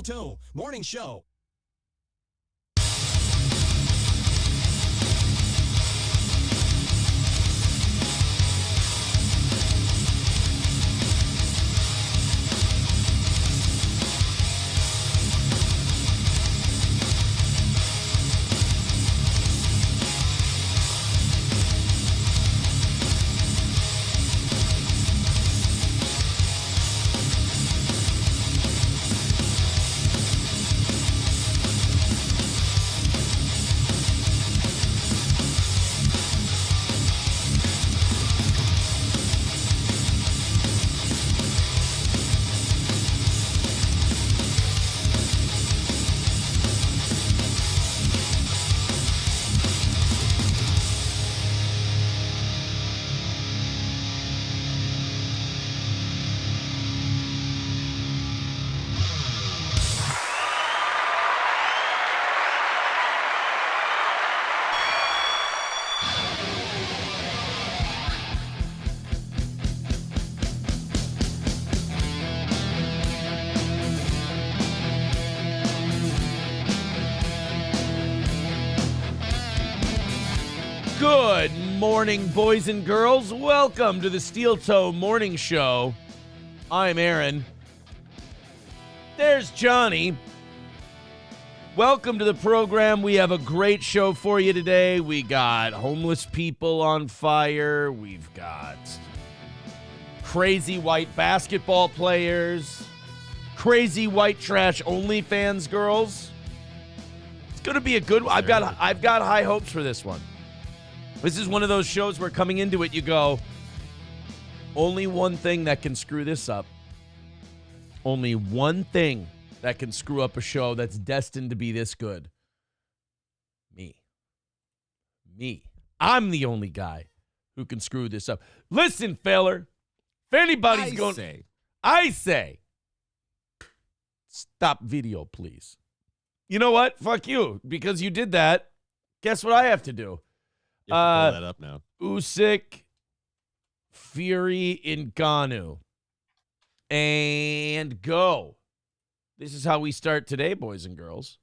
Steel Toe Morning Show. Good morning, boys and girls. Welcome to the Steel Toe Morning Show. I'm Aaron. There's Johnny. Welcome to the program. We have a great show for you today. We got homeless people on fire. We've got crazy white basketball players. Crazy white trash OnlyFans girls. It's going to be a good one. I've got high hopes for this one. This is one of those shows where coming into it, you go, only one thing that can screw this up. Only one thing that can screw up a show that's destined to be this good. Me. I'm the only guy who can screw this up. Listen, feller, if anybody's I say, stop video, please. You know what? Fuck you. Because you did that, guess what I have to do? You have to pull that up now. Usyk, Fury, Ngannou. And go. This is how we start today, boys and girls.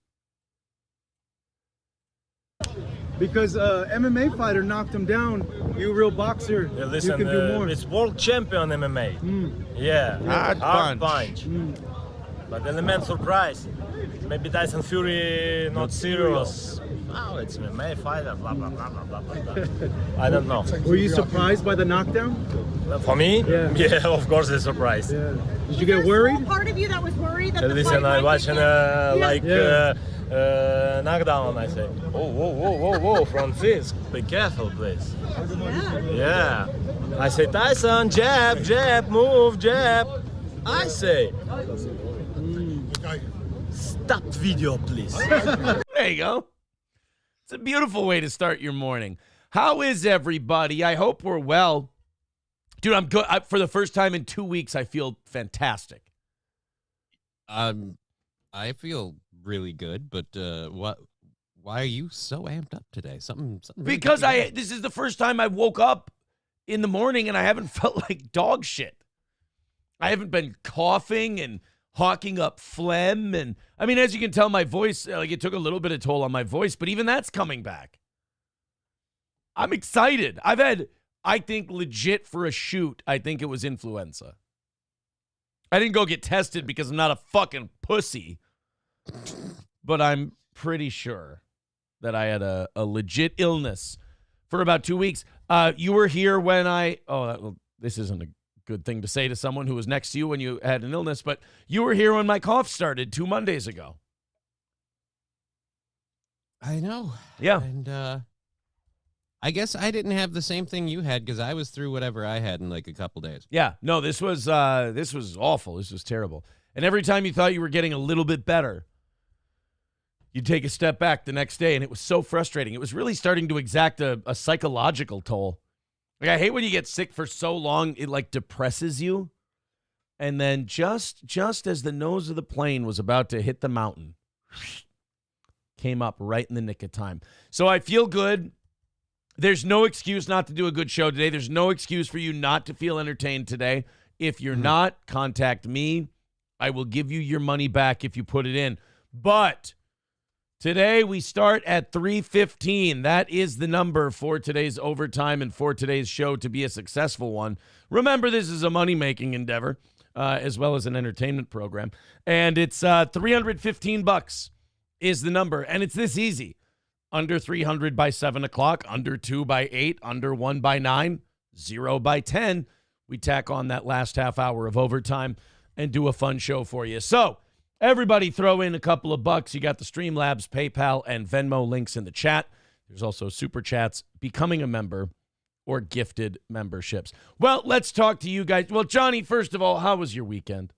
Because MMA fighter knocked him down. You a real boxer. Yeah, listen, you can do more. It's world champion MMA. Yeah, Hard punch. But element surprise. Maybe Tyson Fury not serious. Oh, it's MMA fighter, blah, blah, blah, blah, blah, blah. I don't know. Were you surprised by the knockdown? For me? Yeah. Yeah, of course it's surprised. Yeah. Did you get worried? Part of you that was worried that the Listen, fight I might watching knockdown, I say, whoa, Francis, be careful, please. Yeah. I say, Tyson, jab, move, jab. I say, stop video, please. There you go. It's a beautiful way to start your morning. How is everybody? I hope we're well. Dude, I'm good. For the first time in 2 weeks, I feel fantastic. I feel really good, but why are you so amped up today? Something really Because this is the first time I woke up in the morning and I haven't felt like dog shit. I haven't been coughing and hawking up phlegm. And I mean, as you can tell, my voice, like it took a little bit of toll on my voice, but even that's coming back. I'm excited. I've had, I think legit for a shoot, I think it was influenza. I didn't go get tested because I'm not a fucking pussy, but I'm pretty sure that I had a legit illness for about 2 weeks. You were here when this isn't a good thing to say to someone who was next to you when you had an illness, but you were here when my cough started 2 Mondays ago. I know. Yeah. And I guess I didn't have the same thing you had because I was through whatever I had in like a couple days. Yeah. No, this was awful. This was terrible. And every time you thought you were getting a little bit better, you'd take a step back the next day, and it was so frustrating. It was really starting to exact a psychological toll. Like, I hate when you get sick for so long, it like depresses you. And then just as the nose of the plane was about to hit the mountain, came up right in the nick of time. So I feel good. There's no excuse not to do a good show today. There's no excuse for you not to feel entertained today. If you're not, contact me. I will give you your money back if you put it in. But today we start at 3:15. That is the number for today's overtime and for today's show to be a successful one. Remember, this is a money-making endeavor as well as an entertainment program. And it's $315 is the number. And it's this easy. Under 300 by 7 o'clock, under 2 by 8, under 1 by 9, 0 by 10. We tack on that last half hour of overtime and do a fun show for you. So everybody throw in a couple of bucks. You got the Streamlabs, PayPal, and Venmo links in the chat. There's also Super Chats, becoming a member, or gifted memberships. Well, let's talk to you guys. Well, Johnny, first of all, how was your weekend?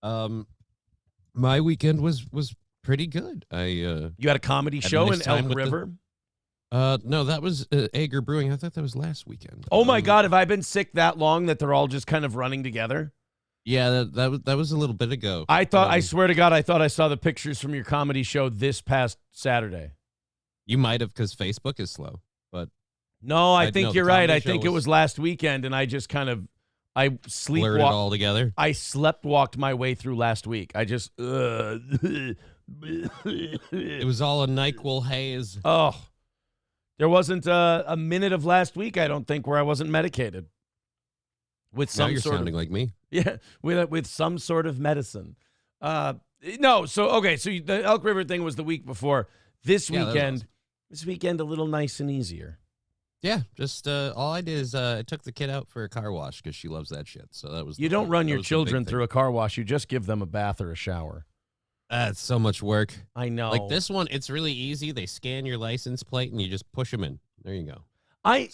My weekend was pretty good. You had a comedy show in Elk River? No, that was Ager Brewing. I thought that was last weekend. Oh my God, have I been sick that long that they're all just kind of running together? Yeah, that was a little bit ago. I swear to God, I thought I saw the pictures from your comedy show this past Saturday. You might have, because Facebook is slow, but no, I think you're right. I think it was last weekend, and I just kind of blurred it all together. I slept-walked my way through last week. I just it was all a NyQuil haze. Oh, there wasn't a minute of last week, I don't think, where I wasn't medicated with some now you're sort sounding of, like me. Yeah, with some sort of medicine. No, so okay, so the Elk River thing was the week before. This weekend a little nice and easier. Yeah, just all I did is I took the kid out for a car wash because she loves that shit. So that was. You don't run your children through a car wash. You just give them a bath or a shower. That's so much work. I know. Like this one, it's really easy. They scan your license plate and you just push them in. There you go. I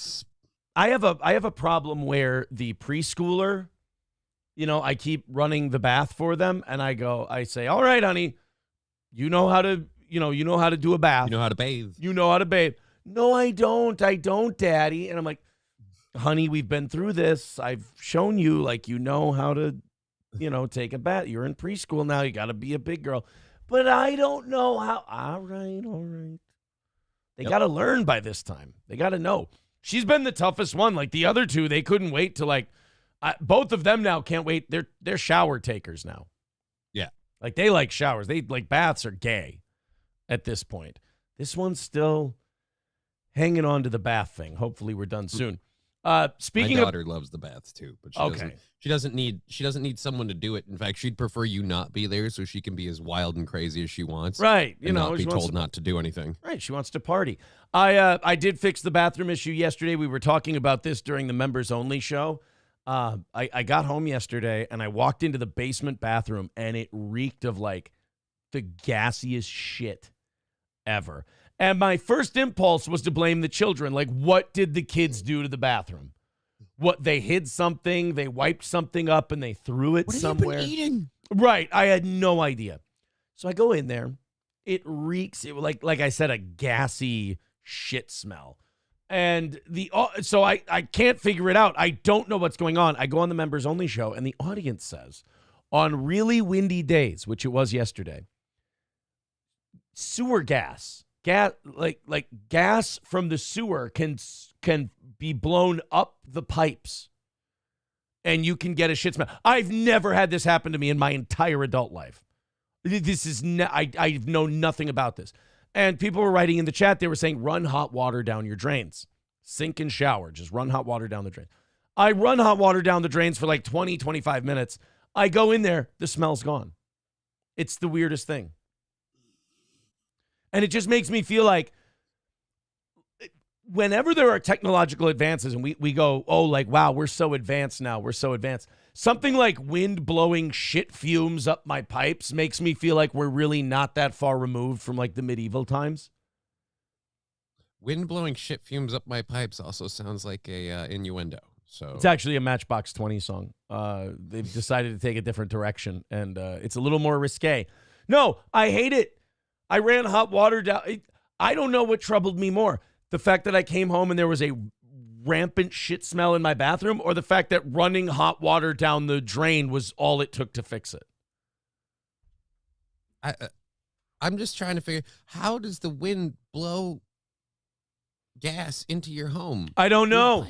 have a problem where the preschooler, I keep running the bath for them, and I say, all right, honey, you know how to do a bath. You know how to bathe. You know how to bathe. No, I don't. I don't, Daddy. And I'm like, honey, we've been through this. I've shown you, how to, take a bath. You're in preschool now. You got to be a big girl. But I don't know how. All right. They got to learn by this time. They got to know. She's been the toughest one. Like the other two, they couldn't wait to both of them now can't wait. They're shower takers now. Yeah. Like they like showers. They like baths are gay at this point. This one's still hanging on to the bath thing. Hopefully we're done soon. Speaking My daughter loves the baths too, but she doesn't need someone to do it. In fact, she'd prefer you not be there so she can be as wild and crazy as she wants. Right. Not be told not to do anything. Right. She wants to party. I did fix the bathroom issue yesterday. We were talking about this during the members only show. I got home yesterday and I walked into the basement bathroom and it reeked of the gassiest shit ever. And my first impulse was to blame the children. Like, what did the kids do to the bathroom? What, they hid something, they wiped something up, and they threw it somewhere. What have you been eating? Right, I had no idea. So I go in there. It reeks, like I said, a gassy shit smell. And so I can't figure it out. I don't know what's going on. I go on the members only show, and the audience says, on really windy days, which it was yesterday, sewer gas from the sewer can be blown up the pipes and you can get a shit smell. I've never had this happen to me in my entire adult life. This is I know nothing about this. And people were writing in the chat, they were saying, run hot water down your drains. Sink and shower. Just run hot water down the drain. I run hot water down the drains for 20, 25 minutes. I go in there, the smell's gone. It's the weirdest thing. And it just makes me feel like whenever there are technological advances and we go, wow, we're so advanced now. We're so advanced. Something like wind blowing shit fumes up my pipes makes me feel like we're really not that far removed from the medieval times. Wind blowing shit fumes up my pipes also sounds like a innuendo. So it's actually a Matchbox 20 song. They've decided to take a different direction, and it's a little more risque. No, I hate it. I ran hot water down. I don't know what troubled me more. The fact that I came home and there was a rampant shit smell in my bathroom, or the fact that running hot water down the drain was all it took to fix it. I'm just trying to figure, how does the wind blow gas into your home? I don't know.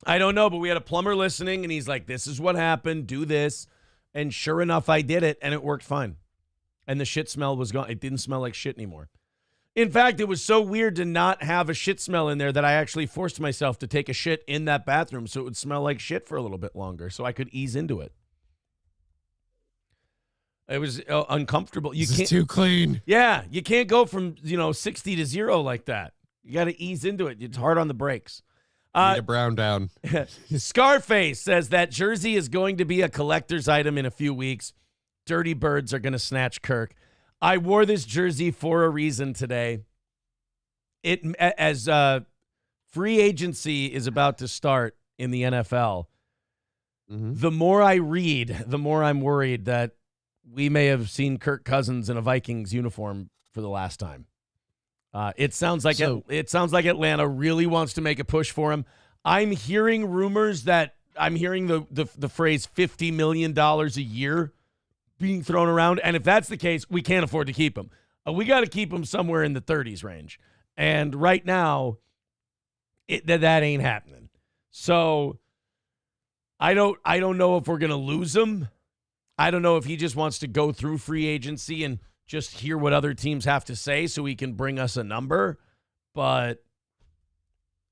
I don't know, but we had a plumber listening, and he's like, this is what happened. Do this. And sure enough, I did it, and it worked fine. And the shit smell was gone. It didn't smell like shit anymore. In fact, it was so weird to not have a shit smell in there that I actually forced myself to take a shit in that bathroom so it would smell like shit for a little bit longer so I could ease into it. It was uncomfortable. This is too clean. Yeah, you can't go from 60 to 0 like that. You got to ease into it. It's hard on the brakes. Need a brown down. Scarface says that jersey is going to be a collector's item in a few weeks. Dirty Birds are going to snatch Kirk. I wore this jersey for a reason today. As free agency is about to start in the NFL, the more I read, the more I'm worried that we may have seen Kirk Cousins in a Vikings uniform for the last time. It sounds like Atlanta really wants to make a push for him. I'm hearing rumors that I'm hearing the phrase $50 million a year being thrown around. And if that's the case, we can't afford to keep him. We got to keep him somewhere in the 30s range. And right now, that ain't happening. So I don't know if we're going to lose him. I don't know if he just wants to go through free agency and just hear what other teams have to say so he can bring us a number. But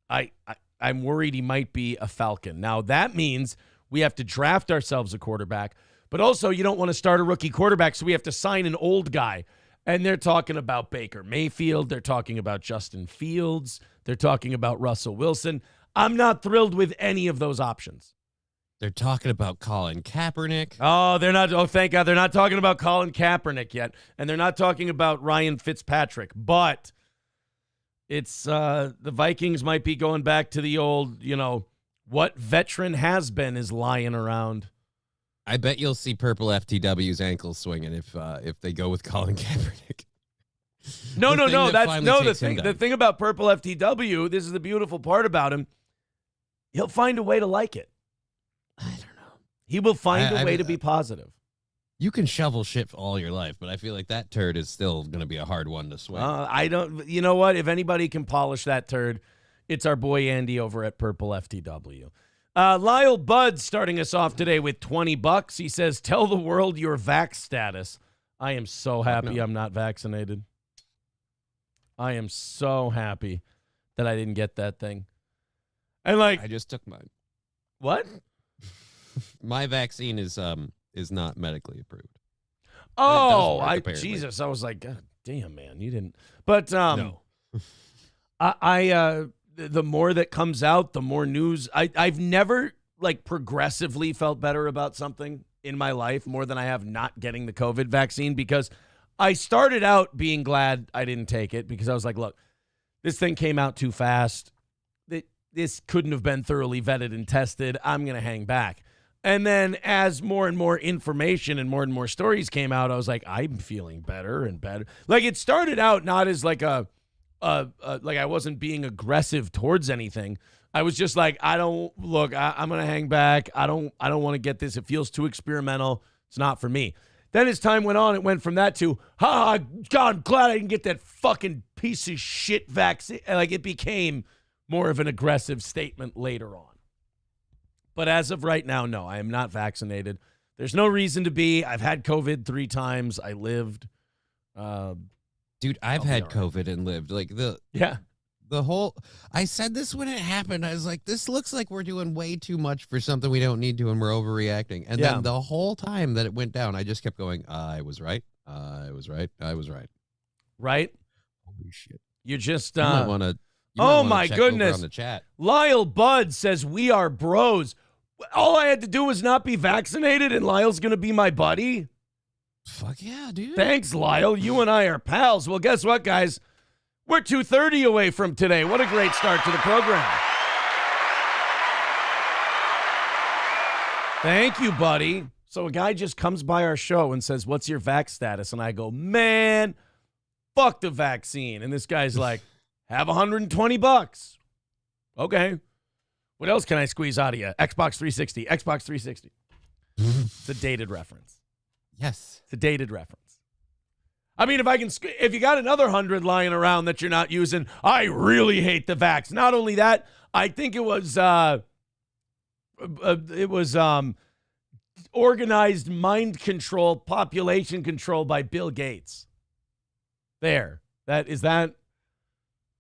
I'm worried he might be a Falcon. Now, that means we have to draft ourselves a quarterback. But also, you don't want to start a rookie quarterback, so we have to sign an old guy. And they're talking about Baker Mayfield. They're talking about Justin Fields. They're talking about Russell Wilson. I'm not thrilled with any of those options. They're talking about Colin Kaepernick. Oh, they're not. Oh, thank God. They're not talking about Colin Kaepernick yet. And they're not talking about Ryan Fitzpatrick. But it's the Vikings might be going back to the old, what veteran has been is lying around. I bet you'll see purple FTW's ankles swinging if they go with Colin Kaepernick. No. The thing about purple FTW, this is the beautiful part about him. He'll find a way to like it. I don't know. He will find a way to be positive. You can shovel shit for all your life, but I feel like that turd is still going to be a hard one to swing. I don't. You know what? If anybody can polish that turd, it's our boy Andy over at Purple FTW. Lyle Budd starting us off today with $20. He says, "Tell the world your vax status." I am so happy I'm not vaccinated. I am so happy that I didn't get that thing. And I just took mine. What? My vaccine is not medically approved. Oh, Jesus! I was like, God damn, man, you didn't. But no. The more that comes out, the more news. I've never progressively felt better about something in my life more than I have not getting the COVID vaccine, because I started out being glad I didn't take it because I was like, look, this thing came out too fast. This couldn't have been thoroughly vetted and tested. I'm going to hang back. And then as more and more information and more stories came out, I was like, I'm feeling better and better. It started out not as like I wasn't being aggressive towards anything. I was just like, I'm going to hang back. I don't want to get this. It feels too experimental. It's not for me. Then as time went on, it went from that to, God, I'm glad I didn't get that fucking piece of shit vaccine. It became more of an aggressive statement later on. But as of right now, no, I am not vaccinated. There's no reason to be. I've had COVID 3 times. I lived. Dude, I've had COVID and lived. I said this when it happened. I was like, this looks like we're doing way too much for something we don't need to, and we're overreacting. And then the whole time that it went down, I just kept going, I was right. I was right. I was right. Right? Holy shit. You just... You might want to... Oh, my goodness. On the chat. Lyle Budd says, we are bros. All I had to do was not be vaccinated, and Lyle's going to be my buddy? Fuck yeah, dude. Thanks, Lyle. You and I are pals. Well, guess what, guys? We're 2:30 away from today. What a great start to the program. Thank you, buddy. So a guy just comes by our show and says, what's your vax status? And I go, man, fuck the vaccine. And this guy's like, have $120. Okay. What else can I squeeze out of you? Xbox 360. Xbox 360. It's a dated reference. Yes. It's a dated reference. I mean, if you got another 100 lying around that you're not using, I really hate the vax. Not only that, I think it was organized mind control, population control by Bill Gates. There. I don't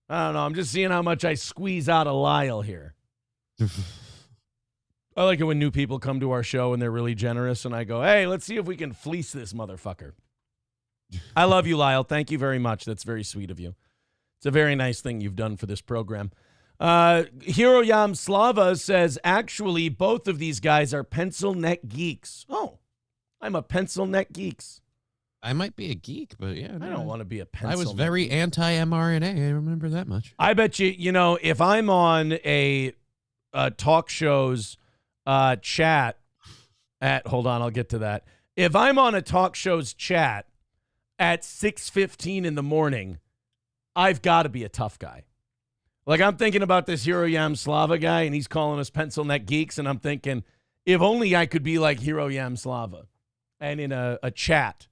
know. I'm just seeing how much I squeeze out of Lyle here. I like it when new people come to our show and they're really generous, and I go, hey, let's see if we can fleece this motherfucker. I love you, Lyle. Thank you very much. That's very sweet of you. It's a very nice thing you've done for this program. Hiroyam Slava says, actually, both of these guys are pencil neck geeks. Oh, I'm a pencil neck geeks. I might be a geek, but yeah. I don't want to be a pencil. I was very anti-mRNA. I remember that much. I bet you, if I'm on a talk show's chat hold on, I'll get to that. If I'm on a talk show's chat at 6:15 in the morning, I've got to be a tough guy. Like, I'm thinking about this Hiroyam Slava guy, and he's calling us pencil neck geeks, and I'm thinking, if only I could be like Hiroyam Slava. And in a chat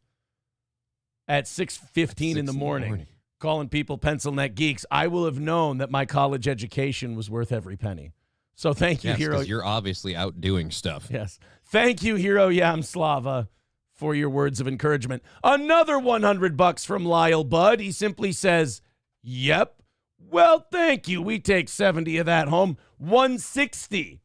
at 6:15 in the morning, calling people pencil neck geeks, I will have known that my college education was worth every penny. So thank you, Hiro. You're obviously out doing stuff. Yes. Thank you, Hiroyam Slava, for your words of encouragement. Another $100 from Lyle Budd. He simply says, yep. Well, thank you. We take 70 of that home. 160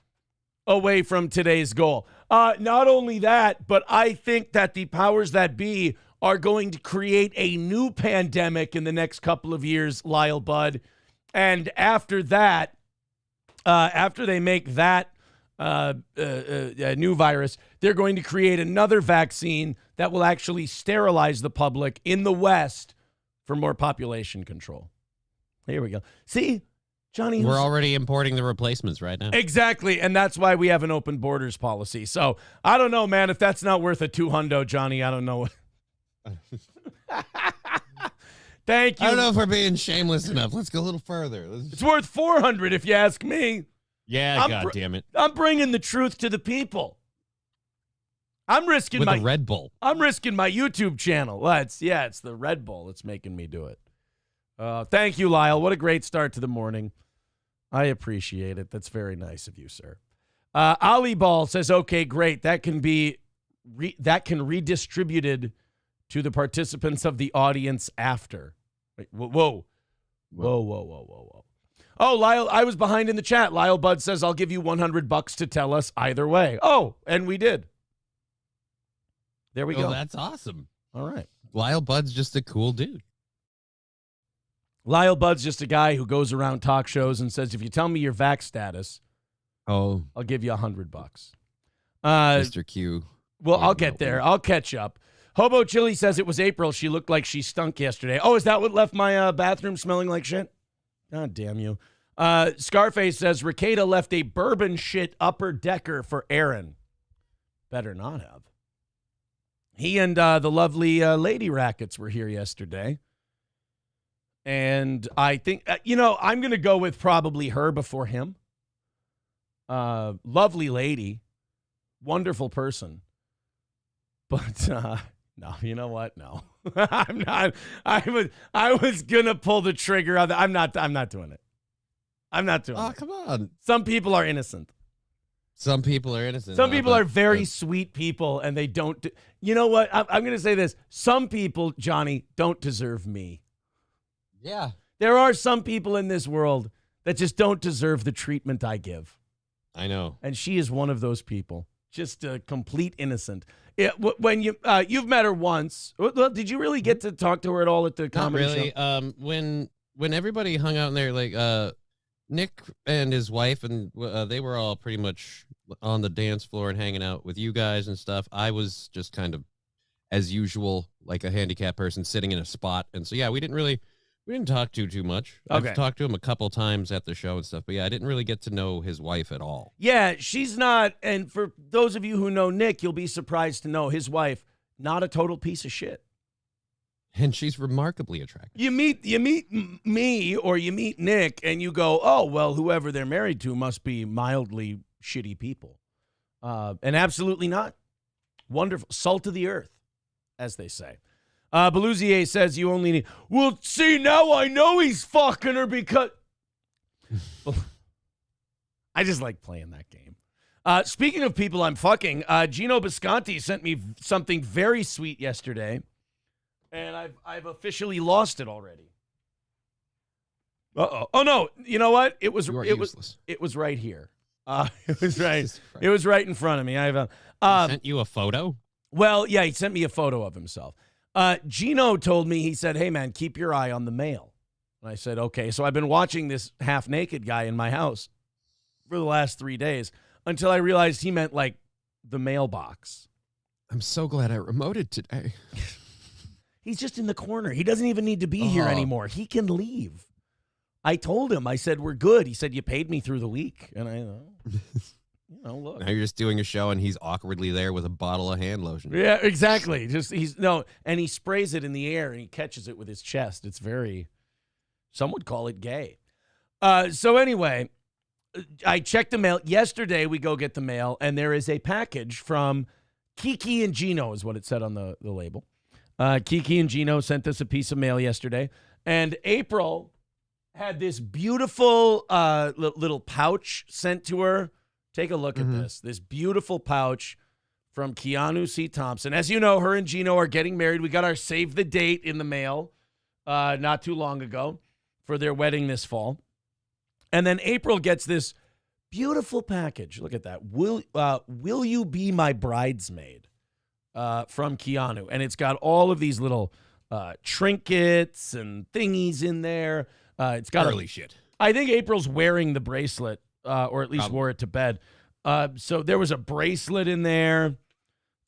away from today's goal. Not only that, but I think that the powers that be are going to create a new pandemic in the next couple of years, Lyle Budd. And after that, after they make that a new virus, they're going to create another vaccine that will actually sterilize the public in the West for more population control. Here we go. See, Johnny, we're already importing the replacements right now. Exactly, and that's why we have an open borders policy. So I don't know, man. If that's not worth a $200, Johnny, I don't know. Thank you. I don't know if we're being shameless enough. Let's go a little further. It's worth $400 if you ask me. Yeah, God damn it. I'm bringing the truth to the people. I'm risking with a Red Bull. I'm risking my YouTube channel. Well, it's the Red Bull that's making me do it. Thank you, Lyle. What a great start to the morning. I appreciate it. That's very nice of you, sir. Ali Ball says, okay, great. That can be redistributed to the participants of the audience after. Wait, whoa. Oh, Lyle, I was behind in the chat. Lyle Budd says, I'll give you $100 to tell us either way. Oh, and we did. There we go. That's awesome. All right. Lyle Budd's just a cool dude. Lyle Budd's just a guy who goes around talk shows and says, if you tell me your vax status, I'll give you $100. Mr. Q. Well, I'll get there. I'll catch up. Hobo Chili says it was April. She looked like she stunk yesterday. Oh, is that what left my bathroom smelling like shit? God damn you. Scarface says Ricada left a bourbon shit upper decker for Aaron. Better not have. He and the lovely Lady Rackets were here yesterday. And I think, I'm going to go with probably her before him. Lovely lady. Wonderful person. But, no, you know what? No. I'm not. I was going to pull the trigger on that. I'm not doing it. I'm not doing it. Oh, come on. Some people are innocent. Some people are innocent. Some people are very sweet people, and they don't. You know what? I'm going to say this. Some people, Johnny, don't deserve me. Yeah. There are some people in this world that just don't deserve the treatment I give. I know. And she is one of those people. Just a complete innocent. When you've met her once. Well, did you really get to talk to her at all at the comedy show? When everybody hung out in there, like Nick and his wife, and they were all pretty much on the dance floor and hanging out with you guys and stuff. I was just kind of, as usual, like a handicapped person sitting in a spot. And so, yeah, we didn't talk too much. Okay. I've talked to him a couple times at the show and stuff, but yeah, I didn't really get to know his wife at all. Yeah, she's not, and for those of you who know Nick, you'll be surprised to know his wife, not a total piece of shit. And she's remarkably attractive. You meet me or you meet Nick and you go, oh, well, whoever they're married to must be mildly shitty people. And absolutely not. Wonderful. Salt of the earth, as they say. Beluzier says you only need... Well, see, now I know he's fucking her because... I just like playing that game. Speaking of people I'm fucking, Gino Bisconti sent me something very sweet yesterday, and I've officially lost it already. Uh-oh. Oh no, you know what? It was right here. It was right in front of me. He sent you a photo? Well, yeah, he sent me a photo of himself. Gino told me, he said, "Hey man, keep your eye on the mail." And I said, "Okay." So I've been watching this half-naked guy in my house for the last 3 days until I realized he meant like the mailbox. I'm so glad I remoted today. He's just in the corner. He doesn't even need to be here anymore. He can leave. I told him, I said, "We're good." He said, "You paid me through the week." And I, look. Now you're just doing a show and he's awkwardly there with a bottle of hand lotion. Yeah, exactly. And he sprays it in the air and he catches it with his chest. It's some would call it gay. So anyway, I checked the mail. Yesterday we go get the mail and there is a package from Kiki and Gino is what it said on the label. Kiki and Gino sent us a piece of mail yesterday. And April had this beautiful little pouch sent to her. Take a look at this. This beautiful pouch from Keanu C. Thompson. As you know, her and Gino are getting married. We got our save the date in the mail not too long ago for their wedding this fall. And then April gets this beautiful package. Look at that. Will you be my bridesmaid from Keanu? And it's got all of these little trinkets and thingies in there. It's got early shit. I think April's wearing the bracelet, or at least wore it to bed. So there was a bracelet in there.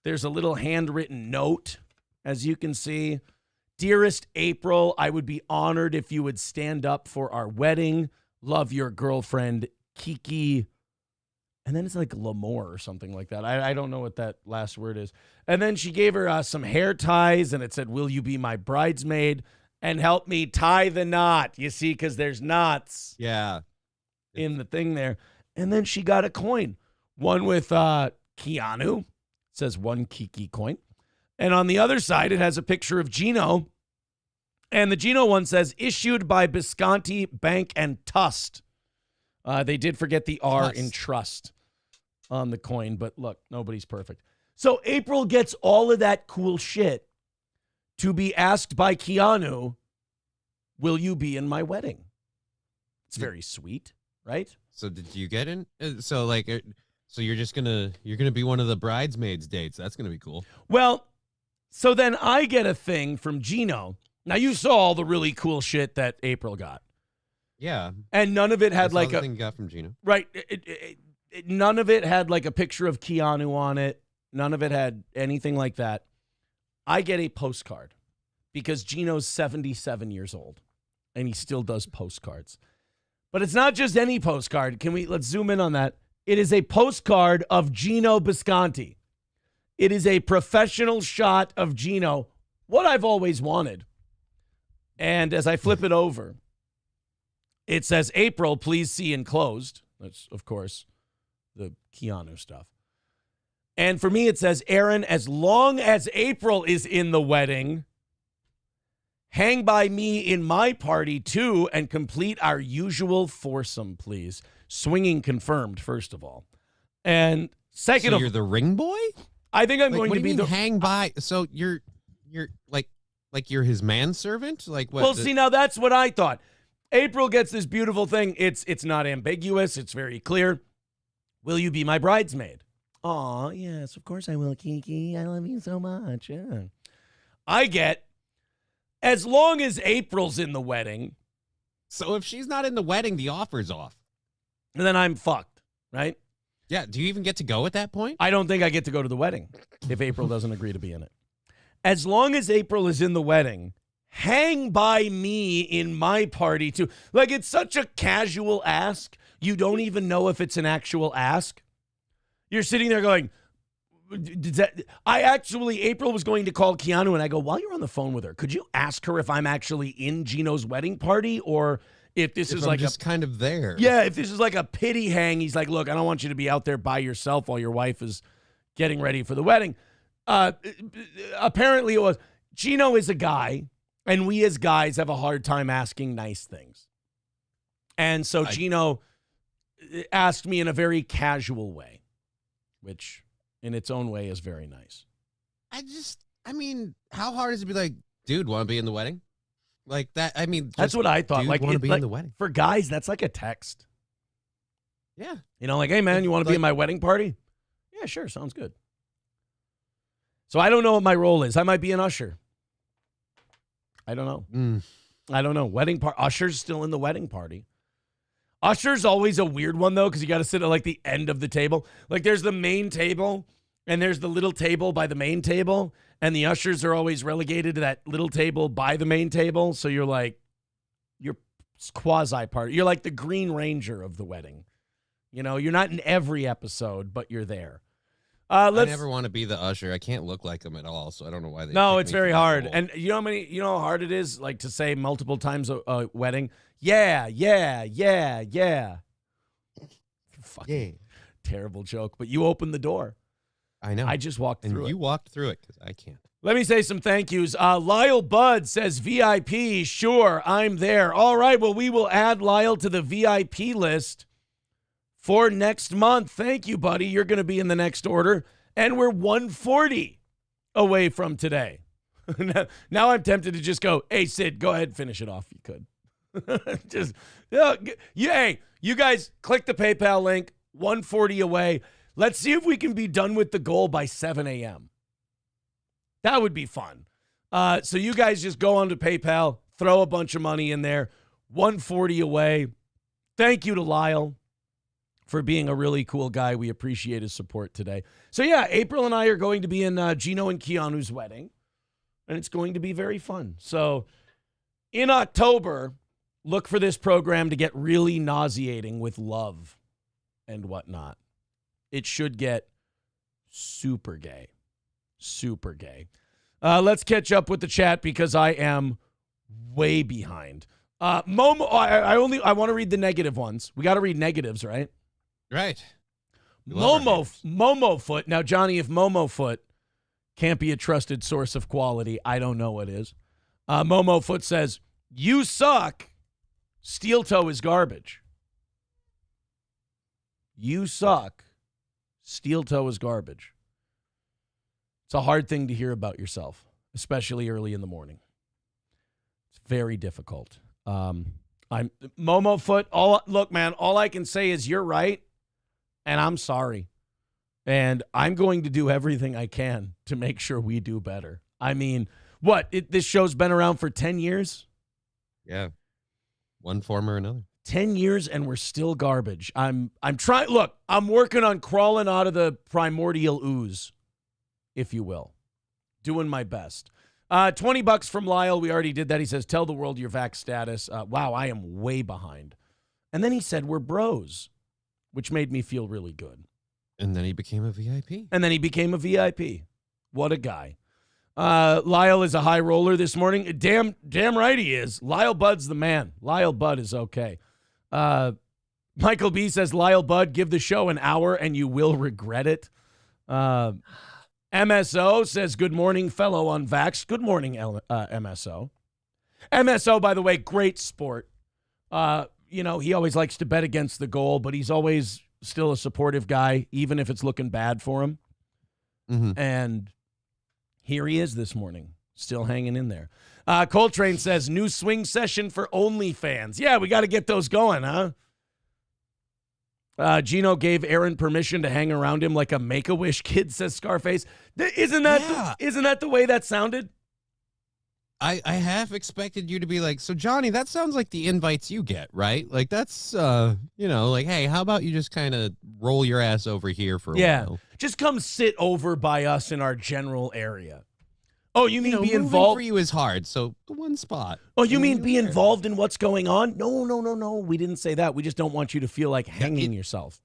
There's a little handwritten note, as you can see. "Dearest April, I would be honored if you would stand up for our wedding. Love, your girlfriend, Kiki." And then it's like L'Amour or something like that. I don't know what that last word is. And then she gave her some hair ties, and it said, "Will you be my bridesmaid and help me tie the knot?" You see, because there's knots in the thing there. And then she got a coin. One with Keanu. It says 1 Kiki coin. And on the other side, it has a picture of Gino. And the Gino one says, "Issued by Bisconti Bank and Trust." They did forget the R in trust on the coin. But look, nobody's perfect. So April gets all of that cool shit to be asked by Keanu, "Will you be in my wedding?" It's very sweet, right? So did you get in? So you're just you're gonna be one of the bridesmaids dates. That's gonna be cool. Well, so then I get a thing from Gino. Now you saw all the really cool shit that April got. Yeah. And none of it had like a thing you got from Gino. Right. None of it had like a picture of Keanu on it. None of it had anything like that. I get a postcard because Gino's 77 years old and he still does postcards. But it's not just any postcard. Let's zoom in on that. It is a postcard of Gino Bisconti. It is a professional shot of Gino, what I've always wanted. And as I flip it over, it says, "April, please see enclosed." That's, of course, the Keanu stuff. And for me, it says, "Aaron, as long as April is in the wedding, hang by me in my party too and complete our usual foursome, please." Swinging confirmed, first of all. And second so you're the ring boy? I think I'm going to be the hang by. So you're like you're his manservant? Like what? Well, see, now that's what I thought. April gets this beautiful thing. It's not ambiguous. It's very clear. "Will you be my bridesmaid?" "Aw, yes, of course I will, Kiki. I love you so much." Yeah. I get, "As long as April's in the wedding." So if she's not in the wedding, the offer's off. And then I'm fucked, right? Yeah. Do you even get to go at that point? I don't think I get to go to the wedding if April doesn't agree to be in it. As long as April is in the wedding, hang by me in my party too. Like, it's such a casual ask. You don't even know if it's an actual ask. You're sitting there going, April was going to call Keanu and I go, "While you're on the phone with her, could you ask her if I'm actually in Gino's wedding party or if this is like just kind of there?" Yeah, if this is like a pity hang. He's like, "Look, I don't want you to be out there by yourself while your wife is getting ready for the wedding." Apparently it was. Gino is a guy, and we as guys have a hard time asking nice things. And so Gino asked me in a very casual way. which in its own way is very nice. I mean, how hard is it to be like, dude, want to be in the wedding? Like that. I mean, That's what I thought. Like, want to be like, in the wedding. For guys, that's like a text. Yeah. You know, like, hey, man, you want to be in my wedding party? Yeah, sure. Sounds good. So I don't know what my role is. I might be an usher. I don't know. I don't know. Usher's still in the wedding party. Usher's always a weird one, though, because you got to sit at, like, the end of the table. Like, there's the main table, and there's the little table by the main table, and the ushers are always relegated to that little table by the main table. So you're like, you're quasi-part. You're like the Green Ranger of the wedding. You know, you're not in every episode, but you're there. I never want to be the usher. I can't look like him at all, so I don't know why they. No, it's very hard. And you know how hard it is, like, to say multiple times a wedding. Yeah. Fucking terrible joke, but you opened the door. I know. I just walked through it. And you walked through it because I can't. Let me say some thank yous. Lyle Budd says VIP. Sure, I'm there. All right, well, we will add Lyle to the VIP list for next month. Thank you, buddy. You're going to be in the next order. And we're 140 away from today. Now I'm tempted to just go, hey, Sid, go ahead and finish it off. You could. Just, hey, you guys click the PayPal link. 140 away. Let's see if we can be done with the goal by 7 a.m. That would be fun. So you guys just go onto PayPal, throw a bunch of money in there. 140 away. Thank you to Lyle for being a really cool guy. We appreciate his support today. So, yeah, April and I are going to be in Gino and Keanu's wedding, and it's going to be very fun. So, in October, look for this program to get really nauseating with love and whatnot. It should get super gay. Super gay. Let's catch up with the chat because I am way behind. Momo, I want to read the negative ones. We got to read negatives, right? Right. Momo Foot. Now, Johnny, if Momo Foot can't be a trusted source of quality, I don't know what is. Momo Foot says, you suck. Steel toe is garbage. You suck. Steel toe is garbage. It's a hard thing to hear about yourself, especially early in the morning. It's very difficult. I'm Momo Foot. Look, man, all I can say is you're right. And I'm sorry. And I'm going to do everything I can to make sure we do better. I mean, this show's been around for 10 years? Yeah. One form or another. 10 years and we're still garbage. I'm trying. Look, I'm working on crawling out of the primordial ooze, if you will. Doing my best. $20 from Lyle. We already did that. He says, tell the world your vax status. Wow, I am way behind. And then he said, we're bros, which made me feel really good. And then he became a VIP. What a guy. Lyle is a high roller this morning. Damn right he is. Lyle Budd's the man. Lyle Budd is okay. Michael B says, Lyle Budd, give the show an hour and you will regret it. MSO says, good morning, fellow unvaxxed. Good morning, MSO. MSO, by the way, great sport. You know, he always likes to bet against the goal, but he's always still a supportive guy, even if it's looking bad for him. Mm-hmm. And here he is this morning, still hanging in there. Coltrane says, new swing session for OnlyFans. Yeah, we got to get those going, huh? Gino gave Aaron permission to hang around him like a Make-A-Wish kid, says Scarface. Isn't that the way that sounded? I half expected you to be like, so Johnny, that sounds like the invites you get, right? Like that's, like, hey, how about you just kind of roll your ass over here for a while? Just come sit over by us in our general area. Oh, you mean be moving involved? For you is hard, so the one spot. Oh, you mean be involved in what's going on? No. We didn't say that. We just don't want you to feel like hanging yourself.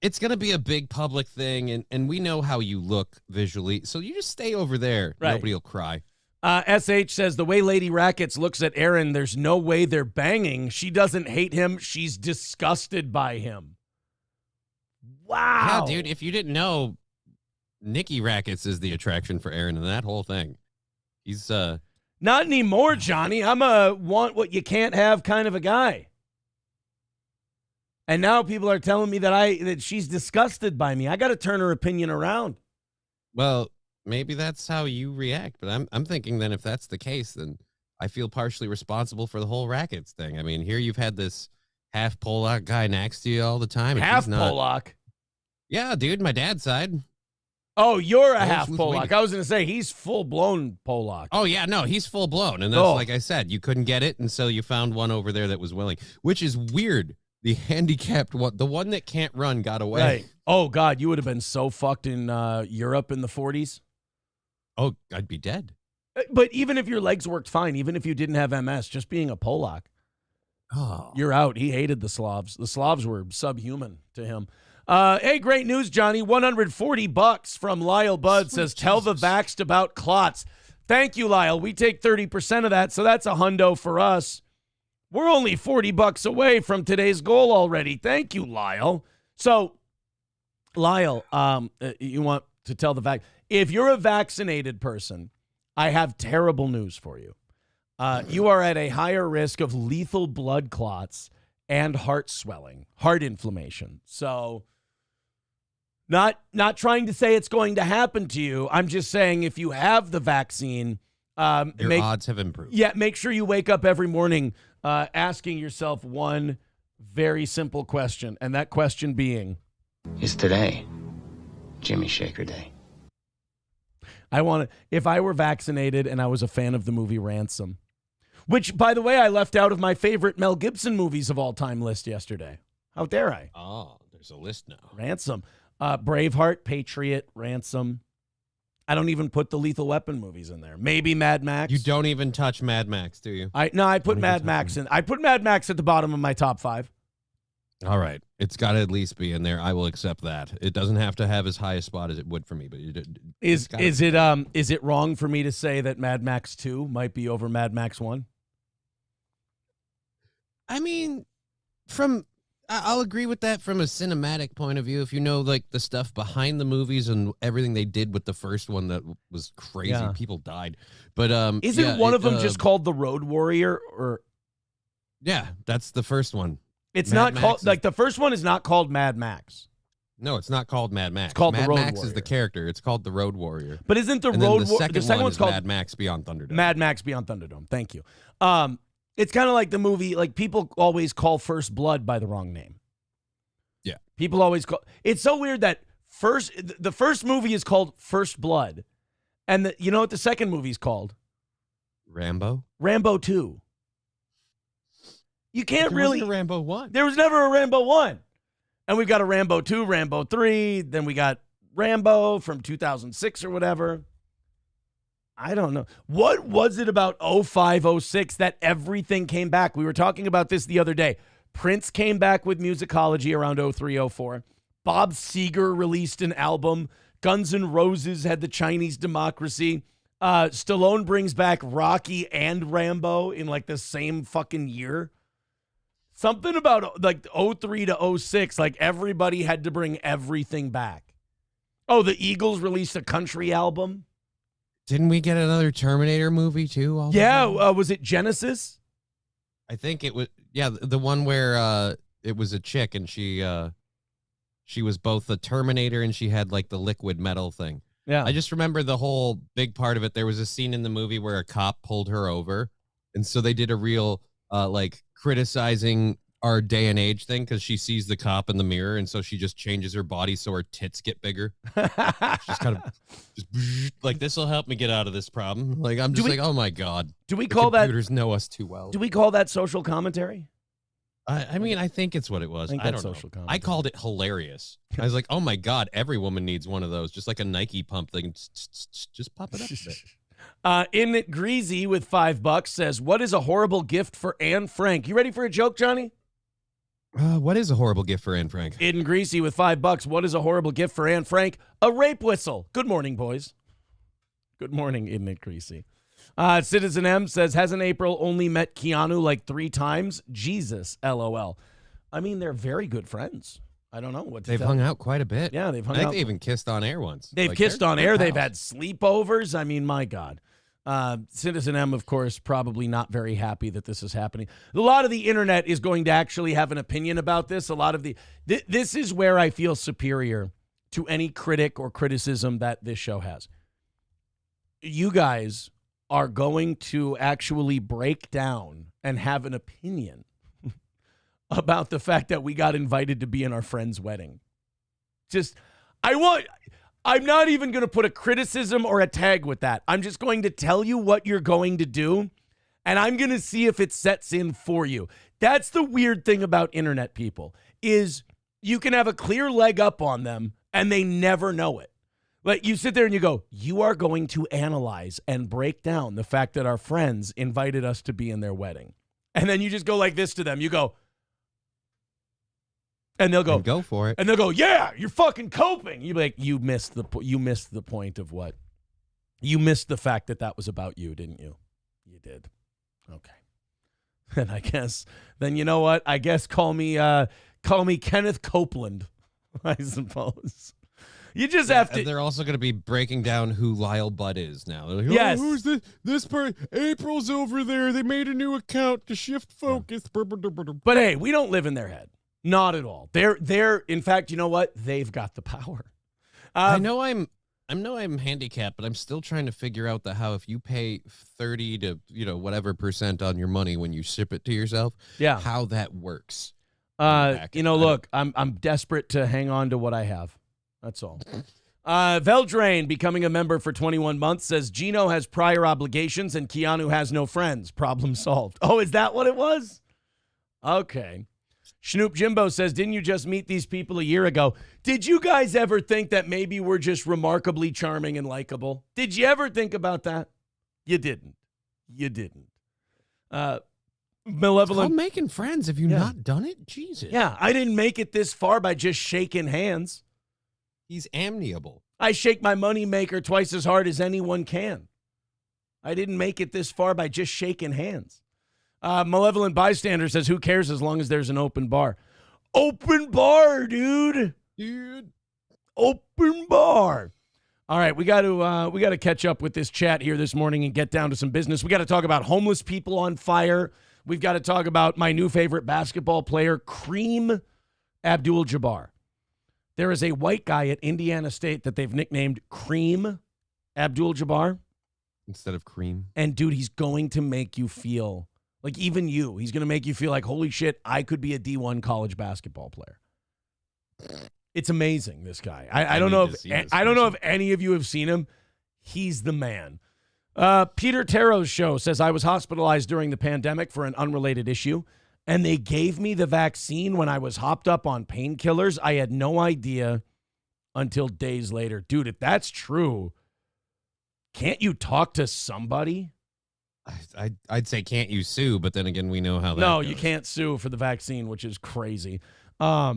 It's going to be a big public thing, and we know how you look visually, so you just stay over there. Right. Nobody will cry. SH says, the way Lady Rackets looks at Aaron, there's no way they're banging. She doesn't hate him. She's disgusted by him. Wow. Yeah, dude, if you didn't know, Nikki Rackets is the attraction for Aaron and that whole thing. He's not anymore, Johnny. I'm a want what you can't have kind of a guy. And now people are telling me that she's disgusted by me. I got to turn her opinion around. Well, maybe that's how you react, but I'm thinking then if that's the case, then I feel partially responsible for the whole rackets thing. I mean, here you've had this half Polak guy next to you all the time. And Half he's not, Polak? Yeah, dude, my dad's side. Oh, you're a Polish half Polak. Lithuanian. I was going to say he's full-blown Polak. Oh, yeah, no, he's full blown. And that's like I said, you couldn't get it, and so you found one over there that was willing, which is weird. The handicapped one, the one that can't run, got away. Right. Oh, God, you would have been so fucked in Europe in the 40s. Oh, I'd be dead. But even if your legs worked fine, even if you didn't have MS, just being a Polak, you're out. He hated the Slavs. The Slavs were subhuman to him. Hey, great news, Johnny. $140 from Lyle Budd says, tell the vaxxed about clots. Thank you, Lyle. We take 30% of that, so that's a hundo for us. We're only $40 away from today's goal already. Thank you, Lyle. So, Lyle, you want to tell the fact, if you're a vaccinated person, I have terrible news for you. You are at a higher risk of lethal blood clots and heart swelling, heart inflammation. So, not trying to say it's going to happen to you. I'm just saying if you have the vaccine, your odds have improved. Yeah, make sure you wake up every morning asking yourself one very simple question, and that question being, is today Jimmy Shaker Day? If I were vaccinated and I was a fan of the movie Ransom, which, by the way, I left out of my favorite Mel Gibson movies of all time list yesterday. How dare I? Oh, there's a list now. Ransom. Braveheart, Patriot, Ransom. I don't even put the Lethal Weapon movies in there. Maybe Mad Max. You don't even touch Mad Max, do you? I put Mad Max in. I put Mad Max at the bottom of my top 5. All right. It's got to at least be in there. I will accept that. It doesn't have to have as high a spot as it would for me, but is it wrong for me to say that Mad Max 2 might be over Mad Max 1? I mean, I'll agree with that from a cinematic point of view. If you know, like, the stuff behind the movies and everything they did with the first one that was crazy. Yeah. People died. But isn't one of them just called The Road Warrior? Or yeah, that's the first one. It's Mad not called like the first one is not called Mad Max. No, it's not called Mad Max. It's called Mad The Road Max Warrior. Is the character. It's called The Road Warrior. But isn't the second one's called Mad Max Beyond Thunderdome? Mad Max Beyond Thunderdome. Thank you. It's kind of like the movie, like people always call First Blood by the wrong name. Yeah. People always call. It's so weird that the first movie is called First Blood, and you know what the second movie is called? Rambo 2. You can't really. Wasn't a Rambo 1. There was never a Rambo 1. And we've got a Rambo 2, Rambo 3. Then we got Rambo from 2006 or whatever. I don't know. What was it about 05, 06 that everything came back? We were talking about this the other day. Prince came back with Musicology around 03, 04. Bob Seger released an album. Guns N' Roses had the Chinese Democracy. Stallone brings back Rocky and Rambo in like the same fucking year. Something about like 03 to 06, like everybody had to bring everything back. Oh, the Eagles released a country album. Didn't we get another Terminator movie too? Yeah, was it Genesis? I think it was. Yeah, the one where it was a chick and she was both a Terminator and she had like the liquid metal thing. Yeah, I just remember the whole big part of it. There was a scene in the movie where a cop pulled her over, and so they did a real like criticizing our day and age thing because she sees the cop in the mirror, and so she just changes her body so her tits get bigger. Just kind of just like, this will help me get out of this problem. Like, I'm just like, oh my god. Do we call that? Computers know us too well. Do we call that social commentary? I mean, I think it's what it was. I don't know. Commentary. I called it hilarious. I was like, oh my god, every woman needs one of those, just like a Nike pump thing. Just pop it up a bit. In it Greasy with $5 says, what is a horrible gift for Anne Frank? You ready for a joke, Johnny? What is a horrible gift for Anne Frank? In Greasy with $5. What is a horrible gift for Anne Frank? A rape whistle. Good morning, boys. Good morning, Isn't It Greasy? Citizen M says, hasn't April only met Keanu like 3 times? Jesus, LOL. I mean, they're very good friends. I don't know what to They've tell hung you. out quite a bit. Yeah, they've hung I think out. they even kissed on air once. They've kissed on air. They've had sleepovers. I mean, my God. Citizen M, of course, probably not very happy that this is happening. A lot of the internet is going to actually have an opinion about this. A lot of this is where I feel superior to any critic or criticism that this show has. You guys are going to actually break down and have an opinion about the fact that we got invited to be in our friend's wedding. I'm not even going to put a criticism or a tag with that. I'm just going to tell you what you're going to do, and I'm going to see if it sets in for you. That's the weird thing about internet people, is you can have a clear leg up on them, and they never know it. Like, you sit there and you go, you are going to analyze and break down the fact that our friends invited us to be in their wedding. And then you just go like this to them. You go, and they'll go, and go for it. And they'll go, yeah, you're fucking coping. You'd be like, you missed the point of what? You missed the fact that was about you, didn't you? You did. Okay. And I guess, then you know what? I guess call me Kenneth Copeland, I suppose. You just have to. They're also going to be breaking down who Lyle Budd is now. Like, yes. Who's this part? April's over there. They made a new account to shift focus. But hey, we don't live in their head. Not at all. They're in fact, you know what? They've got the power. I know I'm handicapped, but I'm still trying to figure out how if you pay 30 to whatever % on your money when you ship it to yourself, how that works. Look, I'm desperate to hang on to what I have. That's all. Veldrain, becoming a member for 21 months, says Gino has prior obligations and Keanu has no friends. Problem solved. Oh, is that what it was? Okay. Schnoop Jimbo says, didn't you just meet these people a year ago? Did you guys ever think that maybe we're just remarkably charming and likable? Did you ever think about that? You didn't. Malevolent. It's called making friends. Have you not done it? Jesus. Yeah, I didn't make it this far by just shaking hands. He's amiable. I shake my moneymaker twice as hard as anyone can. I didn't make it this far by just shaking hands. Malevolent Bystander says, who cares as long as there's an open bar? Open bar, dude. Open bar. All right, we got to catch up with this chat here this morning and get down to some business. We got to talk about homeless people on fire. We've got to talk about my new favorite basketball player, Kareem Abdul-Jabbar. There is a white guy at Indiana State that they've nicknamed Kareem Abdul-Jabbar. Instead of cream. And, dude, he's going to make you feel, like even you, he's going to make you feel like, holy shit, I could be a D1 college basketball player. It's amazing, this guy. I don't know if any of you have seen him. He's the man. Peter Taro's show says, I was hospitalized during the pandemic for an unrelated issue, and they gave me the vaccine when I was hopped up on painkillers. I had no idea until days later. Dude, if that's true, can't you talk to somebody? I'd say can't you sue, but then again, we know how that No, goes. you can't sue for the vaccine, which is crazy. I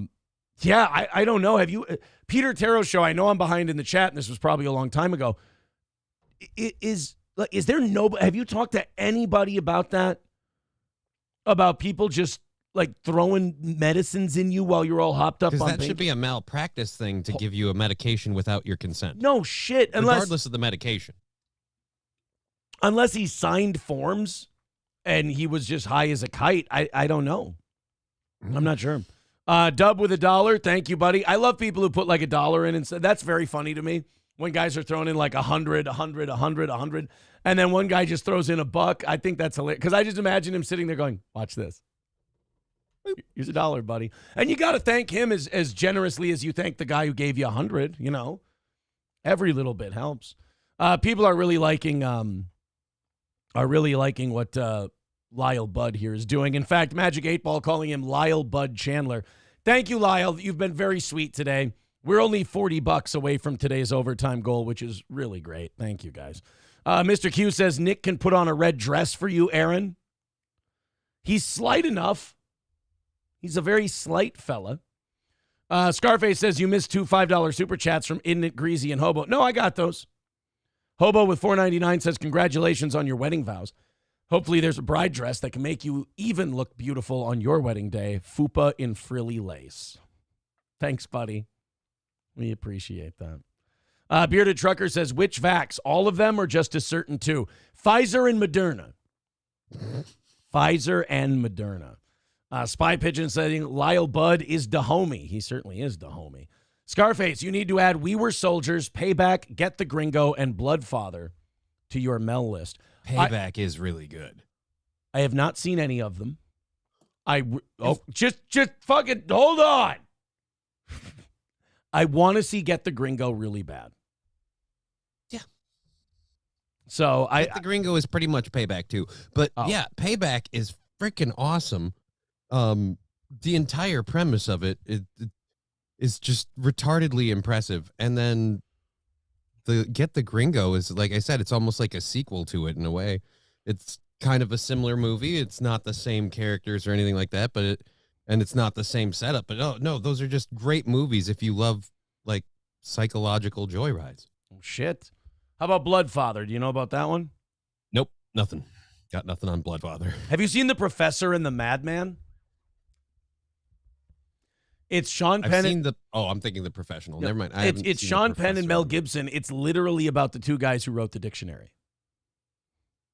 don't know. Have you, Peter Taro's show, I know I'm behind in the chat, and this was probably a long time ago. Is there have you talked to anybody about that? About people just like throwing medicines in you while you're all hopped up on that should be a malpractice thing to give you a medication without your consent. No shit. Regardless of the medication. Unless he signed forms and he was just high as a kite. I don't know. I'm not sure. Dub with $1. Thank you, buddy. I love people who put like $1 in and say that's very funny to me. When guys are throwing in like 100, 100, 100, 100. And then one guy just throws in $1. I think that's hilarious. Because I just imagine him sitting there going, watch this. Here's $1, buddy. And you got to thank him as generously as you thank the guy who gave you 100, Every little bit helps. People are really liking what Lyle Budd here is doing. In fact, Magic 8 Ball calling him Lyle Budd Chandler. Thank you, Lyle. You've been very sweet today. We're only $40 away from today's overtime goal, which is really great. Thank you, guys. Mr. Q says, Nick can put on a red dress for you, Aaron. He's slight enough. He's a very slight fella. Scarface says, you missed 2 $5 super chats from Isn't It Greasy and Hobo. No, I got those. Hobo with $4.99 says, congratulations on your wedding vows. Hopefully there's a bride dress that can make you even look beautiful on your wedding day. Fupa in frilly lace. Thanks, buddy. We appreciate that. Bearded Trucker says, which vax? All of them or just a certain two? Pfizer and Moderna. Pfizer and Moderna. Spy Pigeon saying, Lyle Bud is the homie. He certainly is the homie. Scarface, you need to add We Were Soldiers, Payback, Get the Gringo, and Bloodfather to your Mel list. Payback is really good. I have not seen any of them. Just fucking hold on. I want to see Get the Gringo really bad. Yeah. So Get the Gringo is pretty much Payback too. But yeah, Payback is freaking awesome. The entire premise of it is just retardedly impressive. And then the Get the Gringo is, like I said, it's almost like a sequel to it in a way. It's kind of a similar movie. It's not the same characters or anything like that, but it's not the same setup. But no, those are just great movies if you love like psychological joyrides. Oh, shit. How about Bloodfather? Do you know about that one? Nope, nothing. Got nothing on Bloodfather. Have you seen The Professor and the Madman? It's Sean Penn. I'm thinking The Professional. No, Never mind. It's Sean Penn and Mel Gibson. It's literally about the two guys who wrote the dictionary.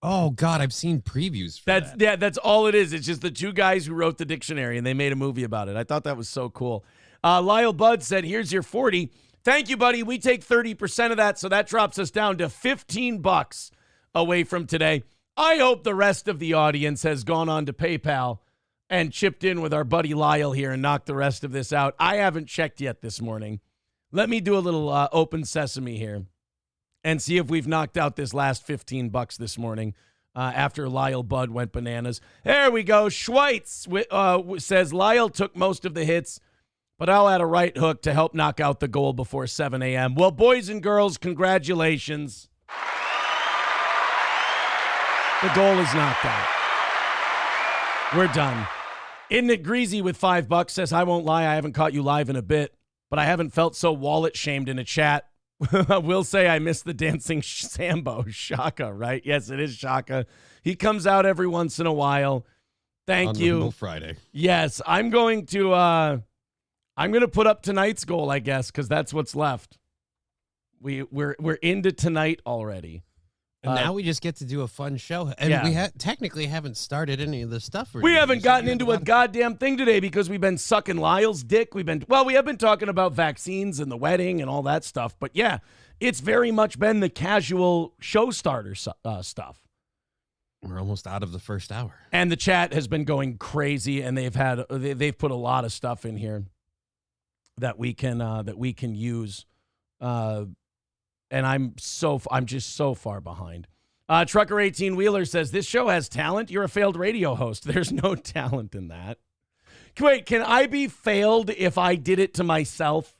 Oh God, I've seen previews for that. Yeah, that's all it is. It's just the two guys who wrote the dictionary, and they made a movie about it. I thought that was so cool. Lyle Bud said, "Here's your 40." Thank you, buddy. We take 30% of that, so that drops us down to $15 away from today. I hope the rest of the audience has gone on to PayPal and chipped in with our buddy Lyle here and knocked the rest of this out. I haven't checked yet this morning. Let me do a little open sesame here and see if we've knocked out this last $15 this morning after Lyle Bud went bananas. There we go. Schweitz says, Lyle took most of the hits, but I'll add a right hook to help knock out the goal before 7 a.m. Well, boys and girls, congratulations. The goal is knocked out. We're done. Isn't it Greasy with $5 says, I won't lie, I haven't caught you live in a bit, but I haven't felt so wallet shamed in a chat. I will say I miss the dancing Sambo. Shaka, right? Yes, it is Shaka. He comes out every once in a while. Thank you. On Friday. Yes, I'm going to put up tonight's goal, I guess, because that's what's left. We're into tonight already. And now we just get to do a fun show. And we technically haven't started any of the stuff. We haven't gotten into a goddamn thing today because we've been sucking Lyle's dick. We have been talking about vaccines and the wedding and all that stuff. But yeah, it's very much been the casual show starter stuff. We're almost out of the first hour. And the chat has been going crazy, and they've put a lot of stuff in here that we can use. And I'm just so far behind. Trucker 18 Wheeler says, this show has talent. You're a failed radio host. There's no talent in that. Wait, can I be failed if I did it to myself?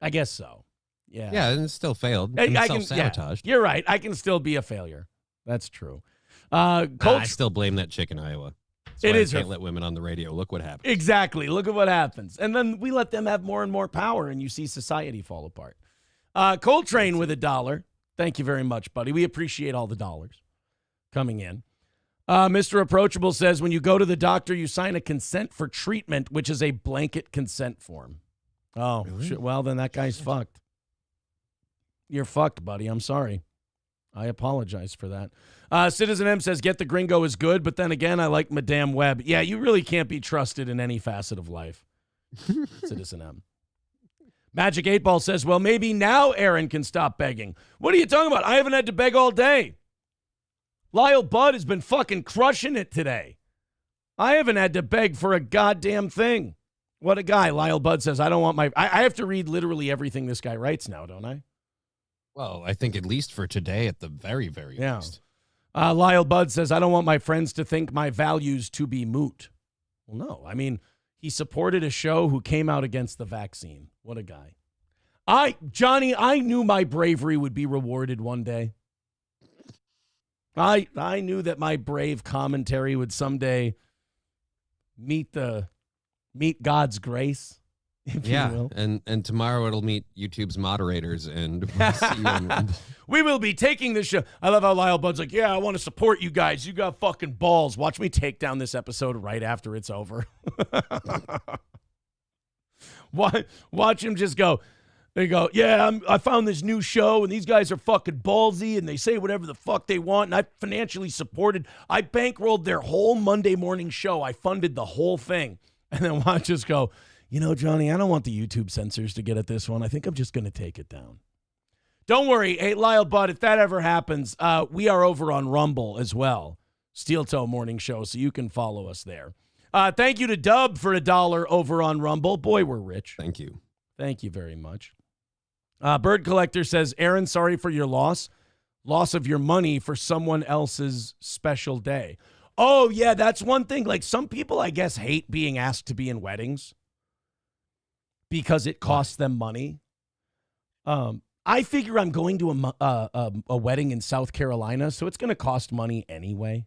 I guess so. Yeah. Yeah, and it still failed. I self-sabotaged. You're right. I can still be a failure. That's true. I still blame that chick in Iowa. It is. Can't let women on the radio. Look what happens. Exactly. Look at what happens. And then we let them have more and more power, and you see society fall apart. Coltrane with $1. Thank you very much, buddy. We appreciate all the dollars coming in. Mr. Approachable says, when you go to the doctor, you sign a consent for treatment, which is a blanket consent form. Oh, really? Well, then that guy's fucked. You're fucked, buddy. I'm sorry. I apologize for that. Citizen M says, Get the Gringo is good, but then again, I like Madame Web. Yeah, you really can't be trusted in any facet of life. Citizen M. Magic 8 Ball says, well, maybe now Aaron can stop begging. What are you talking about? I haven't had to beg all day. Lyle Bud has been fucking crushing it today. I haven't had to beg for a goddamn thing. What a guy. Lyle Bud says, I have to read literally everything this guy writes now, don't I? Well, I think at least for today at the very, very least. Lyle Bud says, I don't want my friends to think my values to be moot. Well, no. I mean, he supported a show who came out against the vaccine. What a guy. Johnny, I knew my bravery would be rewarded one day. I knew that my brave commentary would someday meet God's grace. Yeah, and tomorrow it'll meet YouTube's moderators, and we'll see you we will be taking this show. I love how Lyle Bud's like, yeah, I want to support you guys. You got fucking balls. Watch me take down this episode right after it's over. Watch him just go, They go, yeah, I found this new show, and these guys are fucking ballsy, and they say whatever the fuck they want, and I financially supported. I bankrolled their whole Monday morning show. I funded the whole thing. And then watch us go, you know, Johnny, I don't want the YouTube censors to get at this one. I think I'm just going to take it down. Don't worry, hey, Lyle Bud, if that ever happens, we are over on Rumble as well. Steel Toe Morning Show, so you can follow us there. Thank you to Dub for $1 over on Rumble. Boy, we're rich. Thank you. Thank you very much. Bird Collector says, Aaron, sorry for your loss of your money for someone else's special day. Oh, yeah, that's one thing. Like, some people, I guess, hate being asked to be in weddings because it costs them money. I figure I'm going to a wedding in South Carolina, so it's going to cost money anyway.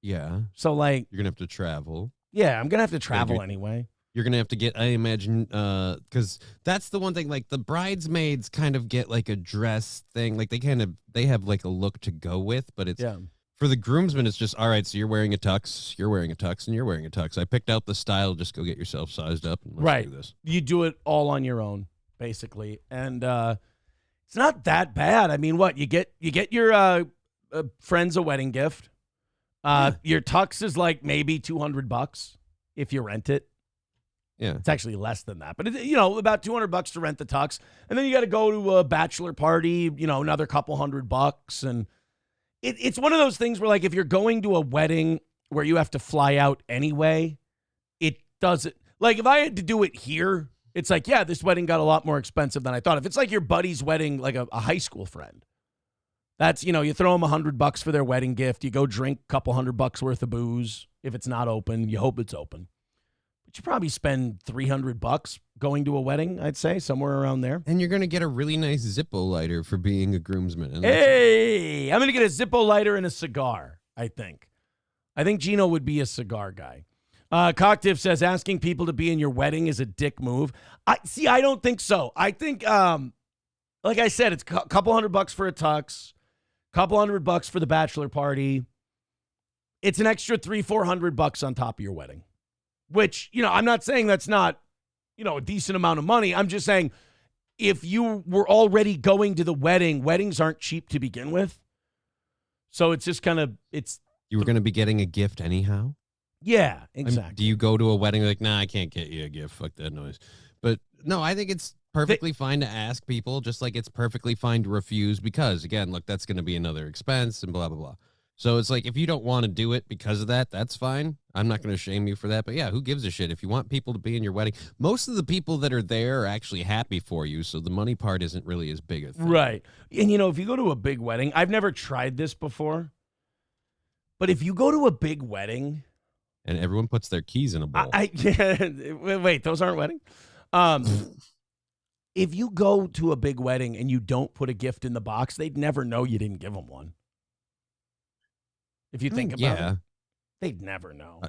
Yeah. So, like... You're going to have to travel. Yeah, I'm going to have to travel anyway. You're going to have to get, I imagine, because that's the one thing, like, the bridesmaids kind of get, like, a dress thing. Like, they have, like, a look to go with, but it's... Yeah. For the groomsmen, it's just, all right, so you're wearing a tux, you're wearing a tux, and you're wearing a tux. I picked out the style. Just go get yourself sized up and let's do this. You do it all on your own, basically. And it's not that bad. I mean, what? You get your friends a wedding gift. Your tux is like maybe $200 if you rent it. Yeah. It's actually less than that. But, about $200 to rent the tux. And then you got to go to a bachelor party, another couple $100. And it's one of those things where, like, if you're going to a wedding where you have to fly out anyway, it doesn't. Like, if I had to do it here, it's like, yeah, this wedding got a lot more expensive than I thought. If it's like your buddy's wedding, like a high school friend, that's, you throw them $100 for their wedding gift. You go drink a couple $100 worth of booze. If it's not open, you hope it's open. But you probably spend $300 going to a wedding, I'd say, somewhere around there. And you're going to get a really nice Zippo lighter for being a groomsman. Hey, I'm going to get a Zippo lighter and a cigar, I think. I think Gino would be a cigar guy. Cocktiff says, asking people to be in your wedding is a dick move. I don't think so. I think, like I said, it's a couple $100 for a tux, couple $100 for the bachelor party. It's an extra $300-400 on top of your wedding, which, I'm not saying that's not, a decent amount of money. I'm just saying if you were already going to the wedding, weddings aren't cheap to begin with. So it's just kind of, you were going to be getting a gift anyhow? Yeah, exactly. Do you go to a wedding like, nah, I can't get you a gift. Fuck that noise. But no, I think it's perfectly fine to ask people, just like it's perfectly fine to refuse because, again, look, that's going to be another expense and blah, blah, blah. So it's like, if you don't want to do it because of that, that's fine. I'm not going to shame you for that. But yeah, who gives a shit? If you want people to be in your wedding, most of the people that are there are actually happy for you. So the money part isn't really as big a thing. Right. And, if you go to a big wedding, I've never tried this before, but if you go to a big wedding. And everyone puts their keys in a bowl. Wait, those aren't wedding? If you go to a big wedding and you don't put a gift in the box, they'd never know you didn't give them one. If you think about it, they'd never know.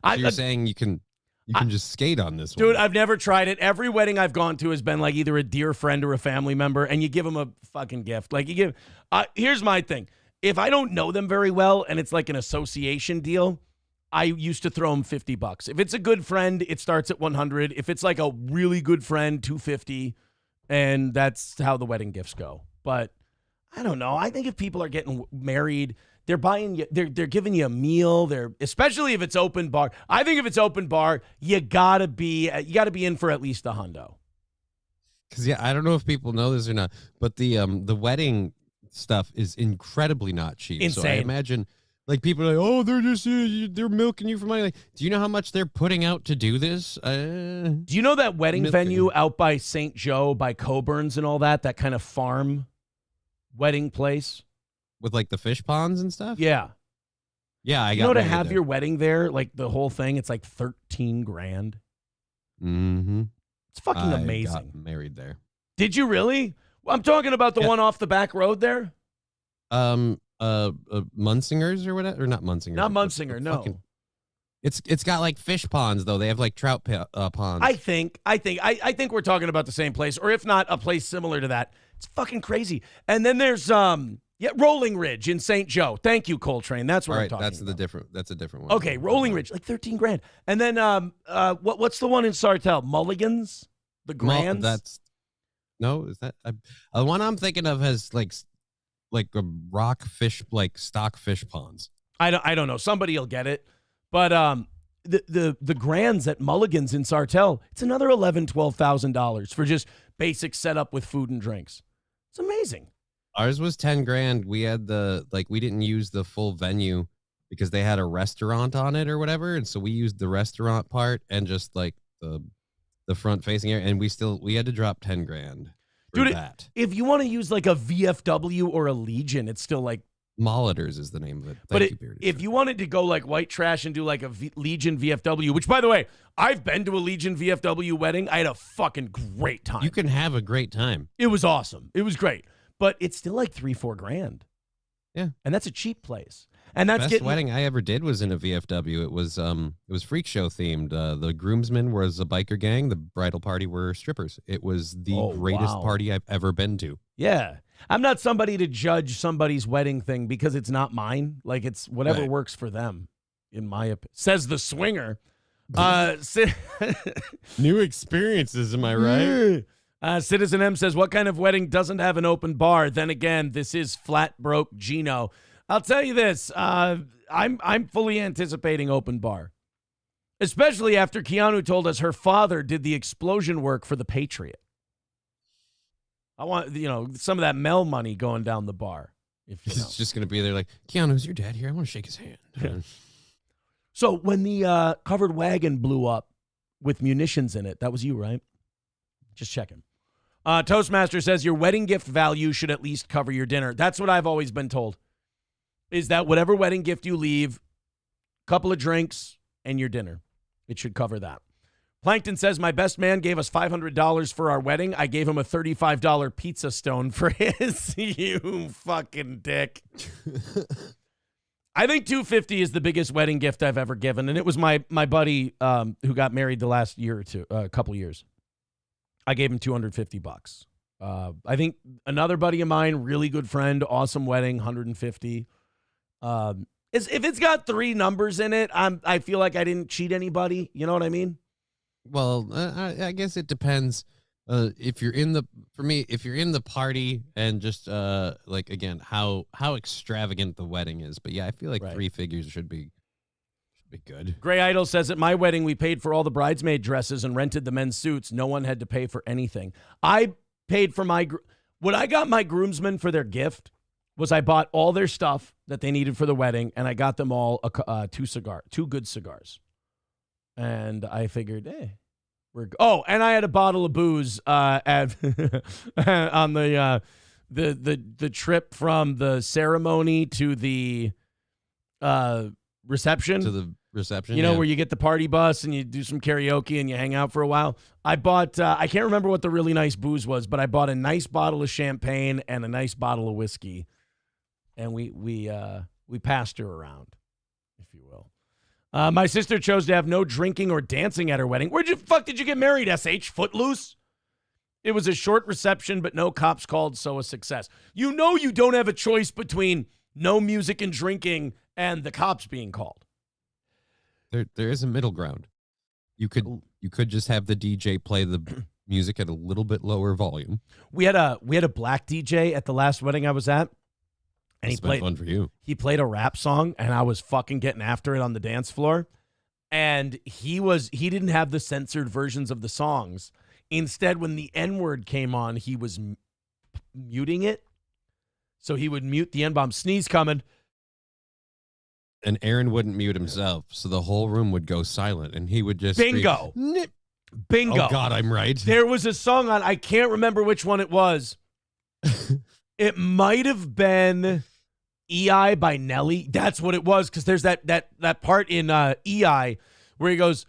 So you're saying you can just skate on this one. Dude, I've never tried it. Every wedding I've gone to has been like either a dear friend or a family member, and you give them a fucking gift. Like, you give. Here's my thing. If I don't know them very well and it's like an association deal, I used to throw them $50. If it's a good friend, it starts at $100. If it's like a really good friend, $250, and that's how the wedding gifts go. But I don't know. I think if people are getting married, they're buying you, they're giving you a meal. Especially if it's open bar. I think if it's open bar, you gotta be in for at least $100. Because I don't know if people know this or not, but the wedding stuff is incredibly not cheap. Insane. So I imagine, like, people are like, oh, they're milking you for money. Like, do you know how much they're putting out to do this? Do you know that wedding venue out by St. Joe, by Coburn's and all that kind of farm wedding place? With, like, the fish ponds and stuff? Yeah. Yeah, I got You know, to have your wedding there, like, the whole thing, it's like $13,000. Mm-hmm. It's fucking amazing. I got married there. Did you really? Well, I'm talking about the one off the back road there. Munsingers or whatever, or not Munsingers. Not Munsinger, no. It's got like fish ponds though. They have like trout ponds. I think we're talking about the same place, or if not, a place similar to that. It's fucking crazy. And then there's Yeah, Rolling Ridge in St. Joe. Thank you, Coltrane. That's what All I'm right, talking that's about. that's a different one. Okay, Rolling Ridge, like 13 grand. And then what's the one in Sartell? Mulligan's? The Grands? Is that the one I'm thinking of has like a rock fish, like stock fish ponds. I don't know. Somebody will get it. But the Grands at Mulligan's in Sartell, it's another $11,000-$12,000 for just basic setup with food and drinks. It's amazing. Ours was 10 grand. We had we didn't use the full venue because they had a restaurant on it or whatever, and so we used the restaurant part and just like the front facing area, and we had to drop 10 grand for Dude, that. If you want to use like a VFW or a Legion, it's still like Molitors is the name of it. If you wanted to go like white trash and do like a Legion VFW, which by the way, I've been to a Legion VFW wedding. I had a fucking great time. You can have a great time. It was awesome. It was great. But it's still like $3-4 grand. Yeah. And that's a cheap place. And that's best wedding I ever did was in a VFW. It was freak show themed. The groomsmen was a biker gang. The bridal party were strippers. It was the greatest party I've ever been to. Yeah. I'm not somebody to judge somebody's wedding thing because it's not mine. Like it's whatever works for them, in my opinion. Says the swinger. New experiences, am I right? Citizen M says, what kind of wedding doesn't have an open bar? Then again, this is flat broke Gino. I'll tell you this. I'm fully anticipating open bar, especially after Keanu told us her father did the explosion work for the Patriot. I want, some of that Mel money going down the bar. It's just going to be there like, Keanu, is your dad here? I want to shake his hand. Yeah. So when the covered wagon blew up with munitions in it, that was you, right? Just checking. Toastmaster says your wedding gift value should at least cover your dinner. That's what I've always been told, is that whatever wedding gift you leave, couple of drinks and your dinner, it should cover that. Plankton says, my best man gave us $500 for our wedding. I gave him a $35 pizza stone for his. You fucking dick. I think $250 is the biggest wedding gift I've ever given, and it was my buddy who got married the last year or two, a couple years. I gave him $250. I think another buddy of mine, really good friend, awesome wedding, $150. If it's got 3 numbers in it, I feel like I didn't cheat anybody. You know what I mean? Well, I guess it depends. If you're in the party and just again how extravagant the wedding is. But yeah, I feel like 3 figures should be good. Gray Idol says, at my wedding, we paid for all the bridesmaid dresses and rented the men's suits. No one had to pay for anything. I paid for what I got my groomsmen for their gift was I bought all their stuff that they needed for the wedding, and I got them all 2 good cigars. And I figured, and I had a bottle of booze on the trip from the ceremony to the reception. To the reception, where you get the party bus and you do some karaoke and you hang out for a while. I bought, I can't remember what the really nice booze was, but I bought a nice bottle of champagne and a nice bottle of whiskey, and we passed her around, if you will. My sister chose to have no drinking or dancing at her wedding. Where'd you did you get married, SH? Footloose? It was a short reception, but no cops called, so a success. You don't have a choice between no music and drinking and the cops being called. There is a middle ground. You could just have the DJ play the music at a little bit lower volume. We had a black DJ at the last wedding I was at. And he played fun for you. He played a rap song, and I was fucking getting after it on the dance floor. And he didn't have the censored versions of the songs. Instead, when the N-word came on, he was muting it. So he would mute the N-bomb. Sneeze coming. And Aaron wouldn't mute himself, so the whole room would go silent, and he would just bingo. Scream, bingo. Oh God, I'm right. There was a song on. I can't remember which one it was. It might have been EI by Nelly. That's what it was, because there's that part in EI where he goes,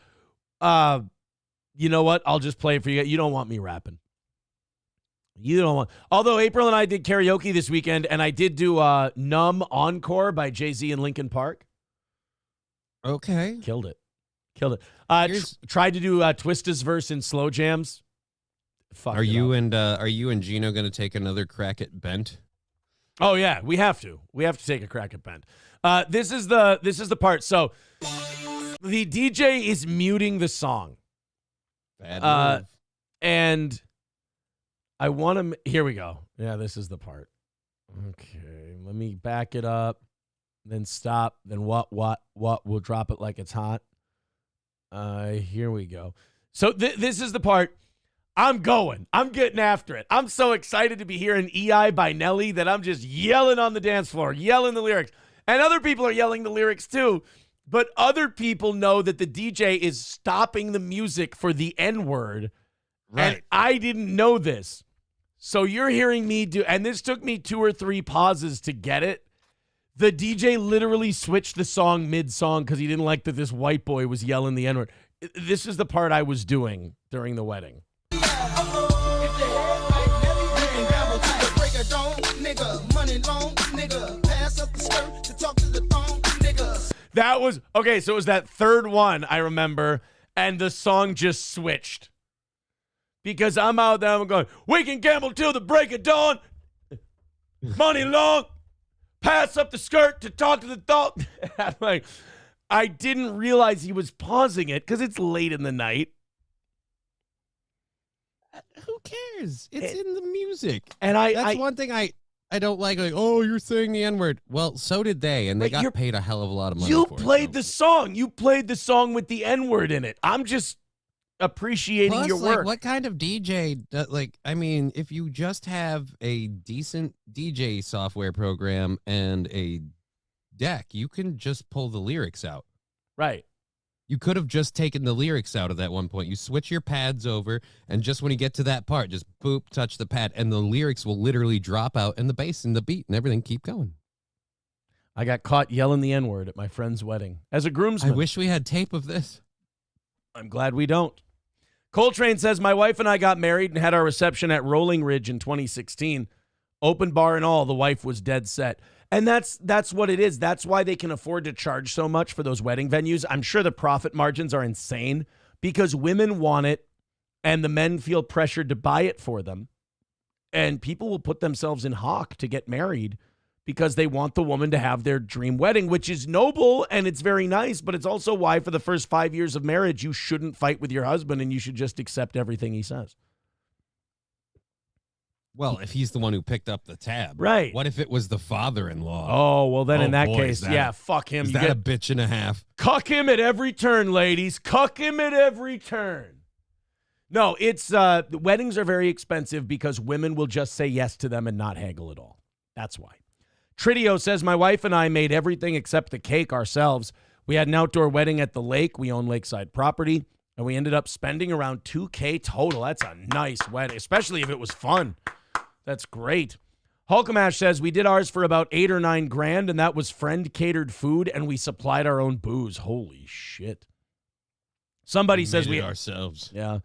you know what? I'll just play it for you. You don't want me rapping. You don't want. Although April and I did karaoke this weekend, and I did do Numb Encore by Jay-Z and Linkin Park. Okay. Killed it. Tried to do Twista's verse in Slow Jams. Are you and Gino going to take another crack at Bent? Oh yeah, we have to. We have to take a crack at bend. This is the part. So the DJ is muting the song. Bad move. And I want to. Here we go. Yeah, this is the part. Okay, let me back it up. Then stop. Then what? We'll drop it like it's hot. Here we go. So this is the part. I'm going. I'm getting after it. I'm so excited to be hearing EI by Nelly that I'm just yelling on the dance floor, yelling the lyrics. And other people are yelling the lyrics too. But other people know that the DJ is stopping the music for the N-word. Right. And I didn't know this. So you're hearing me do, and this took me 2 or 3 pauses to get it. The DJ literally switched the song mid-song because he didn't like that this white boy was yelling the N-word. This is the part I was doing during the wedding. That was, okay, so it was that third one, I remember, and the song just switched. Because I'm out there, I'm going, we can gamble till the break of dawn. Money long. Pass up the skirt to talk to the dog. I'm like, I didn't realize he was pausing it because it's late in the night. Who cares? It's in the music. And That's one thing I don't like, oh, you're saying the N-word. Well, so did they, and they got paid a hell of a lot of money You for played it, the song. You played the song with the N-word in it. I'm just appreciating Plus, your work. What kind of DJ, I mean, if you just have a decent DJ software program and a deck, you can just pull the lyrics out. Right. You could have just taken the lyrics out of that one point. You switch your pads over, and just when you get to that part, just boop, touch the pad, and the lyrics will literally drop out, and the bass and the beat and everything keep going. I got caught yelling the N-word at my friend's wedding as a groomsman. I wish we had tape of this. I'm glad we don't. Coltrane says, my wife and I got married and had our reception at Rolling Ridge in 2016. Open bar and all, the wife was dead set. And that's what it is. That's why they can afford to charge so much for those wedding venues. I'm sure the profit margins are insane because women want it and the men feel pressured to buy it for them. And people will put themselves in hock to get married because they want the woman to have their dream wedding, which is noble and it's very nice, but it's also why for the first 5 years of marriage, you shouldn't fight with your husband and you should just accept everything he says. Well, if he's the one who picked up the tab. Right. What if it was the father-in-law? Oh, well, then in that boy, case, yeah, fuck him. Is that a bitch and a half? Cuck him at every turn, ladies. Cuck him at every turn. No, it's weddings are very expensive because women will just say yes to them and not haggle at all. That's why. Tridio says, my wife and I made everything except the cake ourselves. We had an outdoor wedding at the lake. We own lakeside property, and we ended up spending around $2,000 total. That's a nice wedding, especially if it was fun. That's great. Hulkamash says, we did ours for about $8 or $9 grand, and that was friend-catered food, and we supplied our own booze. Holy shit. Somebody says we ourselves. Yeah.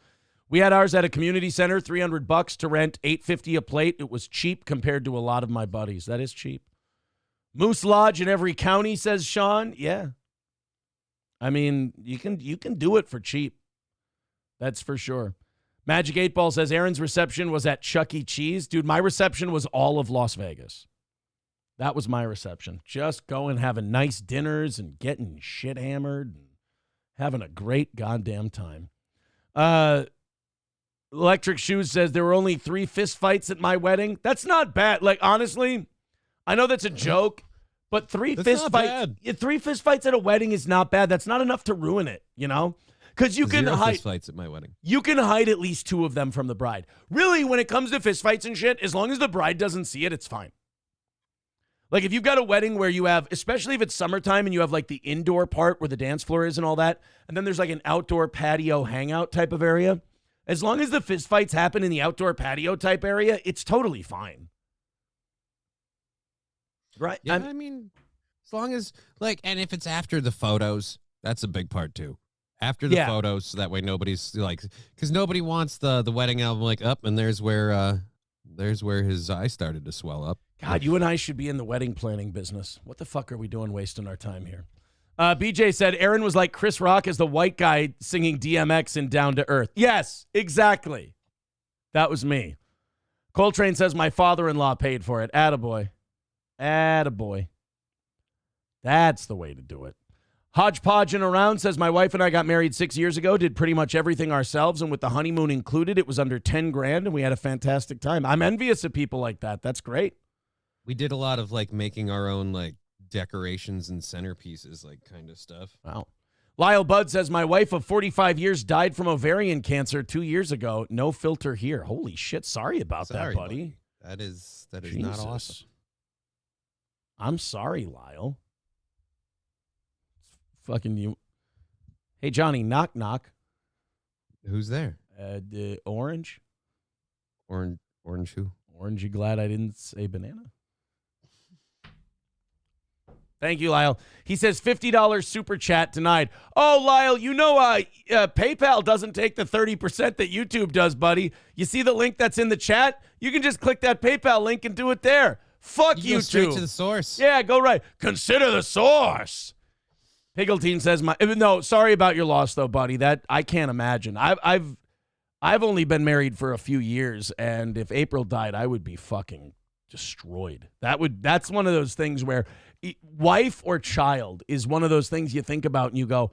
We had ours at a community center, $300 to rent, $8.50 a plate. It was cheap compared to a lot of my buddies. That is cheap. Moose Lodge in every county, says Sean. Yeah. I mean, you can do it for cheap. That's for sure. Magic 8 Ball says Aaron's reception was at Chuck E. Cheese. Dude, my reception was all of Las Vegas. That was my reception. Just going, having nice dinners and getting shit hammered and having a great goddamn time. Electric Shoes says there were only 3 fist fights at my wedding. That's not bad. Like, honestly, I know that's a joke, but 3 fist fights at a wedding is not bad. That's not enough to ruin it, you know? Because you can hide fist fights at my wedding. You can hide at least 2 of them from the bride. Really, when it comes to fist fights and shit, as long as the bride doesn't see it, it's fine. Like if you've got a wedding where you have, especially if it's summertime and you have like the indoor part where the dance floor is and all that, and then there's like an outdoor patio hangout type of area, as long as the fist fights happen in the outdoor patio type area, it's totally fine. Right? Yeah, I mean, as long as, like, and if it's after the photos, that's a big part too. After the photos, so that way nobody's like, because nobody wants the wedding album like up, and there's where his eye started to swell up. God, you and I should be in the wedding planning business. What the fuck are we doing wasting our time here? BJ said Aaron was like Chris Rock as the white guy singing DMX in Down to Earth. Yes, exactly. That was me. Coltrane says my father-in-law paid for it. Attaboy. Attaboy. That's the way to do it. Hodgepodge and around says, my wife and I got married 6 years ago, did pretty much everything ourselves, and with the honeymoon included, it was under 10 grand, and we had a fantastic time. I'm envious of people like that. That's great. We did a lot of like making our own like decorations and centerpieces, like kind of stuff. Wow. Lyle Budd says, my wife of 45 years died from ovarian cancer 2 years ago. No filter here. Holy shit. Sorry about that, buddy. That is Jesus. not awesome. I'm sorry, Lyle. Fucking you. Hey, Johnny, knock, knock. Who's there? The Orange. Orange who? Orange, you glad I didn't say banana? Thank you, Lyle. He says $50 super chat denied. Oh, Lyle, you know PayPal doesn't take the 30% that YouTube does, buddy. You see the link that's in the chat? You can just click that PayPal link and do it there. Fuck YouTube. Go straight to the source. Yeah, go right. Consider the source. Piggletine says, no, sorry about your loss, though, buddy. That I can't imagine. I've only been married for a few years, and if April died, I would be fucking destroyed. That's one of those things where wife or child is one of those things you think about and you go,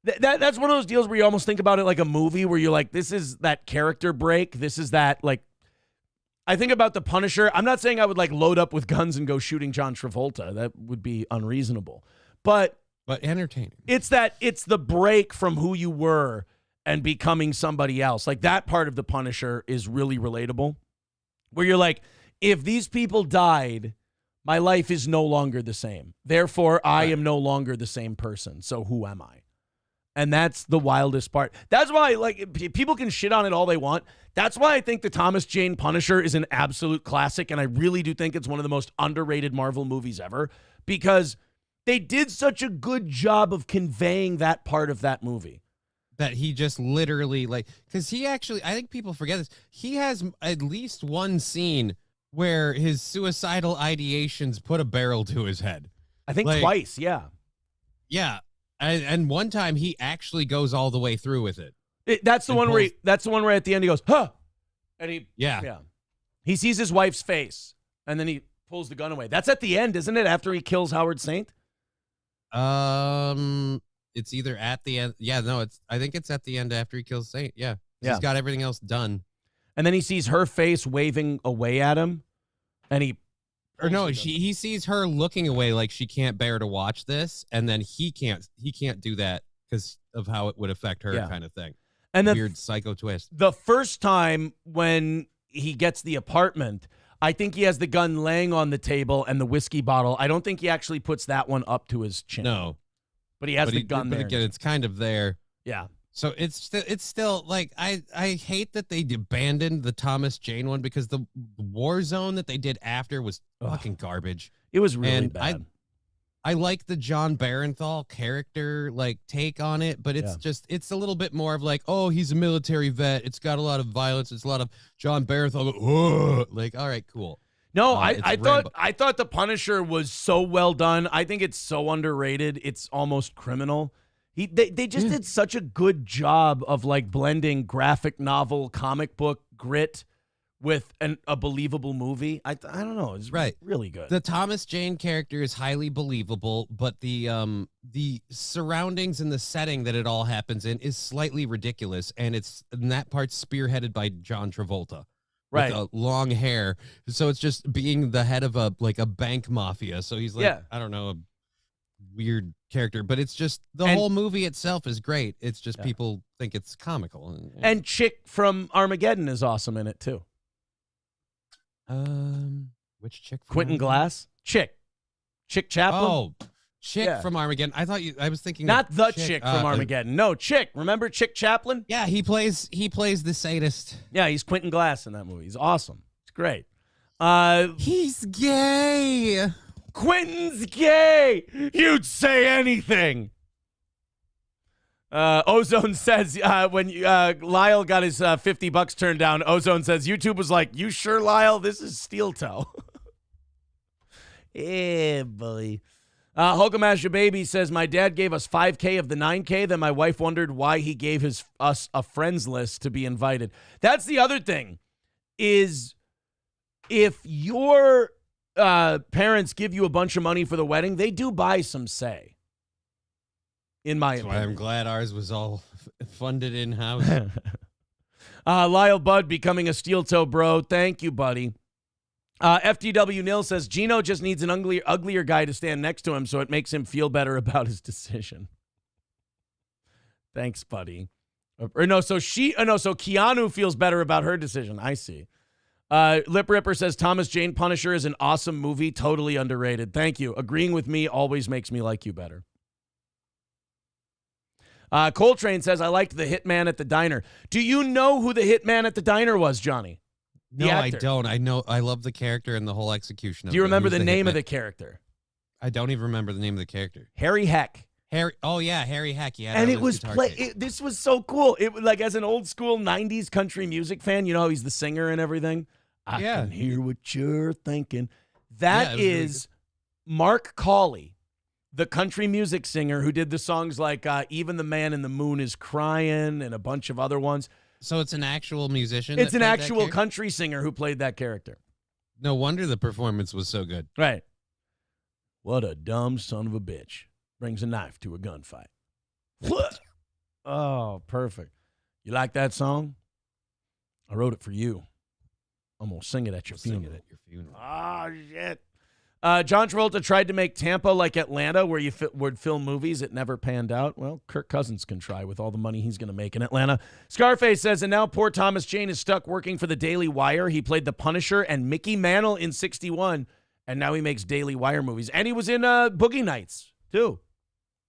that's one of those deals where you almost think about it like a movie where you're like, this is that character break. This is that, like, I think about The Punisher. I'm not saying I would like load up with guns and go shooting John Travolta. That would be unreasonable. But entertaining. It's the break from who you were and becoming somebody else. Like that part of The Punisher is really relatable where you're like, if these people died, my life is no longer the same. Therefore, I am no longer the same person. So who am I? And that's the wildest part. That's why, like, people can shit on it all they want. That's why I think the Thomas Jane Punisher is an absolute classic, and I really do think it's one of the most underrated Marvel movies ever because they did such a good job of conveying that part of that movie. That he just literally, like, because he actually, I think people forget this, he has at least one scene where his suicidal ideations put a barrel to his head. I think twice, yeah. Yeah. And one time he actually goes all the way through with it. That's the one where at the end he goes, huh. And he sees his wife's face and then he pulls the gun away. That's at the end, isn't it? After he kills Howard Saint? It's either at the end. Yeah, no, I think it's at the end after he kills Saint. Yeah. He's got everything else done. And then he sees her face waving away at him, and he sees her looking away like she can't bear to watch this, and then he can't do that because of how it would affect her, kind of thing. And the weird psycho twist. The first time when he gets the apartment, I think he has the gun laying on the table and the whiskey bottle. I don't think he actually puts that one up to his chin. No, but he has the gun there. But again, it's kind of there. Yeah. So it's still like I hate that they abandoned the Thomas Jane one because the war zone that they did after was fucking garbage. It was really bad. I like the John Barenthal character like take on it, but it's a little bit more of like, oh, he's a military vet. It's got a lot of violence. It's a lot of John Barenthal. Like, all right, cool. No, I thought The Punisher was so well done. I think it's so underrated. It's almost criminal. They just did such a good job of like blending graphic novel, comic book grit with a believable movie. I don't know. It's really good. The Thomas Jane character is highly believable, but the surroundings and the setting that it all happens in is slightly ridiculous, and that part's spearheaded by John Travolta. With long hair. So it's just being the head of a bank mafia. So he's like, I don't know, a weird character, but it's just the whole movie itself is great. It's just people think it's comical. And Chick from Armageddon is awesome in it too. Which chick? Quentin Glass? Chick Chaplin? Oh, Chick from Armageddon. I was thinking not the Chick from Armageddon. No, Chick. Remember Chick Chaplin? Yeah, he plays the sadist. Yeah, he's Quentin Glass in that movie. He's awesome. It's great. He's gay. Quentin's gay. You'd say anything. Ozone says when Lyle got his $50 turned down, Ozone says YouTube was like, "You sure, Lyle? This is steel toe." Yeah, boy. Hulkamaster Baby says, my dad gave us $5K of the $9K. Then my wife wondered why he gave us a friends list to be invited. That's the other thing is if you're parents give you a bunch of money for the wedding, they do buy some say. In my That's why opinion. I'm glad ours was all funded in-house. Lyle Budd becoming a steel toe bro. Thank you, buddy. FTW Nil says Gino just needs an uglier guy to stand next to him so it makes him feel better about his decision. Thanks, buddy. So Keanu feels better about her decision. I see. Lip Ripper says Thomas Jane Punisher is an awesome movie, totally underrated. Thank you. Agreeing with me always makes me like you better. Coltrane says, I liked the hitman at the diner. Do you know who the hitman at the diner was, Johnny? No, I don't. I love the character and the whole execution of it. Do you remember the name of the character? I don't even remember the name of the character. Harry Heck. Harry Heck. Yeah. And it was this was so cool. It was like, as an old school 90s country music fan, you know, he's the singer and everything. I can hear what you're thinking. That is really Mark Cawley, the country music singer who did the songs like Even the Man in the Moon is Crying and a bunch of other ones. So it's an actual musician? It's an actual country singer who played that character. No wonder the performance was so good. Right. What a dumb son of a bitch. Brings a knife to a gunfight. Oh, perfect. You like that song? I wrote it for you. I'm going to sing it at your funeral. Oh, shit. John Travolta tried to make Tampa like Atlanta, where you would film movies. It never panned out. Well, Kirk Cousins can try with all the money he's going to make in Atlanta. Scarface says, and now poor Thomas Jane is stuck working for the Daily Wire. He played the Punisher and Mickey Mantle in 61, and now he makes Daily Wire movies. And he was in Boogie Nights, too.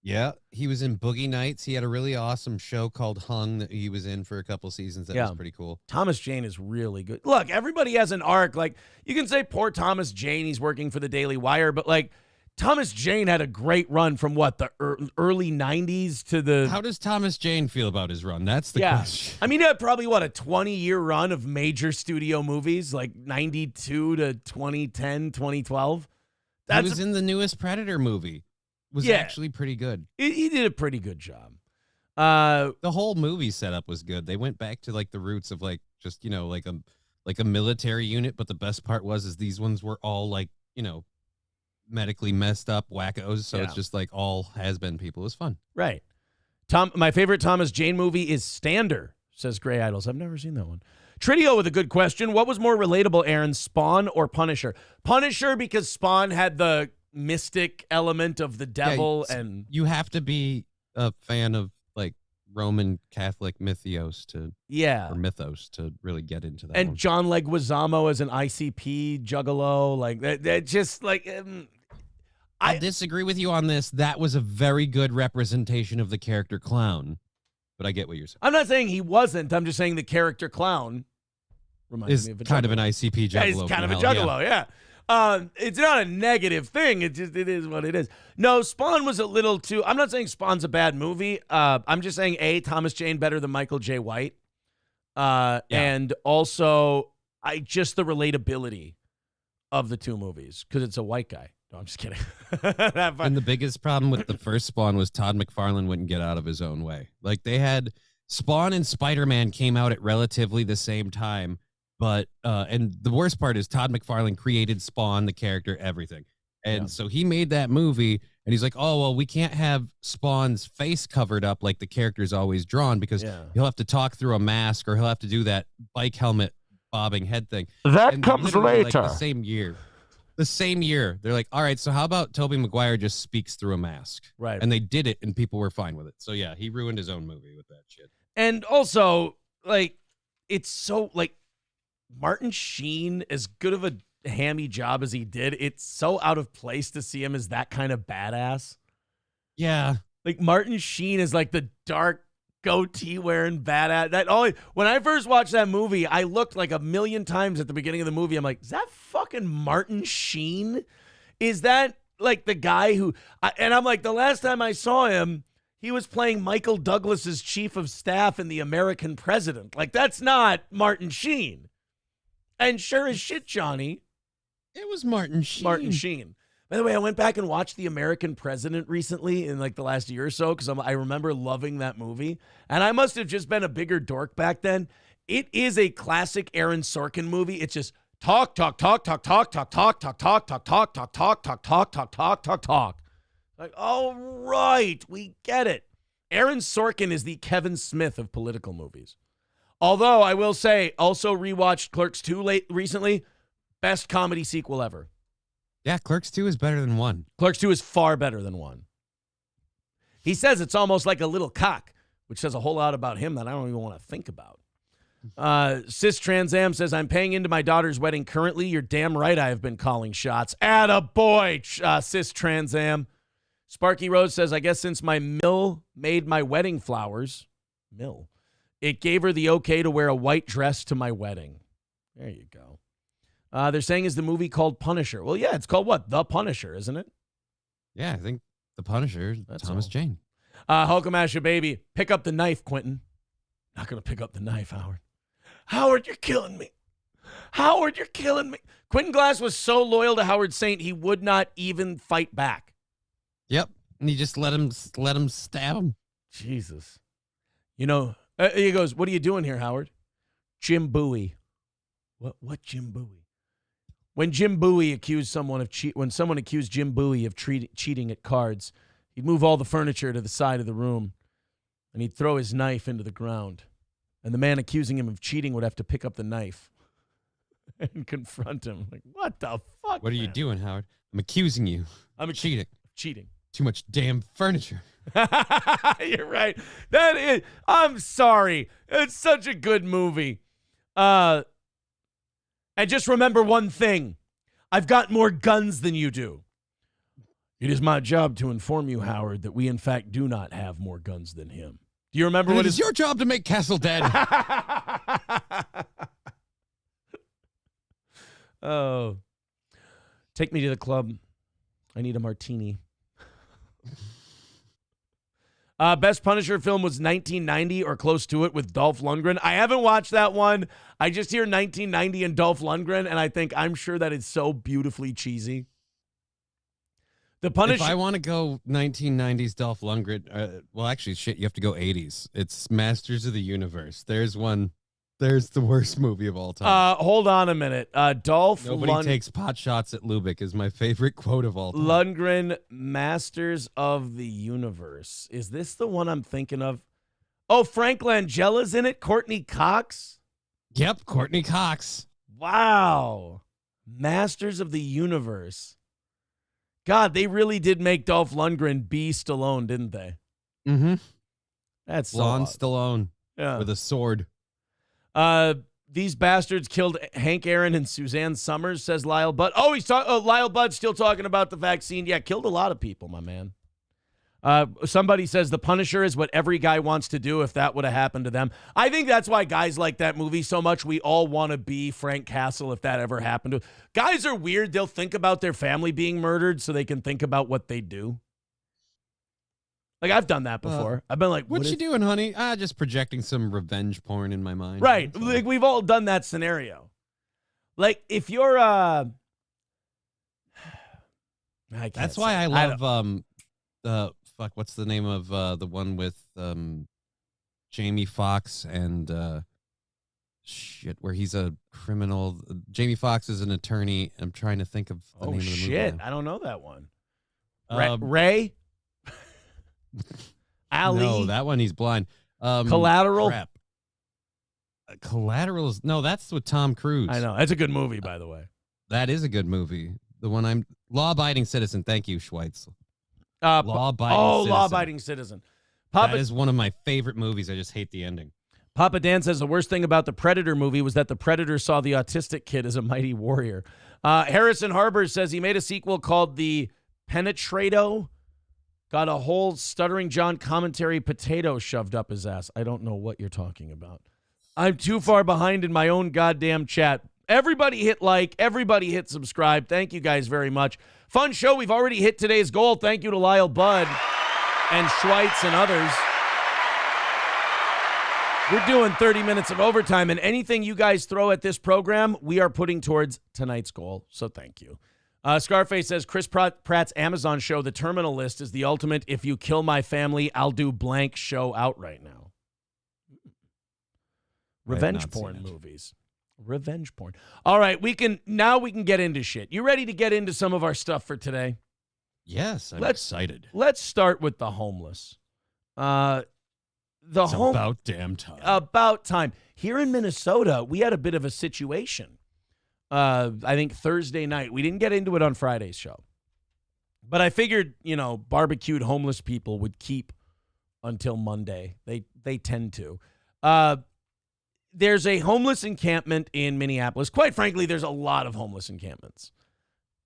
Yeah, he was in Boogie Nights. He had a really awesome show called Hung that he was in for a couple seasons. That was pretty cool. Thomas Jane is really good. Look, everybody has an arc. Like, you can say poor Thomas Jane, he's working for the Daily Wire, but like, Thomas Jane had a great run from what, the early 90s to the... How does Thomas Jane feel about his run? That's the question. I mean, he had probably, what, a 20-year run of major studio movies, like 92 to 2010, 2012. He was in the newest Predator movie. Was actually pretty good. He did a pretty good job. The whole movie setup was good. They went back to like the roots of like just, you know, like a military unit, but the best part was these ones were all like, you know, medically messed up wackos, so it's just like all has-been people. It was fun. Right. My favorite Thomas Jane movie is Stander, says Gray Idols. I've never seen that one. Tridio with a good question. What was more relatable, Aaron, Spawn or Punisher? Punisher, because Spawn had the mystic element of the devil, and you have to be a fan of like Roman Catholic mythos to really get into that. And one. John Leguizamo as an ICP juggalo, like that just like I disagree with you on this. That was a very good representation of the character clown, but I get what you're saying. I'm not saying he wasn't. I'm just saying the character clown reminds me of a kind of an ICP juggalo. Yeah, he's kind of a juggalo, yeah. It's not a negative thing. It is what it is. No, Spawn was a little too. I'm not saying Spawn's a bad movie. I'm just saying Thomas Jane better than Michael J. White. And also the relatability of the two movies because it's a white guy. No, I'm just kidding. And the biggest problem with the first Spawn was Todd McFarlane wouldn't get out of his own way. Like they had Spawn and Spider-Man came out at relatively the same time. But and the worst part is Todd McFarlane created Spawn, the character, everything. And so he made that movie and he's like, oh, well, we can't have Spawn's face covered up like the character's always drawn because he'll have to talk through a mask or he'll have to do that bike helmet bobbing head thing. That comes later. Like the same year, they're like, all right, so how about Tobey Maguire just speaks through a mask? Right. And they did it and people were fine with it. So yeah, he ruined his own movie with that shit. And also, like, it's so like, Martin Sheen, as good of a hammy job as he did, it's so out of place to see him as that kind of badass. Yeah. Like Martin Sheen is like the dark goatee wearing badass. When I first watched that movie, I looked like a million times at the beginning of the movie. I'm like, is that fucking Martin Sheen? Is that like the guy who, and I'm like, the last time I saw him, he was playing Michael Douglas's chief of staff in The American President. Like, that's not Martin Sheen. And sure as shit, Johnny, it was Martin Sheen. Martin Sheen. By the way, I went back and watched The American President recently in like the last year or so because I remember loving that movie. And I must have just been a bigger dork back then. It is a classic Aaron Sorkin movie. It's just Talk, talk, talk, talk, talk, talk, talk, talk, talk, talk, talk, talk, talk, talk, talk, talk, talk, talk, talk. Like, all right, we get it. Aaron Sorkin is the Kevin Smith of political movies. Although I will say, also rewatched Clerks 2 recently. Best comedy sequel ever. Yeah, Clerks 2 is better than 1. Clerks 2 is far better than 1. He says it's almost like a little cock, which says a whole lot about him that I don't even want to think about. Cis Transam says, I'm paying into my daughter's wedding currently. You're damn right I have been calling shots. Attaboy, Cis Transam. Sparky Rose says, I guess since my mill made my wedding flowers, it gave her the okay to wear a white dress to my wedding. There you go. They're saying, is the movie called Punisher? Well, yeah, it's called what? The Punisher, isn't it? Yeah, I think The Punisher, That's Thomas all. Jane. Hulkamasha baby, pick up the knife, Quentin. Not going to pick up the knife, Howard. Howard, you're killing me. Howard, you're killing me. Quentin Glass was so loyal to Howard Saint, he would not even fight back. Yep, and he just let him stab him. Jesus. You know, he goes, what are you doing here, Howard? Jim Bowie. What Jim Bowie? When Jim Bowie accused someone of when someone accused Jim Bowie of cheating at cards, he'd move all the furniture to the side of the room, and he'd throw his knife into the ground. And the man accusing him of cheating would have to pick up the knife and confront him. Like, what the fuck? What are you doing, Howard? I'm accusing you. I'm cheating. Cheating. Too much damn furniture. You're right. That is. I'm sorry. It's such a good movie. And just remember one thing. I've got more guns than you do. It is my job to inform you, Howard, that we in fact do not have more guns than him. Do you remember what is your job to make Castle dead? Oh. Take me to the club. I need a martini. Best Punisher film was 1990 or close to it with Dolph Lundgren. I haven't watched that one. I just hear 1990 and Dolph Lundgren, and I think I'm sure that it's so beautifully cheesy. The Punisher. If I want to go 1990s Dolph Lundgren, well, actually, shit, you have to go 80s. It's Masters of the Universe. There's one. There's the worst movie of all time. Hold on a minute. Dolph Nobody takes pot shots at Lubick is my favorite quote of all time. Lundgren, Masters of the Universe. Is this the one I'm thinking of? Oh, Frank Langella's in it? Courtney Cox? Yep, Courtney Cox. Wow. Masters of the Universe. God, they really did make Dolph Lundgren be Stallone, didn't they? Mm-hmm. That's Blonde so Stallone with a sword. These bastards killed Hank Aaron and Suzanne Summers, says Lyle Budd. Oh, Lyle Budd's still talking about the vaccine. Yeah, killed a lot of people, my man. Somebody says The Punisher is what every guy wants to do if that would have happened to them. I think that's why guys like that movie so much. We all want to be Frank Castle if that ever happened to. Guys are weird. They'll think about their family being murdered so they can think about what they do. Like, I've done that before. I've been like, what you doing, honey? Just projecting some revenge porn in my mind. Right. Like, we've all done that scenario. Like, if you're that's why I love what's the name of the one with Jamie Foxx and where he's a criminal. Jamie Foxx is an attorney. I'm trying to think of the name of the movie. Oh shit, I don't know that one. Ray? Ali? No, that one he's blind. Collateral? Crap. Collateral is that's with Tom Cruise. I know. That's a good movie, by the way. That is a good movie. The one Law-Abiding Citizen. Thank you, Schweitz. Law-Abiding Citizen. That is one of my favorite movies. I just hate the ending. Papa Dan says the worst thing about the Predator movie was that the Predator saw the autistic kid as a mighty warrior. Harrison Harbour says he made a sequel called The Penetrato. Got a whole Stuttering John commentary potato shoved up his ass. I don't know what you're talking about. I'm too far behind in my own goddamn chat. Everybody hit like. Everybody hit subscribe. Thank you guys very much. Fun show. We've already hit today's goal. Thank you to Lyle Budd and Schweitz and others. We're doing 30 minutes of overtime, and anything you guys throw at this program, we are putting towards tonight's goal. So thank you. Scarface says Chris Pratt's Amazon show, The Terminal List, is the ultimate if you kill my family, I'll do blank show out right now. Revenge porn movies. Revenge porn. All right, we can get into shit. You ready to get into some of our stuff for today? Yes, I'm excited. Let's start with the homeless. It's about damn time. About time. Here in Minnesota, we had a bit of a situation. I think Thursday night. We didn't get into it on Friday's show. But I figured, barbecued homeless people would keep until Monday. They tend to. There's a homeless encampment in Minneapolis. Quite frankly, there's a lot of homeless encampments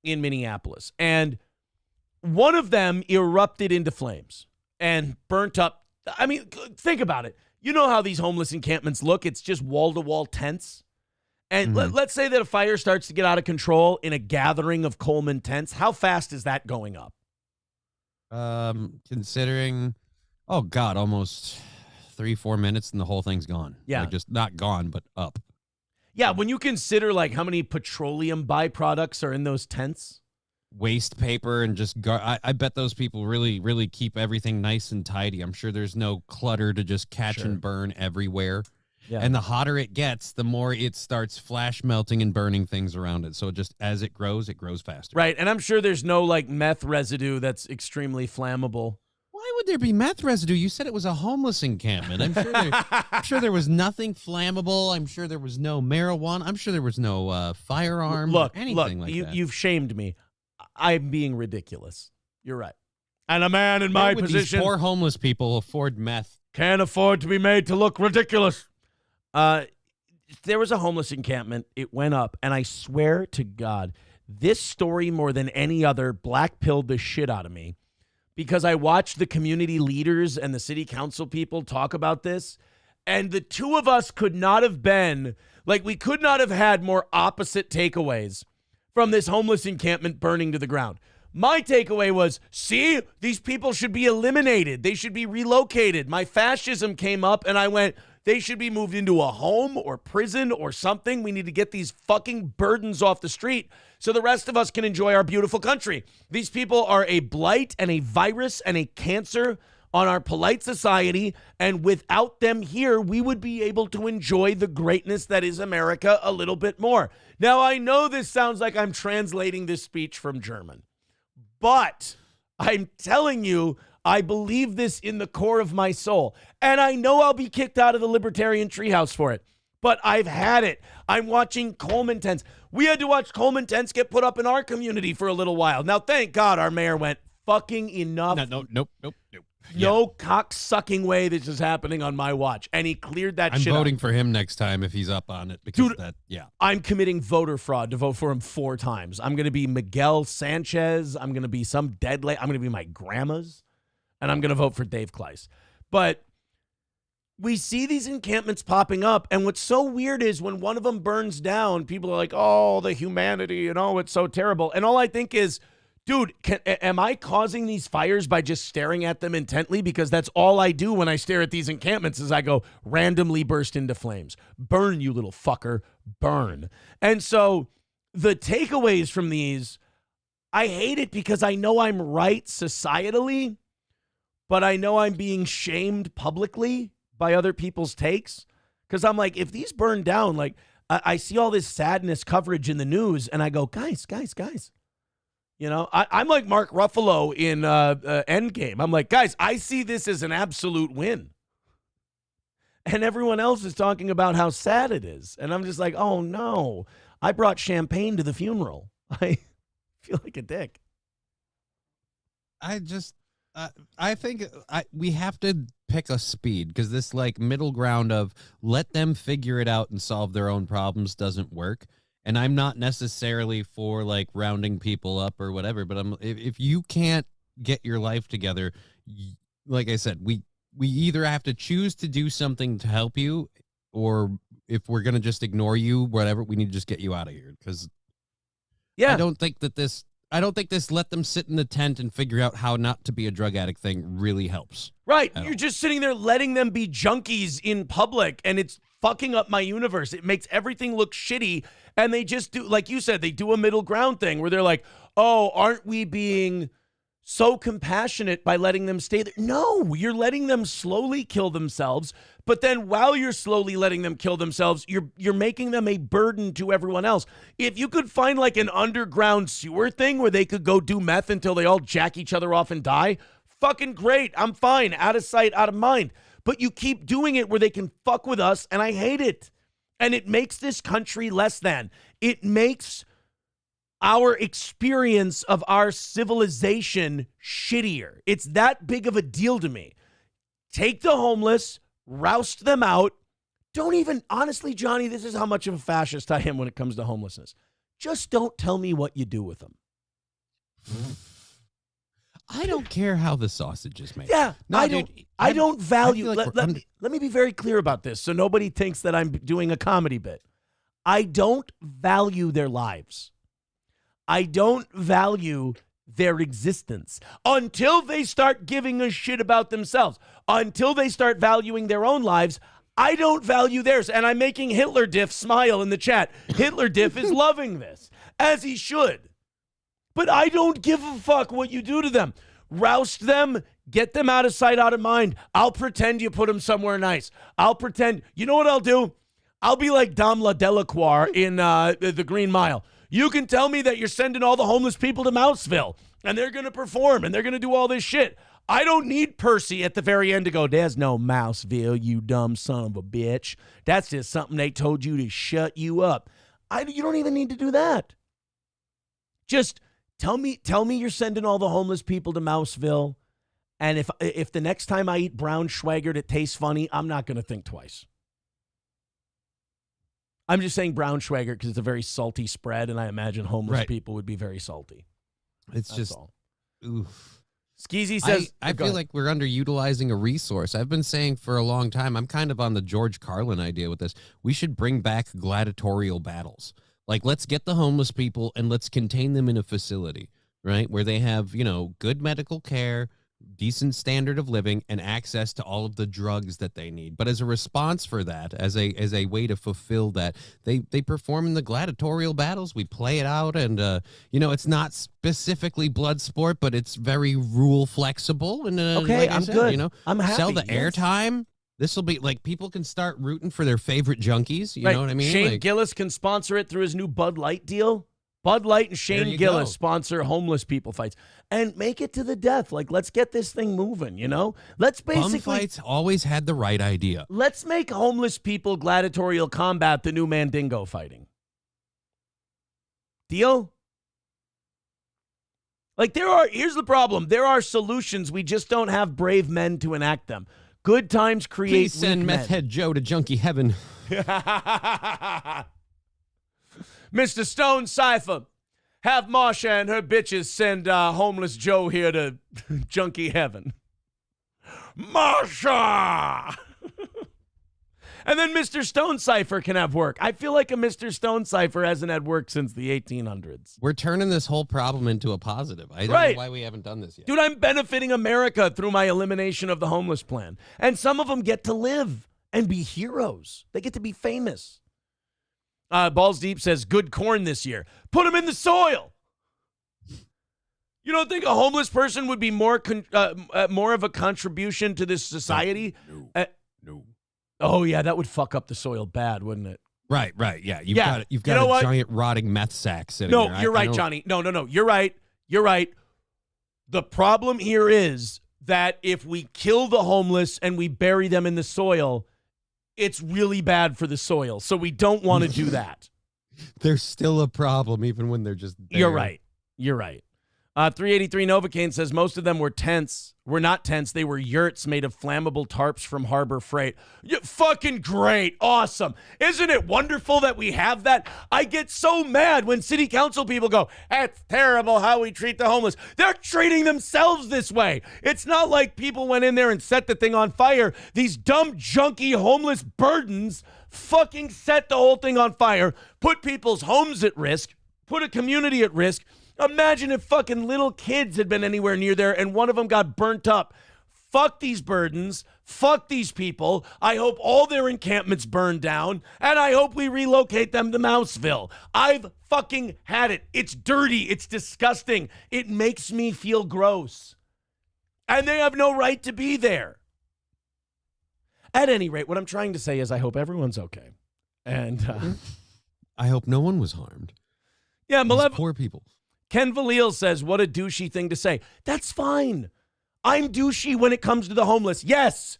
in Minneapolis. And one of them erupted into flames and burnt up. I mean, think about it. You know how these homeless encampments look. It's just wall-to-wall tents. And let's say that a fire starts to get out of control in a gathering of Coleman tents. How fast is that going up? Considering, almost 3-4 minutes and the whole thing's gone. Yeah. Like, just not gone, but up. Yeah, when you consider like how many petroleum byproducts are in those tents. Waste paper and just I bet those people really, really keep everything nice and tidy. I'm sure there's no clutter to just catch and burn everywhere. Yeah. And the hotter it gets, the more it starts flash melting and burning things around it. So just as it grows faster. Right. And I'm sure there's no like meth residue that's extremely flammable. Why would there be meth residue? You said it was a homeless encampment. I'm sure there was nothing flammable. I'm sure there was no marijuana. I'm sure there was no firearms or anything like that. You've shamed me. I'm being ridiculous. You're right. And a man in my position. These poor homeless people afford meth. Can't afford to be made to look ridiculous. There was a homeless encampment. It went up, and I swear to God, this story more than any other black-pilled the shit out of me because I watched the community leaders and the city council people talk about this, and the two of us could not have been, like, we could not have had more opposite takeaways from this homeless encampment burning to the ground. My takeaway was, see, these people should be eliminated. They should be relocated. My fascism came up, and I went, they should be moved into a home or prison or something. We need to get these fucking burdens off the street so the rest of us can enjoy our beautiful country. These people are a blight and a virus and a cancer on our polite society, and without them here, we would be able to enjoy the greatness that is America a little bit more. Now, I know this sounds like I'm translating this speech from German, but I'm telling you, I believe this in the core of my soul. And I know I'll be kicked out of the Libertarian Treehouse for it. But I've had it. I'm watching Coleman tents. We had to watch Coleman tents get put up in our community for a little while. Now, thank God our mayor went, fucking enough. Nope. No cock-sucking way this is happening on my watch. And he cleared that shit I'm voting up. for him next time if he's up on it. Because I'm committing voter fraud to vote for him 4 times. I'm going to be Miguel Sanchez. I'm going to be some dead lady. I'm going to be my grandma's. And I'm going to vote for Dave Kleiss. But we see these encampments popping up. And what's so weird is when one of them burns down, people are like, oh, the humanity and oh, it's so terrible. And all I think is, dude, am I causing these fires by just staring at them intently? Because that's all I do when I stare at these encampments is I go randomly burst into flames. Burn, you little fucker. Burn. And so the takeaways from these, I hate it because I know I'm right societally, but I know I'm being shamed publicly by other people's takes. Because I'm like, if these burn down, like I see all this sadness coverage in the news and I go, guys. You know, I'm like Mark Ruffalo in Endgame. I'm like, guys, I see this as an absolute win. And everyone else is talking about how sad it is. And I'm just like, oh, no. I brought champagne to the funeral. I feel like a dick. I think we have to pick a speed because this like middle ground of let them figure it out and solve their own problems doesn't work. And I'm not necessarily for like rounding people up or whatever, but if you can't get your life together, like I said, we either have to choose to do something to help you, or if we're gonna just ignore you, whatever, we need to just get you out of here. Because I don't think this let them sit in the tent and figure out how not to be a drug addict thing really helps. Right. You're just sitting there letting them be junkies in public, and it's fucking up my universe. It makes everything look shitty. And they just do, like you said, they do a middle ground thing where they're like, oh, aren't we being so compassionate by letting them stay there. No, you're letting them slowly kill themselves. But then while you're slowly letting them kill themselves, you're making them a burden to everyone else. If you could find like an underground sewer thing where they could go do meth until they all jack each other off and die, fucking great. I'm fine. Out of sight, out of mind. But you keep doing it where they can fuck with us, and I hate it. And it makes this country less than. It makes our experience of our civilization shittier. It's that big of a deal to me. Take the homeless, roust them out. Don't even, honestly, Johnny, this is how much of a fascist I am when it comes to homelessness. Just don't tell me what you do with them. I don't care how the sausage is made. Yeah, no, I don't value. Like let me be very clear about this so nobody thinks that I'm doing a comedy bit. I don't value their lives. I don't value their existence until they start giving a shit about themselves. Until they start valuing their own lives, I don't value theirs. And I'm making Hitler Diff smile in the chat. Hitler Diff is loving this, as he should. But I don't give a fuck what you do to them. Roust them, get them out of sight, out of mind. I'll pretend you put them somewhere nice. I'll pretend. You know what I'll do? I'll be like Dom La Delacroix in the Green Mile. You can tell me that you're sending all the homeless people to Mouseville, and they're going to perform, and they're going to do all this shit. I don't need Percy at the very end to go, there's no Mouseville, you dumb son of a bitch. That's just something they told you to shut you up. You don't even need to do that. Just tell me you're sending all the homeless people to Mouseville, and if the next time I eat brown Schwager that tastes funny, I'm not going to think twice. I'm just saying brown Schwager because it's a very salty spread, and I imagine homeless people would be very salty. It's just, oof. Skeezy says, I feel like we're underutilizing a resource. I've been saying for a long time, I'm kind of on the George Carlin idea with this. We should bring back gladiatorial battles. Like, let's get the homeless people and let's contain them in a facility, right? Where they have, good medical care, decent standard of living, and access to all of the drugs that they need. But as a response for that, as a way to fulfill that, they perform in the gladiatorial battles. We play it out, and it's not specifically blood sport, but it's very rule flexible. And okay, like I'm said, good. I'm happy. Sell the airtime. This will be like people can start rooting for their favorite junkies. You know what I mean? Shane Gillis can sponsor it through his new Bud Light deal. Bud Light and Shane Gillis sponsor homeless people fights and make it to the death. Like, let's get this thing moving, Let's basically... Bum fights always had the right idea. Let's make homeless people gladiatorial combat the new Mandingo fighting. Deal? Like, here's the problem. There are solutions. We just don't have brave men to enact them. Good times create Please send Meth Head Joe to Junkie Heaven. Mr. Stone Cypher, have Marsha and her bitches send homeless Joe here to Junkie Heaven. Marsha! And then Mr. Stone Cypher can have work. I feel like a Mr. Stone Cypher hasn't had work since the 1800s. We're turning this whole problem into a positive. I don't know why we haven't done this yet. Dude, I'm benefiting America through my elimination of the homeless plan. And some of them get to live and be heroes. They get to be famous. Balls Deep says, good corn this year. Put them in the soil. You don't think a homeless person would be more of a contribution to this society? No. Oh, yeah, that would fuck up the soil bad, wouldn't it? Right, yeah. You've got a giant rotting meth sack sitting there. No, you're right, Johnny. No. You're right. The problem here is that if we kill the homeless and we bury them in the soil, it's really bad for the soil. So we don't want to do that. There's still a problem even when they're just there. You're right. 383 Novocaine says most of them were tents. Were not tents. They were yurts made of flammable tarps from Harbor Freight. Fucking great. Awesome. Isn't it wonderful that we have that? I get so mad when city council people go, that's terrible how we treat the homeless. They're treating themselves this way. It's not like people went in there and set the thing on fire. These dumb, junky, homeless burdens fucking set the whole thing on fire, put people's homes at risk, put a community at risk. Imagine if fucking little kids had been anywhere near there and one of them got burnt up. Fuck these burdens. Fuck these people. I hope all their encampments burn down, and I hope we relocate them to Mouseville. I've fucking had it. It's dirty. It's disgusting. It makes me feel gross. And they have no right to be there. At any rate, what I'm trying to say is I hope everyone's okay. And I hope no one was harmed. yeah, Poor people. Ken Valil says, what a douchey thing to say. That's fine. I'm douchey when it comes to the homeless. Yes.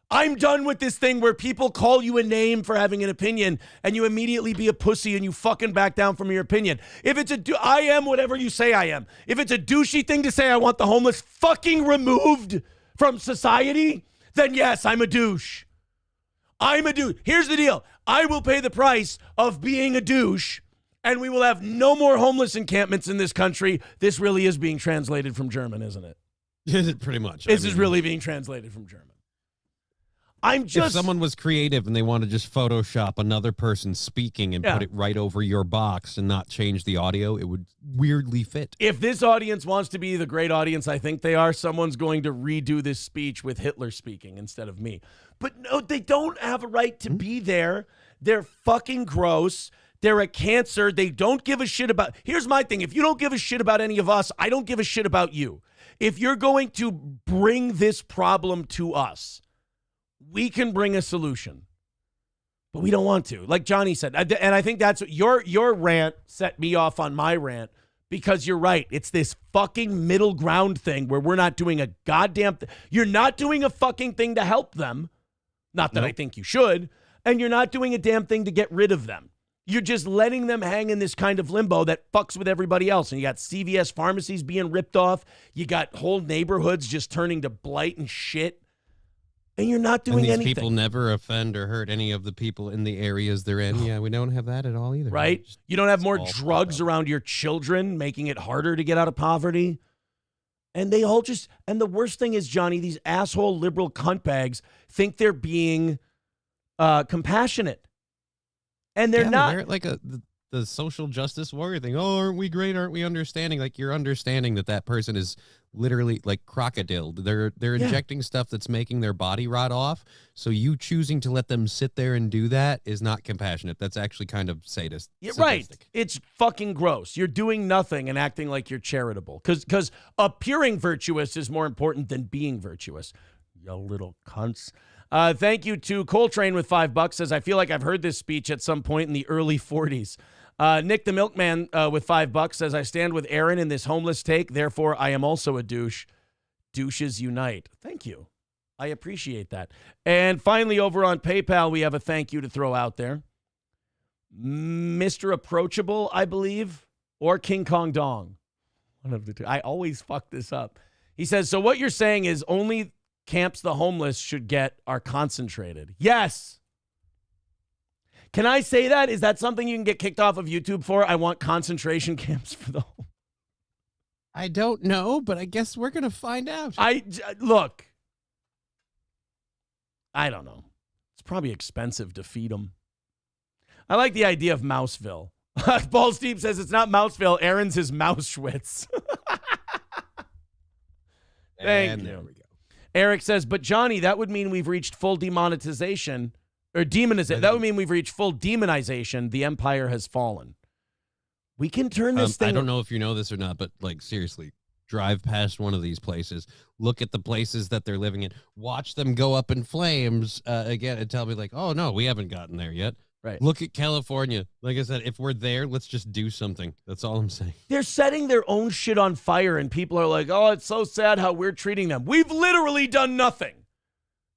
I'm done with this thing where people call you a name for having an opinion and you immediately be a pussy and you fucking back down from your opinion. If it's I am whatever you say I am. If it's a douchey thing to say I want the homeless fucking removed from society, then yes, I'm a douche. Here's the deal. I will pay the price of being a douche, and we will have no more homeless encampments in this country. This really is being translated from German, isn't it? Pretty much. This is really being translated from German. If someone was creative and they want to just Photoshop another person speaking and put it right over your box and not change the audio, it would weirdly fit. If this audience wants to be the great audience I think they are, someone's going to redo this speech with Hitler speaking instead of me. But no, they don't have a right to be there. They're fucking gross. They're a cancer. They don't give a shit about... Here's my thing. If you don't give a shit about any of us, I don't give a shit about you. If you're going to bring this problem to us, we can bring a solution. But we don't want to. Like Johnny said. And I think that's... Your rant set me off on my rant because you're right. It's this fucking middle ground thing where we're not doing a goddamn... You're not doing a fucking thing to help them. Not that I think you should. And you're not doing a damn thing to get rid of them. You're just letting them hang in this kind of limbo that fucks with everybody else. And you got CVS pharmacies being ripped off. You got whole neighborhoods just turning to blight and shit. And you're not doing anything. And these people never offend or hurt any of the people in the areas they're in. Yeah, we don't have that at all either. Right? You don't have more drugs around your children, making it harder to get out of poverty. And they all just... And the worst thing is, Johnny, these asshole liberal cunt bags think they're being compassionate. And they're not. They're like the social justice warrior thing. Oh, aren't we great? Aren't we understanding? Like, you're understanding that person is literally like crocodiled. They're injecting stuff that's making their body rot off. So you choosing to let them sit there and do that is not compassionate. That's actually kind of sadistic. Right. It's fucking gross. You're doing nothing and acting like you're charitable. Because appearing virtuous is more important than being virtuous. You little cunts. Thank you to Coltrane with $5. Says, I feel like I've heard this speech at some point in the early 40s. Nick the Milkman with $5 says, I stand with Aaron in this homeless take. Therefore, I am also a douche. Douches unite. Thank you. I appreciate that. And finally, over on PayPal, we have a thank you to throw out there. Mr. Approachable, I believe, or King Kong Dong. One of the two. I always fuck this up. He says, so what you're saying is only camps the homeless should get are concentrated. Yes. Can I say that? Is that something you can get kicked off of YouTube for? I want concentration camps for the homeless. I don't know, but I guess we're going to find out. Look, I don't know. It's probably expensive to feed them. I like the idea of Mouseville. Balls Deep says it's not Mouseville. Aaron's is Mouseschwitz. Thank you. There we go. Eric says, but Johnny, that would mean we've reached full demonetization or demonization. That would mean we've reached full demonization. The empire has fallen. We can turn this thing. I don't know if you know this or not, but like seriously, drive past one of these places, look at the places that they're living in, watch them go up in flames again and tell me like, oh no, we haven't gotten there yet. Right. Look at California. Like I said, if we're there, let's just do something. That's all I'm saying. They're setting their own shit on fire, and people are like, oh, it's so sad how we're treating them. We've literally done nothing.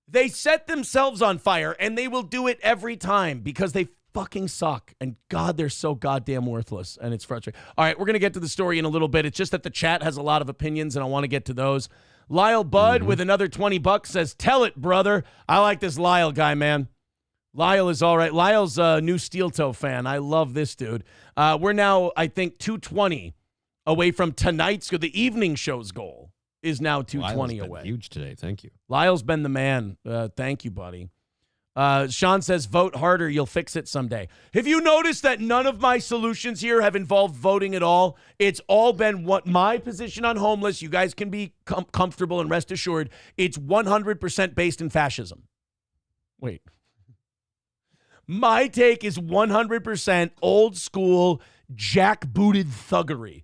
They set themselves on fire, and they will do it every time because they fucking suck. And God, they're so goddamn worthless, and it's frustrating. All right, we're going to get to the story in a little bit. It's just that the chat has a lot of opinions, and I want to get to those. Lyle Bud with another $20 says, tell it, brother. I like this Lyle guy, man. Lyle is all right. Lyle's a new Steel Toe fan. I love this dude. We're now, I think, 220 away from tonight's, the evening show's goal is now 220 Lyle's away. Huge today. Thank you. Lyle's been the man. Thank you, buddy. Sean says, vote harder. You'll fix it someday. Have you noticed that none of my solutions here have involved voting at all? It's all been what my position on homeless. You guys can be comfortable and rest assured. It's 100% based in fascism. Wait. My take is 100% old school, jackbooted thuggery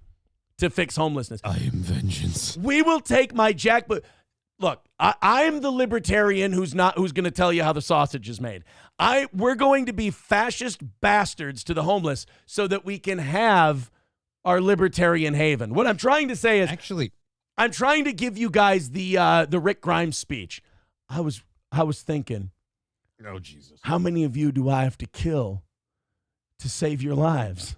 to fix homelessness. I am vengeance. We will take my jackboot. Look, I'm the libertarian who's going to tell you how the sausage is made. We're going to be fascist bastards to the homeless so that we can have our libertarian haven. What I'm trying to say is, actually, I'm trying to give you guys the Rick Grimes speech. I was thinking, oh Jesus, how many of you do I have to kill to save your lives?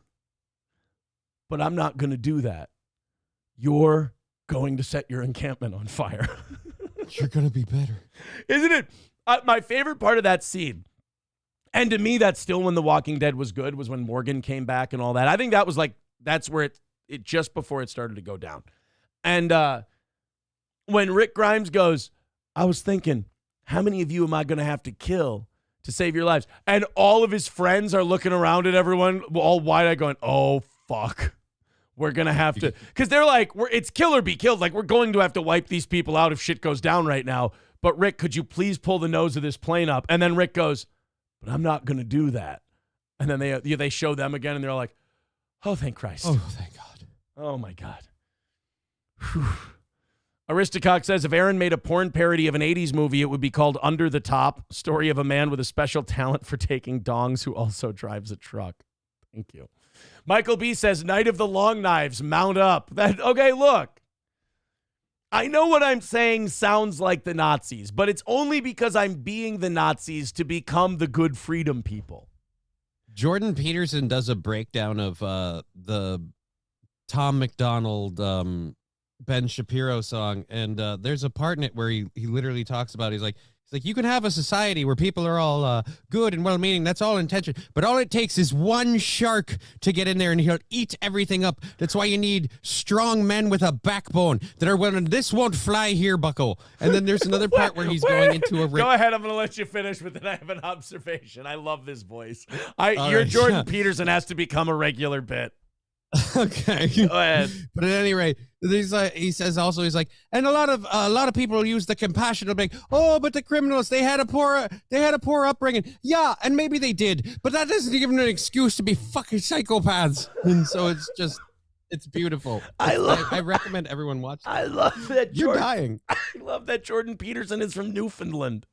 But I'm not going to do that. You're going to set your encampment on fire. You're going to be better. Isn't it? My favorite part of that scene, and to me, that's still when The Walking Dead was good, was when Morgan came back and all that. I think that was that's where it just before it started to go down. And when Rick Grimes goes, I was thinking, how many of you am I going to have to kill to save your lives? And all of his friends are looking around at everyone all wide-eyed going, oh, fuck. We're going to have to, because they're like, it's kill or be killed. Like, we're going to have to wipe these people out if shit goes down right now. But Rick, could you please pull the nose of this plane up? And then Rick goes, but I'm not going to do that. And then they show them again and they're like, oh, thank Christ. Oh, thank God. Oh, my God. Whew. Aristocock says, if Aaron made a porn parody of an 80s movie, it would be called Under the Top, story of a man with a special talent for taking dongs who also drives a truck. Thank you. Michael B says, Night of the Long Knives, mount up. Okay, look. I know what I'm saying sounds like the Nazis, but it's only because I'm being the Nazis to become the good freedom people. Jordan Peterson does a breakdown of the Tom McDonald Ben Shapiro song, and there's a part in it where he literally talks about, he's like, you can have a society where people are all good and well-meaning. That's all intention. But all it takes is one shark to get in there and he'll eat everything up. That's why you need strong men with a backbone that are willing. This won't fly here, bucko. And then there's another part where he's going into a... Go ahead. I'm going to let you finish, but then I have an observation. I love this voice. Your right, Jordan Peterson has to become a regular bit. Okay. Go ahead. But at any rate, he says also, he's like, and a lot of people use the compassion of like, oh, but the criminals, they had a poor upbringing. Yeah, and maybe they did, but that doesn't give them an excuse to be fucking psychopaths. And so it's beautiful. I recommend everyone watch it. I love that You're dying. I love that Jordan Peterson is from Newfoundland.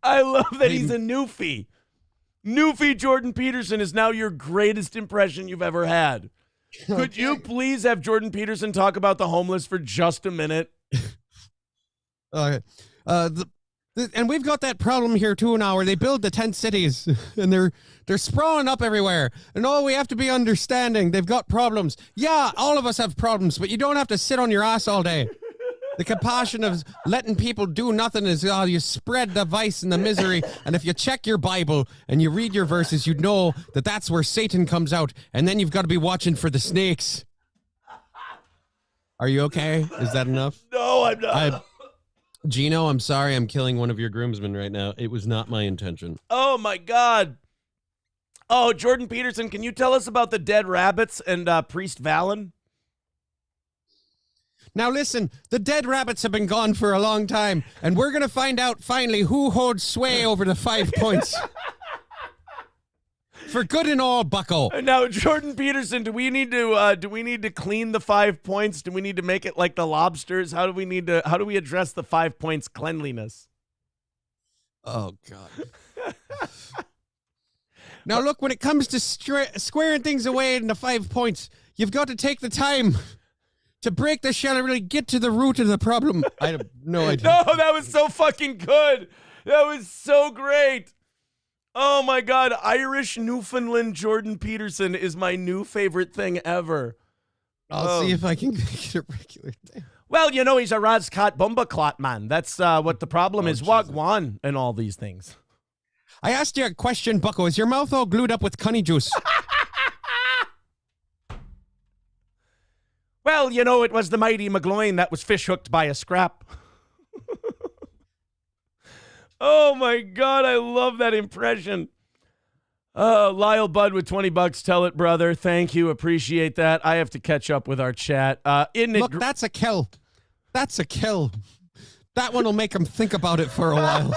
I love that he's a Newfie. Newfie Jordan Peterson is now your greatest impression you've ever had. Could you please have Jordan Peterson talk about the homeless for just a minute? Okay. And we've got that problem here too now where they build the tent cities and they're sprawling up everywhere. And we have to be understanding. They've got problems. Yeah, all of us have problems, but you don't have to sit on your ass all day. The compassion of letting people do nothing is you spread the vice and the misery. And if you check your Bible and you read your verses, you know that that's where Satan comes out. And then you've got to be watching for the snakes. Are you okay? Is that enough? No, I'm not. Gino, I'm sorry I'm killing one of your groomsmen right now. It was not my intention. Oh, my God. Oh, Jordan Peterson, can you tell us about the dead rabbits and Priest Valen? Now listen, the dead rabbits have been gone for a long time, and we're going to find out finally who holds sway over the 5 points. For good and all, bucko. Now, Jordan Peterson, do we need to clean the 5 points? Do we need to make it like the lobsters? How do we address the 5 points cleanliness? Oh, God. Now, look, when it comes to squaring things away in the 5 points, you've got to take the time to break the shell and really get to the root of the problem. I have no idea. No, that was so fucking good. That was so great. Oh, my God. Irish Newfoundland Jordan Peterson is my new favorite thing ever. I'll see if I can make it a regular thing. Well, he's a Razcot Bumbaclot man. That's what the problem is. Wagwan and all these things. I asked you a question, bucko. Is your mouth all glued up with cunny juice? Well, it was the mighty McGloin that was fish hooked by a scrap. Oh my God, I love that impression. Lyle Budd with $20. Tell it, brother. Thank you. Appreciate that. I have to catch up with our chat. Look, that's a kill. That's a kill. That one will make him think about it for a while.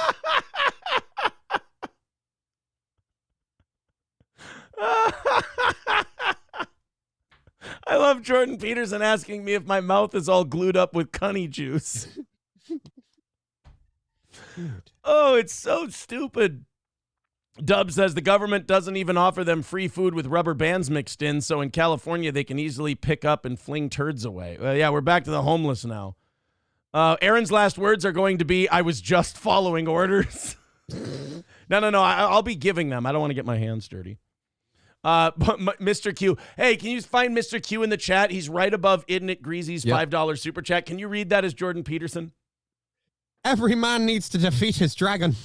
I love Jordan Peterson asking me if my mouth is all glued up with cunny juice. Oh, it's so stupid. Dub says the government doesn't even offer them free food with rubber bands mixed in, so in California they can easily pick up and fling turds away. Yeah, we're back to the homeless now. Aaron's last words are going to be, I was just following orders. No, I'll be giving them. I don't want to get my hands dirty. But Mr. Q. Hey, can you find Mr. Q in the chat? He's right above Isn't It Greasy's $5 super chat. Can you read that as Jordan Peterson? Every man needs to defeat his dragon.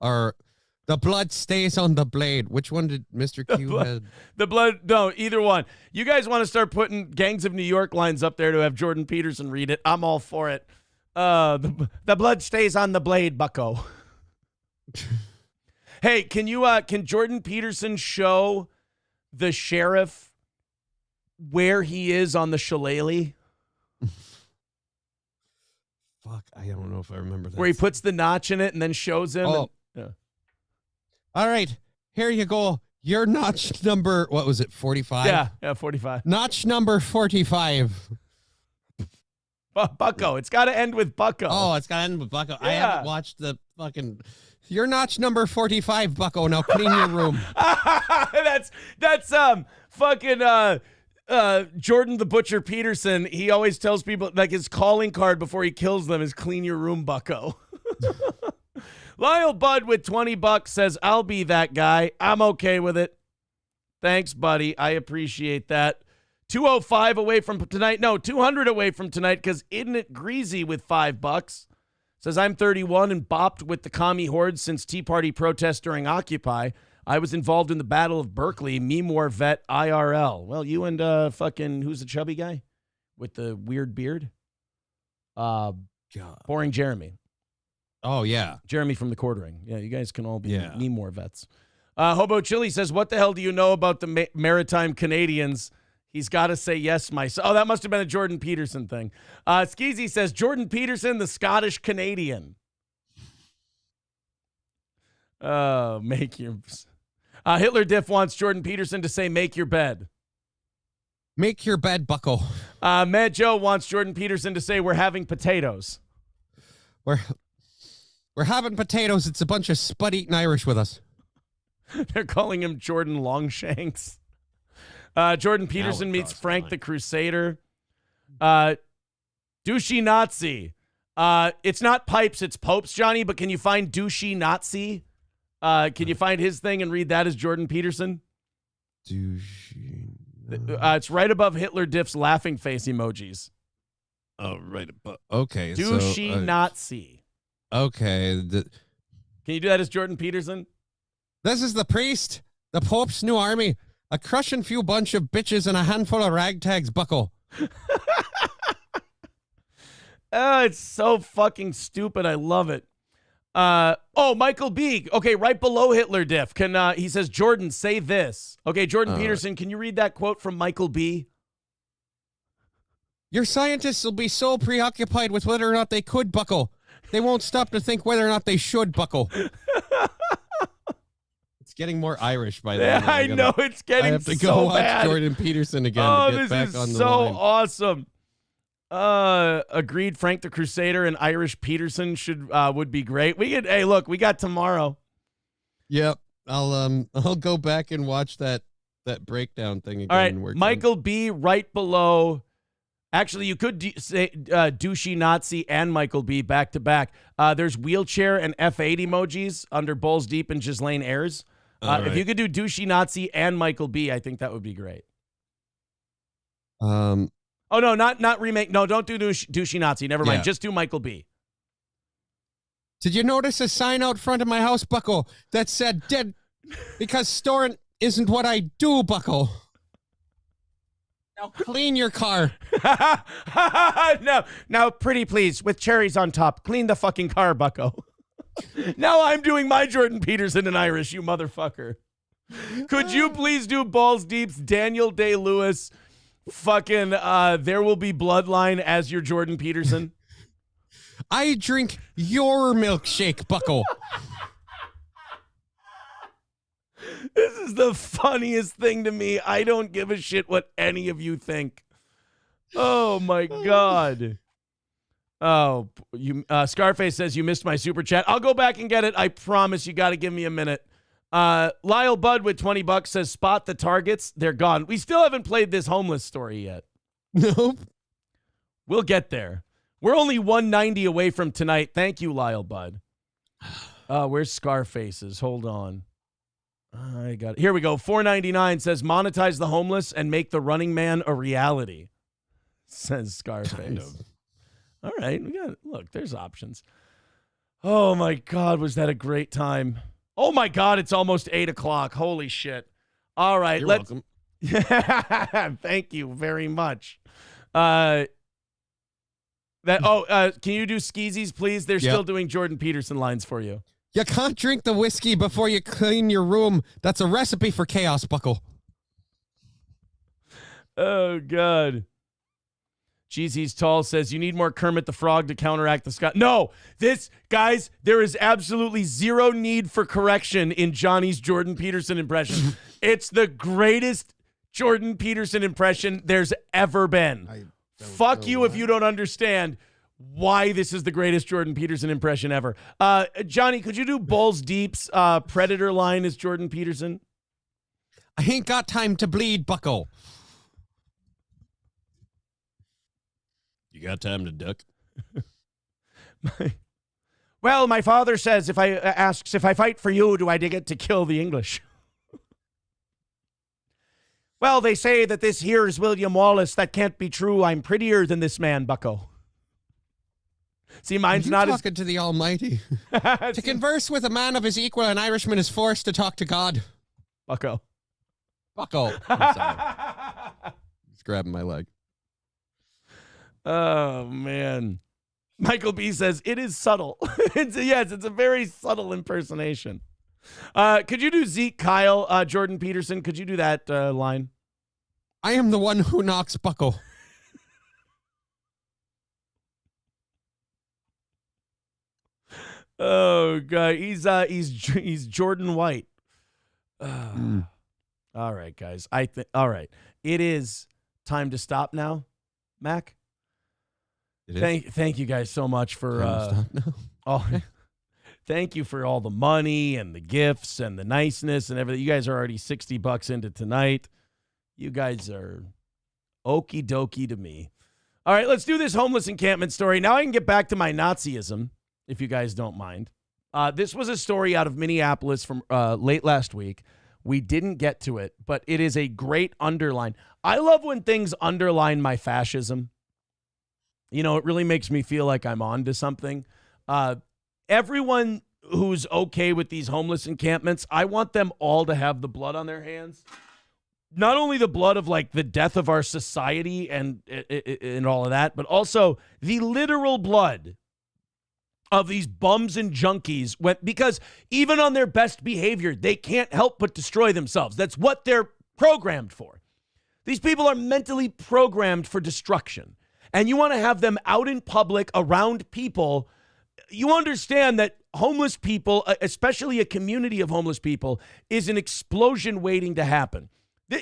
Or the blood stays on the blade. Which one did Mr. Q have? The blood, no, either one. You guys want to start putting Gangs of New York lines up there to have Jordan Peterson read it. I'm all for it. The blood stays on the blade, bucko. Hey, can Jordan Peterson show the sheriff where he is on the shillelagh? Fuck, I don't know if I remember that. Where he puts the notch in it and then shows him. Oh. Yeah. All right, here you go. Your notch number, what was it, 45? Yeah, 45. Notch number 45. Bucko. It's got to end with Bucko. Oh, it's got to end with Bucko. Yeah. I haven't watched the fucking... Your notch number 45, Bucko. Now clean your room. that's fucking Jordan the Butcher Peterson. He always tells people, like, his calling card before he kills them is clean your room, Bucko. Lyle Budd with $20 says, I'll be that guy. I'm okay with it. Thanks, buddy. I appreciate that. 205 away from tonight. No, 200 away from tonight, because Isn't It Greasy with $5 says, I'm 31 and bopped with the commie horde since Tea Party protests during Occupy. I was involved in the Battle of Berkeley, me more vet IRL. Well, you and fucking, who's the chubby guy with the weird beard? Boring Jeremy. Oh, yeah. Jeremy from the Quartering. Yeah, you guys can all be me more vets. Hobo Chili says, what the hell do you know about the Maritime Canadians? He's got to say yes, my son. Oh, that must have been a Jordan Peterson thing. Skeezy says, Jordan Peterson, the Scottish Canadian. Make your... Hitler Diff wants Jordan Peterson to say, make your bed. Make your bed, Bucko. Mad Joe wants Jordan Peterson to say, we're having potatoes. We're having potatoes. It's a bunch of spud-eating Irish with us. They're calling him Jordan Longshanks. Jordan Peterson meets Frank the Crusader. Douchey Nazi. It's not pipes, it's popes, Johnny, but can you find Douchey Nazi? Can you find his thing and read that as Jordan Peterson? Douchey. It's right above Hitler Diff's laughing face emojis. Oh, right above. Okay. Douchey Nazi. Okay. Can you do that as Jordan Peterson? This is the priest, the Pope's new army, a crushing few bunch of bitches and a handful of ragtags, Bucko. It's so fucking stupid. I love it. Michael B. Okay, right below Hitler Diff. He says, Jordan, say this. Okay, Jordan Peterson, can you read that quote from Michael B.? Your scientists will be so preoccupied with whether or not they could, Bucko. They won't stop to think whether or not they should, Bucko. It's getting more Irish by that. Yeah, I know, it's getting so bad. I have to go watch Jordan Peterson again to get back on the line. Oh, this is so awesome. Agreed, Frank the Crusader and Irish Peterson would be great. Hey, look, we got tomorrow. Yep. I'll go back and watch that breakdown thing again. All right, Michael B. right below. Actually, you could say Douchey Nazi and Michael B. back to back. There's wheelchair and F8 emojis under Balls Deep and Ghislaine Ayers. Right. If you could do Douchey Nazi and Michael B., I think that would be great. Oh, no, not remake. No, don't do Douchey Nazi. Never mind. Just do Michael B. Did you notice a sign out front of my house, Bucko, that said dead because storing isn't what I do, Bucko? Now clean your car. Now, pretty please, with cherries on top, clean the fucking car, bucko. Now I'm doing my Jordan Peterson in Irish, you motherfucker. Could you please do Balls Deep's Daniel Day-Lewis fucking There Will Be Bloodline as your Jordan Peterson? I drink your milkshake, bucko. This is the funniest thing to me. I don't give a shit what any of you think. Oh, my God. Oh, Scarface says you missed my super chat. I'll go back and get it. I promise you got to give me a minute. Lyle Budd with $20 says spot the targets. They're gone. We still haven't played this homeless story yet. Nope. We'll get there. We're only 190 away from tonight. Thank you, Lyle Budd. Where's Scarface's? Hold on. I got it. Here we go. $4.99 says monetize the homeless and make the Running Man a reality. Says Scarface. Kind of. All right. Look, there's options. Oh my God, was that a great time? Oh my God, it's almost 8 o'clock. Holy shit. All right. You're welcome. Thank you very much. Can you do skeezies, please? They're still doing Jordan Peterson lines for you. You can't drink the whiskey before you clean your room. That's a recipe for chaos, bucko. Oh, God. Jeezy's Tall says, you need more Kermit the Frog to counteract the Scott. No, guys, there is absolutely zero need for correction in Johnny's Jordan Peterson impression. It's the greatest Jordan Peterson impression there's ever been. Fuck you if you don't understand why this is the greatest Jordan Peterson impression ever. Johnny, could you do Balls Deep's Predator line as Jordan Peterson? I ain't got time to bleed, bucko. You got time to duck? Well, my father says if I fight for you, do I get to kill the English? Well, they say that this here is William Wallace. That can't be true. I'm prettier than this man, bucko. See, mine's not talking to the Almighty. To converse with a man of his equal, an Irishman is forced to talk to God. Bucko. Bucko. I'm sorry. He's grabbing my leg. Oh, man. Michael B says, it is subtle. It's a very subtle impersonation. Could you do Zeke Kyle, Jordan Peterson? Could you do that line? I am the one who knocks, bucko. Oh, God. He's Jordan White. All right, guys. All right. It is time to stop now, Mac. Thank you guys so much for thank you for all the money and the gifts and the niceness and everything. You guys are already $60 into tonight. You guys are okie dokie to me. All right, let's do this homeless encampment story. Now I can get back to my Nazism, if you guys don't mind. This was a story out of Minneapolis from late last week. We didn't get to it, but it is a great underline. I love when things underline my fascism. You know, it really makes me feel like I'm on to something. Everyone who's okay with these homeless encampments, I want them all to have the blood on their hands. Not only the blood of, like, the death of our society and all of that, but also the literal blood of these bums and junkies. Because even on their best behavior, they can't help but destroy themselves. That's what they're programmed for. These people are mentally programmed for destruction. And you want to have them out in public around people. You understand that homeless people, especially a community of homeless people, is an explosion waiting to happen.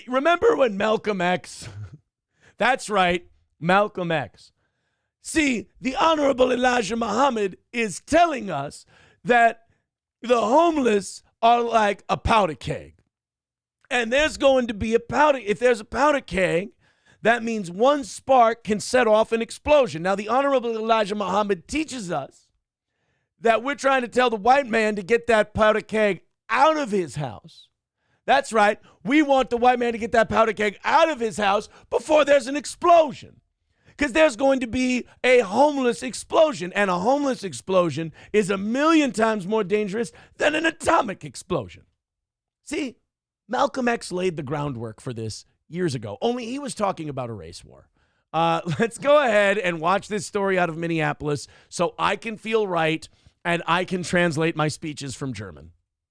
Remember when Malcolm X, that's right, Malcolm X. See, the Honorable Elijah Muhammad is telling us that the homeless are like a powder keg. And there's going to be if there's a powder keg, that means one spark can set off an explosion. Now, the Honorable Elijah Muhammad teaches us that we're trying to tell the white man to get that powder keg out of his house. That's right. We want the white man to get that powder keg out of his house before there's an explosion. Because there's going to be a homeless explosion. And a homeless explosion is 1,000,000 times more dangerous than an atomic explosion. See, Malcolm X laid the groundwork for this years ago. Only he was talking about a race war. Let's go ahead and watch this story out of Minneapolis so I can feel right and I can translate my speeches from German.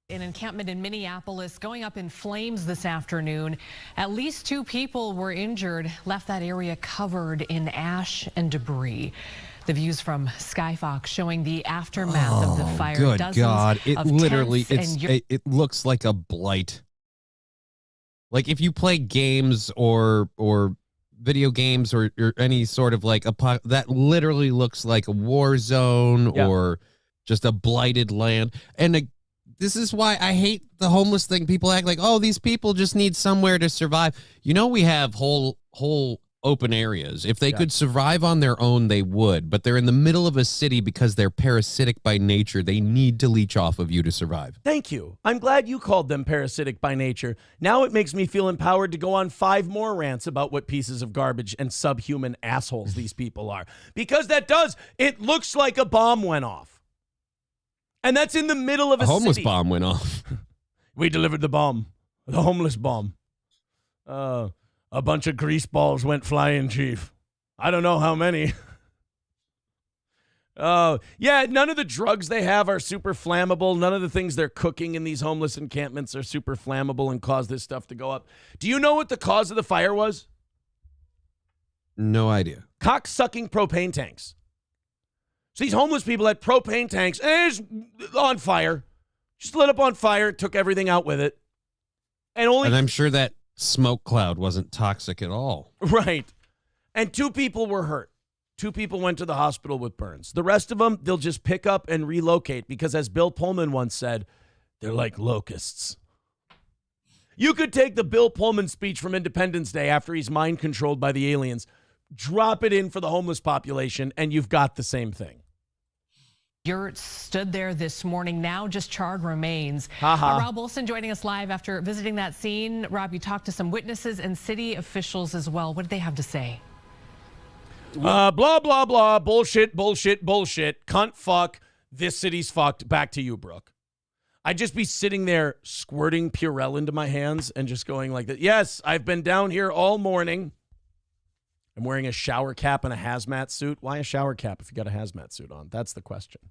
An encampment in Minneapolis going up in flames this afternoon. At least 2 people were injured, left that area covered in ash and debris. The views from Skyfox showing the aftermath of the fire. Good Dozens God. It of literally, tents it looks like a blight. Like if you play games or video games or any sort of like that literally looks like a war zone or just a blighted land. And this is why I hate the homeless thing. People act like, oh, these people just need somewhere to survive. You know, we have whole open areas. If they could survive on their own, they would. But they're in the middle of a city because they're parasitic by nature. They need to leech off of you to survive. Thank you. I'm glad you called them parasitic by nature. Now it makes me feel empowered to go on 5 more rants about what pieces of garbage and subhuman assholes these people are. Because it looks like a bomb went off. And that's in the middle of a homeless city. Bomb went off. We delivered the bomb. The homeless bomb. A bunch of grease balls went flying, Chief. I don't know how many. Yeah, none of the drugs they have are super flammable. None of the things they're cooking in these homeless encampments are super flammable and cause this stuff to go up. Do you know what the cause of the fire was? No idea. Cock-sucking propane tanks. So these homeless people had propane tanks, and it's on fire. Just lit up on fire, took everything out with it. And I'm sure that smoke cloud wasn't toxic at all. Right. And 2 people were hurt. 2 people went to the hospital with burns. The rest of them, they'll just pick up and relocate because, as Bill Pullman once said, they're like locusts. You could take the Bill Pullman speech from Independence Day after he's mind controlled by the aliens, drop it in for the homeless population, and you've got the same thing. Yurt stood there this morning, now just charred remains. Rob Olson joining us live after visiting that scene. Rob, you talked to some witnesses and city officials as well. What did they have to say? Blah, blah, blah. Bullshit. Cunt, fuck. This city's fucked. Back to you, Brooke. I'd just be sitting there squirting Purell into my hands and just going like that. Yes, I've been down here all morning. I'm wearing a shower cap and a hazmat suit. Why a shower cap if you got a hazmat suit on? That's the question.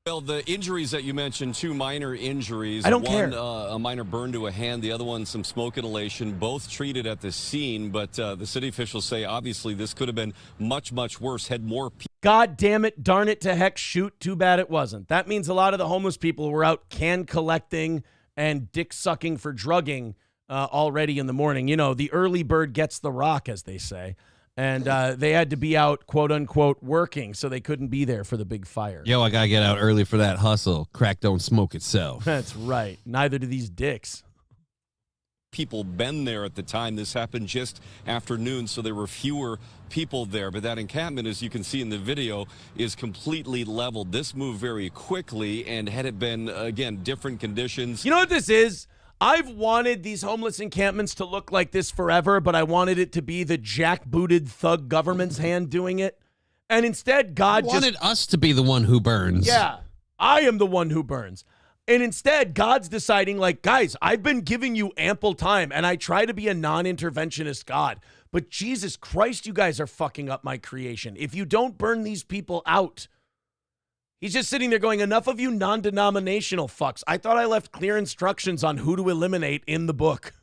Well, the injuries that you mentioned, 2 minor injuries. I don't care. One, a minor burn to a hand. The other one, some smoke inhalation. Both treated at the scene. But the city officials say, obviously, this could have been much, much worse. Had more people. God damn it, darn it to heck, shoot. Too bad it wasn't. That means a lot of the homeless people were out can collecting and dick sucking for drugging already in the morning. You know, the early bird gets the rock, as they say. And they had to be out, quote unquote, working, so they couldn't be there for the big fire. Yo, I got to get out early for that hustle. Crack don't smoke itself. That's right. Neither do these dicks. People been there at the time. This happened just after noon, so there were fewer people there. But that encampment, as you can see in the video, is completely leveled. This moved very quickly, and had it been, again, different conditions. You know what this is? I've wanted these homeless encampments to look like this forever, but I wanted it to be the jackbooted thug government's hand doing it. And instead, God wanted us to be the one who burns. Yeah, I am the one who burns. And instead, God's deciding, like, guys, I've been giving you ample time, and I try to be a non-interventionist God. But Jesus Christ, you guys are fucking up my creation. If you don't burn these people out, he's just sitting there going, enough of you non-denominational fucks. I thought I left clear instructions on who to eliminate in the book.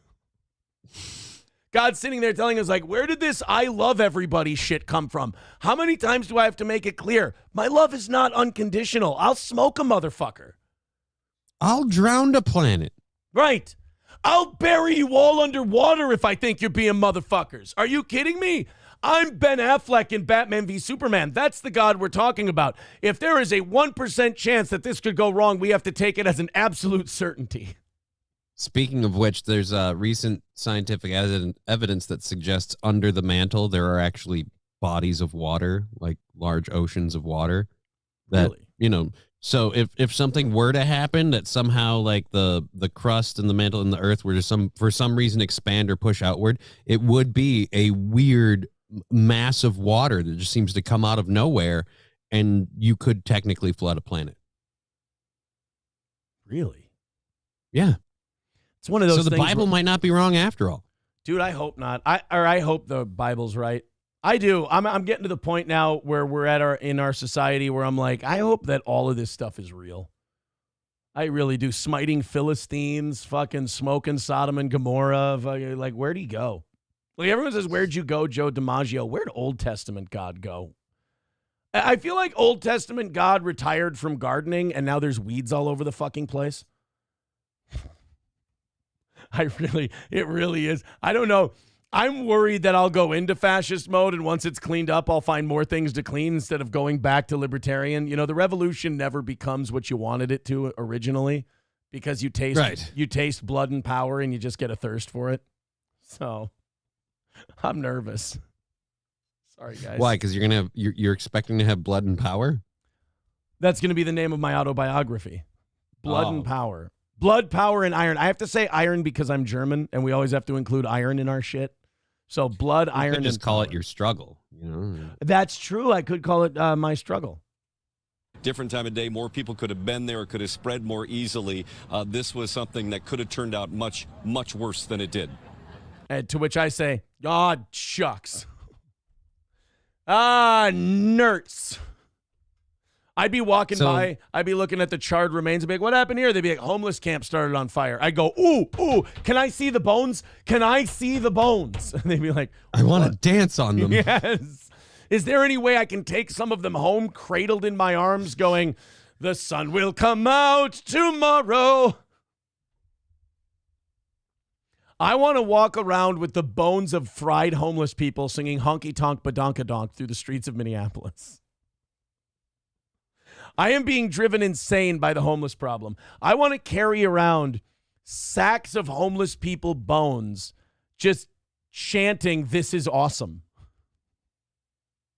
God's sitting there telling us, like, where did this I love everybody shit come from? How many times do I have to make it clear? My love is not unconditional. I'll smoke a motherfucker. I'll drown a planet. Right. I'll bury you all underwater if I think you're being motherfuckers. Are you kidding me? I'm Ben Affleck in Batman v Superman. That's the God we're talking about. If there is a 1% chance that this could go wrong, we have to take it as an absolute certainty. Speaking of which, there's recent scientific evidence that suggests under the mantle there are actually bodies of water, like large oceans of water. That, really? You know, so if something were to happen that somehow like the crust and the mantle and the earth were to for some reason expand or push outward, it would be a weird mass of water that just seems to come out of nowhere, and you could technically flood a planet. Really? Yeah. It's one of those so the things Bible might not be wrong after all. Dude, I hope not. I hope the Bible's right. I do. I'm getting to the point now where we're in our society where I'm like, I hope that all of this stuff is real. I really do. Smiting Philistines, fucking smoking Sodom and Gomorrah. Like, where'd he go? Like, everyone says, where'd you go, Joe DiMaggio? Where'd Old Testament God go? I feel like Old Testament God retired from gardening and now there's weeds all over the fucking place. It really is. I don't know. I'm worried that I'll go into fascist mode, and once it's cleaned up, I'll find more things to clean instead of going back to libertarian. You know, the revolution never becomes what you wanted it to originally because you taste blood and power and you just get a thirst for it. So I'm nervous. Sorry, guys. Why? Because you're expecting to have blood and power? That's going to be the name of my autobiography. Blood and Power. Blood, power, and iron. I have to say iron because I'm German, and we always have to include iron in our shit. So blood, iron, and just call power. it your struggle. You know, that's true. I could call it my struggle. Different time of day, more people could have been there, it could have spread more easily. This was something that could have turned out much, much worse than it did. And to which I say, God shucks. Nerds. I'd be walking by, I'd be looking at the charred remains, I'd be like, what happened here? They'd be like, homeless camp started on fire. I'd go, ooh, can I see the bones? Can I see the bones? And they'd be like, I want to dance on them. Yes. Is there any way I can take some of them home, cradled in my arms, going, the sun will come out tomorrow? I want to walk around with the bones of fried homeless people singing honky tonk badonka donk through the streets of Minneapolis. I am being driven insane by the homeless problem. I want to carry around sacks of homeless people bones just chanting, this is awesome.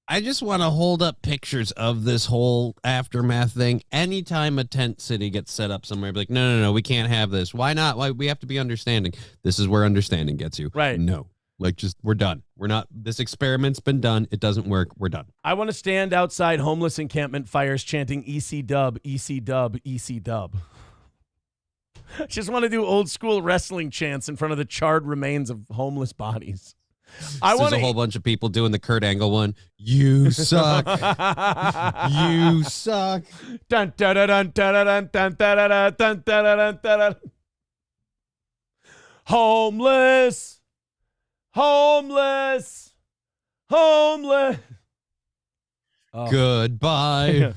I just want to hold up pictures of this whole aftermath thing. Anytime a tent city gets set up somewhere, be like, no, we can't have this. Why not? Why we have to be understanding. This is where understanding gets you. Right. No. Like, just, we're done. We're not, this experiment's been done. It doesn't work. We're done. I want to stand outside homeless encampment fires chanting EC dub, EC dub, EC dub. Just want to do old school wrestling chants in front of the charred remains of homeless bodies. There's a whole bunch of people doing the Kurt Angle one. You suck. You suck. Dun, dun, dun, dun, dun, dun, dun, dun, dun, dun, dun. Homeless. Homeless. Oh. Goodbye.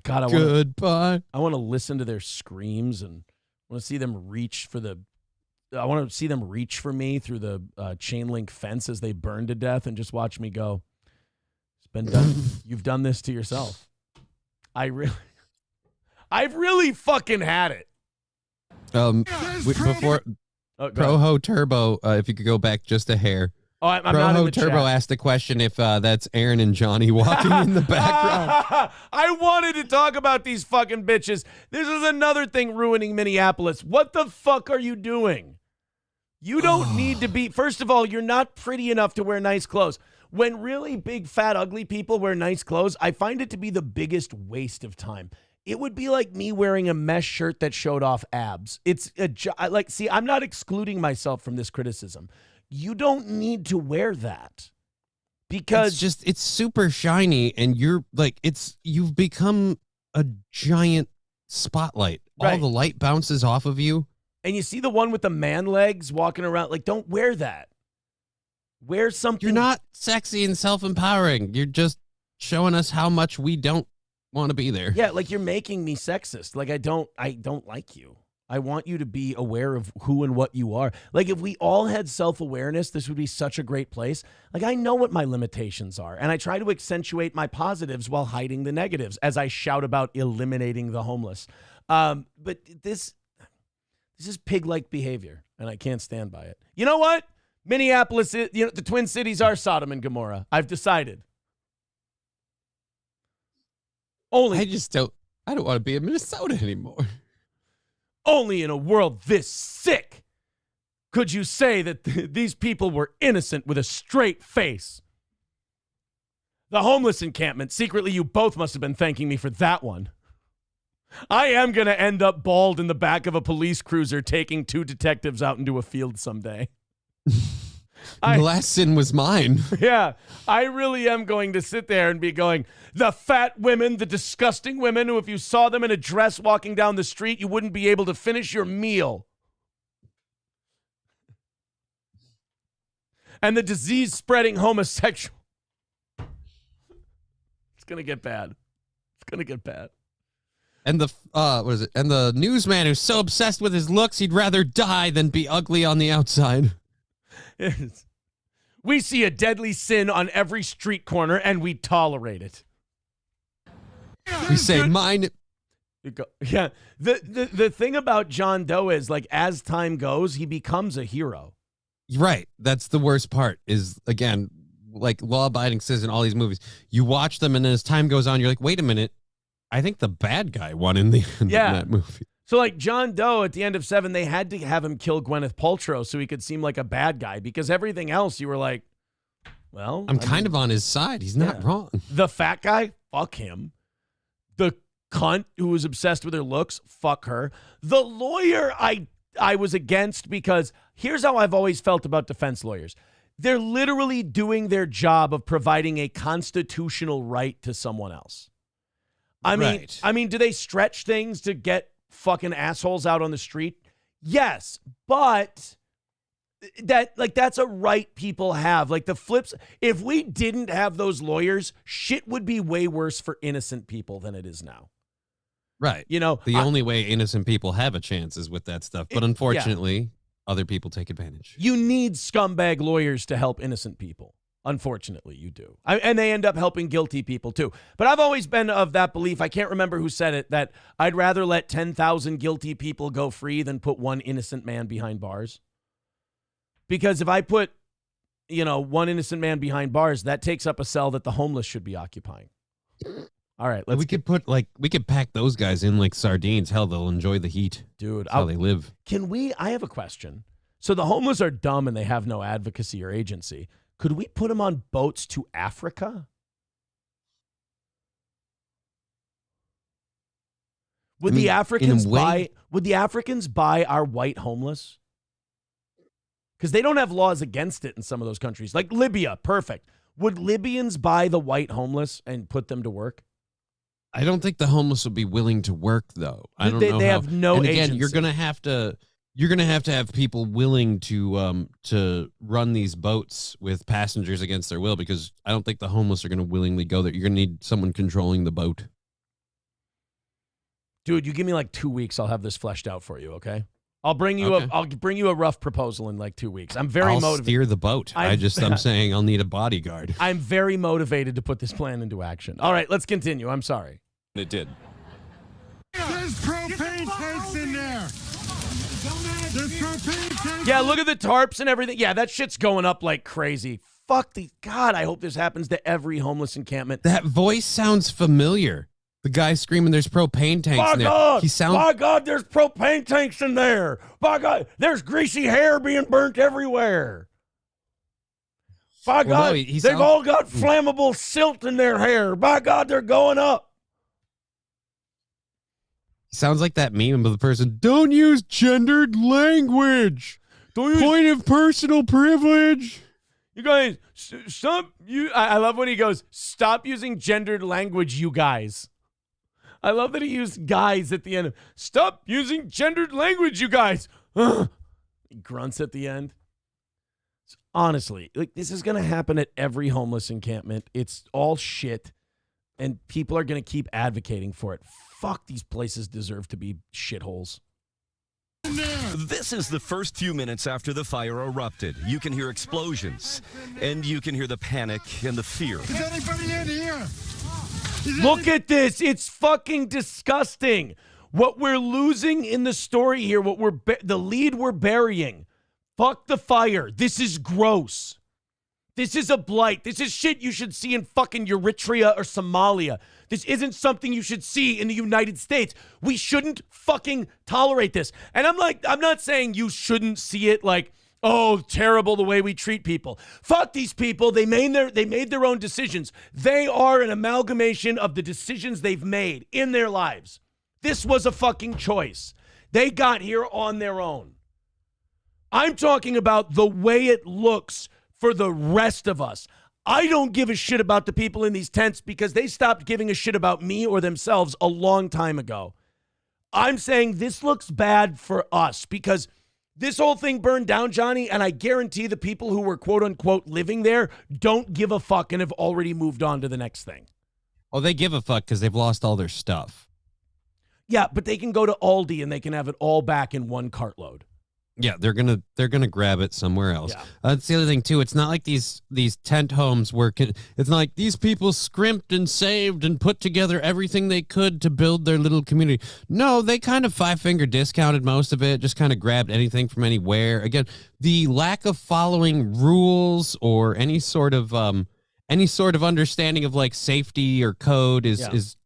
Goodbye. I want to listen to their screams and I want to see them reach for me through the chain link fence as they burn to death and just watch me go. It's been done. You've done this to yourself. I've really fucking had it. Before Proho Turbo, if you could go back just a hair. Oh, I'm not in the Turbo chat. asked the question if that's Aaron and Johnny walking in the background. I wanted to talk about these fucking bitches. This is another thing ruining Minneapolis. What the fuck are you doing? You don't need to be. First of all, you're not pretty enough to wear nice clothes. When really big, fat, ugly people wear nice clothes, I find it to be the biggest waste of time. It would be like me wearing a mesh shirt that showed off abs. See, I'm not excluding myself from this criticism. You don't need to wear that because it's super shiny and you've become a giant spotlight. Right. All the light bounces off of you. And you see the one with the man legs walking around, like, don't wear that. Wear something. You're not sexy and self-empowering. You're just showing us how much we don't want to be there. Yeah, like you're making me sexist. Like I don't like you. I want you to be aware of who and what you are. Like if we all had self-awareness, this would be such a great place. Like I know what my limitations are, and I try to accentuate my positives while hiding the negatives as I shout about eliminating the homeless. But this is pig-like behavior, and I can't stand by it. You know what? Minneapolis, the Twin Cities are Sodom and Gomorrah. I've decided. I don't want to be in Minnesota anymore. Only in a world this sick could you say that these people were innocent with a straight face. The homeless encampment, secretly you both must have been thanking me for that one. I am going to end up bald in the back of a police cruiser taking two detectives out into a field someday. The last sin was mine. Yeah, I really am going to sit there and be going, the fat women, the disgusting women who if you saw them in a dress walking down the street, you wouldn't be able to finish your meal. And the disease-spreading homosexual. It's going to get bad. It's going to get bad. And the what is it? And the newsman who's so obsessed with his looks, he'd rather die than be ugly on the outside. We see a deadly sin on every street corner, and we tolerate it. We say mine. Yeah. The thing about John Doe is, like, as time goes, he becomes a hero. Right. That's the worst part is, again, like law-abiding citizen, all these movies. You watch them, and then as time goes on, you're like, wait a minute. I think the bad guy won in the end of that movie. So, like, John Doe, at the end of 7, they had to have him kill Gwyneth Paltrow so he could seem like a bad guy, because everything else, you were like, well. I'm kind of on his side. He's not wrong. The fat guy, fuck him. The cunt who was obsessed with her looks, fuck her. The lawyer, I was against, because here's how I've always felt about defense lawyers. They're literally doing their job of providing a constitutional right to someone else. I mean, do they stretch things to get fucking assholes out on the street? Yes, but that's a right people have. Like, the flips, if we didn't have those lawyers, shit would be way worse for innocent people than it is now. Right. You know, the only way innocent people have a chance is with that stuff. But unfortunately, other people take advantage. You need scumbag lawyers to help innocent people. Unfortunately, you do. And they end up helping guilty people, too. But I've always been of that belief, I can't remember who said it, that I'd rather let 10,000 guilty people go free than put one innocent man behind bars. Because if I put, one innocent man behind bars, that takes up a cell that the homeless should be occupying. All right, we could pack those guys in like sardines. Hell, they'll enjoy the heat. Dude, that's how they live. I have a question. So the homeless are dumb and they have no advocacy or agency. Could we put them on boats to Africa? Would the Africans buy our white homeless? Because they don't have laws against it in some of those countries. Like Libya, perfect. Would Libyans buy the white homeless and put them to work? I don't think the homeless would be willing to work, though. I don't know. They have no agency. Again, you're gonna have to have people willing to run these boats with passengers against their will, because I don't think the homeless are going to willingly go there. You're going to need someone controlling the boat. Dude, you give me like 2 weeks, I'll have this fleshed out for you, okay? I'll bring you a rough proposal in like 2 weeks. I'm very motivated. I'll steer the boat. I'm saying I'll need a bodyguard. I'm very motivated to put this plan into action. All right, let's continue. I'm sorry. It did. There's propane tanks in there. There's propane tanks. Yeah, look at the tarps and everything. Yeah, that shit's going up like crazy. Fuck the God, I hope this happens to every homeless encampment. That voice sounds familiar. The guy screaming, "There's propane tanks in there." By God, there's propane tanks in there. By God, there's greasy hair being burnt everywhere. By God, they've all got flammable silt in their hair. By God, they're going up. Sounds like that meme of the person, "Don't use gendered language. Point of personal privilege." You guys, stop. I love when he goes, "Stop using gendered language, you guys." I love that he used guys at the end. "Stop using gendered language, you guys." He grunts at the end. Honestly, like, this is going to happen at every homeless encampment. It's all shit, and people are going to keep advocating for it. Fuck, these places deserve to be shitholes. This is the first few minutes after the fire erupted. You can hear explosions, and you can hear the panic and the fear. Is anybody in here? Look at this. It's fucking disgusting. What we're losing in the story here, the lead we're burying. Fuck the fire. This is gross. This is a blight. This is shit you should see in fucking Eritrea or Somalia. This isn't something you should see in the United States. We shouldn't fucking tolerate this. And I'm not saying you shouldn't see it like, oh, terrible the way we treat people. Fuck these people. They made their own decisions. They are an amalgamation of the decisions they've made in their lives. This was a fucking choice. They got here on their own. I'm talking about the way it looks for the rest of us. I don't give a shit about the people in these tents because they stopped giving a shit about me or themselves a long time ago. I'm saying this looks bad for us because this whole thing burned down, Johnny, and I guarantee the people who were quote-unquote living there don't give a fuck and have already moved on to the next thing. Well, they give a fuck because they've lost all their stuff. Yeah, but they can go to Aldi and they can have it all back in one cartload. Yeah, they're gonna grab it somewhere else. Yeah. That's the other thing too. It's not like these tent homes where it's not like these people scrimped and saved and put together everything they could to build their little community. No, they kind of five-finger discounted most of it. Just kind of grabbed anything from anywhere. Again, the lack of following rules or any sort of understanding of like safety or code is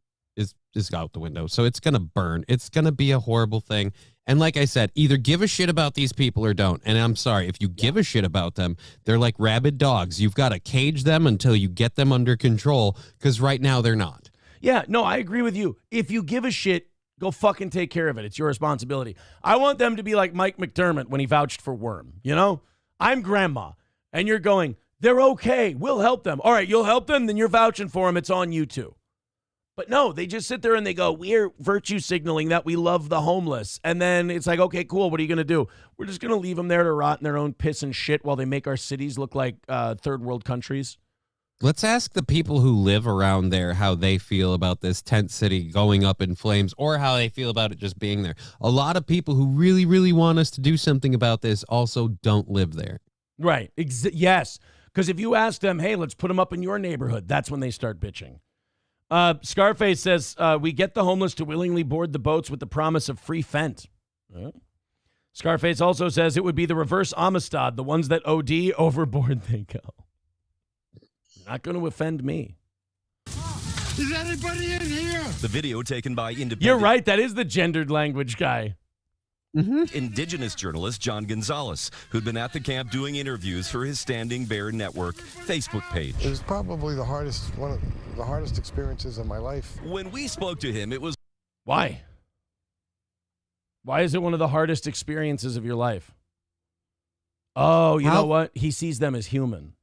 out the window. So it's gonna burn. It's gonna be a horrible thing. And like I said, either give a shit about these people or don't. And I'm sorry, if you give a shit about them, they're like rabid dogs. You've got to cage them until you get them under control, because right now they're not. Yeah, no, I agree with you. If you give a shit, go fucking take care of it. It's your responsibility. I want them to be like Mike McDermott when he vouched for Worm. You know, I'm grandma, and you're going, they're okay. We'll help them. All right, you'll help them, then you're vouching for them. It's on you too. But no, they just sit there and they go, we're virtue signaling that we love the homeless. And then it's like, okay, cool. What are you going to do? We're just going to leave them there to rot in their own piss and shit while they make our cities look like third world countries. Let's ask the people who live around there how they feel about this tent city going up in flames, or how they feel about it just being there. A lot of people who really, really want us to do something about this also don't live there. Right. Yes. Because if you ask them, hey, let's put them up in your neighborhood, that's when they start bitching. Scarface says, we get the homeless to willingly board the boats with the promise of free Fent. Scarface also says it would be the reverse Amistad. The ones that OD, overboard they go. Not going to offend me. Is anybody in here? The video taken by independent... You're right. That is the gendered language guy. Indigenous journalist John Gonzalez, who'd been at the camp doing interviews for his Standing Bear Network Facebook page. It was probably one of the hardest experiences of my life. When we spoke to him, it was... Why? Why is it one of the hardest experiences of your life? Oh, you know what? He sees them as human.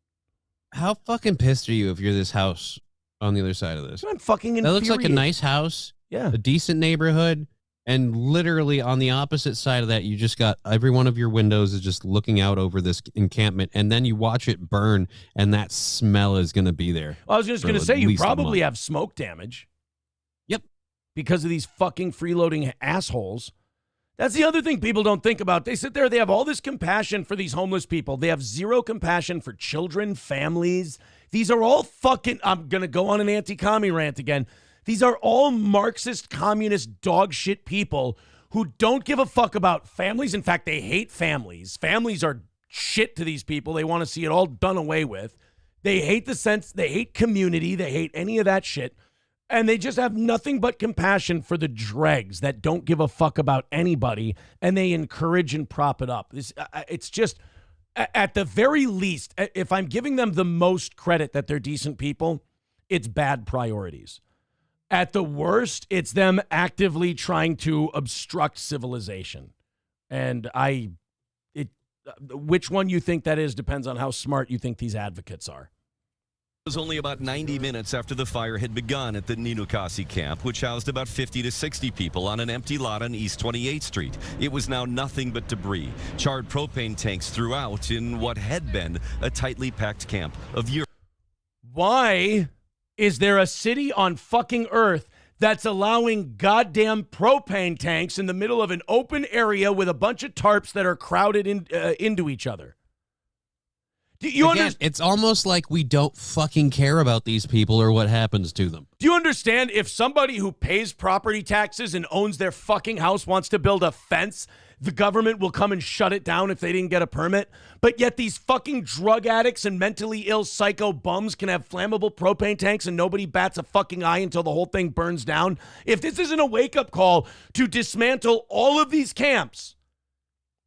How fucking pissed are you if you're this house on the other side of this? I'm fucking infuriated. That looks like a nice house. Yeah. A decent neighborhood. And literally on the opposite side of that, you just got every one of your windows is just looking out over this encampment. And then you watch it burn, and that smell is going to be there. I was just going to say, you probably have smoke damage. Yep. Because of these fucking freeloading assholes. That's the other thing people don't think about. They sit there, they have all this compassion for these homeless people. They have zero compassion for children, families. These are all fucking, I'm going to go on an anti-commie rant again. These are all Marxist, communist, dog shit people who don't give a fuck about families. In fact, they hate families. Families are shit to these people. They want to see it all done away with. They hate the sense, they hate community. They hate any of that shit. And they just have nothing but compassion for the dregs that don't give a fuck about anybody. And they encourage and prop it up. It's just, at the very least, if I'm giving them the most credit that they're decent people, it's bad priorities. At the worst, it's them actively trying to obstruct civilization. And which one you think that is depends on how smart you think these advocates are. It was only about 90 minutes after the fire had begun at the Ninukasi camp, which housed about 50 to 60 people on an empty lot on East 28th Street. It was now nothing but debris, charred propane tanks throughout in what had been a tightly packed camp of Europe. Why is there a city on fucking Earth that's allowing goddamn propane tanks in the middle of an open area with a bunch of tarps that are crowded into each other? Do you understand? It's almost like we don't fucking care about these people or what happens to them. Do you understand if somebody who pays property taxes and owns their fucking house wants to build a fence, the government will come and shut it down if they didn't get a permit? But yet these fucking drug addicts and mentally ill psycho bums can have flammable propane tanks and nobody bats a fucking eye until the whole thing burns down? If this isn't a wake-up call to dismantle all of these camps,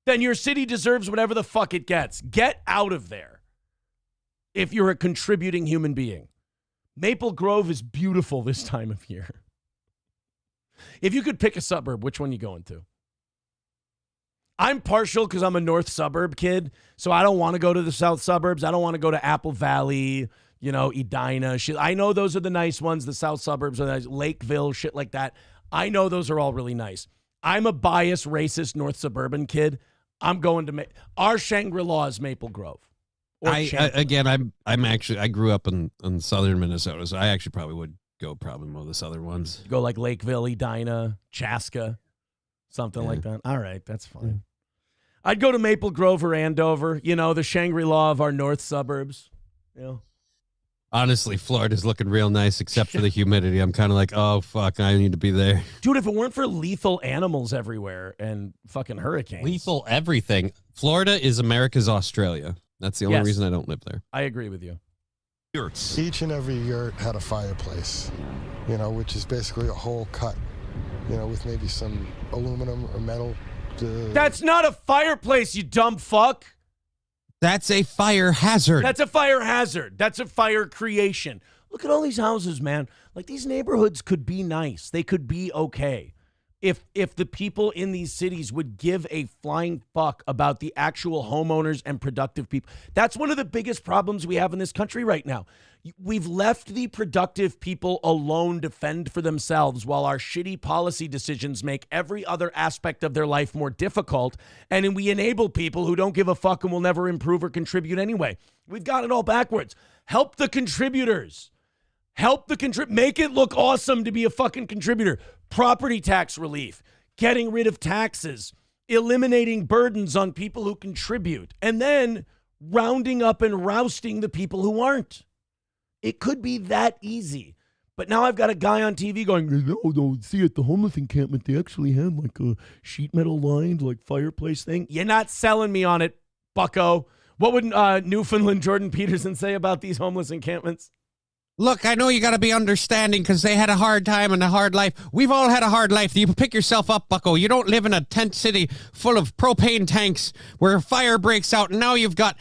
then your city deserves whatever the fuck it gets. Get out of there if you're a contributing human being. Maple Grove is beautiful this time of year. If you could pick a suburb, which one are you going to? I'm partial because I'm a north suburb kid, so I don't want to go to the south suburbs. I don't want to go to Apple Valley, Edina. Shit. I know those are the nice ones. The south suburbs are nice. Lakeville, shit like that. I know those are all really nice. I'm a biased, racist north suburban kid. I'm going to our Shangri-La is Maple Grove. I grew up in southern Minnesota, so I actually probably would go more of the southern ones. Go like Lakeville, Edina, Chaska, something like that. All right, that's fine. Yeah. I'd go to Maple Grove or Andover, the Shangri-La of our north suburbs. Honestly, Florida's looking real nice except for the humidity. I'm kind of like, oh, fuck, I need to be there. Dude, if it weren't for lethal animals everywhere and fucking hurricanes. Lethal everything. Florida is America's Australia. That's the only reason I don't live there. I agree with you. Yurts. Each and every yurt had a fireplace, which is basically a hole cut, with maybe some aluminum or metal. That's not a fireplace, you dumb fuck. That's a fire hazard. That's a fire hazard. That's a fire creation. Look at all these houses, man. Like, these neighborhoods could be nice. They could be okay. If the people in these cities would give a flying fuck about the actual homeowners and productive people. That's one of the biggest problems we have in this country right now. We've left the productive people alone to fend for themselves while our shitty policy decisions make every other aspect of their life more difficult. And we enable people who don't give a fuck and will never improve or contribute anyway. We've got it all backwards. Help the contributors. Make it look awesome to be a fucking contributor. Property tax relief, getting rid of taxes, eliminating burdens on people who contribute, and then rounding up and rousting the people who aren't. It could be that easy. But now I've got a guy on TV going, no, see, at the homeless encampment, they actually had like a sheet metal lined like fireplace thing. You're not selling me on it, bucko. What would Newfoundland Jordan Peterson say about these homeless encampments? Look, I know you got to be understanding because they had a hard time and a hard life. We've all had a hard life. You pick yourself up, bucko. You don't live in a tent city full of propane tanks where fire breaks out and now you've got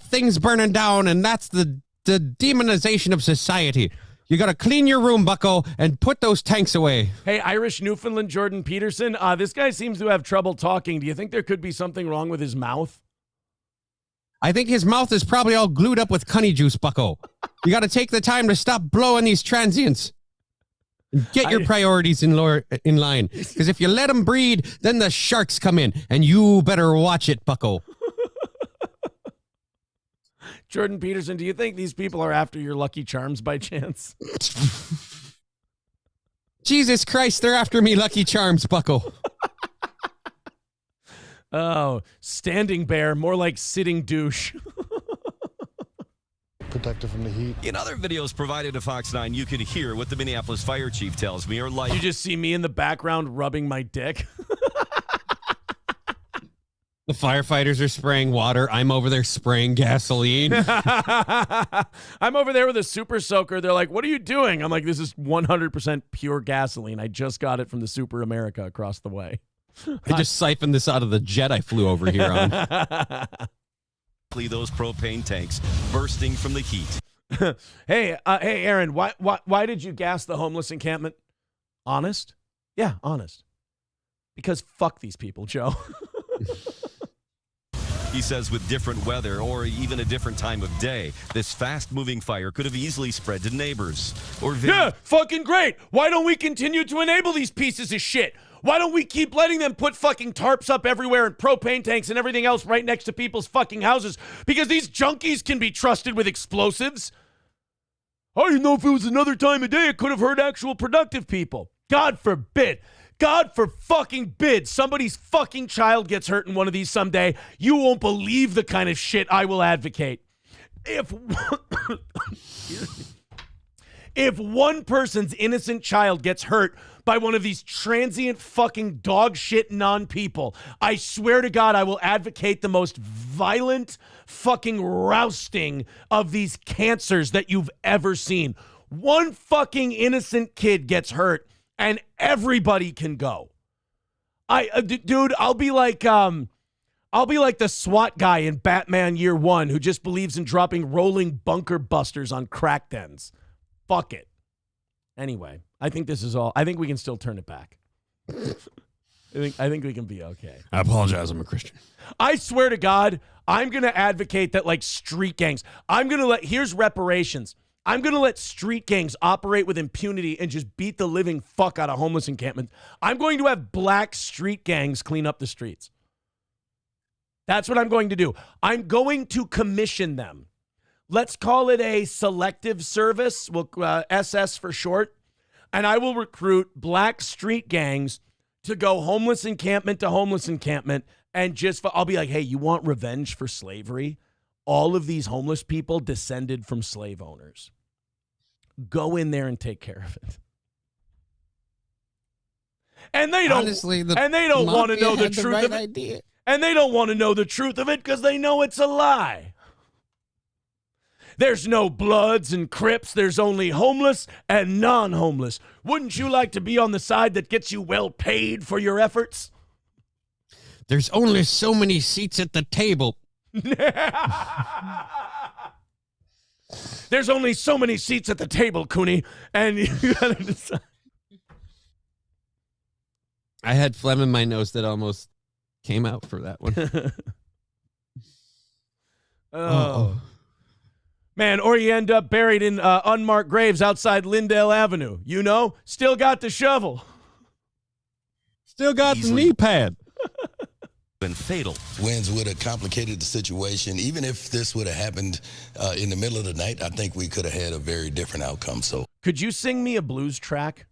things burning down, and that's the demonization of society. You got to clean your room, bucko, and put those tanks away. Hey, Irish Newfoundland Jordan Peterson, this guy seems to have trouble talking. Do you think there could be something wrong with his mouth? I think his mouth is probably all glued up with cunny juice, bucko. You got to take the time to stop blowing these transients. Get your priorities in line. Because if you let them breed, then the sharks come in. And you better watch it, bucko. Jordan Peterson, do you think these people are after your Lucky Charms by chance? Jesus Christ, they're after me Lucky Charms, bucko. Oh, standing bear, more like sitting douche. Protected from the heat. In other videos provided to Fox 9, you can hear what the Minneapolis fire chief tells me are like. You just see me in the background rubbing my dick. The firefighters are spraying water. I'm over there spraying gasoline. I'm over there with a super soaker. They're like, what are you doing? I'm like, this is 100% pure gasoline. I just got it from the Super America across the way. I just siphoned this out of the jet I flew over here on. Those propane tanks bursting from the heat. Hey, Aaron, why did you gas the homeless encampment? Honest? Yeah, honest. Because fuck these people, Joe. He says with different weather or even a different time of day, this fast-moving fire could have easily spread to neighbors. Yeah, fucking great. Why don't we continue to enable these pieces of shit? Why don't we keep letting them put fucking tarps up everywhere and propane tanks and everything else right next to people's fucking houses? Because these junkies can be trusted with explosives. I didn't know if it was another time of day it could have hurt actual productive people. God forbid. God for fucking bid. Somebody's fucking child gets hurt in one of these someday. You won't believe the kind of shit I will advocate. If one person's innocent child gets hurt by one of these transient fucking dog shit non-people, I swear to God I will advocate the most violent fucking rousting of these cancers that you've ever seen. One fucking innocent kid gets hurt and everybody can go. Dude, I'll be like the SWAT guy in Batman Year One who just believes in dropping rolling bunker busters on crack dens. Fuck it. Anyway, I think this is all. I think we can still turn it back. I think we can be okay. I apologize. I'm a Christian. I swear to God, I'm going to advocate that like street gangs. Here's reparations. I'm going to let street gangs operate with impunity and just beat the living fuck out of homeless encampments. I'm going to have black street gangs clean up the streets. That's what I'm going to do. I'm going to commission them. Let's call it a selective service, SS for short. And I will recruit black street gangs to go homeless encampment to homeless encampment. And I'll be like, hey, you want revenge for slavery? All of these homeless people descended from slave owners. Go in there and take care of it. And they don't want to know the truth of it. And they don't want to know the truth of it because they know it's a lie. There's no Bloods and Crips. There's only homeless and non-homeless. Wouldn't you like to be on the side that gets you well paid for your efforts? There's only so many seats at the table. There's only so many seats at the table, Cooney, and you gotta decide. I had phlegm in my nose that almost came out for that one. Oh. Man, or you end up buried in unmarked graves outside Lindale Avenue. You know, still got the shovel. Still got the knee pad. Been fatal. Winds would have complicated the situation. Even if this would have happened in the middle of the night, I think we could have had a very different outcome. So, could you sing me a blues track?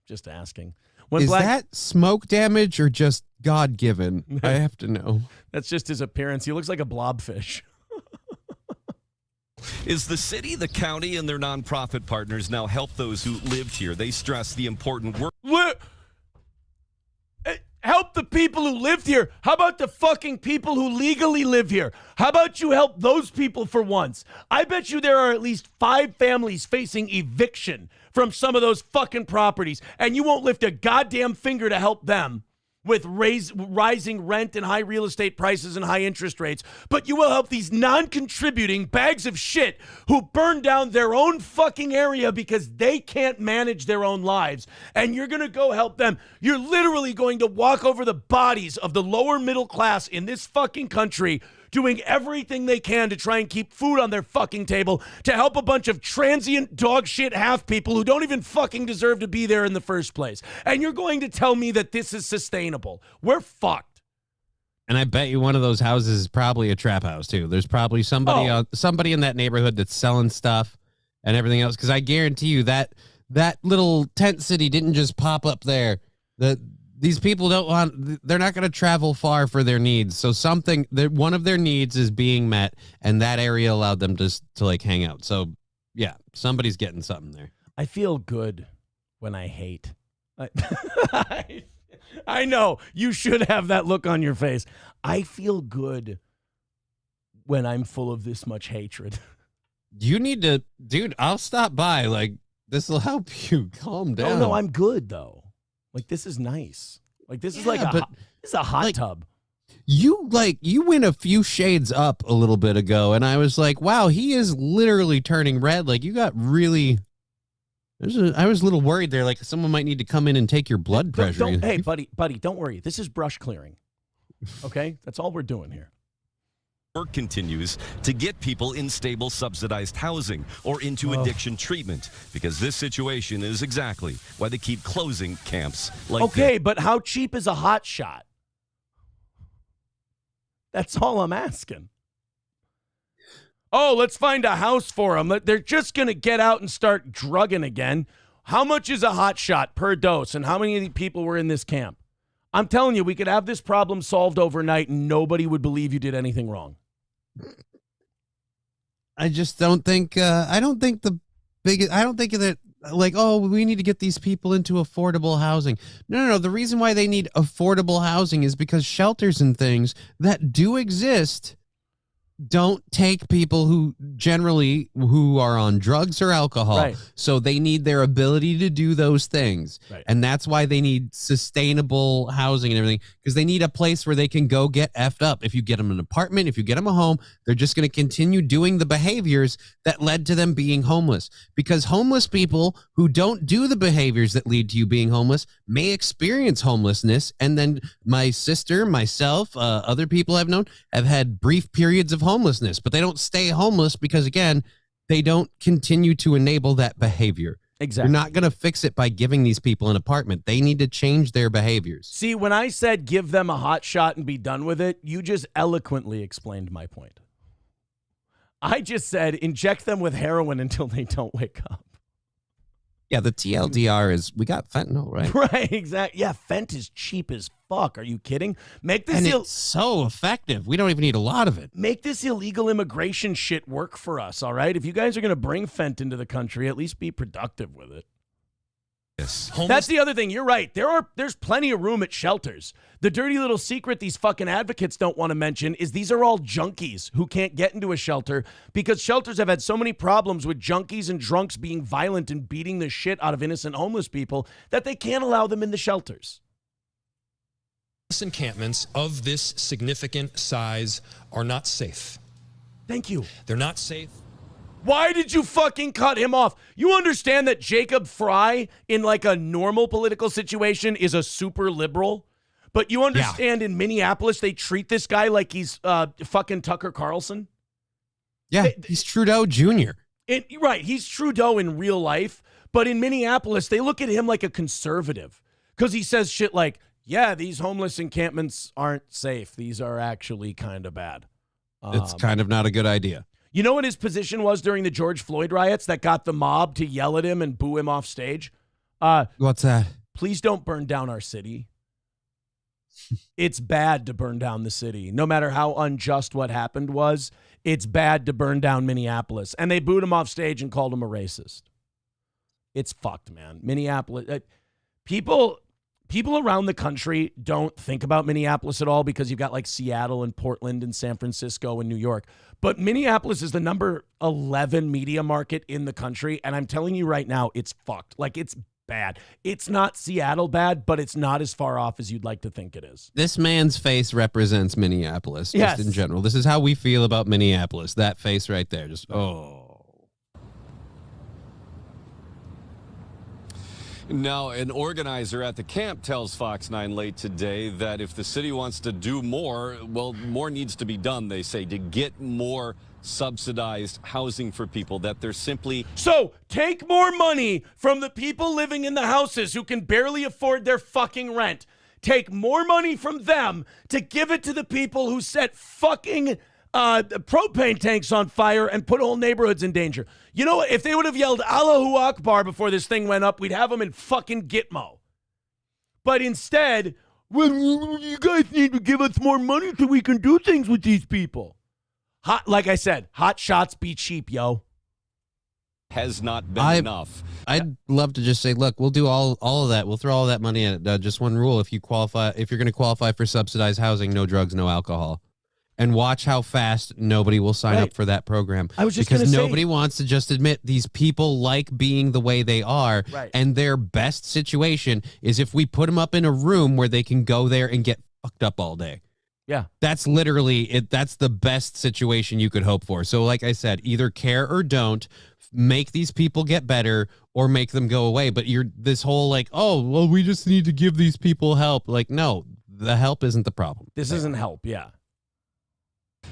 Just asking. Is that smoke damage or just God-given? I have to know. That's just his appearance. He looks like a blobfish. Is the city, the county, and their nonprofit partners now help those who lived here? They stress the important work. Help the people who lived here. How about the fucking people who legally live here? How about you help those people for once? I bet you there are at least 5 families facing eviction from some of those fucking properties, and you won't lift a goddamn finger to help them with rising rent and high real estate prices and high interest rates, but you will help these non-contributing bags of shit who burn down their own fucking area because they can't manage their own lives, and you're going to go help them. You're literally going to walk over the bodies of the lower middle class in this fucking country, doing everything they can to try and keep food on their fucking table to help a bunch of transient dog shit half people who don't even fucking deserve to be there in the first place. And you're going to tell me that this is sustainable. We're fucked. And I bet you one of those houses is probably a trap house too. There's probably somebody in that neighborhood that's selling stuff and everything else. Because I guarantee you that little tent city didn't just pop up there. These people they're not going to travel far for their needs. So one of their needs is being met, and that area allowed them to like hang out. So yeah, somebody's getting something there. I feel good when I hate. I know you should have that look on your face. I feel good when I'm full of this much hatred. You need to, dude, I'll stop by. Like, this will help you calm down. No, I'm good though. Like, this is nice. Like, this is this is a hot tub. You went a few shades up a little bit ago, and I was like, wow, he is literally turning red. Like, you got really... I was a little worried there. Like, someone might need to come in and take your blood pressure. Hey, buddy, don't worry. This is brush clearing. Okay? That's all we're doing here. Work continues to get people in stable subsidized housing or into addiction treatment, because this situation is exactly why they keep closing camps like this. But how cheap is a hot shot? That's all I'm asking. Oh, let's find a house for them. They're just going to get out and start drugging again. How much is a hot shot per dose, and how many people were in this camp? I'm telling you, we could have this problem solved overnight and nobody would believe you did anything wrong. I just don't think, I don't think that, like, oh, we need to get these people into affordable housing. No. The reason why they need affordable housing is because shelters and things that do exist don't take people who are on drugs or alcohol. Right. So they need their ability to do those things. Right. And that's why they need sustainable housing and everything, because they need a place where they can go get effed up. If you get them an apartment, if you get them a home, they're just going to continue doing the behaviors that led to them being homeless. Because homeless people who don't do the behaviors that lead to you being homeless may experience homelessness. And then my sister, myself, other people I've known have had brief periods of homelessness, but they don't stay homeless because, again, they don't continue to enable that behavior. Exactly. You're not going to fix it by giving these people an apartment. They need to change their behaviors. See, when I said give them a hot shot and be done with it, you just eloquently explained my point. I just said inject them with heroin until they don't wake up. Yeah, the TLDR is we got fentanyl, right? Right, exactly. Yeah, fent is cheap as fuck. Are you kidding? It's so effective. We don't even need a lot of it. Make this illegal immigration shit work for us, all right? If you guys are going to bring fent into the country, at least be productive with it. Yes. That's the other thing. You're right. There's plenty of room at shelters. The dirty little secret these fucking advocates don't want to mention is these are all junkies who can't get into a shelter because shelters have had so many problems with junkies and drunks being violent and beating the shit out of innocent homeless people that they can't allow them in the shelters. Encampments of this significant size are not safe. Thank you. They're not safe. Why did you fucking cut him off? You understand that Jacob Fry in like a normal political situation is a super liberal? But you understand in Minneapolis, they treat this guy like he's fucking Tucker Carlson? Yeah, he's Trudeau Jr. Right, he's Trudeau in real life. But in Minneapolis, they look at him like a conservative because he says shit like, yeah, these homeless encampments aren't safe. These are actually kind of bad. It's kind of not a good idea. You know what his position was during the George Floyd riots that got the mob to yell at him and boo him off stage? What's that? Please don't burn down our city. It's bad to burn down the city. No matter how unjust what happened was, it's bad to burn down Minneapolis. And they booed him off stage and called him a racist. It's fucked, man. Minneapolis, people around the country don't think about Minneapolis at all because you've got like Seattle and Portland and San Francisco and New York. But Minneapolis is the number 11 media market in the country. And I'm telling you right now, it's fucked. Like, it's bad. It's not Seattle bad, but it's not as far off as you'd like to think it is. This man's face represents Minneapolis, just Yes. in general. This is how we feel about Minneapolis. That face right there, just, oh. Now, an organizer at the camp tells Fox 9 late today that if the city wants to do more, well, more needs to be done, they say, to get more subsidized housing for people, that they're simply... So, take more money from the people living in the houses who can barely afford their fucking rent. Take more money from them to give it to the people who set fucking propane tanks on fire and put whole neighborhoods in danger. You know what? If they would have yelled Allahu Akbar before this thing went up, we'd have them in fucking Gitmo. But instead, well, you guys need to give us more money so we can do things with these people. Like I said, hot shots be cheap, yo. Has not been enough. I'd love to just say, look, we'll do all of that. We'll throw all that money at it. Just one rule: if you're going to qualify for subsidized housing, no drugs, no alcohol. And watch how fast nobody will sign up for that program. I was just because gonna say, nobody wants to just admit these people like being the way they are. Right. And their best situation is if we put them up in a room where they can go there and get fucked up all day. Yeah. That's literally it. That's the best situation you could hope for. So like I said, either care or don't. Make these people get better or make them go away. But you're this whole like, oh, well, we just need to give these people help. Like, no, the help isn't the problem. This isn't help. Yeah.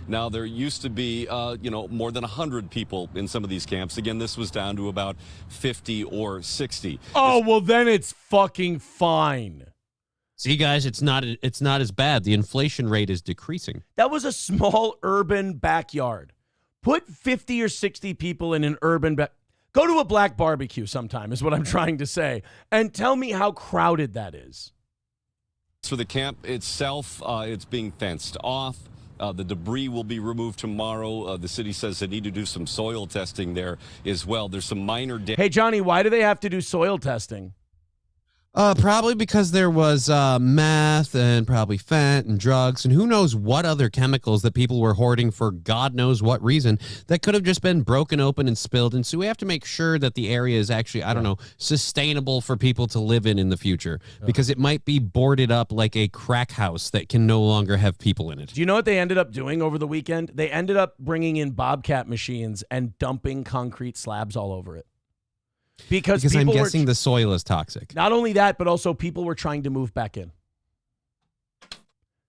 Now, there used to be, more than 100 people in some of these camps. Again, this was down to about 50 or 60. Oh, well, then it's fucking fine. See, guys, it's not as bad. The inflation rate is decreasing. That was a small urban backyard. Put 50 or 60 people in an urban go to a black barbecue sometime is what I'm trying to say. And tell me how crowded that is. For the camp itself, it's being fenced off. The debris will be removed tomorrow. The city says they need to do some soil testing there as well. There's some minor damage. Hey, Johnny, why do they have to do soil testing? Probably because there was meth and probably fent and drugs and who knows what other chemicals that people were hoarding for God knows what reason that could have just been broken open and spilled. And so we have to make sure that the area is actually, I don't know, sustainable for people to live in the future because it might be boarded up like a crack house that can no longer have people in it. Do you know what they ended up doing over the weekend? They ended up bringing in bobcat machines and dumping concrete slabs all over it. Because I'm guessing the soil is toxic. Not only that, but also people were trying to move back in.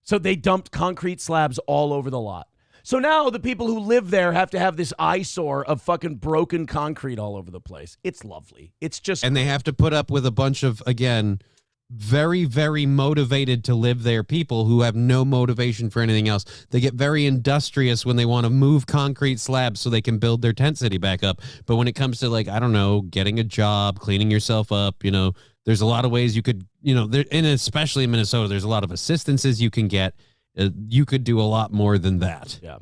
So they dumped concrete slabs all over the lot. So now the people who live there have to have this eyesore of fucking broken concrete all over the place. It's lovely. It's just... And they have to put up with a bunch of, again, very, very motivated to live there people who have no motivation for anything else. They get very industrious when they want to move concrete slabs so they can build their tent city back up. But when it comes to, like, I don't know, getting a job, cleaning yourself up, you know, there's a lot of ways you could, you know, there, and especially in Minnesota, there's a lot of assistances you can get. You could do a lot more than that. Yeah.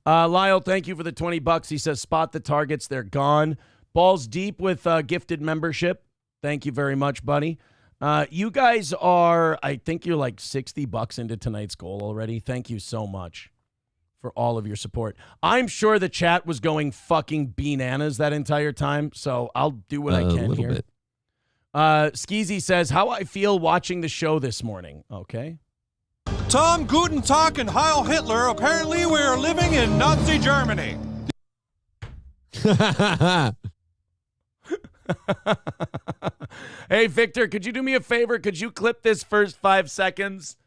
Lyle, thank you for the $20. He says, spot the targets. They're gone. Balls deep with gifted membership. Thank you very much, buddy. You guys are, I think you're like $60 into tonight's goal already. Thank you so much for all of your support. I'm sure the chat was going fucking bananas that entire time, so I'll do what I can a little here. Bit. Skeezy says, how I feel watching the show this morning. Okay. Tom Guten Tag and Heil Hitler. Apparently we are living in Nazi Germany. Hey, Victor, could you do me a favor? Could you clip this first 5 seconds?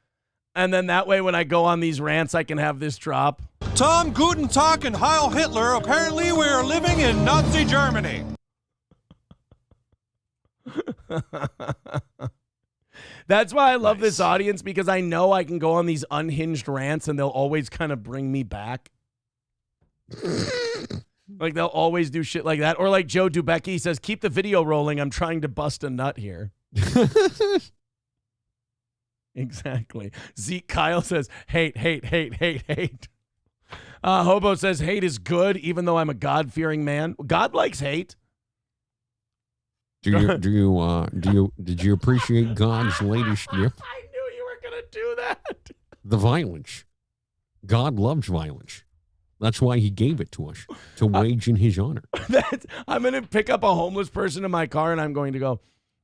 And then that way when I go on these rants, I can have this drop. Tom Guten Tag and Heil Hitler. Apparently we are living in Nazi Germany. That's why I love this audience, because I know I can go on these unhinged rants and they'll always kind of bring me back. Like, they'll always do shit like that. Or like Joe Dubecki says, keep the video rolling. I'm trying to bust a nut here. Exactly. Zeke Kyle says, hate, hate, hate, hate, hate. Hobo says, hate is good, even though I'm a God-fearing man. God likes hate. Did you appreciate God's latest gift? I knew you were going to do that. The violence. God loves violence. That's why he gave it to us, to wage in his honor. I'm going to pick up a homeless person in my car, and I'm going to go,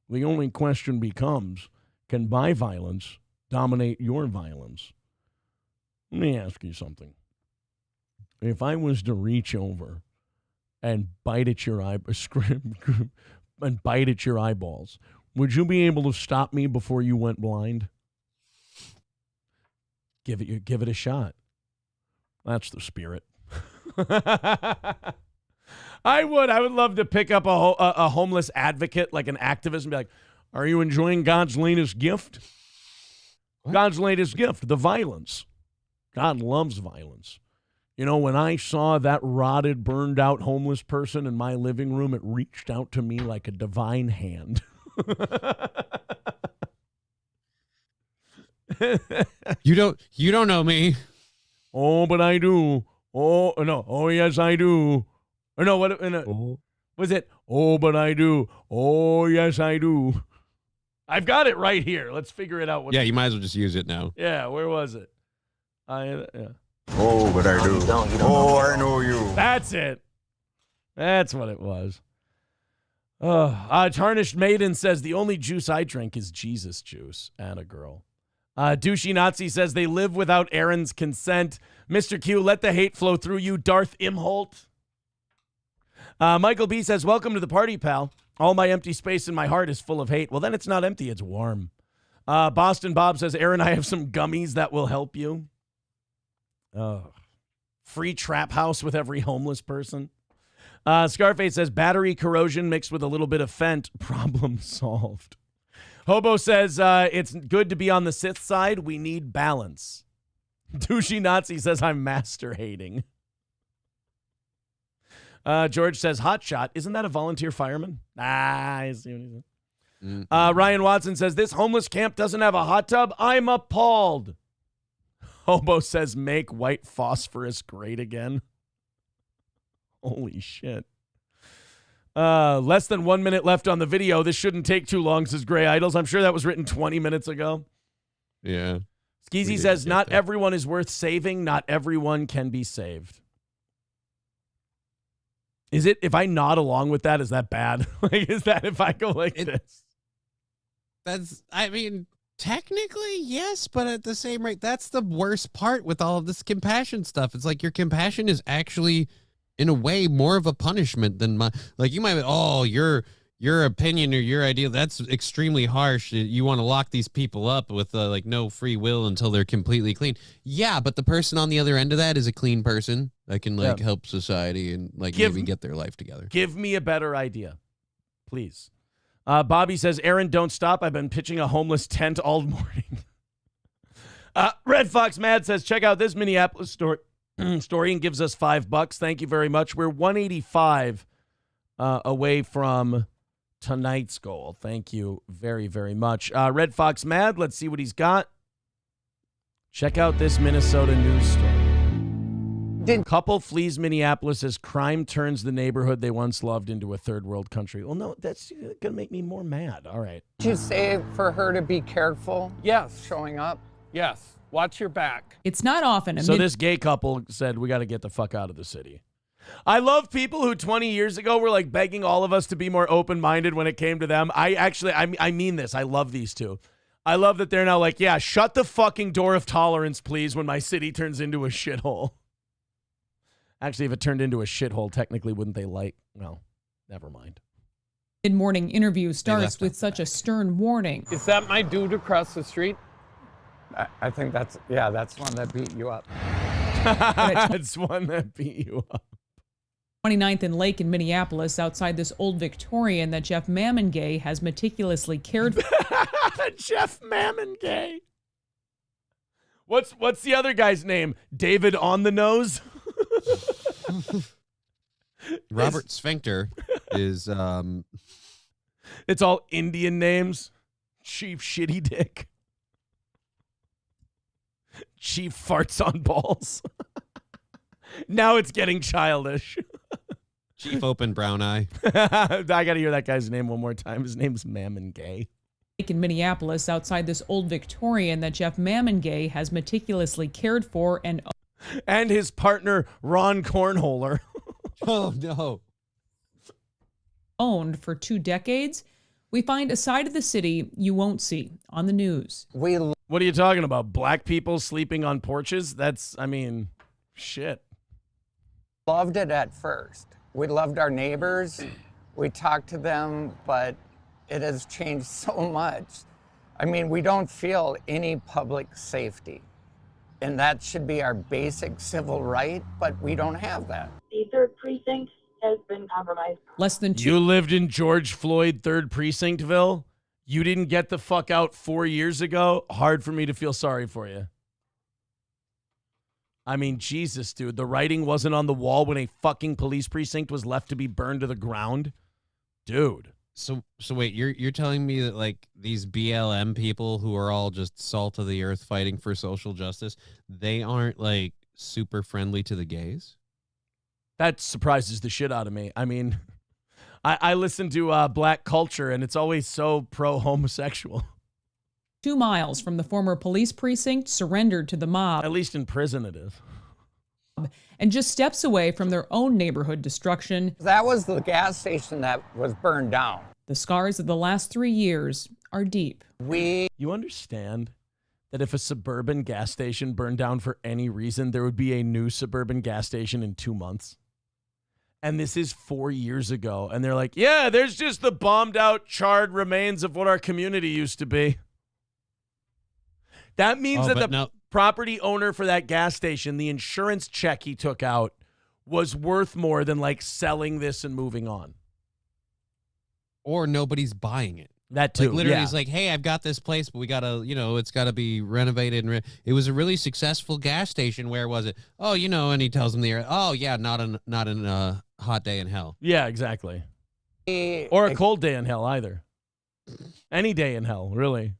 the only question becomes, can my violence dominate your violence? Let me ask you something. If I was to reach over and bite at your and bite at your eyeballs, would you be able to stop me before you went blind? Give it a shot. That's the spirit. I would love to pick up a homeless advocate, like an activist, and be like, are you enjoying God's latest gift? What? God's latest gift, the violence. God loves violence. You know, when I saw that rotted, burned out homeless person in my living room, it reached out to me like a divine hand. You don't know me. Oh, but I do. Oh, no. Oh, yes, I do. Or no, what was it? Oh, but I do. Oh, yes, I do. I've got it right here. Let's figure it out. Yeah, you might as well just use it now. Yeah, where was it? Yeah. Oh, but I do. Oh, I know you. That's it. That's what it was. Tarnished Maiden says, the only juice I drink is Jesus juice. And a girl. Douchey Nazi says, they live without Aaron's consent. Mr. Q, let the hate flow through you, Darth Imholt. Michael B says, welcome to the party, pal. All my empty space in my heart is full of hate. Well, then it's not empty, it's warm. Boston Bob says, Aaron, I have some gummies that will help you. Free trap house with every homeless person. Scarface says, battery corrosion mixed with a little bit of fent. Problem solved. Hobo says, it's good to be on the Sith side. We need balance. Douchey Nazi says, I'm master hating. George says, hotshot. Isn't that a volunteer fireman? I see what he said. Ryan Watson says, this homeless camp doesn't have a hot tub. I'm appalled. Hobo says, make white phosphorus great again. Holy shit. Less than 1 minute left on the video. This shouldn't take too long, says Gray Idols. I'm sure that was written 20 minutes ago. Yeah. Skeezy says, not everyone is worth saving. Not everyone can be saved. Is it, if I nod along with that, is that bad? Like, is that if I go like this? That's, I mean, technically, yes, but at the same rate, that's the worst part with all of this compassion stuff. It's like your compassion is actually, in a way, more of a punishment than my, like, you might be, oh, your opinion or your idea, that's extremely harsh. You want to lock these people up with like no free will until they're completely clean. Yeah, but the person on the other end of that is a clean person that can like help society and like maybe get their life together. Give me a better idea, please. Bobby says, Aaron, don't stop. I've been pitching a homeless tent all morning. Red Fox Mad says, check out this Minneapolis story and gives us $5. Thank you very much. We're 185 away from tonight's goal. Thank you very, very much. Red Fox Mad, let's see what he's got. Check out this Minnesota news story. Couple flees Minneapolis as crime turns the neighborhood they once loved into a third world country. Well, no, that's going to make me more mad. All right. Did you say for her to be careful? Yes. Showing up? Yes. Watch your back. It's not often. So this gay couple said, we got to get the fuck out of the city. I love people who 20 years ago were like begging all of us to be more open-minded when it came to them. I mean this. I love these two. I love that they're now like, yeah, shut the fucking door of tolerance, please, when my city turns into a shithole. Actually, if it turned into a shithole, technically, wouldn't they like? Well, never mind. Mid-morning interview starts with such a stern warning. Is that my dude across the street? I think that's one that beat you up. That's one that beat you up. 29th and Lake in Minneapolis, outside this old Victorian that Jeff Mammongay has meticulously cared for. Jeff Mammongay. What's the other guy's name? David on the Nose? Robert Sphincter is it's all Indian names. Chief Shitty Dick. Chief Farts on Balls. Now it's getting childish. Chief Open Brown Eye. I gotta hear that guy's name one more time. His name's Mammongay. In Minneapolis, outside this old Victorian that Jeff Mammongay has meticulously cared for and his partner, Ron Cornholer. Oh, no. Owned for 2 decades, we find a side of the city you won't see on the news. What are you talking about? Black people sleeping on porches? Shit. Loved it at first. We loved our neighbors. We talked to them, but it has changed so much. We don't feel any public safety. And that should be our basic civil right, but we don't have that. The 3rd precinct has been compromised. Less than 2. You lived in George Floyd 3rd Precinctville? You didn't get the fuck out 4 years ago? Hard for me to feel sorry for you. Jesus, dude. The writing wasn't on the wall when a fucking police precinct was left to be burned to the ground? Dude. So wait, you're telling me that like these BLM people who are all just salt of the earth fighting for social justice, they aren't like super friendly to the gays? That surprises the shit out of me. I listen to Black Culture and it's always so pro-homosexual. 2 miles from the former police precinct surrendered to the mob. At least in prison it is. And just steps away from their own neighborhood destruction. That was the gas station that was burned down. The scars of the last 3 years are deep. You understand that if a suburban gas station burned down for any reason, there would be a new suburban gas station in 2 months? And this is 4 years ago. And they're like, yeah, there's just the bombed out, charred remains of what our community used to be. That means that the property owner for that gas station, the insurance check he took out was worth more than like selling this and moving on. Or nobody's buying it. That too. Like literally, it's like, hey, I've got this place, but we gotta, it's gotta be renovated. And it was a really successful gas station. Where was it? Oh, and he tells them oh yeah, not in a hot day in hell. Yeah, exactly. Or a cold day in hell either. Any day in hell, really.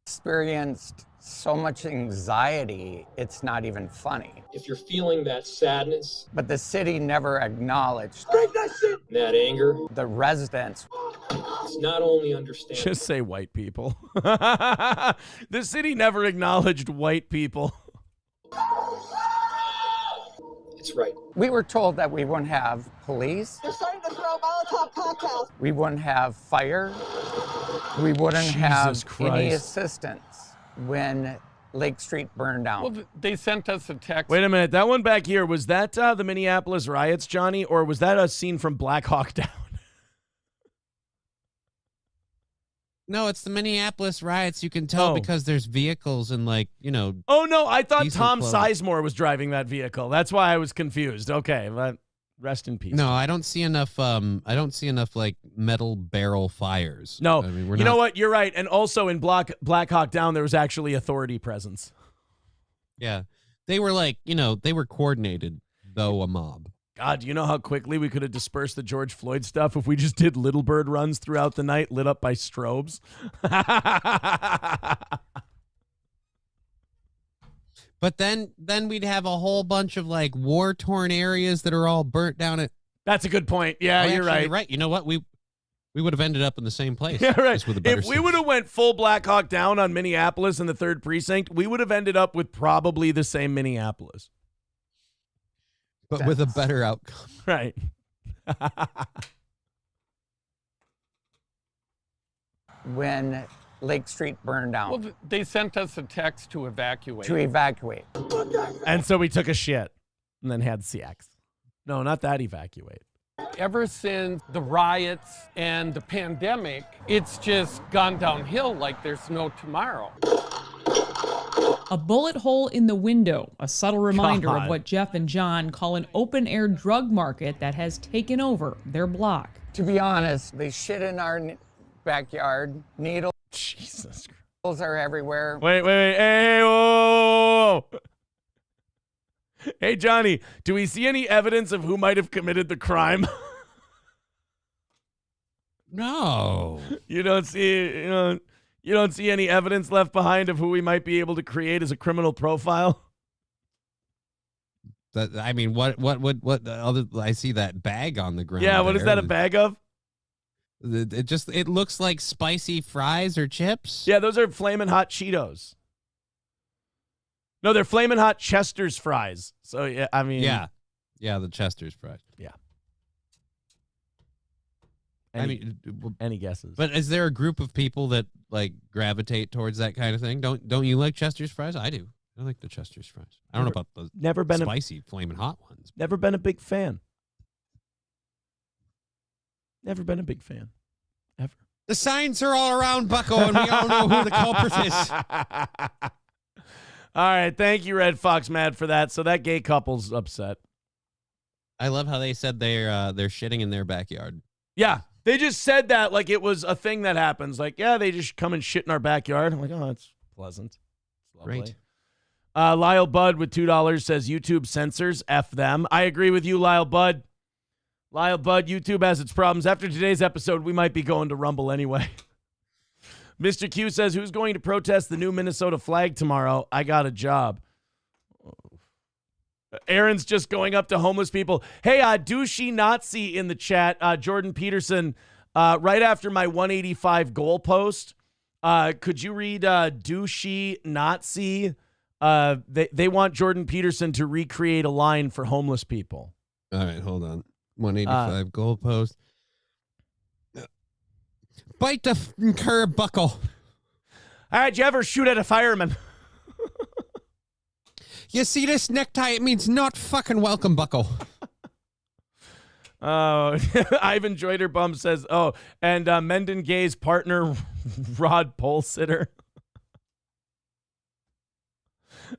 Experienced so much anxiety, it's not even funny. If you're feeling that sadness, But the city never acknowledged that anger, the residents. it's not only understandable. Just say white people. The city never acknowledged white people. It's right. We were told that we wouldn't have police. They're starting to throw Molotov cocktails. We wouldn't have fire. We wouldn't have Jesus Christ. any assistance when Lake Street burned down. Well, they sent us a text. Wait a minute. That one back here, was that the Minneapolis riots, Johnny? Or was that a scene from Black Hawk Down? No, it's the Minneapolis riots. You can tell because there's vehicles and Oh, no. I thought decent Tom clothes. Sizemore was driving that vehicle. That's why I was confused. Okay. But rest in peace. No, I don't see enough. I don't see enough metal barrel fires. No. I mean, we're You not, know what? You're right. And also in Black Hawk Down, there was actually authority presence. Yeah, they were they were coordinated, though a mob. God, do you know how quickly we could have dispersed the George Floyd stuff if we just did Little Bird runs throughout the night lit up by strobes? But then we'd have a whole bunch of war-torn areas that are all burnt down. That's a good point. Yeah, Oh, you're actually, right. You know what? We would have ended up in the same place. Yeah, right. just with a better If we would have went full Black Hawk Down on Minneapolis in the 3rd precinct, we would have ended up with probably the same Minneapolis. but with a better outcome. Right. When Lake Street burned down. Well, they sent us a text to evacuate. To evacuate. And so we took a shit and then had sex. No, not that evacuate. Ever since the riots and the pandemic, it's just gone downhill like there's no tomorrow. A bullet hole in the window, a subtle reminder God. of what Jeff and John call an open-air drug market that has taken over their block. To be honest, they shit in our backyard. Needles Jesus Christ. are everywhere. Wait. Hey, whoa. Hey, Johnny, do we see any evidence of who might have committed the crime? No. You don't see any evidence left behind of who we might be able to create as a criminal profile? I mean, what other? I see that bag on the ground. Yeah, what is there. that a bag of? It looks like spicy fries or chips. Yeah, those are Flamin' Hot Cheetos. No, they're Flamin' Hot Chester's fries. So, yeah, I mean. Yeah, the Chester's fries. Yeah. Any guesses? But is there a group of people that gravitate towards that kind of thing? Don't you like Chester's fries? I do. I like the Chester's fries. I don't know about the spicy flaming hot ones. Never been a big fan. Never been a big fan. Ever. The signs are all around, Bucko, and we all know who the culprit is. All right, thank you, Red Fox Mad, for that. So that gay couple's upset. I love how they said they're shitting in their backyard. Yeah, they just said that like it was a thing that happens. Like, yeah, they just come and shit in our backyard. I'm like, oh, that's pleasant. It's lovely. Great. Lyle Budd with $2 says YouTube censors, F them. I agree with you, Lyle Budd. Lyle Budd, YouTube has its problems. After today's episode, we might be going to Rumble anyway. Mr. Q says, who's going to protest the new Minnesota flag tomorrow? I got a job. Aaron's just going up to homeless people. Hey, douchey Nazi in the chat. Jordan Peterson, right after my 185 goal post, could you read douchey Nazi? They want Jordan Peterson to recreate a line for homeless people. All right, hold on. 185 goalpost. Bite the curb, Buckle. All right, you ever shoot at a fireman? You see this necktie? It means not fucking welcome, Buckle. Oh, Ivan Joyderbum says, oh, and Mendon Gay's partner, Rod Polsitter.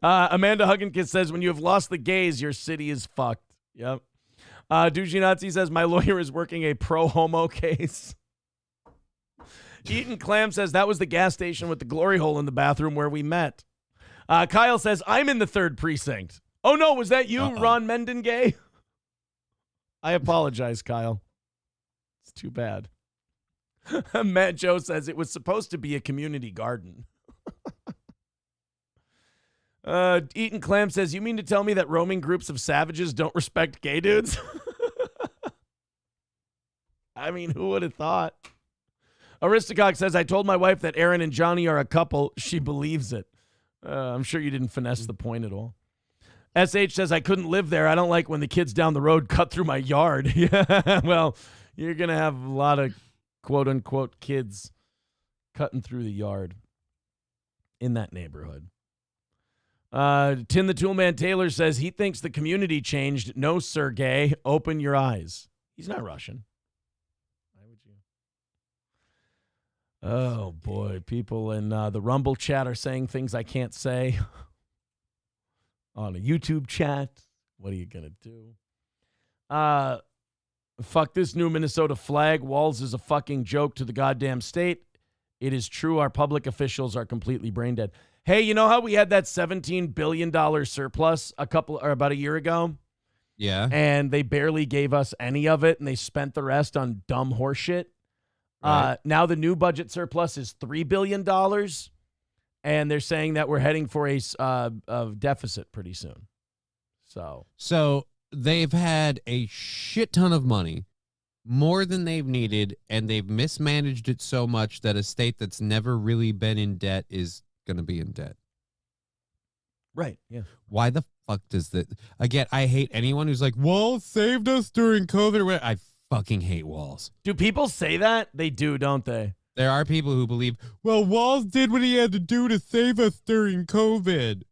Amanda Hugginkis says, when you have lost the gays, your city is fucked. Yep. Douchey Nazi says, my lawyer is working a pro-homo case. Eaton Clam says, that was the gas station with the glory hole in the bathroom where we met. Kyle says, I'm in the 3rd precinct. Oh, no, was that you, Ron Mendon Gay? I apologize, Kyle. It's too bad. Matt Joe says, it was supposed to be a community garden. Eaton Clam says, you mean to tell me that roaming groups of savages don't respect gay dudes? I mean, who would have thought? Aristocock says, I told my wife that Aaron and Johnny are a couple. She believes it. I'm sure you didn't finesse the point at all. SH says, I couldn't live there. I don't like when the kids down the road cut through my yard. Yeah, well, you're going to have a lot of quote-unquote kids cutting through the yard in that neighborhood. Tin the Toolman Taylor says he thinks the community changed. No, Sergey, open your eyes. He's not Russian. Why would you? Oh, boy. People in the Rumble chat are saying things I can't say on a YouTube chat. What are you going to do? Fuck this new Minnesota flag. Walls is a fucking joke to the goddamn state. It is true our public officials are completely brain dead. Hey, you know how we had that $17 billion surplus about a year ago? Yeah. And they barely gave us any of it, and they spent the rest on dumb horseshit. Right. Now the new budget surplus is $3 billion, and they're saying that we're heading for a deficit pretty soon. So they've had a shit ton of money, more than they've needed, and they've mismanaged it so much that a state that's never really been in debt is going to be in debt. Right, yeah. Why the fuck does that? Again, I hate anyone who's like, walls saved us during COVID. I fucking hate walls. Do people say that? They do, don't they? There are people who believe, well, Walls did what he had to do to save us during COVID.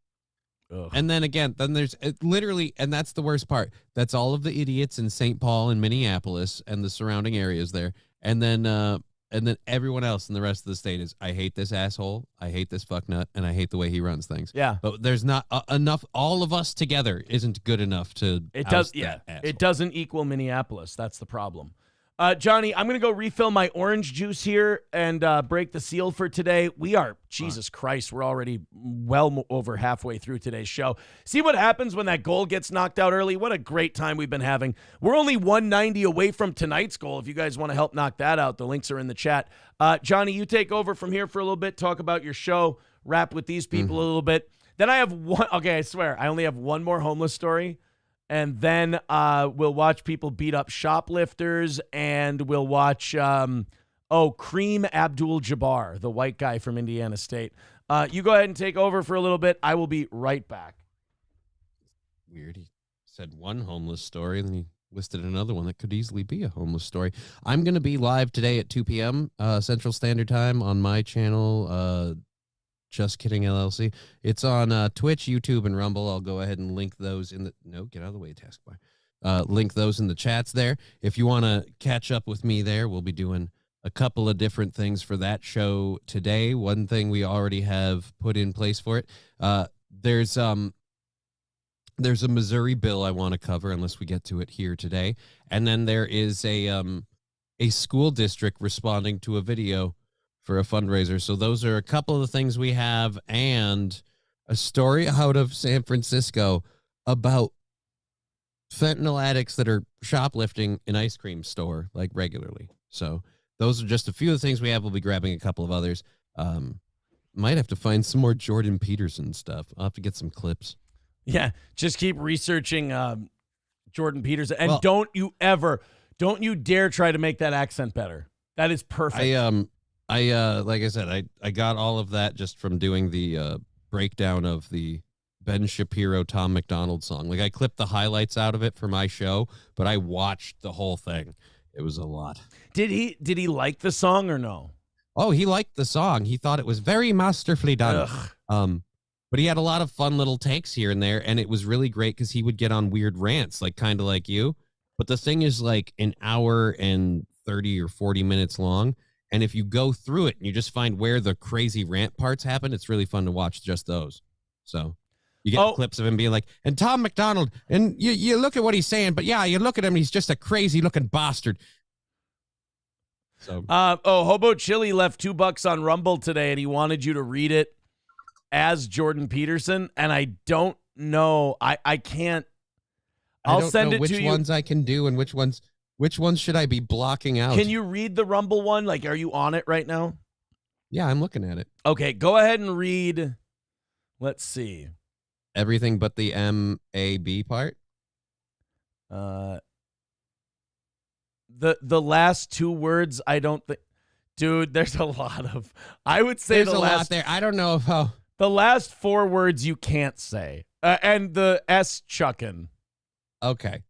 Ugh. And then again, there's literally, and that's the worst part. That's all of the idiots in St. Paul and Minneapolis and the surrounding areas there. And then everyone else in the rest of the state is, I hate this asshole, I hate this fucknut, and I hate the way he runs things. Yeah. But there's not enough, all of us together isn't good enough to oust that asshole. It doesn't equal Minneapolis. That's the problem. Johnny, I'm going to go refill my orange juice here and break the seal for today. We are, Jesus Christ, we're already well over halfway through today's show. See what happens when that goal gets knocked out early? What a great time we've been having. We're only 190 away from tonight's goal. If you guys want to help knock that out, the links are in the chat. Johnny, you take over from here for a little bit, talk about your show, rap with these people a little bit. Then I have one, okay, I swear, I only have one more homeless story. And then we'll watch people beat up shoplifters, and we'll watch, Kareem Abdul-Jabbar, the white guy from Indiana State. You go ahead and take over for a little bit. I will be right back. Weird. He said one homeless story, and then he listed another one that could easily be a homeless story. I'm going to be live today at 2 p.m. Central Standard Time on my channel, Just Kidding LLC. It's on Twitch, YouTube, and Rumble. I'll go ahead and link those in the... No, get out of the way, taskbar. Link those in the chats there. If you want to catch up with me there, we'll be doing a couple of different things for that show today. One thing we already have put in place for it. There's a Missouri bill I want to cover, unless we get to it here today. And then there is a school district responding to a video for a fundraiser. So those are a couple of the things we have, and a story out of San Francisco about fentanyl addicts that are shoplifting an ice cream store like regularly. So those are just a few of the things we have. We'll be grabbing a couple of others. Might have to find some more Jordan Peterson stuff. I'll have to get some clips. Yeah, just keep researching Jordan Peterson, and don't you dare try to make that accent better. That is perfect. Like I said, I got all of that just from doing the breakdown of the Ben Shapiro, Tom McDonald song. Like, I clipped the highlights out of it for my show, but I watched the whole thing. It was a lot. Did he like the song or no? Oh, he liked the song. He thought it was very masterfully done. But he had a lot of fun little takes here and there, and it was really great because he would get on weird rants, like kind of like you. But the thing is like an hour and 30 or 40 minutes long. And if you go through it and you just find where the crazy rant parts happen, it's really fun to watch just those. So you get clips of him being like, and Tom McDonald, and you look at what he's saying, but yeah, you look at him, he's just a crazy looking bastard. So Hobo Chili left $2 on Rumble today, and he wanted you to read it as Jordan Peterson, and I don't know. I can't. I'll send it to you. Which ones I can do and which ones should I be blocking out? Can you read the Rumble one? Like, are you on it right now? Yeah, I'm looking at it. Okay, go ahead and read. Let's see. Everything but the MAB part? The last two words, I don't think. Dude, there's a lot of. I would say there's a lot there. I don't know how. The last four words you can't say. And the S chuckin'. Okay.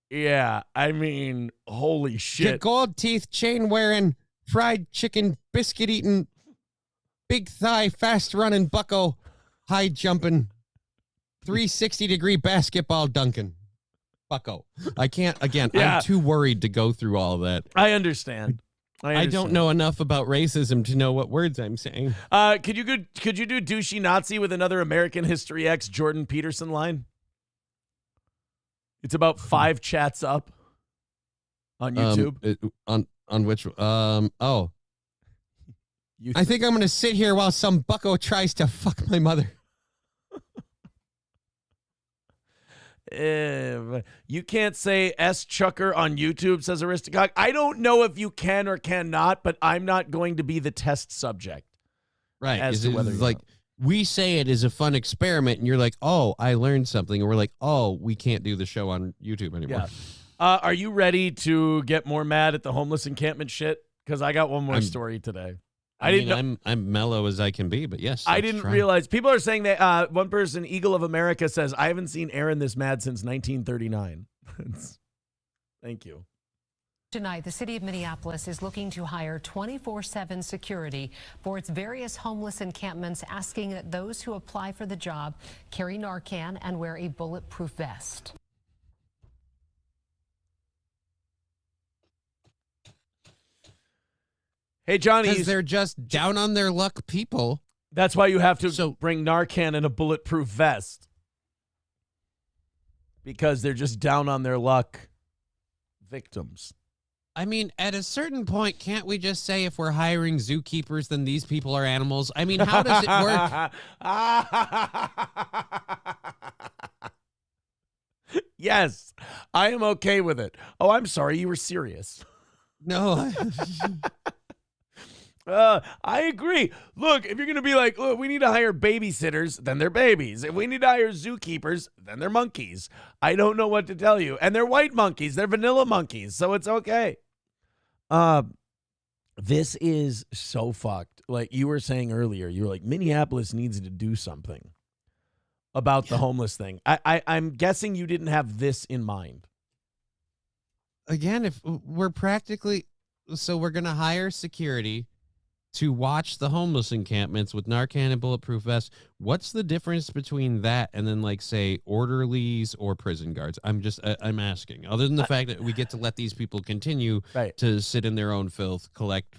Yeah, I mean, holy shit. Your gold teeth, chain wearing, fried chicken, biscuit eating, big thigh, fast running, bucko, high jumping, 360-degree basketball dunking. Bucko. I can't, again, Yeah. I'm too worried to go through all that. I understand. I don't know enough about racism to know what words I'm saying. Could you do douchey Nazi with another American History X Jordan Peterson line? It's about 5 chats up on YouTube. On which I think I'm gonna sit here while some bucko tries to fuck my mother. You can't say S Chucker on YouTube, says Aristocock. I don't know if you can or cannot, but I'm not going to be the test subject. Right. As to whether like we say it is a fun experiment, and you're like, oh, I learned something, and we're like, oh, we can't do the show on YouTube anymore. Yeah. Are you ready to get more mad at the homeless encampment shit? Because I got one more story today. I didn't know. I'm mellow as I can be, but yes. I didn't realize. People are saying that one person, Eagle of America, says, I haven't seen Aaron this mad since 1939. Thank you. Tonight, the city of Minneapolis is looking to hire 24/7 security for its various homeless encampments, asking that those who apply for the job carry Narcan and wear a bulletproof vest. Hey, Johnny. Because they're just down on their luck people. That's why you have to bring Narcan and a bulletproof vest. Because they're just down on their luck victims. I mean, at a certain point, can't we just say if we're hiring zookeepers, then these people are animals? I mean, how does it work? Yes, I am okay with it. Oh, I'm sorry. You were serious. No. I agree. Look, if you're going to be like, look, we need to hire babysitters, then they're babies. If we need to hire zookeepers, then they're monkeys. I don't know what to tell you. And they're white monkeys. They're vanilla monkeys. So it's okay. This is so fucked. Like you were saying earlier, you were like, Minneapolis needs to do something about the homeless thing. I'm guessing you didn't have this in mind. Again, if we're we're going to hire security to watch the homeless encampments with Narcan and bulletproof vests. What's the difference between that and then, like, say, orderlies or prison guards? I'm asking. Other than the fact that we get to let these people continue to sit in their own filth, collect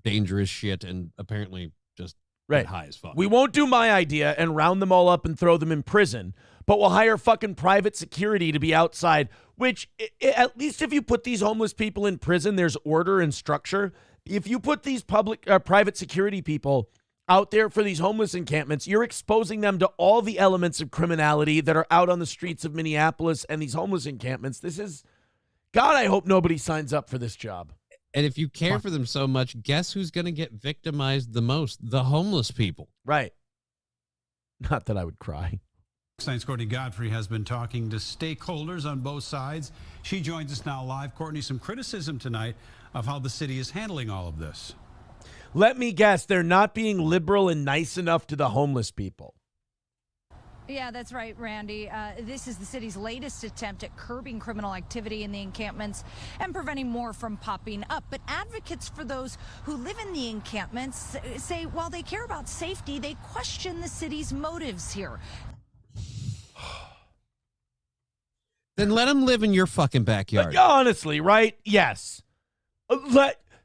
dangerous shit, and apparently just get high as fuck. We won't do my idea and round them all up and throw them in prison, but we'll hire fucking private security to be outside, which at least if you put these homeless people in prison, there's order and structure. If you put these private security people out there for these homeless encampments, you're exposing them to all the elements of criminality that are out on the streets of Minneapolis and these homeless encampments. God, I hope nobody signs up for this job. And if you care for them so much, guess who's going to get victimized the most? The homeless people. Right. Not that I would cry. Science Courtney Godfrey has been talking to stakeholders on both sides. She joins us now live. Courtney, some criticism tonight of how the city is handling all of this. Let me guess, they're not being liberal and nice enough to the homeless people. Yeah, that's right, Randy. This is the city's latest attempt at curbing criminal activity in the encampments and preventing more from popping up. But advocates for those who live in the encampments say while they care about safety, they question the city's motives here. Then let them live in your fucking backyard. Honestly, right? Yes.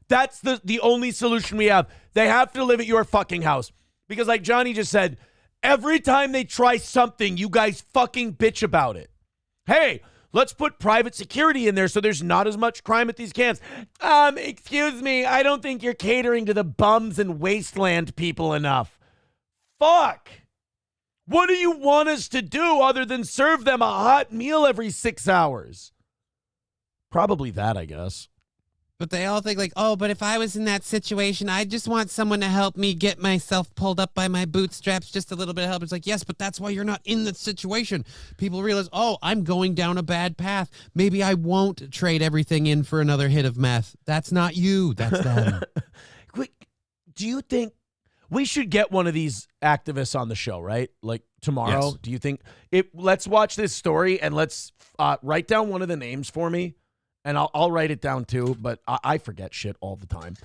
That's the only solution we have. They have to live at your fucking house. Because like Johnny just said, every time they try something, you guys fucking bitch about it. Hey, let's put private security in there so there's not as much crime at these camps. Excuse me, I don't think you're catering to the bums and wasteland people enough. Fuck. What do you want us to do other than serve them a hot meal every 6 hours? Probably that, I guess. But they all think like, oh, but if I was in that situation, I just want someone to help me get myself pulled up by my bootstraps, just a little bit of help. It's like, yes, but that's why you're not in that situation. People realize, oh, I'm going down a bad path. Maybe I won't trade everything in for another hit of meth. That's not you. That's them. Do you think we should get one of these activists on the show, right? Like tomorrow? Yes. Do you think let's watch this story and let's write down one of the names for me. And I'll write it down too, but I forget shit all the time.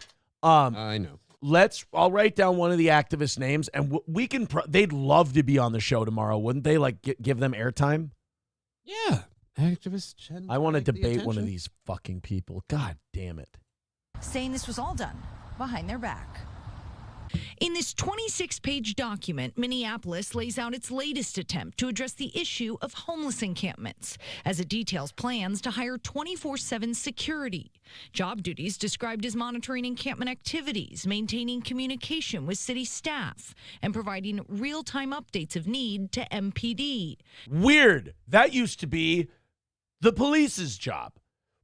I know. I'll write down one of the activist names, and we can. They'd love to be on the show tomorrow, wouldn't they? Like give them airtime. Yeah, activists. I want to debate one of these fucking people. God damn it! Saying this was all done behind their back. In this 26-page document, Minneapolis lays out its latest attempt to address the issue of homeless encampments, as it details plans to hire 24/7 security. Job duties described as monitoring encampment activities, maintaining communication with city staff, and providing real-time updates of need to MPD. Weird. That used to be the police's job.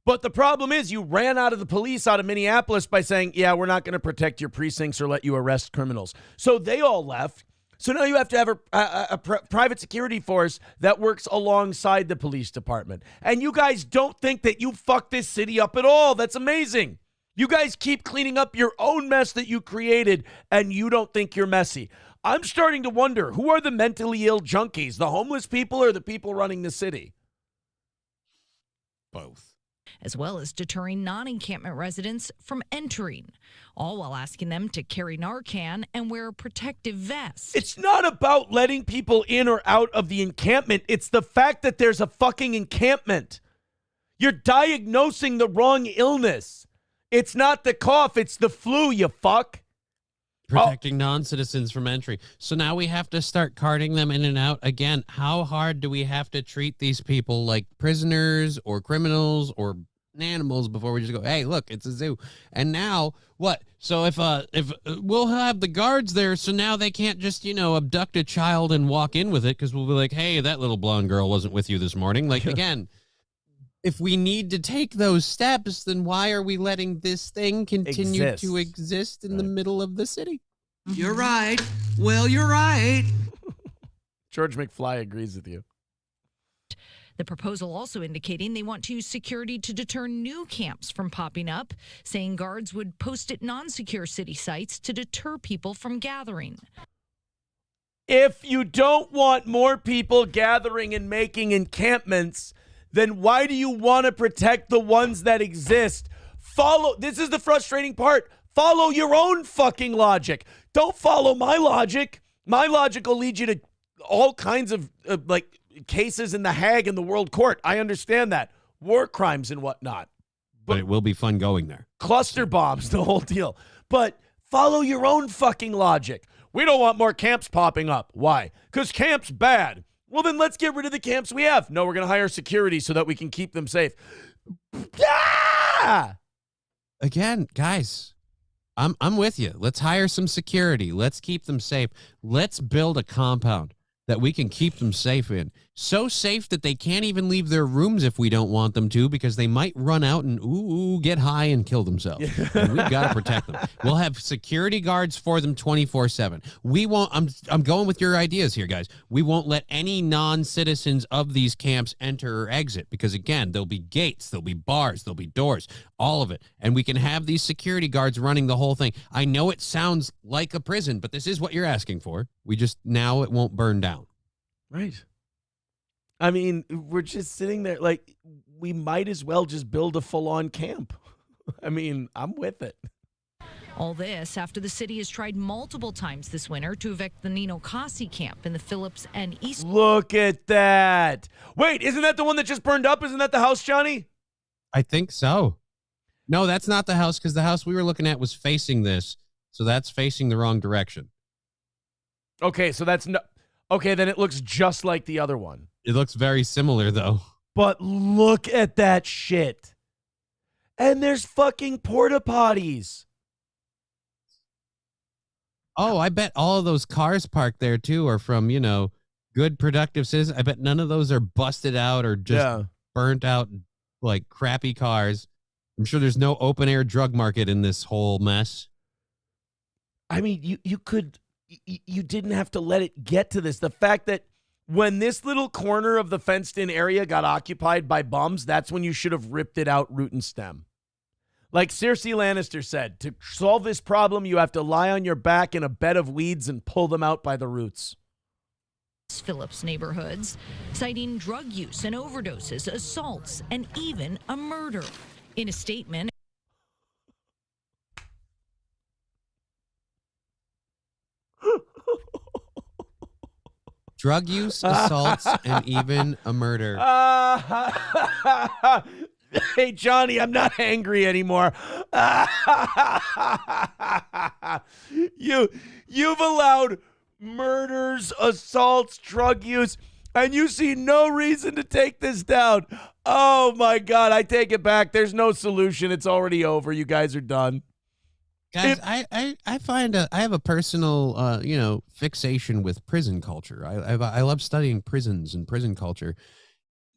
But the problem is you ran out of the police out of Minneapolis by saying, yeah, we're not going to protect your precincts or let you arrest criminals. So they all left. So now you have to have a private security force that works alongside the police department. And you guys don't think that you fucked this city up at all. That's amazing. You guys keep cleaning up your own mess that you created, and you don't think you're messy. I'm starting to wonder, who are the mentally ill junkies, the homeless people or the people running the city? Both. As well as deterring non-encampment residents from entering, all while asking them to carry Narcan and wear a protective vest. It's not about letting people in or out of the encampment. It's the fact that there's a fucking encampment. You're diagnosing the wrong illness. It's not the cough, it's the flu, you fuck. Protecting non-citizens from entry. So now we have to start carting them in and out again. How hard do we have to treat these people like prisoners or criminals or animals before we just go, hey, look, it's a zoo? And now what? So if we'll have the guards there, so now they can't just, abduct a child and walk in with it, because we'll be like, hey, that little blonde girl wasn't with you this morning. Like, again, if we need to take those steps, then why are we letting this thing continue to exist in the middle of the city? You're right. Well, you're right. George McFly agrees with you. The proposal also indicating they want to use security to deter new camps from popping up, saying guards would post at non-secure city sites to deter people from gathering. If you don't want more people gathering and making encampments, then why do you want to protect the ones that exist? This is the frustrating part. Follow your own fucking logic. Don't follow my logic. My logic will lead you to all kinds of cases in the Hague and the World Court. I understand that. War crimes and whatnot. But it will be fun going there. Cluster bombs, the whole deal. But follow your own fucking logic. We don't want more camps popping up. Why? Because camp's bad. Well, then let's get rid of the camps we have. No, we're going to hire security so that we can keep them safe. Ah! Again, guys, I'm with you. Let's hire some security. Let's keep them safe. Let's build a compound that we can keep them safe in. So safe that they can't even leave their rooms if we don't want them to, because they might run out and get high and kill themselves. And we've got to protect them. We'll have security guards for them 24/7. We won't. I'm going with your ideas here, guys. We won't let any non-citizens of these camps enter or exit, because again, there'll be gates, there'll be bars, there'll be doors, all of it. And we can have these security guards running the whole thing. I know it sounds like a prison, but this is what you're asking for. Now it won't burn down. Right. I mean, we're just sitting there like we might as well just build a full-on camp. I mean, I'm with it. All this after the city has tried multiple times this winter to evict the Nino Kasi camp in the Phillips and East. Look at that. Wait, isn't that the one that just burned up? Isn't that the house, Johnny? I think so. No, that's not the house, because the house we were looking at was facing this. So that's facing the wrong direction. Okay, so that's no. Okay, then it looks just like the other one. It looks very similar, though. But look at that shit. And there's fucking porta potties. Oh, I bet all of those cars parked there, too, are from, good productive citizens. I bet none of those are busted out or just burnt out, like, crappy cars. I'm sure there's no open air drug market in this whole mess. I mean, you didn't have to let it get to this. The fact that when this little corner of the fenced-in area got occupied by bums, that's when you should have ripped it out root and stem. Like Cersei Lannister said, to solve this problem, you have to lie on your back in a bed of weeds and pull them out by the roots. Phillips neighborhoods, citing drug use and overdoses, assaults, and even a murder. In a statement, drug use, assaults, and even a murder. Hey, Johnny, I'm not angry anymore. You've allowed murders, assaults, drug use, and you see no reason to take this down. Oh, my God, I take it back. There's no solution. It's already over. You guys are done. Guys, I find I have a personal, fixation with prison culture. I love studying prisons and prison culture.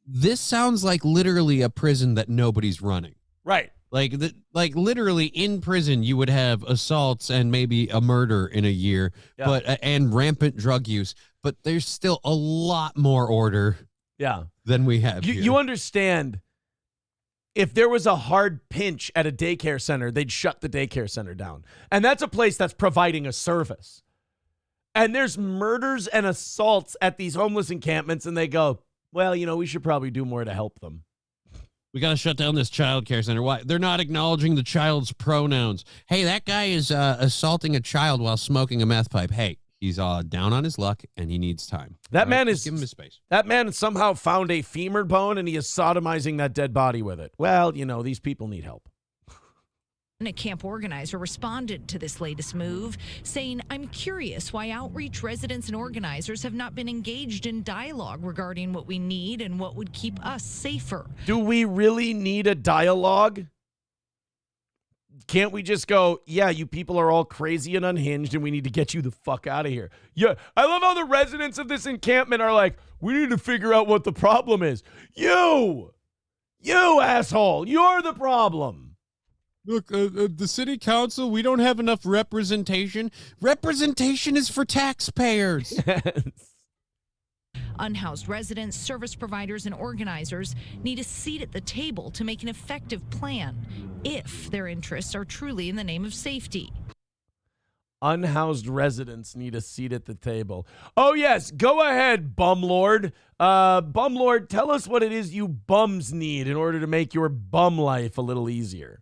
This sounds like literally a prison that nobody's running. Right. Like literally in prison, you would have assaults and maybe a murder in a year, and rampant drug use. But there's still a lot more order. Than we have. You understand? If there was a hard pinch at a daycare center, they'd shut the daycare center down. And that's a place that's providing a service. And there's murders and assaults at these homeless encampments, and they go, well, we should probably do more to help them. We got to shut down this child care center. Why? They're not acknowledging the child's pronouns. Hey, that guy is assaulting a child while smoking a meth pipe. Hey, he's down on his luck, and he needs time. That man give him his space. That man somehow found a femur bone, and he is sodomizing that dead body with it. Well, these people need help. a camp organizer responded to this latest move, saying, "I'm curious why outreach residents and organizers have not been engaged in dialogue regarding what we need and what would keep us safer." Do we really need a dialogue? Can't we just go, yeah, you people are all crazy and unhinged and we need to get you the fuck out of here? Yeah, I love how the residents of this encampment are like, we need to figure out what the problem is. You asshole, you're the problem. Look, the city council, we don't have enough representation. Representation is for taxpayers. Yes. Unhoused residents, service providers, and organizers need a seat at the table to make an effective plan if their interests are truly in the name of safety. Unhoused residents need a seat at the table. Oh, yes. Go ahead, Bumlord. Bumlord, tell us what it is you bums need in order to make your bum life a little easier.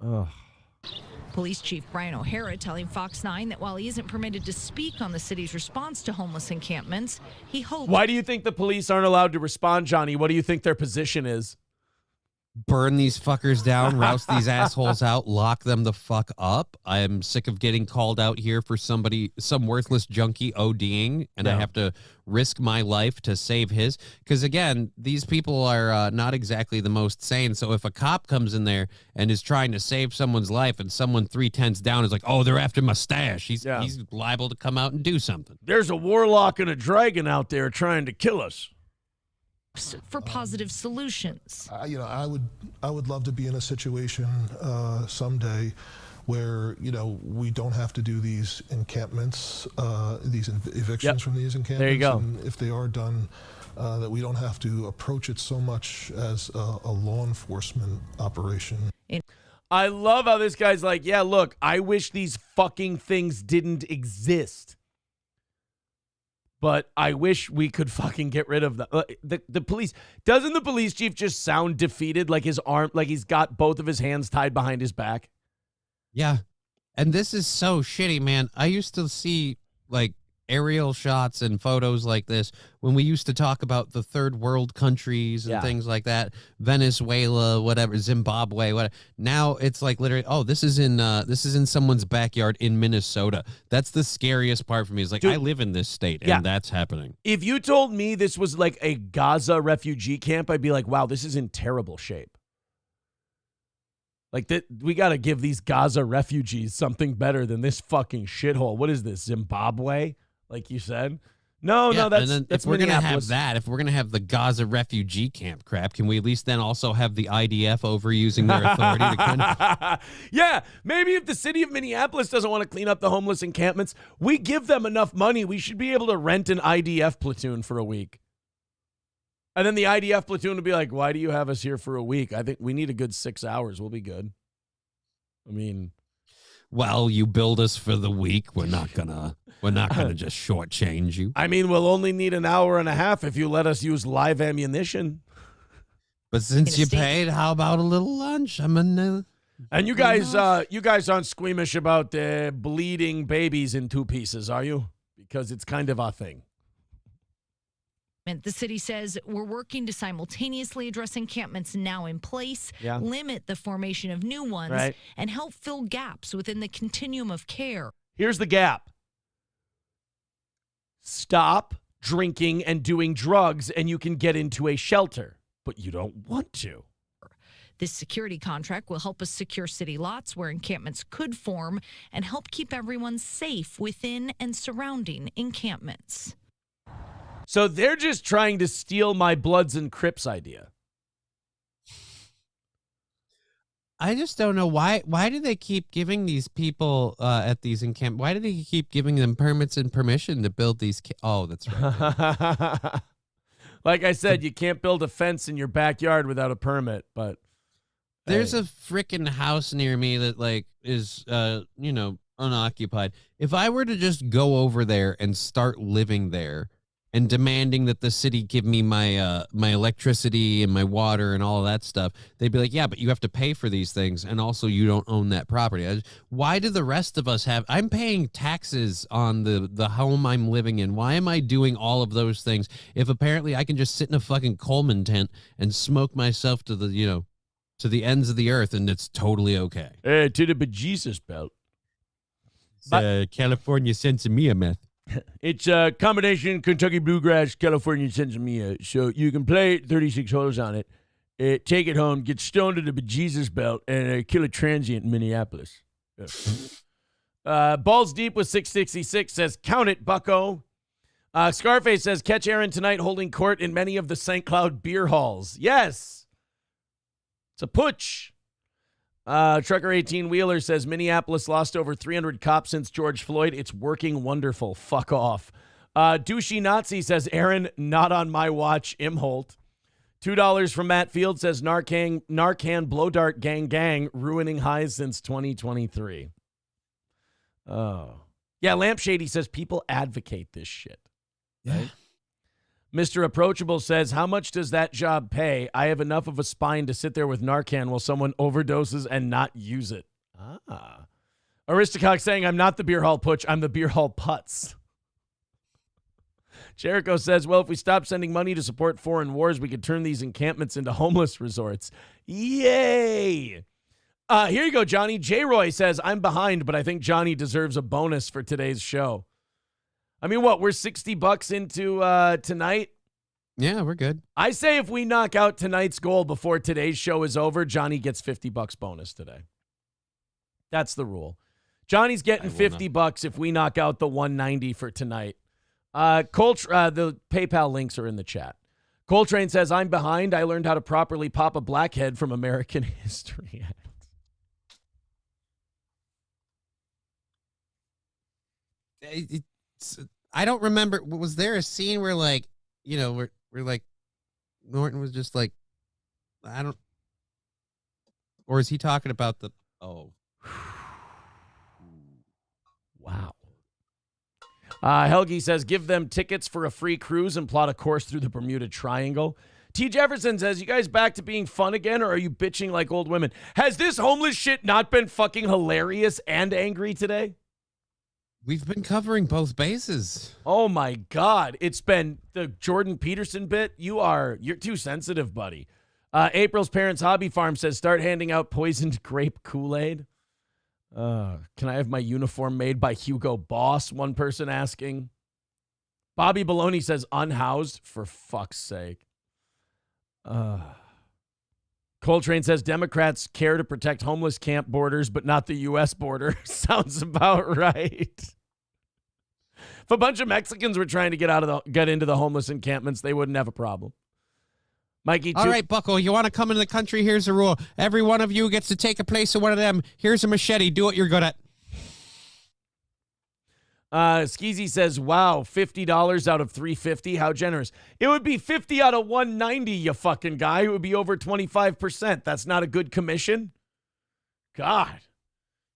Ugh. Police Chief Brian O'Hara telling Fox 9 that while he isn't permitted to speak on the city's response to homeless encampments, he hopes... Why do you think the police aren't allowed to respond, Johnny? What do you think their position is? Burn these fuckers down, roust these assholes out, lock them the fuck up. I'm sick of getting called out here for some worthless junkie ODing, and I have to risk my life to save his. Because, again, these people are not exactly the most sane. So if a cop comes in there and is trying to save someone's life and someone 3 tenths down is like, oh, they're after my stash, he's liable to come out and do something. There's a warlock and a dragon out there trying to kill us. For positive solutions. I would love to be in a situation someday where, we don't have to do these encampments, these evictions from these encampments. There you go. And if they are done, that we don't have to approach it so much as a law enforcement operation. I love how this guy's like, yeah, look, I wish these fucking things didn't exist. But I wish we could fucking get rid of them. The police. Doesn't the police chief just sound defeated, like his arm, like he's got both of his hands tied behind his back? Yeah. And this is so shitty, man. I used to see like aerial shots and photos like this when we used to talk about the third world countries and things like that. Venezuela, whatever, Zimbabwe, whatever. Now it's like literally, oh, this is in someone's backyard in Minnesota. That's the scariest part for me. Is like, dude, I live in this state and that's happening. If you told me this was like a Gaza refugee camp, I'd be like, wow, this is in terrible shape. Like, we got to give these Gaza refugees something better than this fucking shithole. What is this, Zimbabwe? Like you said? No, Yeah, that's and then that's if we're gonna have Minneapolis. that, if we're gonna have the Gaza refugee camp crap, can we at least then also have the IDF overusing their authority to kind of? Yeah, maybe if the city of Minneapolis doesn't want to clean up the homeless encampments, we give them enough money. We should be able to rent an IDF platoon for a week. And then the IDF platoon would be like, why do you have us here for a week? I think we need a good 6 hours. We'll be good. I mean, Well, you build us for the week. We're not gonna just shortchange you. I mean, we'll only need an hour and a half if you let us use live ammunition. But since you paid, how about a little lunch? And you guys aren't squeamish about bleeding babies in two pieces, are you? Because it's kind of a thing. The city says we're working to simultaneously address encampments now in place, Yeah. limit the formation of new ones, Right. and help fill gaps within the continuum of care. Here's the gap. Stop drinking and doing drugs, and you can get into a shelter, but you don't want to. This security contract will help us secure city lots where encampments could form and help keep everyone safe within and surrounding encampments. So they're just trying to steal my Bloods and Crips idea. I just don't know why do they keep giving these people at these encampments? Why do they keep giving them permits and permission to build these? Oh, that's right. Like I said, you can't build a fence in your backyard without a permit, but There's a freaking house near me that is unoccupied. If I were to just go over there and start living there and demanding that the city give me my my electricity and my water and all of that stuff, they'd be like, yeah, but you have to pay for these things, and also you don't own that property. Why do the rest of us have? I'm paying taxes on the home I'm living in. Why am I doing all of those things if apparently I can just sit in a fucking Coleman tent and smoke myself to the to the ends of the earth and it's totally okay? To the bejesus belt. It's California Sensimilla meth. It's a combination Kentucky Bluegrass, California Sensimilla. So you can play 36 holes on it, take it home, get stoned to the bejesus belt, and kill a transient in Minneapolis. Balls Deep with 666 says, count it, bucko. Scarface says, catch Aaron tonight holding court in many of the St. Cloud beer halls. Yes. It's a putsch. Trucker 18 Wheeler says Minneapolis lost over 300 cops since George Floyd. It's working wonderful. Fuck off. Douchey Nazi says Aaron, not on my watch. Imholt. $2 from Matt Field says Narcan blow dart gang ruining highs since 2023. Oh yeah. Lampshady says people advocate this shit. Right? Mr. Approachable says, how much does that job pay? I have enough of a spine to sit there with Narcan while someone overdoses and not use it. Aristocock saying, I'm not the beer hall putsch, I'm the beer hall putz. Jericho says, well, if we stop sending money to support foreign wars, we could turn these encampments into homeless resorts. Yay! Here you go, Johnny. J-Roy says, I'm behind, but I think Johnny deserves a bonus for today's show. I mean, what? We're $60 into tonight? Yeah, we're good. I say if we knock out tonight's goal before today's show is over, Johnny gets $50 bonus today. That's the rule. Johnny's getting $50 if we knock out the 190 for tonight. The PayPal links are in the chat. Coltrane says, I'm behind. I learned how to properly pop a blackhead from American History Act. I don't remember. Was there a scene where we're like Norton was just like, I don't, or is he talking about the, oh. Wow. Helgi says, give them tickets for a free cruise and plot a course through the Bermuda Triangle. T. Jefferson says, you guys back to being fun again, or are you bitching like old women? Has this homeless shit not been fucking hilarious and angry today? We've been covering both bases. Oh my God. It's been the Jordan Peterson bit. You're too sensitive, buddy. April's Parents Hobby Farm says, start handing out poisoned grape Kool-Aid. Can I have my uniform made by Hugo Boss? One person asking. Bobby Baloney says, unhoused, for fuck's sake. Coltrane says, Democrats care to protect homeless camp borders, but not the U.S. border. Sounds about right. If a bunch of Mexicans were trying to get into the homeless encampments, they wouldn't have a problem. Mikey, all right, Bucko, you want to come into the country? Here's the rule. Every one of you gets to take a place of one of them. Here's a machete. Do what you're good at. Skeezy says, wow, $50 out of $350. How generous. It would be 50 out of 190, you fucking guy. It would be over 25%. That's not a good commission? God,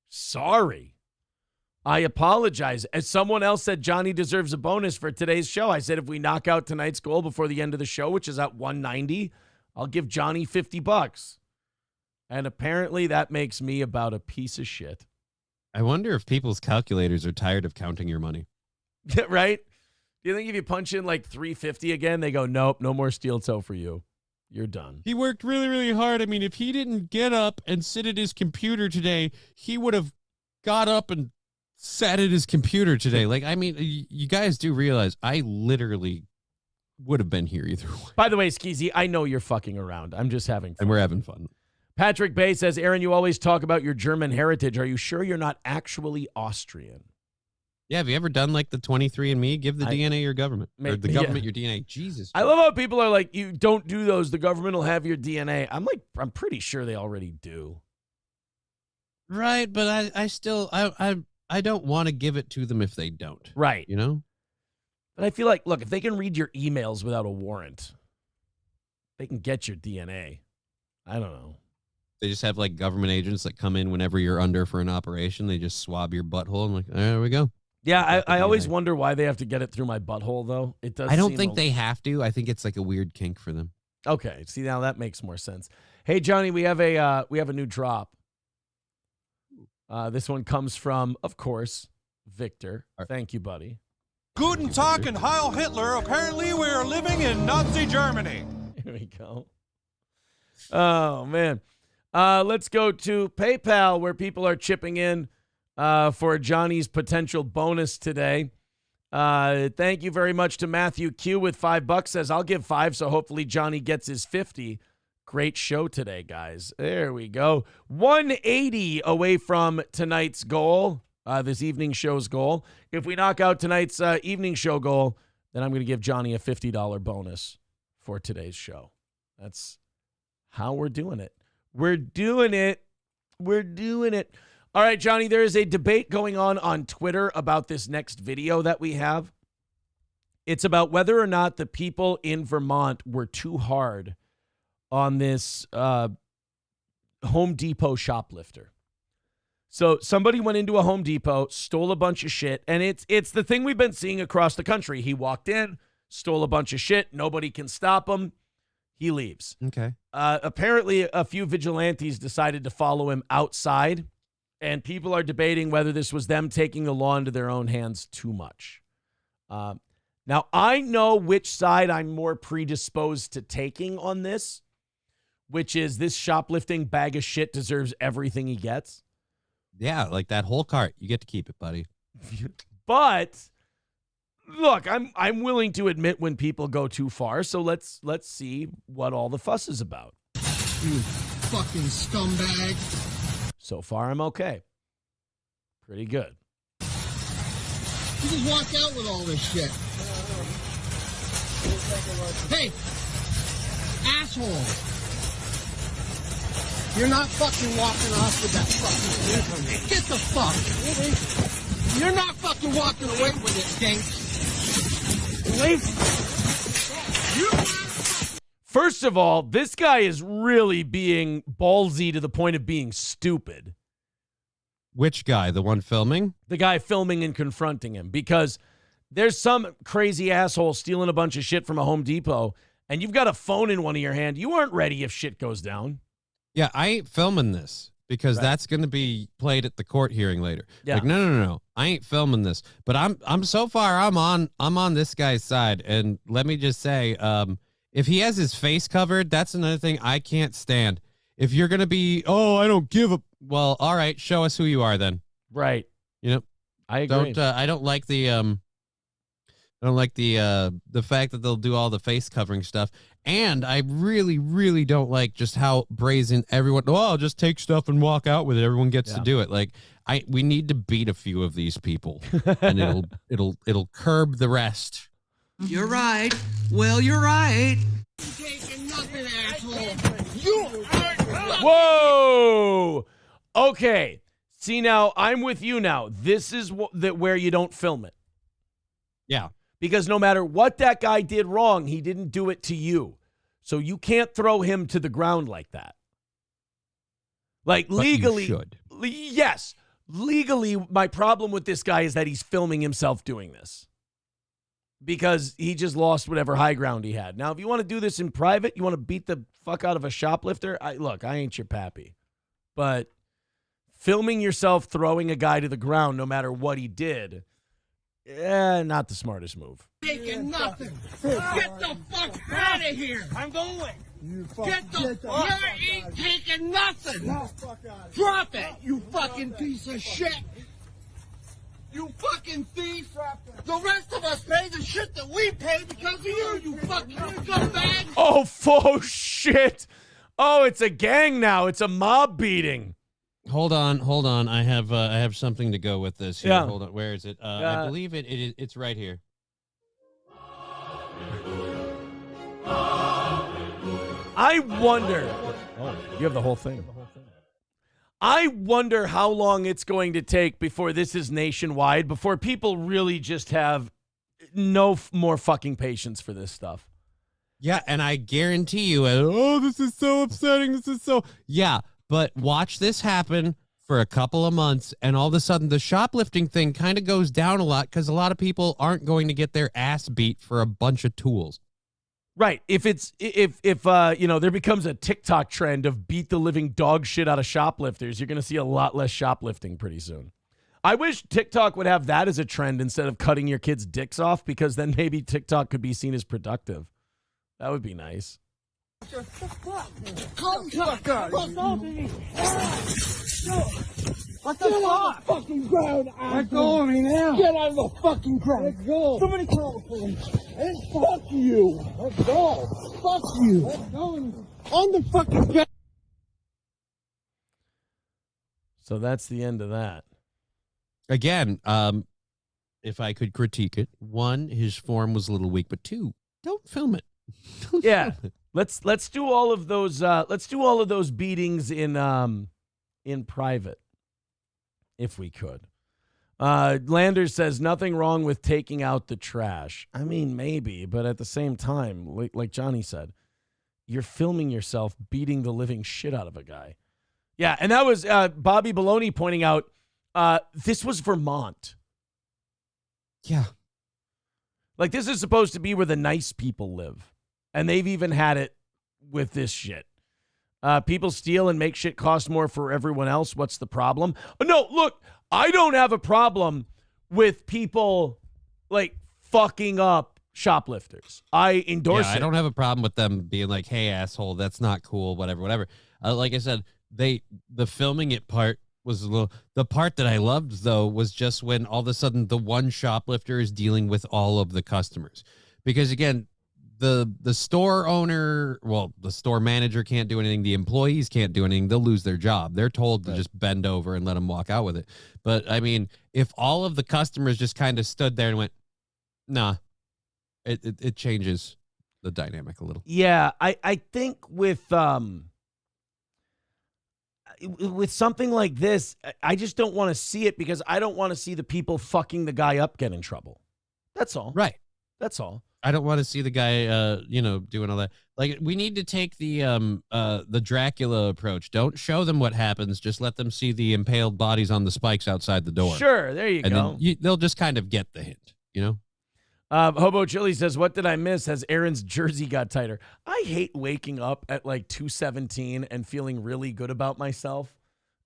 sorry. I apologize. As someone else said, Johnny deserves a bonus for today's show. I said if we knock out tonight's goal before the end of the show, which is at 190, I'll give Johnny $50. And apparently that makes me about a piece of shit. I wonder if people's calculators are tired of counting your money. Right? Do you think if you punch in like 350 again, they go, nope, no more steel toe for you. You're done. He worked really, really hard. I mean, if he didn't get up and sit at his computer today, he would have got up and sat at his computer today. Like, I mean, you guys do realize I literally would have been here either way. By the way, Skeezy, I know you're fucking around. I'm just having fun. And we're having fun. Patrick Bay says, Aaron, you always talk about your German heritage. Are you sure you're not actually Austrian? Yeah, have you ever done like the 23andMe? Give the DNA your government. Or the government your DNA. Jesus. I love how people are like, you don't do those. The government will have your DNA. I'm pretty sure they already do. Right, but I don't want to give it to them if they don't. Right. You know? But I feel like, look, if they can read your emails without a warrant, they can get your DNA. I don't know. They just have like government agents that come in whenever you're under for an operation. They just swab your butthole and like, there we go. Yeah, I always wonder why they have to get it through my butthole, though. It does. I don't think they have to. I think it's like a weird kink for them. Okay, see, now that makes more sense. Hey, Johnny, we have a new drop. This one comes from, of course, Victor. Thank you, buddy. Guten Tag and Heil Hitler. Apparently, we are living in Nazi Germany. Here we go. Oh, man. Let's go to PayPal, where people are chipping in for Johnny's potential bonus today. Thank you very much to Matthew Q with $5. Says, I'll give 5, so hopefully Johnny gets his 50. Great show today, guys. There we go. 180 away from tonight's goal, this evening show's goal. If we knock out tonight's evening show goal, then I'm going to give Johnny a $50 bonus for today's show. That's how we're doing it. We're doing it. We're doing it. All right, Johnny, there is a debate going on Twitter about this next video that we have. It's about whether or not the people in Vermont were too hard on this Home Depot shoplifter. So somebody went into a Home Depot, stole a bunch of shit, and it's the thing we've been seeing across the country. He walked in, stole a bunch of shit. Nobody can stop him. He leaves. Okay. Apparently, a few vigilantes decided to follow him outside, and people are debating whether this was them taking the law into their own hands too much. Now, I know which side I'm more predisposed to taking on this, which is this shoplifting bag of shit deserves everything he gets. Yeah, like that whole cart. You get to keep it, buddy. But look, I'm willing to admit when people go too far. So let's see what all the fuss is about. You fucking scumbag. So far, I'm okay. Pretty good. You just walked out with all this shit. Hey, asshole. You're not fucking walking off with that fucking thing. Get the fuck. You're not fucking walking away with it, Dink. First of all, this guy is really being ballsy to the point of being stupid. Which guy? The one filming? The guy filming and confronting him. Because there's some crazy asshole stealing a bunch of shit from a Home Depot, and you've got a phone in one of your hand. You aren't ready if shit goes down. Yeah, I ain't filming this because that's going to be played at the court hearing later. Yeah. Like, no. I ain't filming this. But I'm so far I'm on this guy's side, and let me just say, if he has his face covered, that's another thing I can't stand. If you're going to be, I don't give a, well, all right, show us who you are then. Right. You know, I agree. I don't like the I don't like the fact that they'll do all the face covering stuff. And I really, really don't like just how brazen everyone, I'll just take stuff and walk out with it. Everyone gets to do it. Like we need to beat a few of these people and it'll curb the rest. You're right. Well, you're right. Whoa! Okay. See, now I'm with you now. This is where you don't film it. Yeah. Because no matter what that guy did wrong, he didn't do it to you. So you can't throw him to the ground like that. Like But legally, you should. Yes. Legally, my problem with this guy is that he's filming himself doing this. Because he just lost whatever high ground he had. Now, if you want to do this in private, you want to beat the fuck out of a shoplifter, I ain't your pappy. But filming yourself throwing a guy to the ground no matter what he did, not the smartest move. Taking nothing. Get the fuck out of here. I'm going. You ain't taking nothing. Drop it, you fucking piece of shit. You fucking thief. The rest of us pay the shit that we pay because of you fucking scumbag. Oh, shit. Oh, it's a gang now. It's a mob beating. Hold on. I have something to go with this here. Yeah. Hold on. Where is it? I believe it's right here. I wonder. Oh, you have the whole thing. I wonder how long it's going to take before this is nationwide, before people really just have no more fucking patience for this stuff. Yeah, and I guarantee you, this is so upsetting. Yeah, but watch this happen for a couple of months, and all of a sudden the shoplifting thing kind of goes down a lot because a lot of people aren't going to get their ass beat for a bunch of tools. Right. If there becomes a TikTok trend of beat the living dog shit out of shoplifters, you're going to see a lot less shoplifting pretty soon. I wish TikTok would have that as a trend instead of cutting your kids' dicks off, because then maybe TikTok could be seen as productive. That would be nice. Come, what the fuck? Fucking ground, let go of me now. Get out of the fucking ground. Let go. Somebody call the police. Fuck you. Let go. Fuck you. Let go. On the fucking ground. So that's the end of that. Again, if I could critique it, 1, his form was a little weak, but 2, don't film it. Yeah. Let's do all of those. Let's do all of those beatings in private, if we could. Landers says nothing wrong with taking out the trash. I mean, maybe, but at the same time, like Johnny said, you're filming yourself beating the living shit out of a guy. Yeah, and that was Bobby Baloney pointing out this was Vermont. Yeah. Like, this is supposed to be where the nice people live. And they've even had it with this shit. People steal and make shit cost more for everyone else. What's the problem? No, look, I don't have a problem with people, like, fucking up shoplifters. I endorse it. I don't have a problem with them being like, hey, asshole, that's not cool, whatever. Like I said, the filming it part was a little... The part that I loved, though, was just when all of a sudden the one shoplifter is dealing with all of the customers. Because, again... The store owner, the store manager can't do anything. The employees can't do anything. They'll lose their job. They're told to just bend over and let them walk out with it. But, I mean, if all of the customers just kind of stood there and went, nah, it changes the dynamic a little. Yeah, I think with something like this, I just don't want to see it because I don't want to see the people fucking the guy up get in trouble. That's all. Right. That's all. I don't want to see the guy, doing all that. Like, we need to take the Dracula approach. Don't show them what happens. Just let them see the impaled bodies on the spikes outside the door. Sure, there you go. Then they'll just kind of get the hint, you know? Hobo Chili says, what did I miss? Has Aaron's jersey got tighter? I hate waking up at like 2:17 and feeling really good about myself.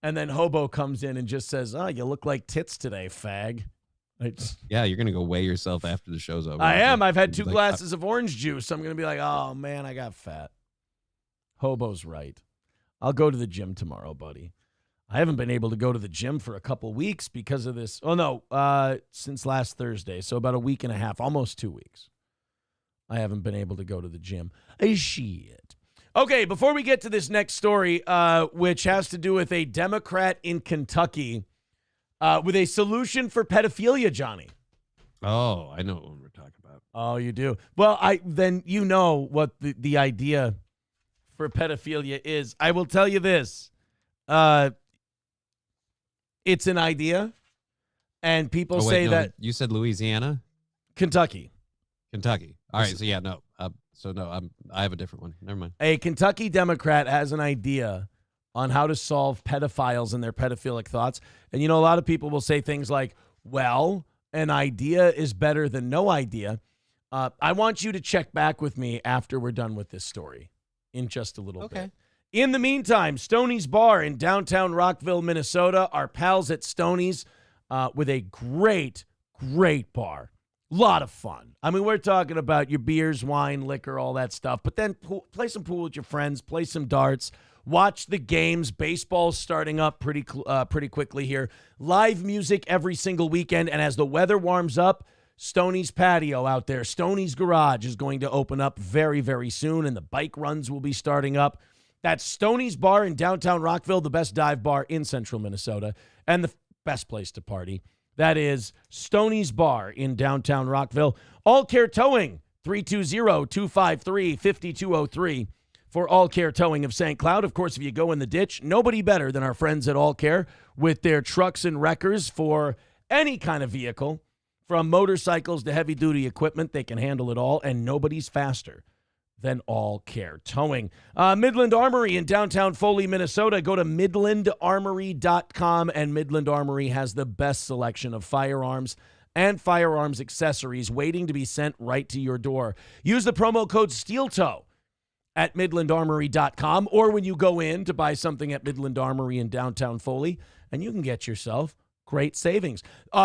And then Hobo comes in and just says, oh, you look like tits today, fag. Yeah, you're going to go weigh yourself after the show's over. I am. I've had 2 glasses of orange juice. I'm going to be like, oh, man, I got fat. Hobo's right. I'll go to the gym tomorrow, buddy. I haven't been able to go to the gym for a couple weeks because of this. Oh, no, since last Thursday. So about a week and a half, almost 2 weeks. I haven't been able to go to the gym. Shit. Okay, before we get to this next story, which has to do with a Democrat in Kentucky with a solution for pedophilia, Johnny. Oh, I know what we're talking about. Oh, you do? Well, then you know what the idea for pedophilia is. I will tell you this. It's an idea, and people say that... You said Louisiana? Kentucky. All right, so yeah, no. I have a different one. Never mind. A Kentucky Democrat has an idea on how to solve pedophiles and their pedophilic thoughts. And, a lot of people will say things like, well, an idea is better than no idea. I want you to check back with me after we're done with this story in just a little bit. In the meantime, Stoney's Bar in downtown Rockville, Minnesota. Our pals at Stoney's with a great, great bar. Lot of fun. I mean, we're talking about your beers, wine, liquor, all that stuff. But then play some pool with your friends, play some darts, watch the games. Baseball's starting up pretty quickly here. Live music every single weekend. And as the weather warms up, Stoney's patio out there, Stoney's Garage is going to open up very, very soon. And the bike runs will be starting up. That's Stoney's Bar in downtown Rockville, the best dive bar in central Minnesota, and the best place to party. That is Stoney's Bar in downtown Rockville. All Care Towing, 320-253-5203 for All Care Towing of St. Cloud. Of course, if you go in the ditch, nobody better than our friends at All Care with their trucks and wreckers for any kind of vehicle, from motorcycles to heavy-duty equipment. They can handle it all, and nobody's faster than All Care Towing. Midland Armory in downtown Foley, Minnesota. Go to midlandarmory.com, and Midland Armory has the best selection of firearms and firearms accessories waiting to be sent right to your door. Use the promo code SteelToe at midlandarmory.com, or when you go in to buy something at Midland Armory in downtown Foley, and you can get yourself great savings.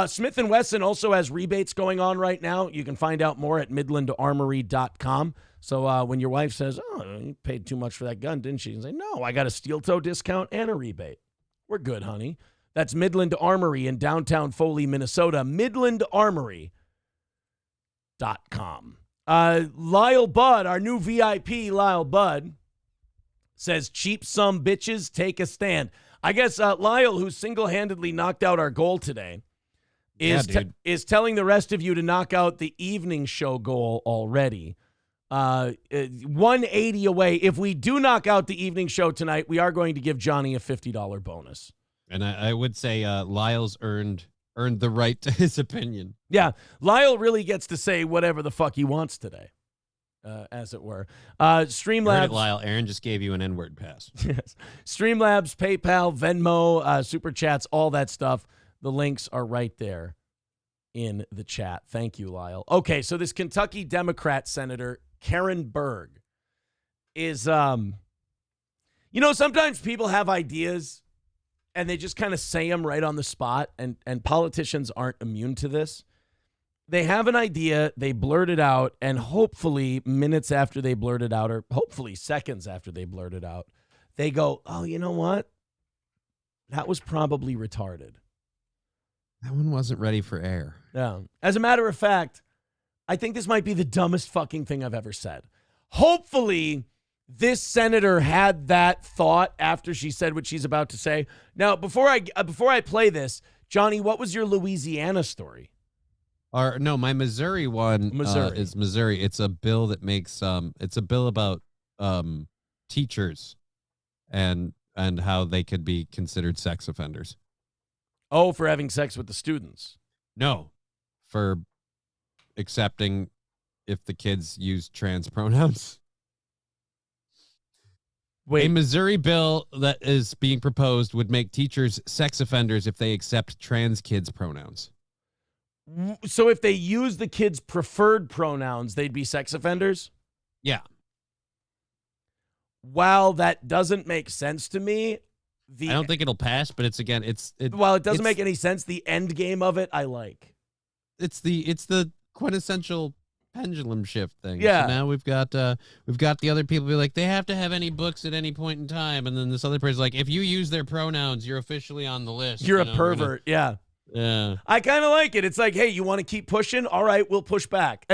Smith & Wesson also has rebates going on right now. You can find out more at midlandarmory.com. So when your wife says, oh, you paid too much for that gun, didn't she? You say, no, I got a steel toe discount and a rebate. We're good, honey. That's Midland Armory in downtown Foley, Minnesota. midlandarmory.com. Lyle Budd, our new VIP, Lyle Budd, says, cheap some bitches, take a stand. I guess Lyle, who single-handedly knocked out our goal today, is telling the rest of you to knock out the evening show goal already. 180 away. If we do knock out the evening show tonight, we are going to give Johnny a $50 bonus. And I would say Lyle's earned the right to his opinion. Yeah, Lyle really gets to say whatever the fuck he wants today, as it were. Streamlabs. Lyle, Aaron just gave you an N-word pass. Yes. Streamlabs, PayPal, Venmo, Super Chats, all that stuff. The links are right there in the chat. Thank you, Lyle. Okay, so this Kentucky Democrat Senator, Karen Berg, is, sometimes people have ideas and they just kind of say them right on the spot, and politicians aren't immune to this. They have an idea, they blurt it out, and hopefully minutes after they blurt it out, or hopefully seconds after they blurt it out, they go, oh, you know what? That was probably retarded. That one wasn't ready for air. Yeah. As a matter of fact, I think this might be the dumbest fucking thing I've ever said. Hopefully, this senator had that thought after she said what she's about to say. Now, before I play this, Johnny, what was your Louisiana story? No, my Missouri one is Missouri. It's a bill that makes it's a bill about teachers and how they could be considered sex offenders. Oh, for having sex with the students? No, for accepting if the kids use trans pronouns. Wait. A Missouri bill that is being proposed would make teachers sex offenders if they accept trans kids' pronouns. So if they use the kids' preferred pronouns, they'd be sex offenders? Yeah. While that doesn't make sense to me, I don't think it'll pass, but while it doesn't make any sense, the end game of it I like. It's the quintessential pendulum shift thing. Yeah. So now we've got the other people be like, they have to have any books at any point in time, and then this other person's like, if you use their pronouns, you're officially on the list. You're a pervert. Yeah. Yeah. I kind of like it. It's like, hey, you want to keep pushing? All right, we'll push back.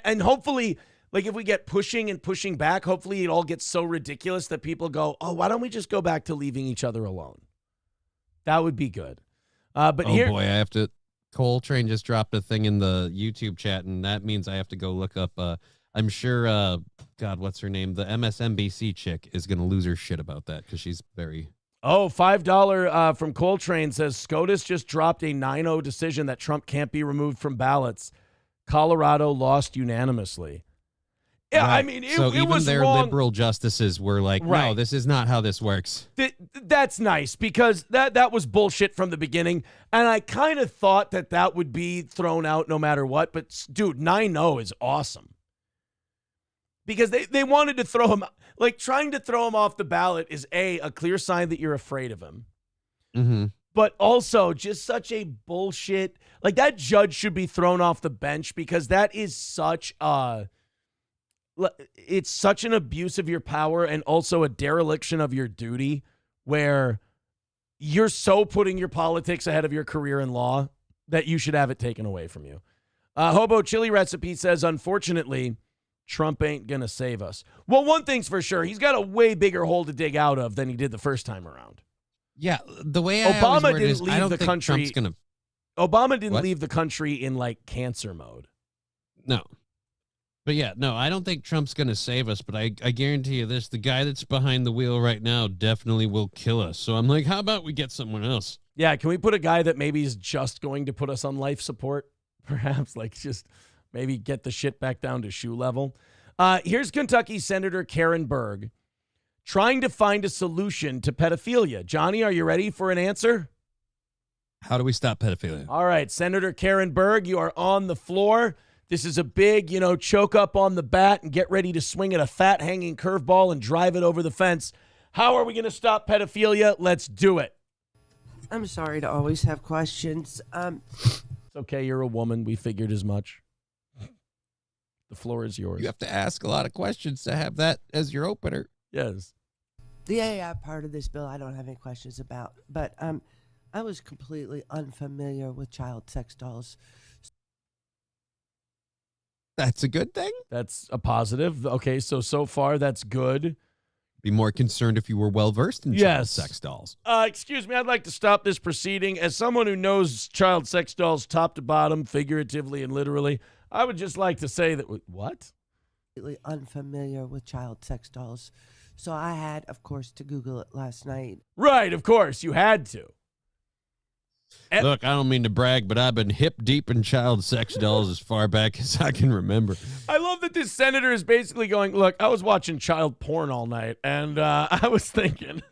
And hopefully, like if we get pushing and pushing back, hopefully it all gets so ridiculous that people go, oh, why don't we just go back to leaving each other alone? That would be good. But oh boy, I have to. Coltrane just dropped a thing in the YouTube chat, and that means I have to go look up. I'm sure, God, what's her name? The MSNBC chick is going to lose her shit about that because she's very. Oh, $5 from Coltrane says SCOTUS just dropped a 9-0 decision that Trump can't be removed from ballots. Colorado lost unanimously. Yeah, Right. I mean, it even was their wrong. liberal justices were like, Right. no, this is not how this works. That's nice because that was bullshit from the beginning. And I kind of thought that would be thrown out no matter what. But, dude, 9-0 is awesome. Because they wanted to throw him, like trying to throw him off the ballot is a clear sign that you're afraid of him. Mm-hmm. But also just such a bullshit, like that judge should be thrown off the bench because that is it's such an abuse of your power and also a dereliction of your duty where you're so putting your politics ahead of your career in law that you should have it taken away from you. Hobo Chili Recipe says, unfortunately, Trump ain't going to save us. Well, one thing's for sure. He's got a way bigger hole to dig out of than he did the first time around. Yeah, the way I Obama didn't didn't leave the country. Gonna... Obama didn't What? leave the country in like cancer mode. No. But yeah, no, I don't think Trump's going to save us, but I guarantee you this, the guy that's behind the wheel right now definitely will kill us. So I'm like, how about we get someone else? Yeah, can we put a guy that maybe is just going to put us on life support? Perhaps, like just maybe get the shit back down to shoe level. Here's Kentucky Senator Karen Berg trying to find a solution to pedophilia. Johnny, are you ready for an answer? How do we stop pedophilia? All right, Senator Karen Berg, you are on the floor. This is a big, choke up on the bat and get ready to swing at a fat hanging curveball and drive it over the fence. How are we going to stop pedophilia? Let's do it. I'm sorry to always have questions. It's okay, you're a woman. We figured as much. The floor is yours. You have to ask a lot of questions to have that as your opener. Yes. The AI part of this bill, I don't have any questions about, but I was completely unfamiliar with child sex dolls. That's a good thing. That's a positive. Okay, so far that's good. Be more concerned if you were well-versed in child sex dolls. Excuse me, I'd like to stop this proceeding. As someone who knows child sex dolls top to bottom, figuratively and literally, I would just like to say that, what? Completely unfamiliar with child sex dolls. So I had, of course, to Google it last night. Right, of course, you had to. Look, I don't mean to brag, but I've been hip deep in child sex dolls as far back as I can remember. I love that this senator is basically going, look, I was watching child porn all night, and I was thinking,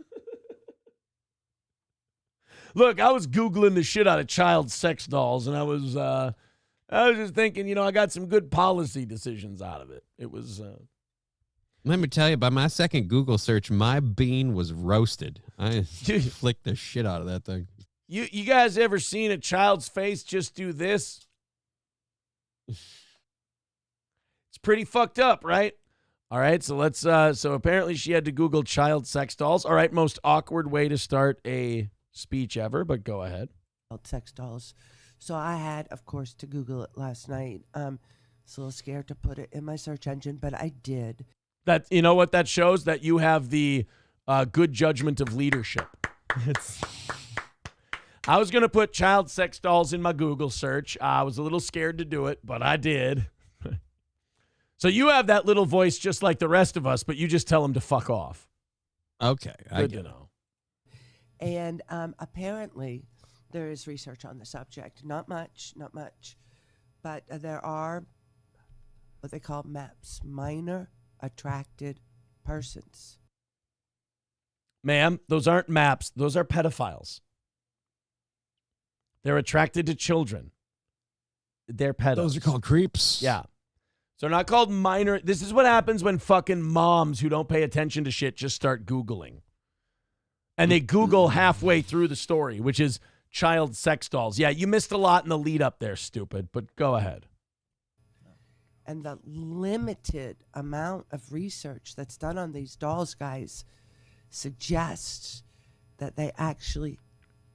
look, I was Googling the shit out of child sex dolls, and I was just thinking, I got some good policy decisions out of it. It was... Let me tell you, by my second Google search, my bean was roasted. I flicked the shit out of that thing. You guys ever seen a child's face just do this? It's pretty fucked up, right? All right, so let's so apparently she had to Google child sex dolls. All right, most awkward way to start a speech ever, but go ahead. Child sex dolls. So I had, of course, to Google it last night. I was a little scared to put it in my search engine, but I did. That, you know what that shows? That you have the good judgment of leadership. I was going to put child sex dolls in my Google search. I was a little scared to do it, but I did. So you have that little voice just like the rest of us, but you just tell them to fuck off. Okay. Good to know. And apparently there is research on the subject. Not much, but there are what they call MAPs, minor attracted persons. Ma'am, those aren't MAPs. Those are pedophiles. They're attracted to children. They're pedos. Those are called creeps. Yeah. So they're not called minor. This is what happens when fucking moms who don't pay attention to shit just start Googling. And they Google halfway through the story, which is child sex dolls. Yeah, you missed a lot in the lead up there, stupid, but go ahead. And the limited amount of research that's done on these dolls, guys, suggests that they actually,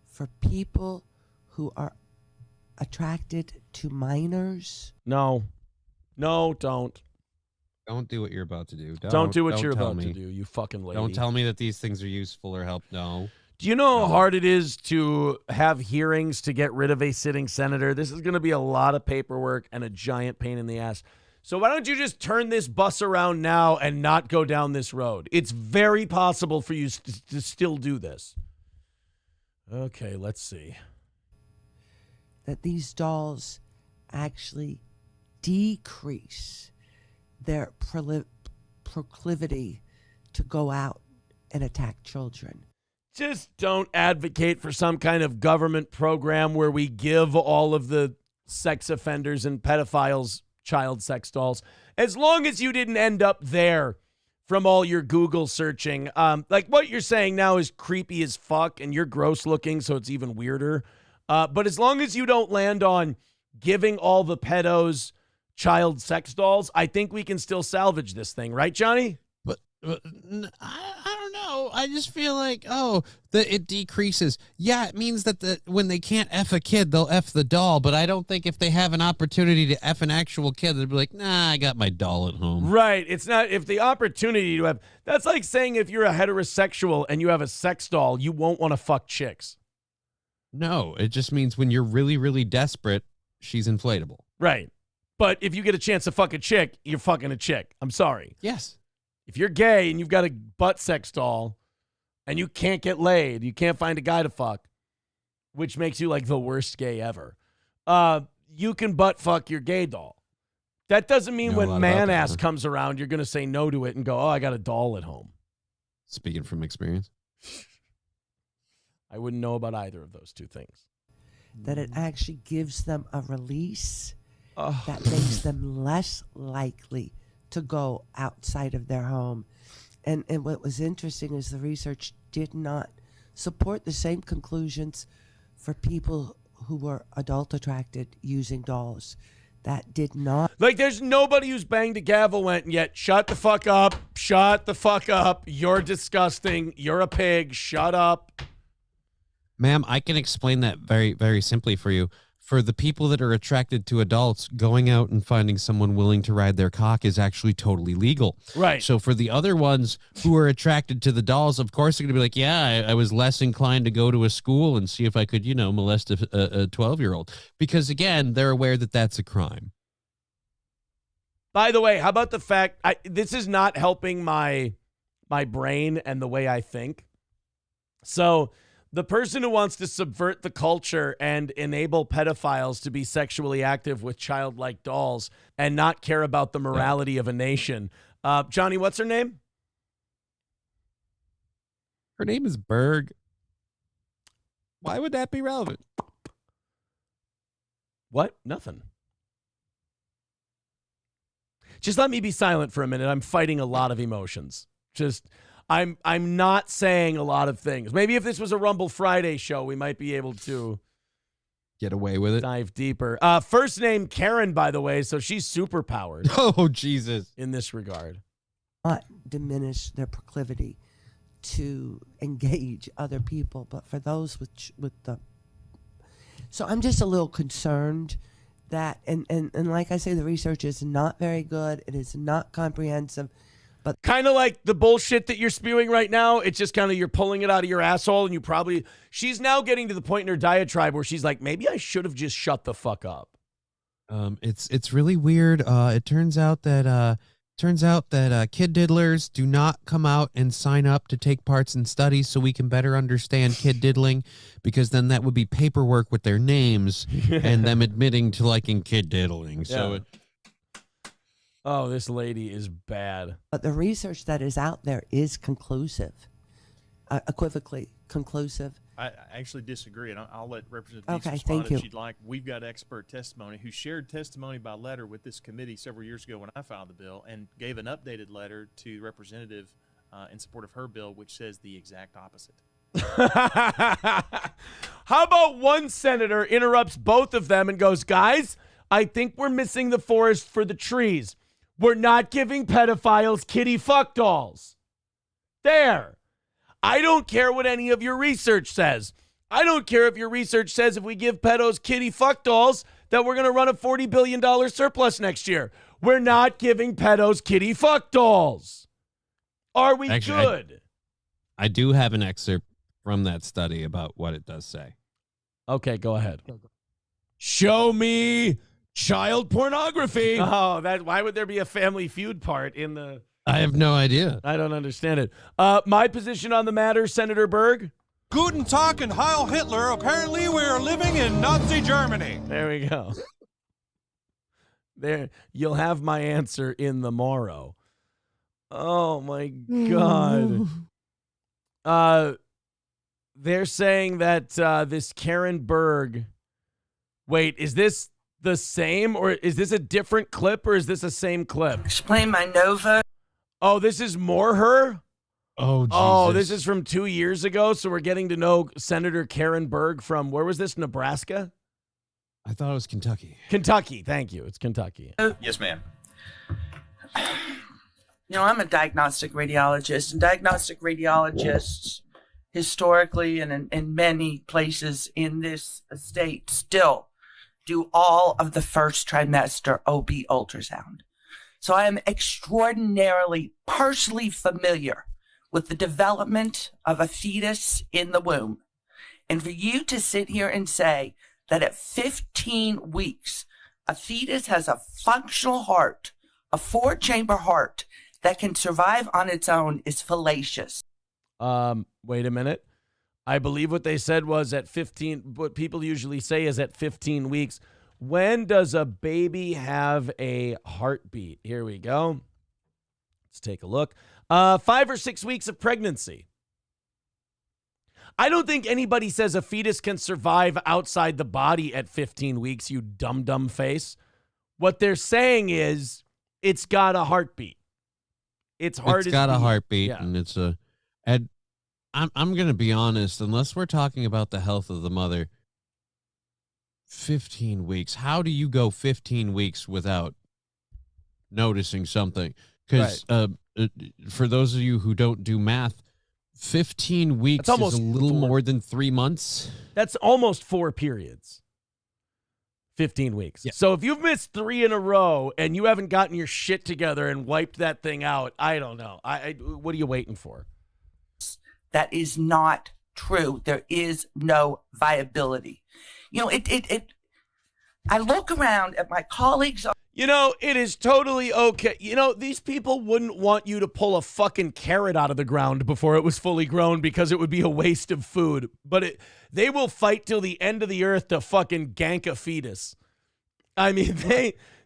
for people who are attracted to minors. No, don't. Don't do what you're about to do. Don't do what you're tell about me. to do, you fucking lady. Don't tell me that these things are useful or help. No. Do you know how hard it is to have hearings to get rid of a sitting senator? This is going to be a lot of paperwork and a giant pain in the ass. So why don't you just turn this bus around now and not go down this road? It's very possible for you to still do this. Okay, let's see. That these dolls actually decrease their proclivity to go out and attack children. Just don't advocate for some kind of government program where we give all of the sex offenders and pedophiles child sex dolls. As long as you didn't end up there from all your Google searching. Like what you're saying now is creepy as fuck and you're gross looking, so it's even weirder. But as long as you don't land on giving all the pedos child sex dolls, I think we can still salvage this thing. Right, Johnny? But I don't know. I just feel like, it decreases. Yeah, it means that when they can't F a kid, they'll F the doll. But I don't think if they have an opportunity to F an actual kid, they'll be like, nah, I got my doll at home. Right. It's not if the opportunity to have. That's like saying if you're a heterosexual and you have a sex doll, you won't want to fuck chicks. No, it just means when you're really, really desperate, she's inflatable. Right. But if you get a chance to fuck a chick, you're fucking a chick. I'm sorry. Yes. If you're gay and you've got a butt sex doll and you can't get laid, you can't find a guy to fuck, which makes you like the worst gay ever, you can butt fuck your gay doll. That doesn't mean when man ass comes around, you're going to say no to it and go, I got a doll at home. Speaking from experience. I wouldn't know about either of those two things. That it actually gives them a release that makes them less likely to go outside of their home. And what was interesting is the research did not support the same conclusions for people who were adult attracted using dolls. That did not. Like, there's nobody who's banged a gavel went yet. Shut the fuck up. Shut the fuck up. You're disgusting. You're a pig. Shut up. Ma'am, I can explain that very, very simply for you. For the people that are attracted to adults, going out and finding someone willing to ride their cock is actually totally legal. Right. So for the other ones who are attracted to the dolls, of course, they're going to be like, yeah, I was less inclined to go to a school and see if I could, molest a 12-year-old. Because, again, they're aware that that's a crime. By the way, how about the fact, this is not helping my brain and the way I think. So the person who wants to subvert the culture and enable pedophiles to be sexually active with childlike dolls and not care about the morality of a nation. Johnny, what's her name? Her name is Berg. Why would that be relevant? What? Nothing. Just let me be silent for a minute. I'm fighting a lot of emotions. I'm not saying a lot of things. Maybe if this was a Rumble Friday show, we might be able to get away with it. Dive deeper. First name Karen, by the way, so she's super powered. Oh, Jesus. In this regard. Not diminish their proclivity to engage other people, but for those with the. So I'm just a little concerned that, and like I say, the research is not very good. It is not comprehensive. But kind of like the bullshit that you're spewing right now, it's just kind of you're pulling it out of your asshole, and she's now getting to the point in her diatribe where she's like, maybe I should have just shut the fuck up. It's really weird. It turns out that kid diddlers do not come out and sign up to take parts in studies so we can better understand kid diddling, because then that would be paperwork with their names and them admitting to liking kid diddling. So Oh, this lady is bad. But the research that is out there is conclusive, equivocally conclusive. I actually disagree, and I'll let Representative Deese Okay, respond thank you. if she'd like. We've got expert testimony who shared testimony by letter with this committee several years ago when I filed the bill, and gave an updated letter to Representative in support of her bill, which says the exact opposite. How about one senator interrupts both of them and goes, guys, I think we're missing the forest for the trees. We're not giving pedophiles kitty fuck dolls. There. I don't care what any of your research says. I don't care if your research says if we give pedos kitty fuck dolls that we're going to run a $40 billion surplus next year. We're not giving pedos kitty fuck dolls. Are we good? I do have an excerpt from that study about what it does say. Okay, go ahead. Show me child pornography. Oh, why would there be a Family Feud part in the... I have no idea. I don't understand it. My position on the matter, Senator Berg? Guten Tag and Heil Hitler. Apparently we are living in Nazi Germany. There we go. There, you'll have my answer in the morrow. Oh my God. They're saying that this Karen Berg. Wait, is this the same, or is this a different clip, or is this the same clip? Explain my Nova. Oh, this is more her? Oh, Jesus. Oh, this is from 2 years ago, so we're getting to know Senator Karen Berg from, where was this, Nebraska? I thought it was Kentucky. Kentucky, thank you. It's Kentucky. Yes, ma'am. You know, I'm a diagnostic radiologist, and diagnostic radiologists historically and in many places in this state still do all of the first trimester OB ultrasound. So I am extraordinarily personally familiar with the development of a fetus in the womb. And for you to sit here and say that at 15 weeks, a fetus has a functional heart, a 4-chamber heart that can survive on its own is fallacious. Wait a minute. I believe what they said was at 15, what people usually say is at 15 weeks. When does a baby have a heartbeat? Here we go. Let's take a look. 5 or 6 weeks of pregnancy. I don't think anybody says a fetus can survive outside the body at 15 weeks, you dumb face. What they're saying is it's got a heartbeat. It's got a heartbeat, yeah. And it's a... And I'm going to be honest, unless we're talking about the health of the mother, 15 weeks. How do you go 15 weeks without noticing something? Because for those of you who don't do math, 15 weeks is a little more than 3 months. That's almost 4 periods. 15 weeks. Yeah. So if you've missed 3 in a row and you haven't gotten your shit together and wiped that thing out, I don't know. What are you waiting for? That is not true. There is no viability. You know, I look around at my colleagues. You know, it is totally okay. You know, these people wouldn't want you to pull a fucking carrot out of the ground before it was fully grown because it would be a waste of food. But they will fight till the end of the earth to fucking gank a fetus. I mean,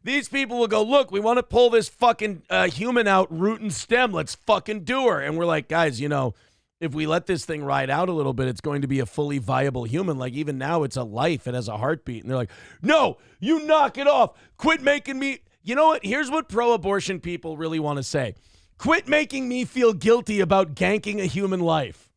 these people will go, look, we want to pull this fucking human out root and stem. Let's fucking do her. And we're like, guys, you know, if we let this thing ride out a little bit, it's going to be a fully viable human. Like, even now, it's a life. It has a heartbeat. And they're like, no, you knock it off. Quit making me. You know what? Here's what pro-abortion people really want to say. Quit making me feel guilty about ganking a human life.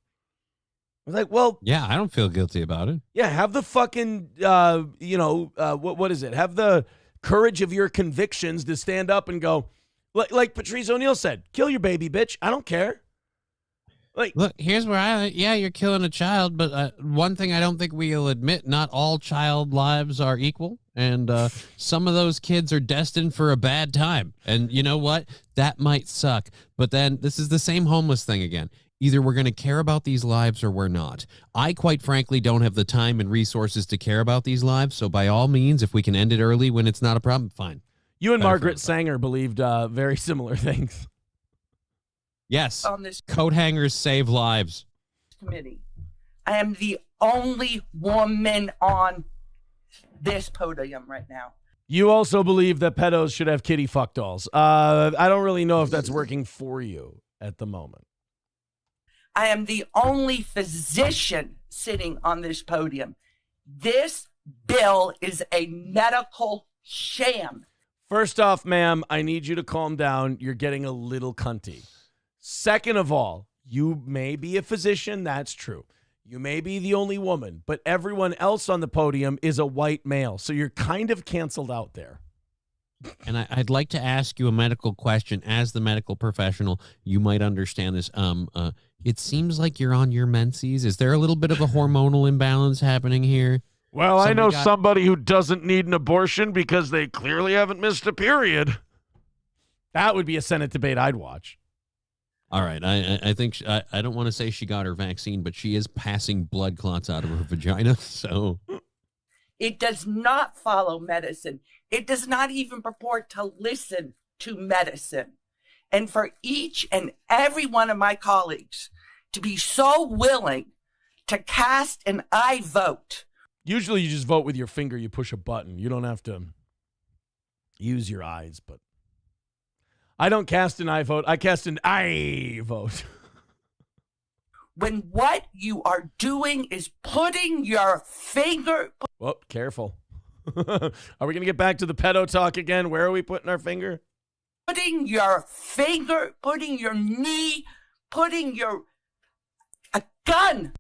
I was like, well. Yeah, I don't feel guilty about it. Yeah, have the fucking, what is it? Have the courage of your convictions to stand up and go, like Patrice O'Neal said, kill your baby, bitch. I don't care. Like, look, here's where you're killing a child, but one thing I don't think we'll admit, not all child lives are equal, and some of those kids are destined for a bad time. And you know what? That might suck. But then this is the same homeless thing again. Either we're going to care about these lives or we're not. I, quite frankly, don't have the time and resources to care about these lives, so by all means, if we can end it early when it's not a problem, fine. You and Margaret Sanger believed very similar things. Yes, on this coat hangers save lives. Committee, I am the only woman on this podium right now. You also believe that pedos should have kitty fuck dolls. I don't really know if that's working for you at the moment. I am the only physician sitting on this podium. This bill is a medical sham. First off, ma'am, I need you to calm down. You're getting a little cunty. Second of all, you may be a physician. That's true. You may be the only woman, but everyone else on the podium is a white male. So you're kind of canceled out there. And I'd like to ask you a medical question. As the medical professional, you might understand this. It seems like you're on your menses. Is there a little bit of a hormonal imbalance happening here? Well, I know somebody who doesn't need an abortion because they clearly haven't missed a period. That would be a Senate debate I'd watch. All right. I think I don't want to say she got her vaccine, but she is passing blood clots out of her vagina. So it does not follow medicine. It does not even purport to listen to medicine. And for each and every one of my colleagues to be so willing to cast an I vote. Usually you just vote with your finger. You push a button. You don't have to use your eyes, but I don't cast an I vote. I cast an I vote. When what you are doing is putting your finger... Whoa, careful. Are we going to get back to the pedo talk again? Where are we putting our finger? Putting your finger, putting your knee, putting a gun.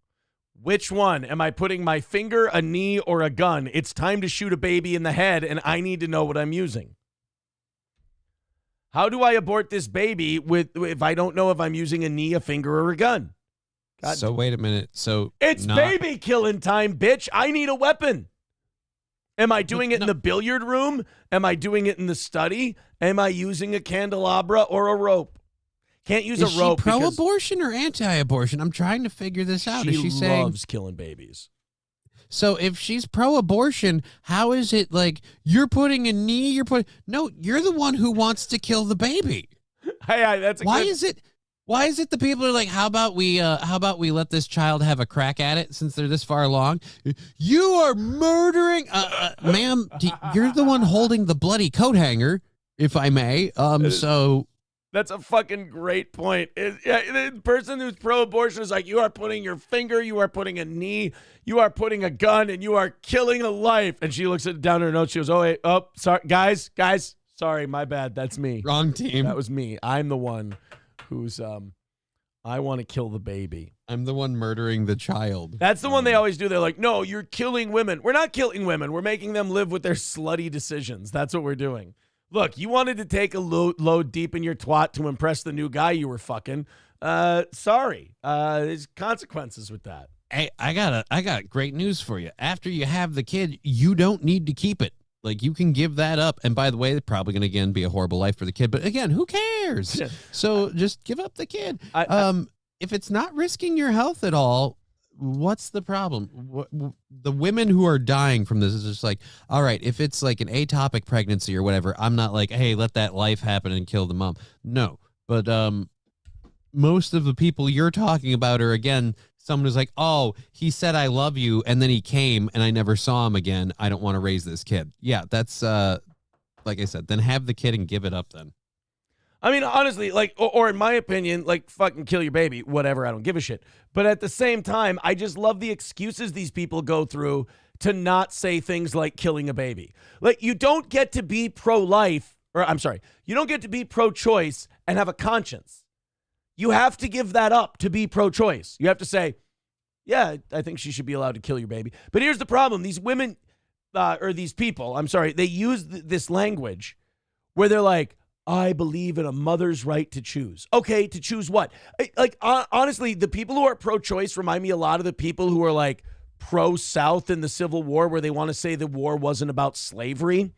Which one? Am I putting my finger, a knee, or a gun? It's time to shoot a baby in the head, and I need to know what I'm using. How do I abort this baby if I don't know if I'm using a knee, a finger, or a gun? So wait a minute. So it's baby killing time, bitch. I need a weapon. Am I doing it in the billiard room? Am I doing it in the study? Am I using a candelabra or a rope? Can't use a rope. Is she pro-abortion or anti-abortion? I'm trying to figure this out. Is she saying loves killing babies? So if she's pro-abortion, how is it like you're putting a knee? No, you're the one who wants to kill the baby. That's why is it? Why is it the people are like, how about we let this child have a crack at it since they're this far along? You are murdering, ma'am. You're the one holding the bloody coat hanger, if I may. So that's a fucking great point. The person who's pro-abortion is like, you are putting your finger, you are putting a knee, you are putting a gun, and you are killing a life. And she looks down her notes. She goes, sorry, guys, sorry, my bad. That's me. Wrong team. That was me. I'm the one who's I want to kill the baby. I'm the one murdering the child. That's the one they always do. They're like, no, you're killing women. We're not killing women. We're making them live with their slutty decisions. That's what we're doing. Look, you wanted to take a load deep in your twat to impress the new guy you were fucking. Sorry. There's consequences with that. Hey, I got great news for you. After you have the kid, you don't need to keep it. Like, you can give that up. And by the way, it's probably going to, again, be a horrible life for the kid. But again, who cares? So just give up the kid. If it's not risking your health at all, what's the problem? The women who are dying from this is just like, all right, if it's like an atopic pregnancy or whatever, I'm not like, hey, let that life happen and kill the mom. No. But most of the people you're talking about are, again, someone who's like, oh, he said I love you, and then he came, and I never saw him again. I don't want to raise this kid. Yeah, that's, like I said, then have the kid and give it up then. I mean, honestly, like, or in my opinion, like, fucking kill your baby. Whatever, I don't give a shit. But at the same time, I just love the excuses these people go through to not say things like killing a baby. Like, you don't get to be pro-life, or I'm sorry, you don't get to be pro-choice and have a conscience. You have to give that up to be pro-choice. You have to say, yeah, I think she should be allowed to kill your baby. But here's the problem. These women, or these people, I'm sorry, they use this language where they're like, I believe in a mother's right to choose. Okay, to choose what? Like, honestly, the people who are pro-choice remind me a lot of the people who are like pro-South in the Civil War, where they want to say the war wasn't about slavery.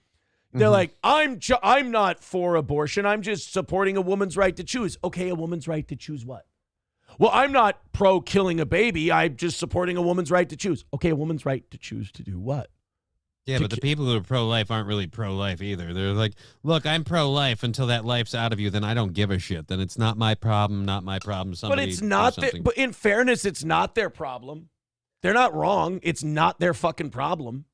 They're like, I'm not for abortion. I'm just supporting a woman's right to choose. Okay, a woman's right to choose what? Well, I'm not pro killing a baby. I'm just supporting a woman's right to choose. Okay, a woman's right to choose to do what? Yeah, but the people who are pro-life aren't really pro-life either. They're like, look, I'm pro-life until that life's out of you, then I don't give a shit. Then it's not my problem, not my problem. But it's not but in fairness, it's not their problem. They're not wrong. It's not their fucking problem.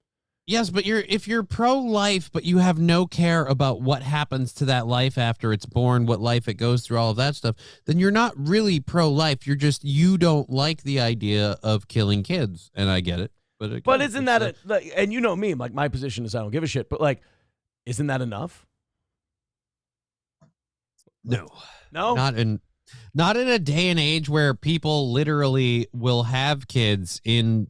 Yes, but if you're pro-life, but you have no care about what happens to that life after it's born, what life it goes through, all of that stuff, then you're not really pro-life. You don't like the idea of killing kids, and I get it. But isn't that and you know me, like, my position is I don't give a shit, but like, isn't that enough? No. No? Not in Not in a day and age where people literally will have kids in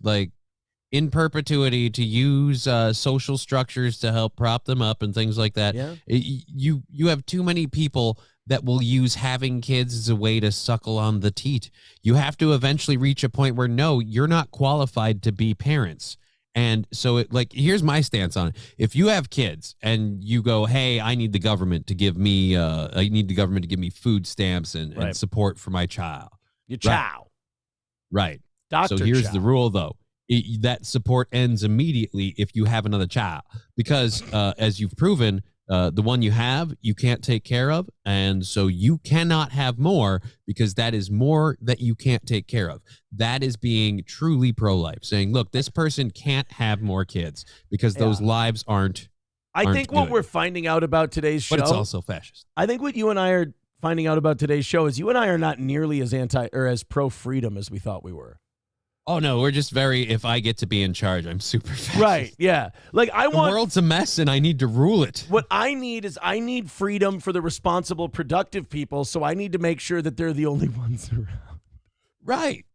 perpetuity to use social structures to help prop them up and things like that. Yeah. You have too many people that will use having kids as a way to suckle on the teat. You have to eventually reach a point where, no, you're not qualified to be parents. And so here's my stance on it. If you have kids and you go, hey, I need the government to give me food stamps and support for my child. Your child. Right. Dr. So here's Chow. the rule, though. That support ends immediately if you have another child, because as you've proven, the one you have, you can't take care of. And so you cannot have more because that is more that you can't take care of. That is being truly pro-life, saying, look, this person can't have more kids because those lives aren't. I think what we're finding out about today's show. But it's also fascist. I think what you and I are finding out about today's show is you and I are not nearly as as pro-freedom as we thought we were. Oh, no, we're just if I get to be in charge, I'm super fascist. Right, yeah. The world's a mess and I need to rule it. What I need freedom for the responsible, productive people, so I need to make sure that they're the only ones around. Right.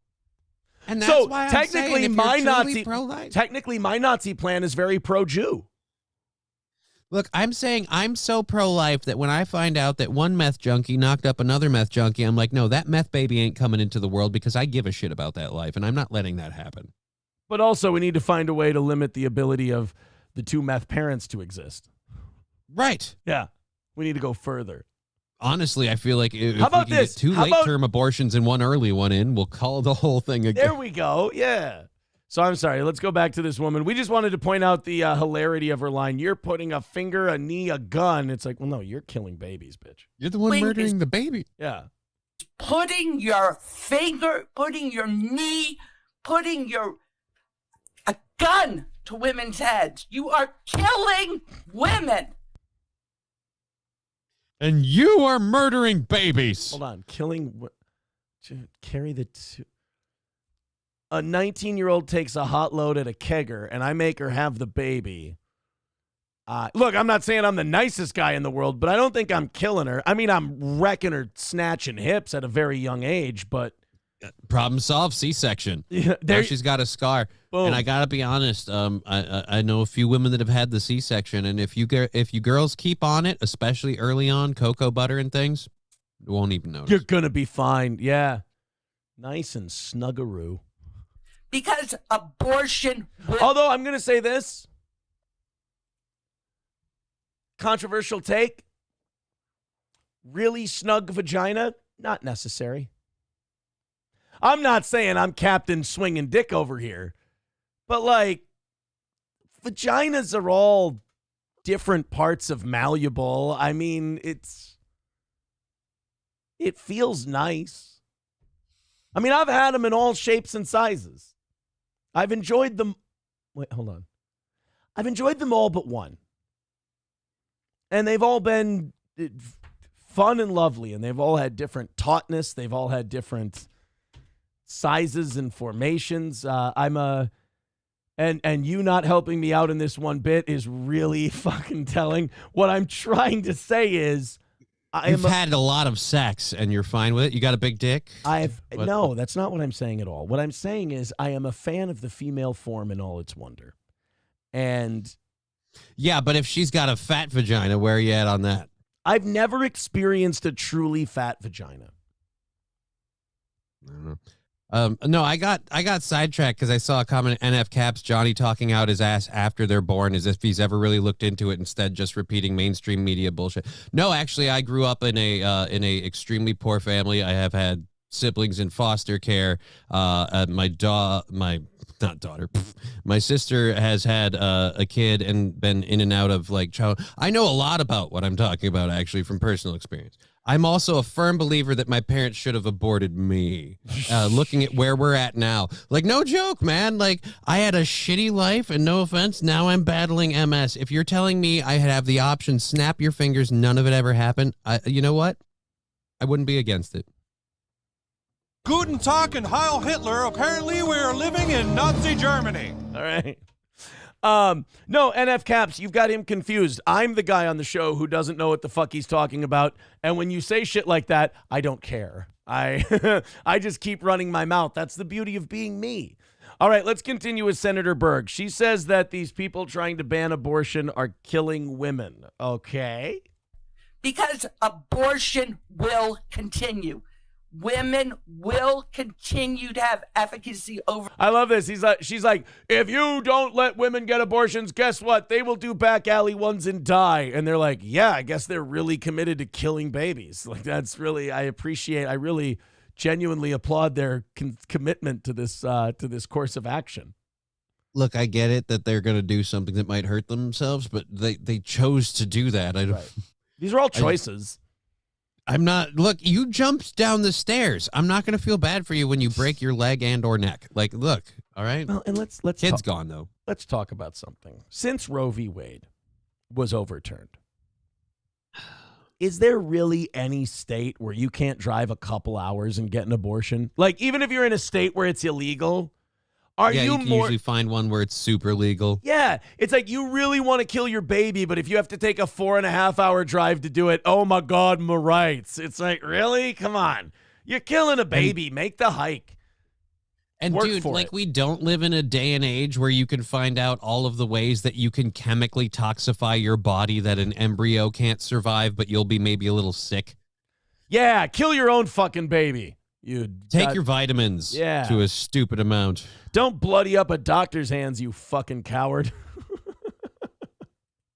And that's why technically my Nazi plan is very pro-Jew. Look, I'm saying I'm so pro-life that when I find out that one meth junkie knocked up another meth junkie, I'm like, no, that meth baby ain't coming into the world because I give a shit about that life, and I'm not letting that happen. But also, we need to find a way to limit the ability of the two meth parents to exist. Right. Yeah. We need to go further. Honestly, I feel like if How about we can this? get two late-term abortions and one early one in, we'll call the whole thing again. There we go. Yeah. So I'm sorry. Let's go back to this woman. We just wanted to point out the hilarity of her line. You're putting a finger, a knee, a gun. It's like, well, no, you're killing babies, bitch. You're the one murdering the baby. Yeah. Putting your finger, putting your knee, putting a gun to women's heads. You are killing women. And you are murdering babies. Hold on. Carry the two. A 19-year-old takes a hot load at a kegger, and I make her have the baby. Look, I'm not saying I'm the nicest guy in the world, but I don't think I'm killing her. I mean, I'm wrecking her snatching hips at a very young age, but... Problem solved, C-section. Yeah, now she's got a scar. Boom. And I got to be honest, I know a few women that have had the C-section, and if you girls keep on it, especially early on, cocoa butter and things, you won't even notice. You're going to be fine. Yeah. Nice and snuggaroo. Because abortion Although I'm going to say this. Controversial take. Really snug vagina, not necessary. I'm not saying I'm Captain Swinging Dick over here. But vaginas are all different parts of malleable. I mean, it feels nice. I mean, I've had them in all shapes and sizes. I've enjoyed them. Wait, hold on. I've enjoyed them all but one. And they've all been fun and lovely. And they've all had different tautness. They've all had different sizes and formations. And you not helping me out in this one bit is really fucking telling. What I'm trying to say is, You've had a lot of sex and you're fine with it? You got a big dick? No, that's not what I'm saying at all. What I'm saying is I am a fan of the female form in all its wonder. And yeah, but if she's got a fat vagina, where are you at on that? I've never experienced a truly fat vagina. I don't know. No, I got sidetracked because I saw a comment NF Caps Johnny talking out his ass after they're born as if he's ever really looked into it, instead just repeating mainstream media bullshit. No, actually, I grew up in a extremely poor family. I have had siblings in foster care. My sister has had a kid and been in and out of child. I know a lot about what I'm talking about actually from personal experience. I'm also a firm believer that my parents should have aborted me. Looking at where we're at now, no joke, man. I had a shitty life, and no offense, now I'm battling MS. If you're telling me I have the option, snap your fingers, none of it ever happened, you know what? I wouldn't be against it. Guten Tag and Heil Hitler. Apparently we are living in Nazi Germany. All right. No, NF Caps, you've got him confused. I'm the guy on the show who doesn't know what the fuck he's talking about. And when you say shit like that, I don't care. I just keep running my mouth. That's the beauty of being me. All right, let's continue with Senator Berg. She says that these people trying to ban abortion are killing women. Okay. Because abortion will continue. Women will continue to have efficacy over. I love this. She's like, if you don't let women get abortions, guess what? They will do back alley ones and die. And they're like, yeah, I guess they're really committed to killing babies. Like, that's really, I really genuinely applaud their commitment to this course of action. Look, I get it that they're going to do something that might hurt themselves, but they chose to do that. I don't. Right. These are all choices. I'm not. Look, you jumped down the stairs. I'm not going to feel bad for you when you break your leg and or neck. Like, look, all right. Well, and let's kid's gone though. Let's talk about something. Since Roe v. Wade was overturned, is there really any state where you can't drive a couple hours and get an abortion? Like, even if you're in a state where it's illegal, you can usually find one where it's super legal. Yeah, it's like you really want to kill your baby, but if you have to take a 4.5 hour drive to do it, oh my God, my rights. It's like, really? Come on. You're killing a baby. Make the hike. And Work dude, like it. we don't live in a day and age where you can find out all of the ways that you can chemically toxify your body that an embryo can't survive, but you'll be maybe a little sick. Yeah, kill your own fucking baby. You take your vitamins to a stupid amount. Don't bloody up a doctor's hands, you fucking coward.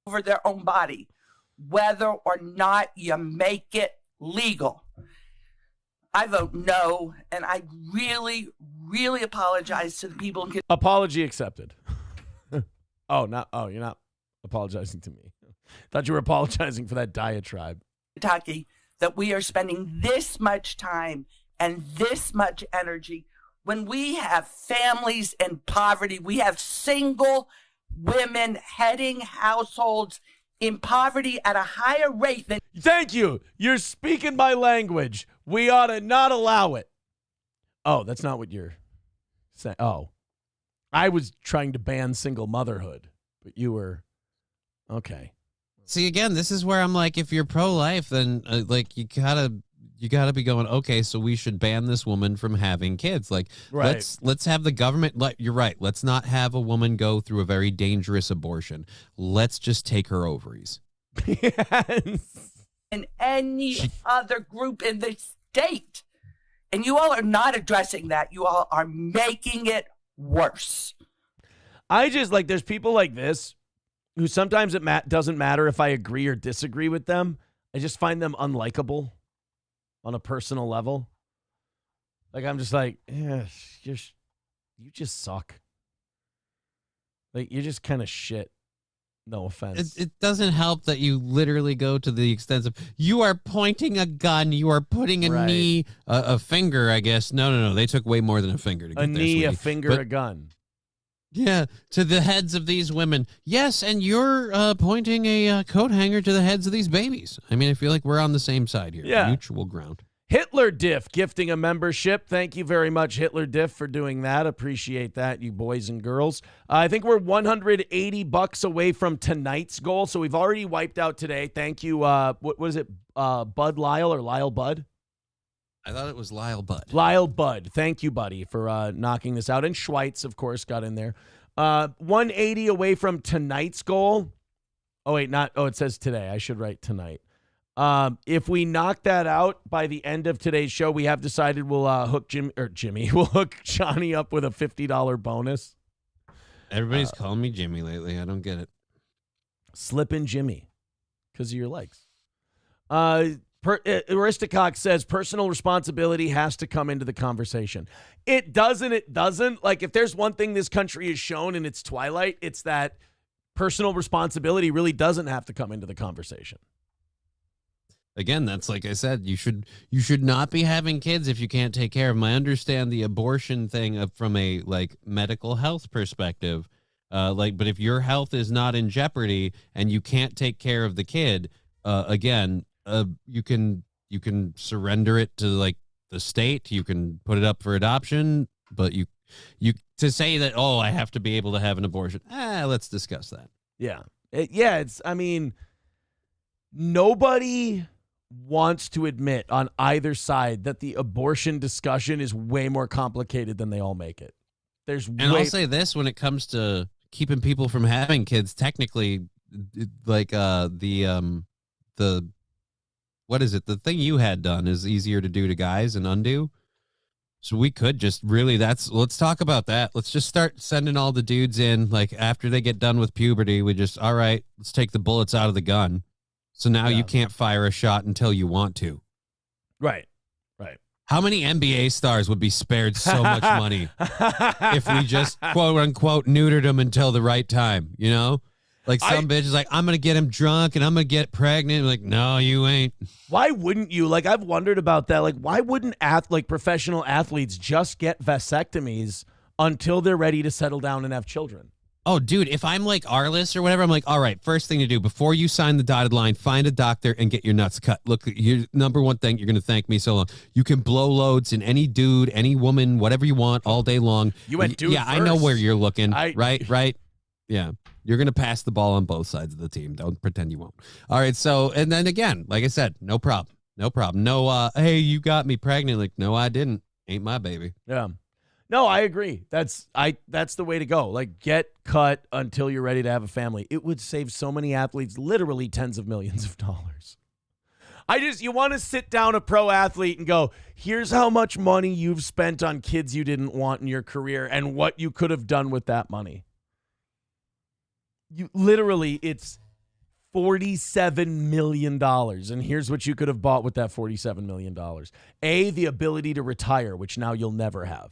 Over their own body, whether or not you make it legal. I vote no, and I really, really apologize to the people in Apology accepted. You're not apologizing to me. Thought you were apologizing for that diatribe. Kentucky that we are spending this much time and this much energy when we have families in poverty. We have single women heading households in poverty at a higher rate than. Thank you. You're speaking my language. We ought to not allow it. Oh, that's not what you're saying. Oh, I was trying to ban single motherhood, but you were okay. See, again, this is where I'm like, if you're pro-life, then like you gotta be going, okay, so we should ban this woman from having kids. Like, right. let's have the government. You're right. Let's not have a woman go through a very dangerous abortion. Let's just take her ovaries. Yes. In any other group in the state. And you all are not addressing that. You all are making it worse. I just like, there's people like this who sometimes it doesn't matter if I agree or disagree with them. I just find them unlikable on a personal level. Like, I'm just like, yeah, you just suck. Like, you're just kind of shit. No offense. It doesn't help that you literally go to the extent of, you are pointing a gun, you are putting a knee, a finger, I guess. No. They took way more than a finger to get a there, knee, sweetie. a finger, a gun. Yeah, to the heads of these women. Yes, and you're pointing a coat hanger to the heads of these babies. I mean, I feel like we're on the same side here. Yeah. Mutual ground. Hitler Diff gifting a membership. Thank you very much, Hitler Diff, for doing that. Appreciate that, you boys and girls. I think we're $180 away from tonight's goal, so we've already wiped out today. Thank you. What was it? Bud Lyle or Lyle Bud? I thought it was Lyle Bud. Lyle Bud. Thank you, buddy, for knocking this out. And Schweitz, of course, got in there. 180 away from tonight's goal. Oh, wait, it says today. I should write tonight. If we knock that out by the end of today's show, we have decided we'll hook we'll hook Johnny up with a $50 bonus. Everybody's calling me Jimmy lately. I don't get it. Slippin' Jimmy because of your legs. Aristocox says personal responsibility has to come into the conversation. It doesn't. Like, if there's one thing this country has shown in its twilight, it's that personal responsibility really doesn't have to come into the conversation. Again, that's like I said, you should not be having kids if you can't take care of them. I understand the abortion thing from a like medical health perspective. But if your health is not in jeopardy and you can't take care of the kid, you can surrender it to like the state. You can put it up for adoption, but You to say that, oh, I have to be able to have an abortion. Let's discuss that. Yeah. I mean, nobody wants to admit on either side that the abortion discussion is way more complicated than they all make it. I'll say this, when it comes to keeping people from having kids, technically, like the what is it? The thing you had done is easier to do to guys and undo. So we could just really, let's talk about that. Let's just start sending all the dudes in, like after they get done with puberty, all right, let's take the bullets out of the gun. So now you can't fire a shot until you want to. Right. How many NBA stars would be spared so much money if we just quote unquote neutered them until the right time, you know? Like some bitch is like, I'm going to get him drunk and I'm going to get pregnant. Like, no, you ain't. Why wouldn't you? Like, I've wondered about that. Like, why wouldn't professional athletes just get vasectomies until they're ready to settle down and have children? Oh, dude, if I'm like Arliss or whatever, I'm like, all right, first thing to do before you sign the dotted line, find a doctor and get your nuts cut. Look, your number one thing, you're going to thank me so long. You can blow loads in any dude, any woman, whatever you want all day long. You went dude Yeah, first. I know where you're looking. Right. Yeah. You're going to pass the ball on both sides of the team. Don't pretend you won't. All right. So, and then again, like I said, no problem. No, hey, you got me pregnant. Like, no, I didn't. Ain't my baby. Yeah. No, I agree. That's the way to go. Like, get cut until you're ready to have a family. It would save so many athletes literally tens of millions of dollars. You want to sit down a pro athlete and go, here's how much money you've spent on kids you didn't want in your career and what you could have done with that money. It's $47 million. And here's what you could have bought with that $47 million. A, the ability to retire, which now you'll never have.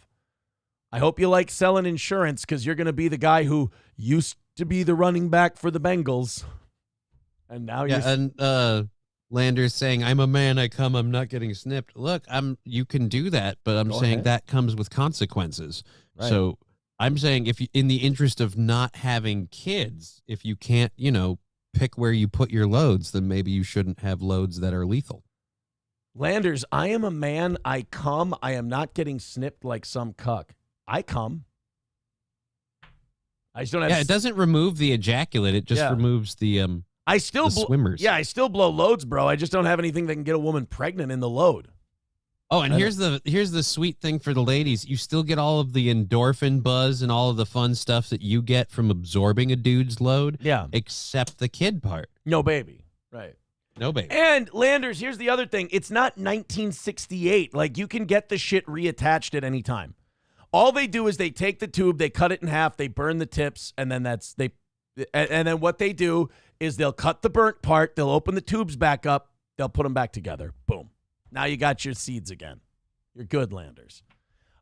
I hope you like selling insurance because you're going to be the guy who used to be the running back for the Bengals. And now you're... And Lander's saying, I'm a man, I come, I'm not getting snipped. Look, you can do that, but I'm saying that comes with consequences. Right. So I'm saying if you, in the interest of not having kids, if you can't, pick where you put your loads, then maybe you shouldn't have loads that are lethal. Landers, I am a man, I come, I am not getting snipped like some cuck. I come. I just don't have... Yeah, it doesn't remove the ejaculate, it just removes the swimmers. Yeah, I still blow loads, bro. I just don't have anything that can get a woman pregnant in the load. Oh, and here's the sweet thing for the ladies. You still get all of the endorphin buzz and all of the fun stuff that you get from absorbing a dude's load. Yeah. Except the kid part. No baby. Right. No baby. And Landers, here's the other thing. It's not 1968. Like, you can get the shit reattached at any time. All they do is they take the tube, they cut it in half, they burn the tips, and then and then what they do is they'll cut the burnt part, they'll open the tubes back up, they'll put them back together. Boom. Now you got your seeds again. You're good, Landers.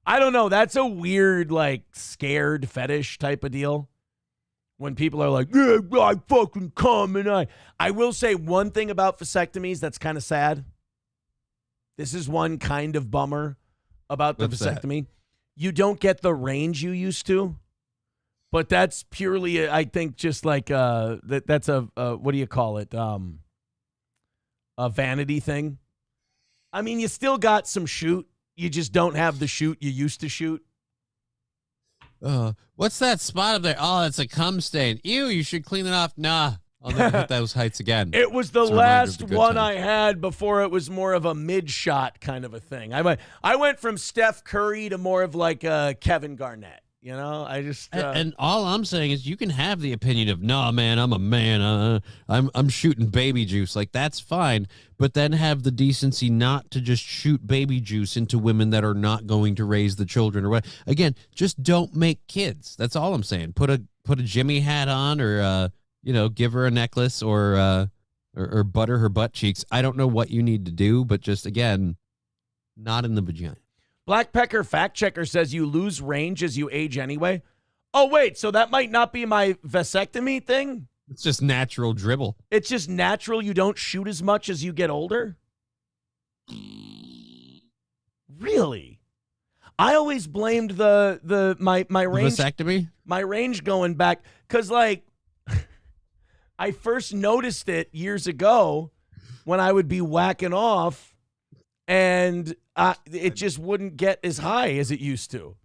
I don't know. That's a weird, like, scared fetish type of deal. When people are like, yeah, I fucking come, and I will say one thing about vasectomies that's kind of sad. This is one kind of bummer about the vasectomy. That? You don't get the range you used to, but that's purely, I think, just like that's a what do you call it? A vanity thing. I mean, you still got some shoot. You just don't have the shoot you used to shoot. What's that spot up there? Oh, it's a cum stain. Ew, you should clean it off. Nah, I'll never hit those heights again. It was the last one I had before it was more of a mid-shot kind of a thing. I went from Steph Curry to more of like Kevin Garnett. I just and all I'm saying is you can have the opinion of, nah, man, I'm a man. I'm shooting baby juice. Like, that's fine. But then have the decency not to just shoot baby juice into women that are not going to raise the children or what. Again, just don't make kids. That's all I'm saying. Put a Jimmy hat on or, give her a necklace or butter her butt cheeks. I don't know what you need to do, but just, again, not in the vagina. Black Pecker Fact Checker says you lose range as you age anyway. Oh, wait, so that might not be my vasectomy thing? It's just natural dribble. It's just natural you don't shoot as much as you get older? Really? I always blamed my range. Vasectomy? My range going back, because, like, I first noticed it years ago when I would be whacking off, and it just wouldn't get as high as it used to.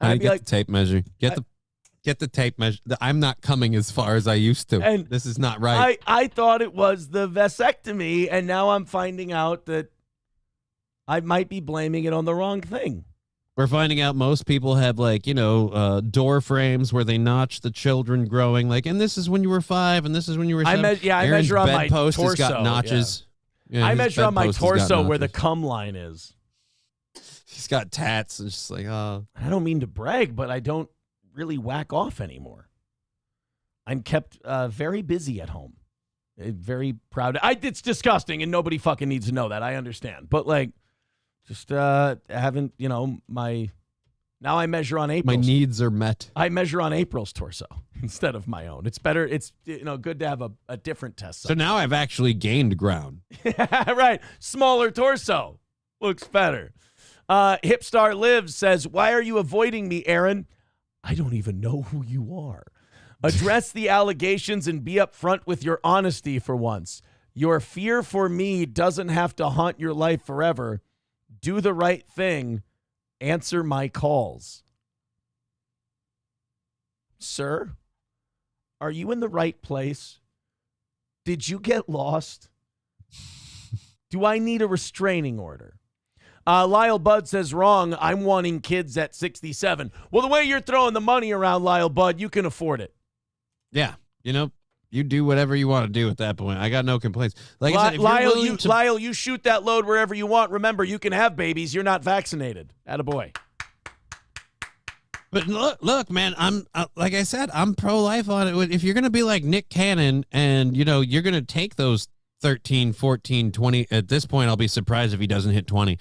I'd be get like, the tape measure. Get the tape measure. I'm not coming as far as I used to. And this is not right. I thought it was the vasectomy, and now I'm finding out that I might be blaming it on the wrong thing. We're finding out most people have door frames where they notch the children growing. And this is when you were 5, and this is when you were 7. I Aaron's measure on my bedpost torso. has got notches. Yeah, I measure on my bedpost has got torso where the notches. cum line is. He's got tats. It's just I don't mean to brag, but I don't really whack off anymore. I'm kept very busy at home. Very proud. It's disgusting, and nobody fucking needs to know that. I understand. But, just haven't, now I measure on April's. My needs are met. I measure on April's torso instead of my own. It's better. It's, good to have a different test. So now I've actually gained ground. Right. Smaller torso. Looks better. Hipstar Lives says, why are you avoiding me, Aaron? I don't even know who you are. Address the allegations and be upfront with your honesty for once. Your fear for me doesn't have to haunt your life forever. Do the right thing. Answer my calls. Sir, are you in the right place? Did you get lost? Do I need a restraining order? Lyle Budd says, wrong. I'm wanting kids at 67. Well, the way you're throwing the money around, Lyle Budd, you can afford it. Yeah. You do whatever you want to do at that point. I got no complaints. Like I said, if Lyle, you shoot that load wherever you want. Remember, you can have babies. You're not vaccinated. Attaboy. But look, man, I'm like I said, I'm pro-life on it. If you're going to be like Nick Cannon and, you're going to take those 13, 14, 20, at this point, I'll be surprised if he doesn't hit 20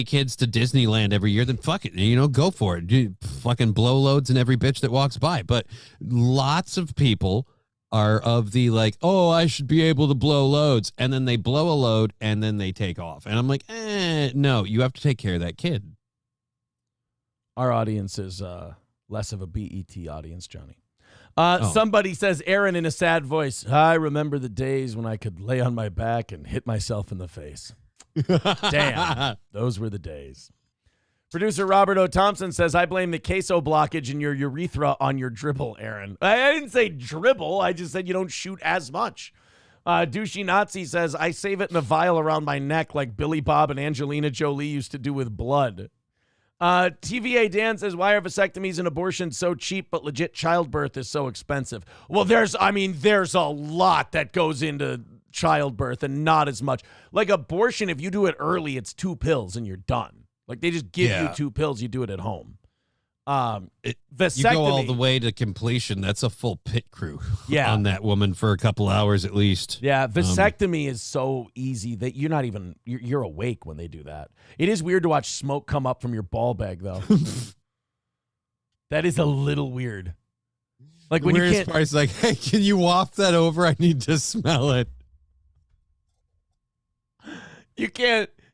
kids to Disneyland every year, then fuck it, go for it. You fucking blow loads in every bitch that walks by. But lots of people are of the I should be able to blow loads. And then they blow a load and then they take off. And I'm like, no, you have to take care of that kid. Our audience is less of a BET audience, Johnny. Somebody says, Aaron in a sad voice, I remember the days when I could lay on my back and hit myself in the face. Damn, those were the days. Producer Robert O. Thompson says, I blame the queso blockage in your urethra on your dribble, Aaron. I didn't say dribble. I just said you don't shoot as much. Douchey Nazi says, I save it in a vial around my neck like Billy Bob and Angelina Jolie used to do with blood. TVA Dan says, why are vasectomies and abortions so cheap, but legit childbirth is so expensive? Well, there's a lot that goes into childbirth and not as much. Like abortion, if you do it early, it's 2 pills and you're done. Like they just give you 2 pills, you do it at home. Vasectomy, you go all the way to completion. That's a full pit crew on that woman for a couple hours at least. Yeah, vasectomy is so easy that you're awake when they do that. It is weird to watch smoke come up from your ball bag, though. That is a little weird. Like when weirdest you can't. Part is like, hey, can you waft that over? I need to smell it.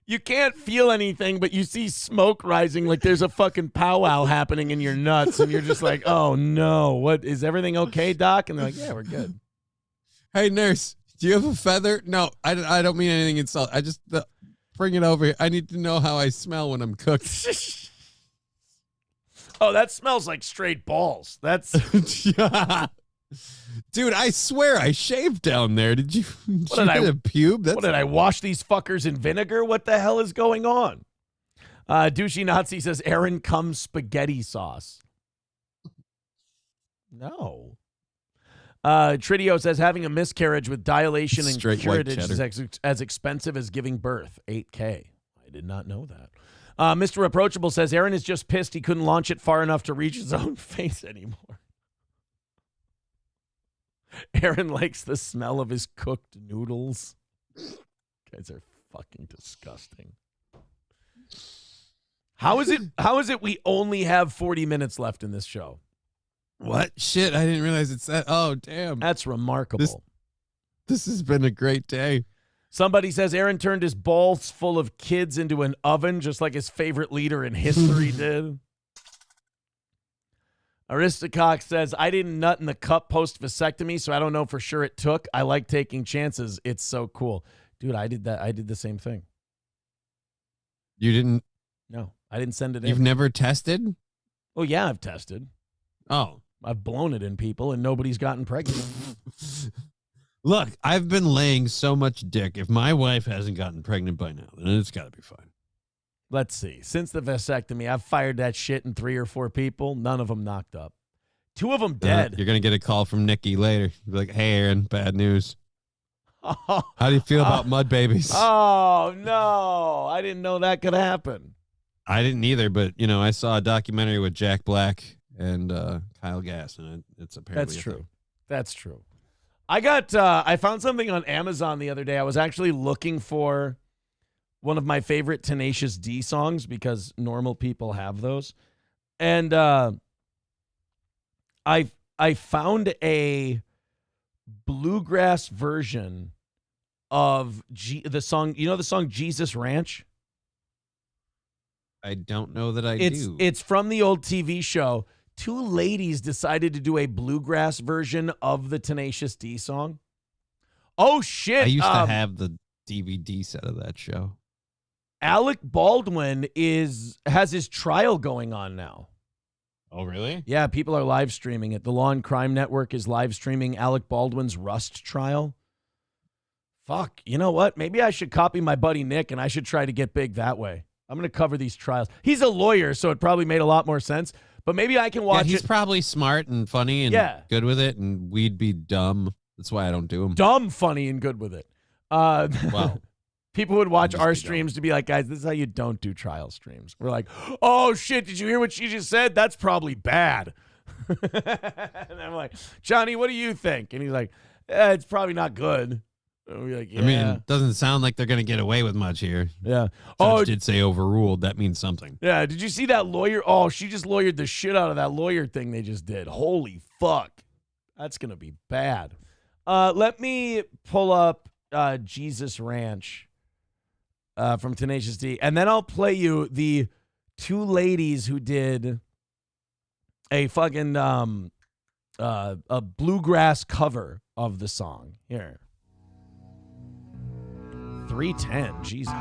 You can't feel anything, but you see smoke rising like there's a fucking powwow happening in your nuts, and you're just like, oh, no. What, is everything okay, Doc? And they're like, yeah, we're good. Hey, nurse, do you have a feather? No, I don't mean anything insult. I just bring it over here. I need to know how I smell when I'm cooked. Oh, that smells like straight balls. That's... Dude, I swear I shaved down there. Did you get a pube? What, did I wash these fuckers in vinegar? What the hell is going on? Douchey Nazi says, Aaron comes spaghetti sauce. No. Tridio says, having a miscarriage with dilation and Straight curettage white is as expensive as giving birth. $8K. I did not know that. Mr. Approachable says, Aaron is just pissed he couldn't launch it far enough to reach his own face anymore. Aaron likes the smell of his cooked noodles. Guys are fucking disgusting. How is it we only have 40 minutes left in this show? What? Shit, I didn't realize it's that. Oh, damn. That's remarkable. This has been a great day. Somebody says Aaron turned his balls full of kids into an oven just like his favorite leader in history did. Aristocox says, I didn't nut in the cup post-vasectomy, so I don't know for sure it took. I like taking chances. It's so cool. Dude, I did that. I did the same thing. You didn't? No, I didn't send it in. You've never tested? Oh, yeah, I've tested. Oh. I've blown it in people, and nobody's gotten pregnant. Look, I've been laying so much dick. If my wife hasn't gotten pregnant by now, then it's got to be fine. Let's see. Since the vasectomy, I've fired that shit in 3 or 4 people. None of them knocked up. 2 of them dead. You're going to get a call from Nikki later. Be like, hey, Aaron, bad news. How do you feel about mud babies? Oh, no. I didn't know that could happen. I didn't either, but, I saw a documentary with Jack Black and Kyle Gass, and it's apparently That's true. That's true. I found something on Amazon the other day. I was actually looking for one of my favorite Tenacious D songs because normal people have those. And I found a bluegrass version of the song, the song Jesus Ranch? I don't know that I do. It's from the old TV show. 2 ladies decided to do a bluegrass version of the Tenacious D song. Oh, shit. I used to have the DVD set of that show. Alec Baldwin has his trial going on now. Oh, really? Yeah, people are live streaming it. The Law and Crime Network is live streaming Alec Baldwin's Rust trial. Fuck, you know what? Maybe I should copy my buddy Nick, and I should try to get big that way. I'm going to cover these trials. He's a lawyer, so it probably made a lot more sense. But maybe I can watch He's probably smart and funny and good with it, and we'd be dumb. That's why I don't do them. Dumb, funny, and good with it. Well, people would watch our streams to be like, guys, this is how you don't do trial streams. We're like, oh, shit, did you hear what she just said? That's probably bad. And I'm like, Johnny, what do you think? And he's like, it's probably not good. And we're like, yeah. I mean, it doesn't sound like they're going to get away with much here. Yeah. Judge did say overruled. That means something. Yeah. Did you see that lawyer? Oh, she just lawyered the shit out of that lawyer thing they just did. Holy fuck. That's going to be bad. Let me pull up Jesus Ranch from Tenacious D, and then I'll play you the 2 ladies who did a fucking a bluegrass cover of the song. Here. 310, Jesus.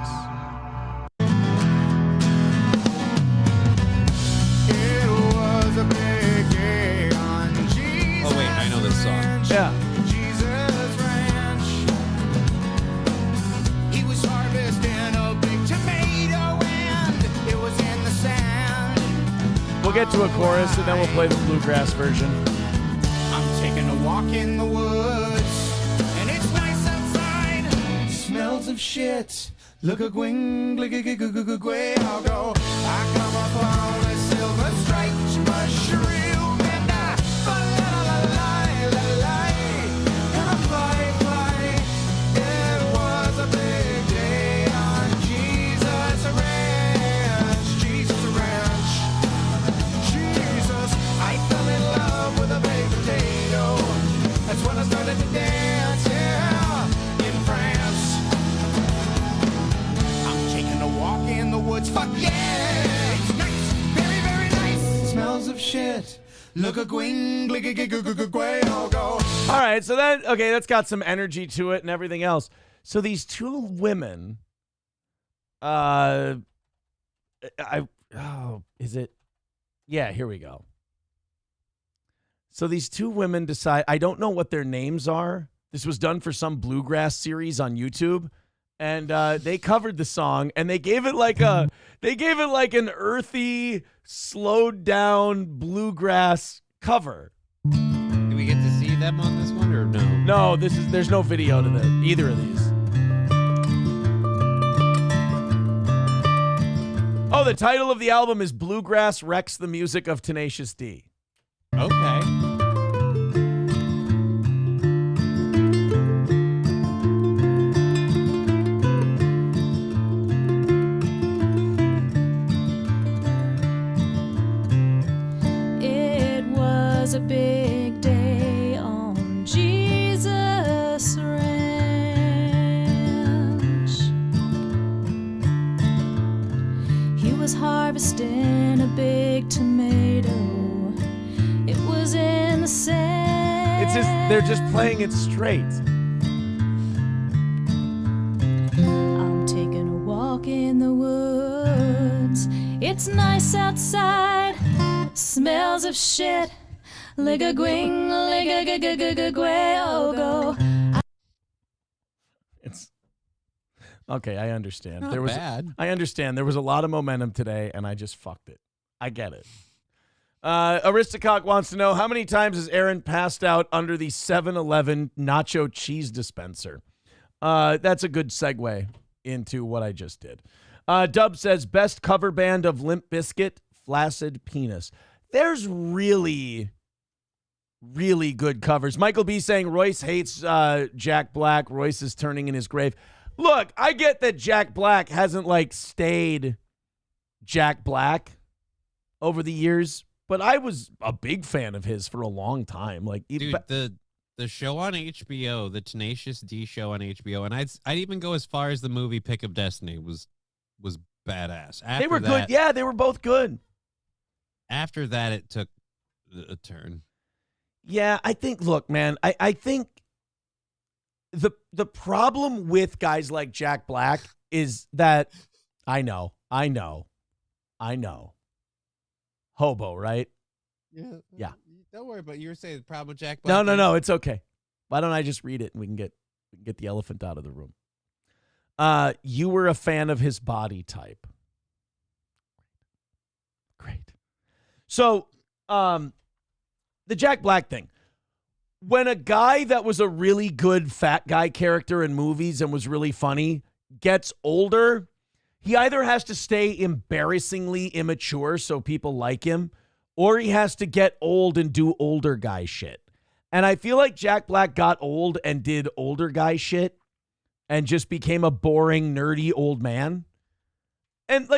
It was a big day on Jesus. Oh, wait, I know this song. Yeah. Jesus Ranch. He was harvesting a big tomato and it was in the sand. We'll get to a chorus and then we'll play the bluegrass version. I'm taking a walk in the woods and it's nice outside. Smells of shit. Look a gwing, gway, I'll go. I come upon a silver striped mushroom and I and I fly. It was a big day on Jesus Ranch. I fell in love with a baked potato. That's when I started to dance, in France. I'm taking a walk in the woods, fuck yeah! It's nice, very, very nice. Smells of shit. Look a gwing, gway, I'll go. All right, so that's got some energy to it and everything else. So these 2 women, is it? Yeah, here we go. So these 2 women decide, I don't know what their names are. This was done for some bluegrass series on YouTube. And they covered the song and they gave it like an earthy, slowed down bluegrass cover. Do we get to see them on this one or no? No, there's no video to either of these. Oh, the title of the album is Bluegrass Wrecks the Music of Tenacious D. Okay. It was a big day on Jesus Ranch. He was harvesting a big tomato. It was in the sand. They're just playing it straight. I'm taking a walk in the woods. It's nice outside. Smells of shit. Liga-gwing, liga-ga-ga-ga-ga-go. It's okay. I understand. Not there was bad. I understand. There was a lot of momentum today, and I just fucked it. I get it. Aristocock wants to know, how many times has Aaron passed out under the 7-Eleven nacho cheese dispenser? That's a good segue into what I just did. Dub says, best cover band of Limp Bizkit, Flaccid Penis. There's really good covers. Michael B saying Royce hates Jack Black. Royce is turning in his grave. Look, I get that Jack Black hasn't stayed Jack Black over the years, but I was a big fan of his for a long time. Dude, the show on HBO, the Tenacious D show on HBO, and I'd even go as far as the movie Pick of Destiny was badass. They were good. Yeah, they were both good. After that, it took a turn. Yeah, I think, look, man, I think the problem with guys like Jack Black is that I know. Hobo, right? Yeah. Don't worry about it. You were saying the problem with Jack Black. No, it's okay. Why don't I just read it and we can get the elephant out of the room. You were a fan of his body type. Great. So, the Jack Black thing. When a guy that was a really good fat guy character in movies and was really funny gets older, he either has to stay embarrassingly immature so people like him, or he has to get old and do older guy shit. And I feel like Jack Black got old and did older guy shit and just became a boring, nerdy old man. And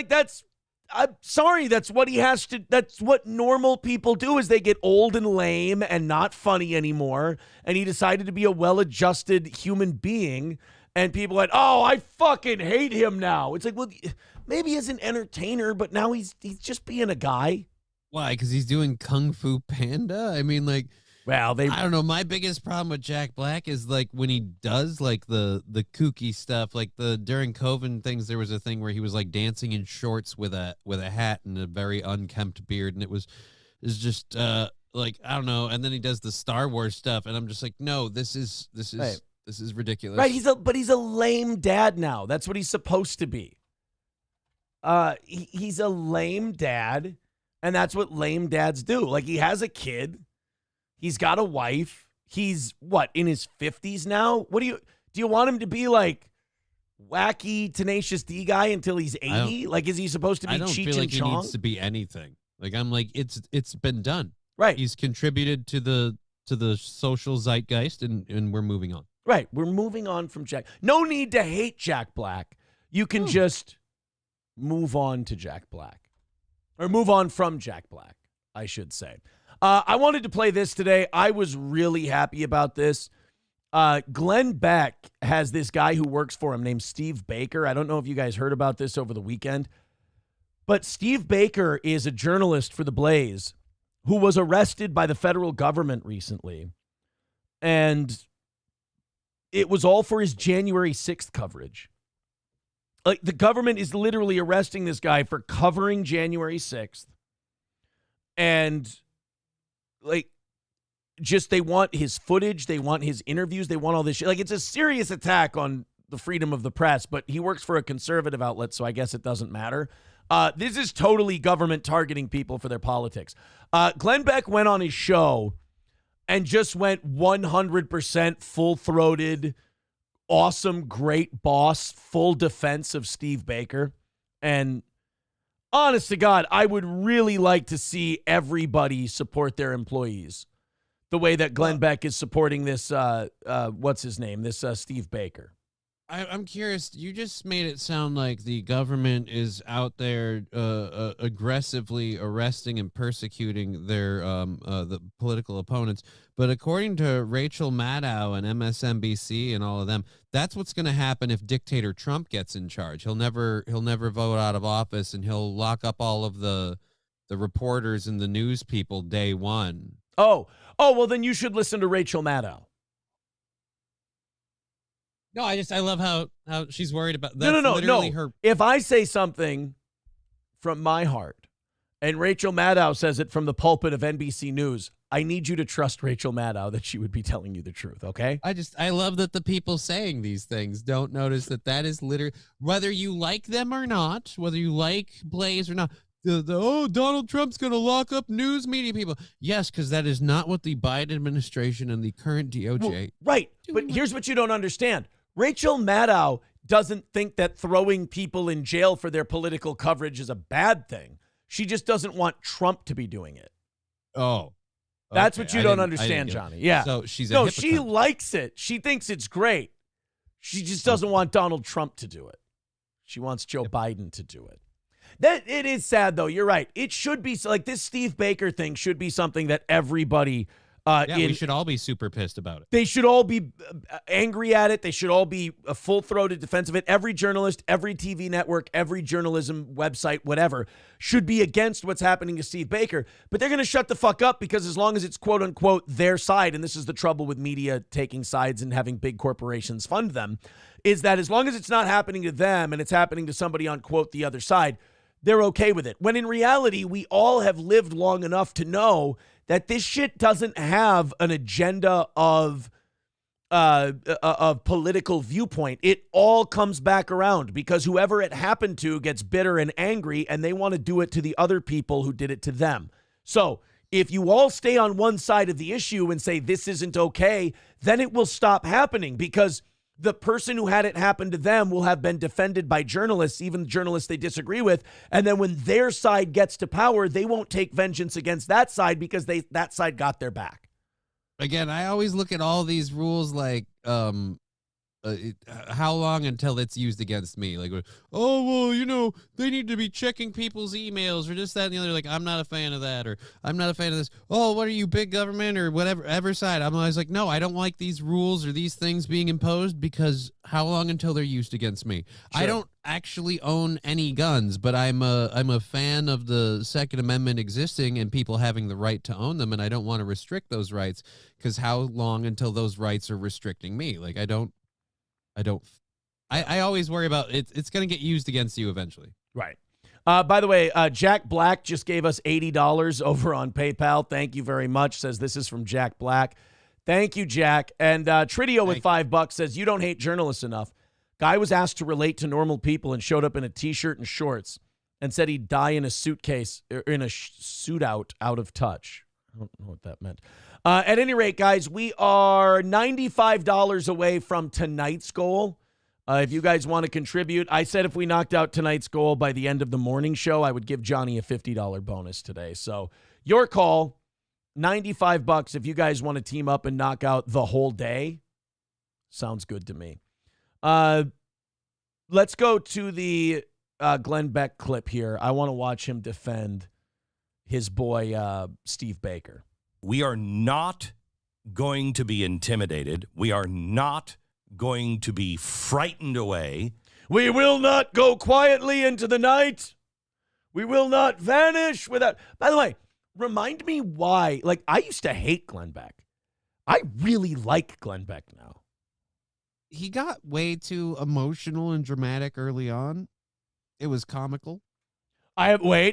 I'm sorry, that's what he has to, that's what normal people do, is they get old and lame and not funny anymore. And he decided to be a well-adjusted human being. And people are like, oh, I fucking hate him now. It's like, well, maybe he's an entertainer, but now he's just being a guy. Why? Because he's doing Kung Fu Panda? I mean, I don't know. My biggest problem with Jack Black is when he does the kooky stuff, during COVID things, there was a thing where he was dancing in shorts with a hat and a very unkempt beard, and it was just I don't know. And then he does the Star Wars stuff, and I'm just like, no, this is Right. This is ridiculous. Right, he's a lame dad now. That's what he's supposed to be. He's a lame dad, and that's what lame dads do. He has a kid. He's got a wife. He's in his 50s now? What do you want him to be wacky Tenacious D guy until he's 80? Is he supposed to be Cheech and Chong? I don't feel like he needs to be anything. It's been done. Right. He's contributed to the social zeitgeist, and we're moving on. Right. We're moving on from Jack. No need to hate Jack Black. You can just move on to Jack Black. Or move on from Jack Black, I should say. I wanted to play this today. I was really happy about this. Glenn Beck has this guy who works for him named Steve Baker. I don't know if you guys heard about this over the weekend. But Steve Baker is a journalist for The Blaze who was arrested by the federal government recently. And it was all for his January 6th coverage. The government is literally arresting this guy for covering January 6th. And they want his footage, they want his interviews, they want all this shit. It's a serious attack on the freedom of the press, but he works for a conservative outlet, so I guess it doesn't matter. This is totally government targeting people for their politics. Glenn Beck went on his show and just went 100% full-throated, awesome, great boss, full defense of Steve Baker. And honest to God, I would really like to see everybody support their employees the way that Glenn Beck is supporting this, what's his name, this Steve Baker. I'm curious. You just made it sound like the government is out there aggressively arresting and persecuting their the political opponents. But according to Rachel Maddow and MSNBC and all of them, that's what's going to happen if dictator Trump gets in charge. He'll never vote out of office, and he'll lock up all of the reporters and the news people day one. Oh, well, then you should listen to Rachel Maddow. No, I love how she's worried about that. No. Her. If I say something from my heart And Rachel Maddow says it from the pulpit of NBC News. I need you to trust Rachel Maddow that she would be telling you the truth, okay? I love that the people saying these things don't notice that is literally, whether you like them or not, whether you like Blaze or not, Donald Trump's going to lock up news media people. Yes, because that is not what the Biden administration and the current DOJ. Well, right, but here's what you don't understand. Rachel Maddow doesn't think that throwing people in jail for their political coverage is a bad thing. She just doesn't want Trump to be doing it. Oh. That's okay. what you don't understand, Johnny. Yeah. So she's a No, hypocrite. she likes it. She thinks it's great. She just doesn't want Donald Trump to do it. She wants Joe Biden to do it. That it is sad, though. You're right. It should be like this Steve Baker thing should be something that everybody we should all be super pissed about it. They should all be angry at it. They should all be a full-throated defense of it. Every journalist, every TV network, every journalism website, whatever, should be against what's happening to Steve Baker. But they're going to shut the fuck up because as long as it's quote-unquote their side, and this is the trouble with media taking sides and having big corporations fund them, is that as long as it's not happening to them and it's happening to somebody on, quote, the other side, they're okay with it. When in reality, we all have lived long enough to know that this shit doesn't have an agenda of political viewpoint. It all comes back around because whoever it happened to gets bitter and angry, and they want to do it to the other people who did it to them. So if you all stay on one side of the issue and say this isn't okay, then it will stop happening because the person who had it happen to them will have been defended by journalists, even journalists they disagree with. And then when their side gets to power, they won't take vengeance against that side because that side got their back. Again, I always look at all these rules like how long until it's used against me? Like, oh, well, you know, they need to be checking people's emails or this, that, and the other. Like, I'm not a fan of that, or I'm not a fan of this. Oh, what are you, big government or whatever side? I'm always like, no, I don't like these rules or these things being imposed because how long until they're used against me? Sure. I don't actually own any guns, but I'm a fan of the Second Amendment existing and people having the right to own them, and I don't want to restrict those rights because how long until those rights are restricting me? Like, I always worry about it. It's going to get used against you eventually. Right. By the way, Jack Black just gave us $80 over on PayPal. Thank you very much. Says this is from Jack Black. Thank you, Jack. And Tridio with $5 says, you don't hate journalists enough. Guy was asked to relate to normal people and showed up in a T-shirt and shorts and said he'd die in a suitcase, or in a suit out of touch. I don't know what that meant. At any rate, guys, we are $95 away from tonight's goal. If you guys want to contribute, I said if we knocked out tonight's goal by the end of the morning show, I would give Johnny a $50 bonus today. So your call, $95 if you guys want to team up and knock out the whole day. Sounds good to me. Let's go to the Glenn Beck clip here. I want to watch him defend his boy, Steve Baker. We are not going to be intimidated. We are not going to be frightened away. We will not go quietly into the night. We will not vanish without... By the way, remind me why... Like, I used to hate Glenn Beck. I really like Glenn Beck now. He got way too emotional and dramatic early on. It was comical. I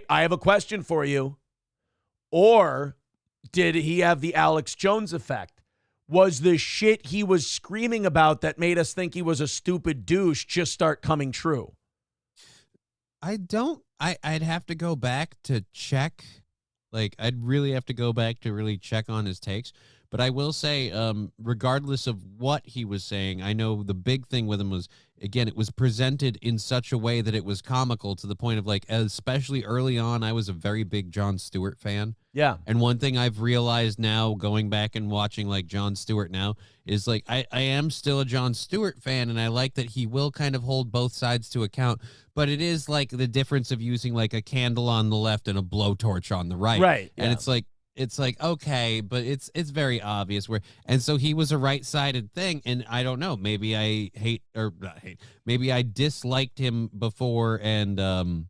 have a question for you. Or did he have the Alex Jones effect? Was the shit he was screaming about that made us think he was a stupid douche just start coming true? I'd have to go back to check. Like, I'd really have to go back to really check on his takes. But I will say, regardless of what he was saying, I know the big thing with him was, again, it was presented in such a way that it was comical to the point of, like, especially early on, I was a very big Jon Stewart fan. Yeah. And one thing I've realized now, going back and watching, like, Jon Stewart now, is, like, I am still a Jon Stewart fan, and I like that he will kind of hold both sides to account. But it is, like, the difference of using, like, a candle on the left and a blowtorch on the right. Right. And yeah. it's like, okay, but it's very obvious and so he was a right-sided thing, and I don't know, maybe I maybe I disliked him before and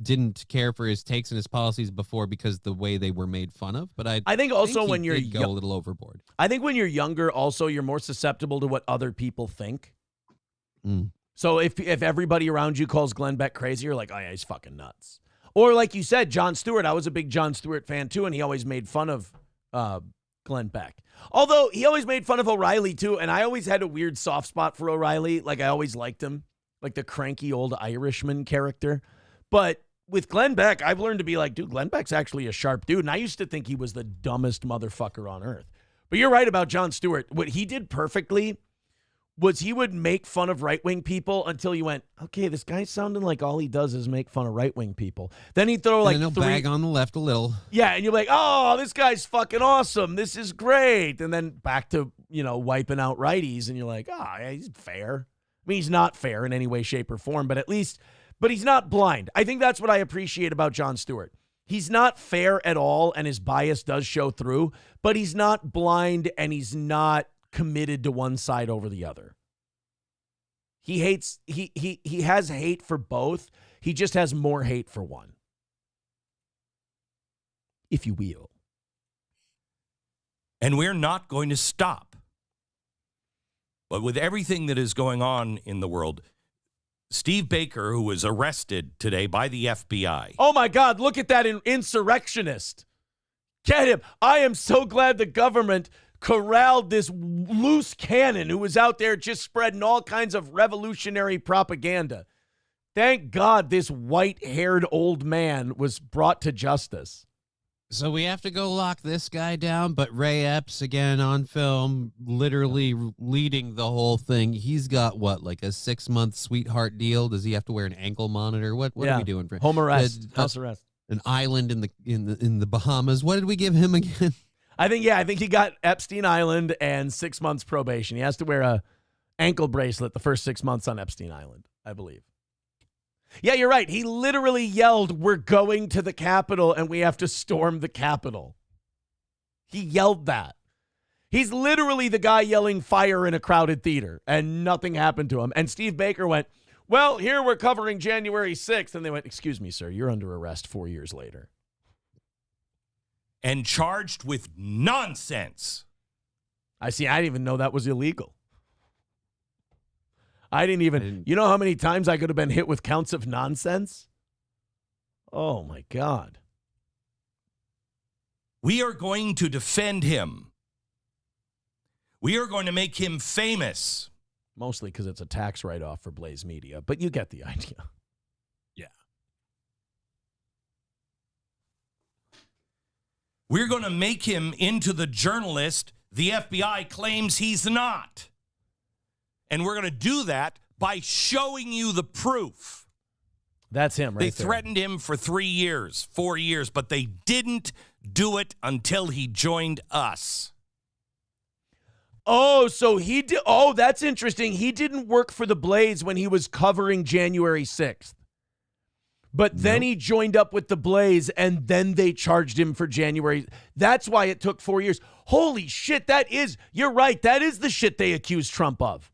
didn't care for his takes and his policies before because the way they were made fun of. But I think also when you're go a little overboard. I think when you're younger, also you're more susceptible to what other people think. So if everybody around you calls Glenn Beck crazy, you're like, oh yeah, he's fucking nuts. Or like you said, Jon Stewart. I was a big Jon Stewart fan too, and he always made fun of Glenn Beck. Although he always made fun of O'Reilly too, and I always had a weird soft spot for O'Reilly. Like I always liked him, like the cranky old Irishman character. But with Glenn Beck, I've learned to be like, dude, Glenn Beck's actually a sharp dude, and I used to think he was the dumbest motherfucker on earth. But you're right about Jon Stewart. What he did perfectly was he would make fun of right-wing people until you went, okay, this guy's sounding like all he does is make fun of right-wing people. Then he'd throw like and he'll bag on the left a little. Yeah, and you're like, oh, this guy's fucking awesome. This is great. And then back to, wiping out righties, and you're like, yeah, he's fair. I mean, he's not fair in any way, shape, or form, but he's not blind. I think that's what I appreciate about Jon Stewart. He's not fair at all, and his bias does show through, but he's not blind, and he's not committed to one side over the other. He has hate for both. He just has more hate for one, if you will. And we're not going to stop. But with everything that is going on in the world, Steve Baker, who was arrested today by the FBI. Oh my God, look at that insurrectionist. Get him. I am so glad the government corralled this loose cannon who was out there just spreading all kinds of revolutionary propaganda. Thank God this white-haired old man was brought to justice. So we have to go lock this guy down, but Ray Epps, again on film, literally leading the whole thing. He's got, what, like a 6-month sweetheart deal? Does he have to wear an ankle monitor? What are we doing for home arrest, house arrest? An island in the Bahamas. What did we give him again? I think he got Epstein Island and 6 months probation. He has to wear a ankle bracelet the first 6 months on Epstein Island, I believe. Yeah, you're right. He literally yelled, "We're going to the Capitol and we have to storm the Capitol." He yelled that. He's literally the guy yelling fire in a crowded theater, and nothing happened to him. And Steve Baker went, well, here we're covering January 6th. And they went, excuse me, sir, you're under arrest 4 years later. And charged with nonsense. I didn't even know that was illegal. You know how many times I could have been hit with counts of nonsense? Oh, my God. We are going to defend him. We are going to make him famous. Mostly because it's a tax write-off for Blaze Media, but you get the idea. Yeah. We're going to make him into the journalist the FBI claims he's not. And we're going to do that by showing you the proof. That's him, right They there. threatened him for 3 years, 4 years, but they didn't do it until he joined us. Oh, so he did. Oh, that's interesting. He didn't work for the Blaze when he was covering January 6th. But then he joined up with the Blaze, and then they charged him for January. That's why it took 4 years. Holy shit, you're right. That is the shit they accused Trump of.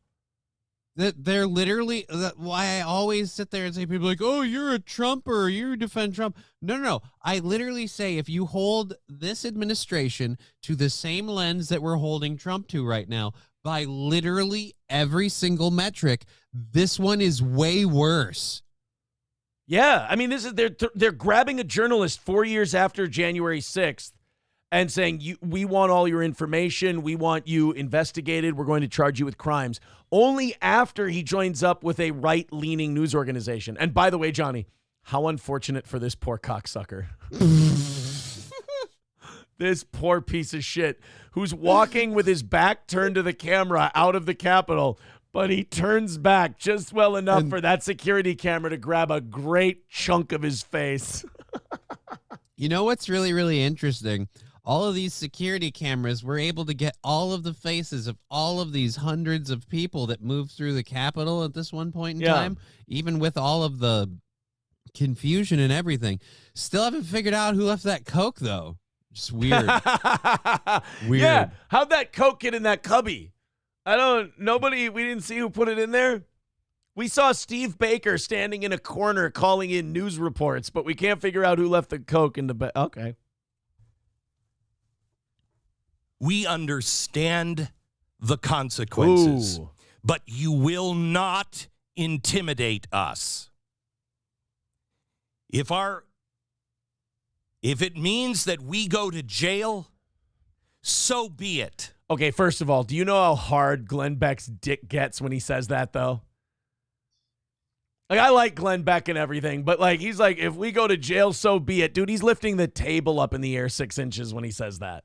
They're literally, why I always sit there and say, people are like, oh, you're a Trumper, you defend Trump. No. I literally say, if you hold this administration to the same lens that we're holding Trump to right now, by literally every single metric, this one is way worse. Yeah, I mean, they're grabbing a journalist 4 years after January 6th and saying, we want all your information, we want you investigated, we're going to charge you with crimes, only after he joins up with a right-leaning news organization. And by the way, Johnny, how unfortunate for this poor cocksucker. This poor piece of shit who's walking with his back turned to the camera out of the Capitol, but he turns back just well enough for that security camera to grab a great chunk of his face. You know what's really, really interesting? All of these security cameras were able to get all of the faces of all of these hundreds of people that moved through the Capitol at this one point in time, even with all of the confusion and everything. Still haven't figured out who left that Coke, though. Just weird. Weird. Yeah, how'd that Coke get in that cubby? We didn't see who put it in there. We saw Steve Baker standing in a corner calling in news reports, but we can't figure out who left the Coke in the bag. Okay. We understand the consequences, but you will not intimidate us. If our If it means that we go to jail, so be it. Okay, first of all, do you know how hard Glenn Beck's dick gets when he says that, though? Like, I like Glenn Beck and everything, but, like, he's like, if we go to jail, so be it. Dude, he's lifting the table up in the air 6 inches when he says that.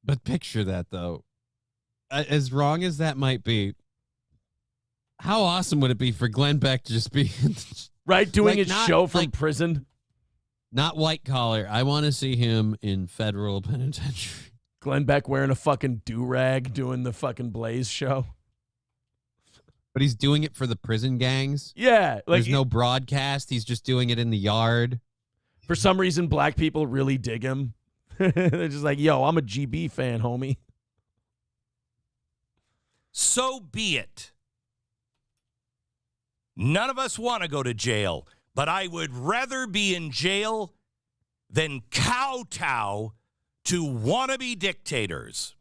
But picture that, though. As wrong as that might be, how awesome would it be for Glenn Beck to just be... right, doing like, his show from prison? Not white collar. I want to see him in federal penitentiary. Glenn Beck wearing a fucking do-rag doing the fucking Blaze show. But he's doing it for the prison gangs. Yeah. There's no broadcast. He's just doing it in the yard. For some reason, black people really dig him. They're just like, yo, I'm a GB fan, homie. So be it. None of us want to go to jail, but I would rather be in jail than kowtow to wannabe dictators.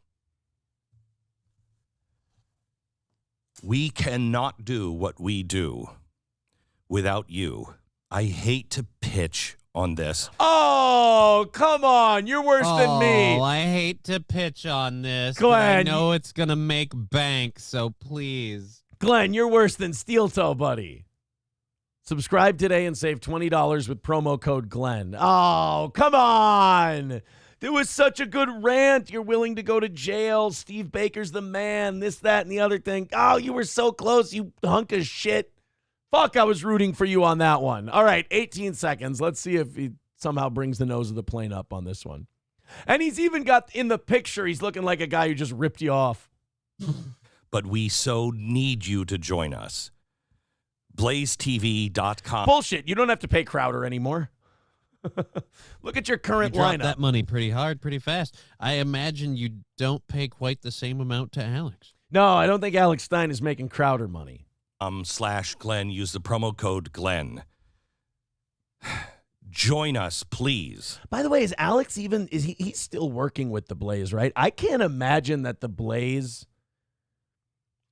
We cannot do what we do without you. I hate to pitch on this. Oh, come on. You're worse than me. Oh, I hate to pitch on this, Glenn, but I know it's going to make bank, so please. Glenn, you're worse than Steel Toe, buddy. Subscribe today and save $20 with promo code Glenn. Oh, come on. There was such a good rant. You're willing to go to jail. Steve Baker's the man. This, that, and the other thing. Oh, you were so close, you hunk of shit. Fuck, I was rooting for you on that one. All right, 18 seconds. Let's see if he somehow brings the nose of the plane up on this one. And he's even got, in the picture, he's looking like a guy who just ripped you off. But we so need you to join us. BlazeTV.com. Bullshit. You don't have to pay Crowder anymore. Look at your current You dropped lineup. that money pretty hard, pretty fast. I imagine you don't pay quite the same amount to Alex. No, I don't think Alex Stein is making Crowder money. /Glenn. Use the promo code Glenn. Join us, please. By the way, is Alex even, he's still working with the Blaze, right? I can't imagine that the Blaze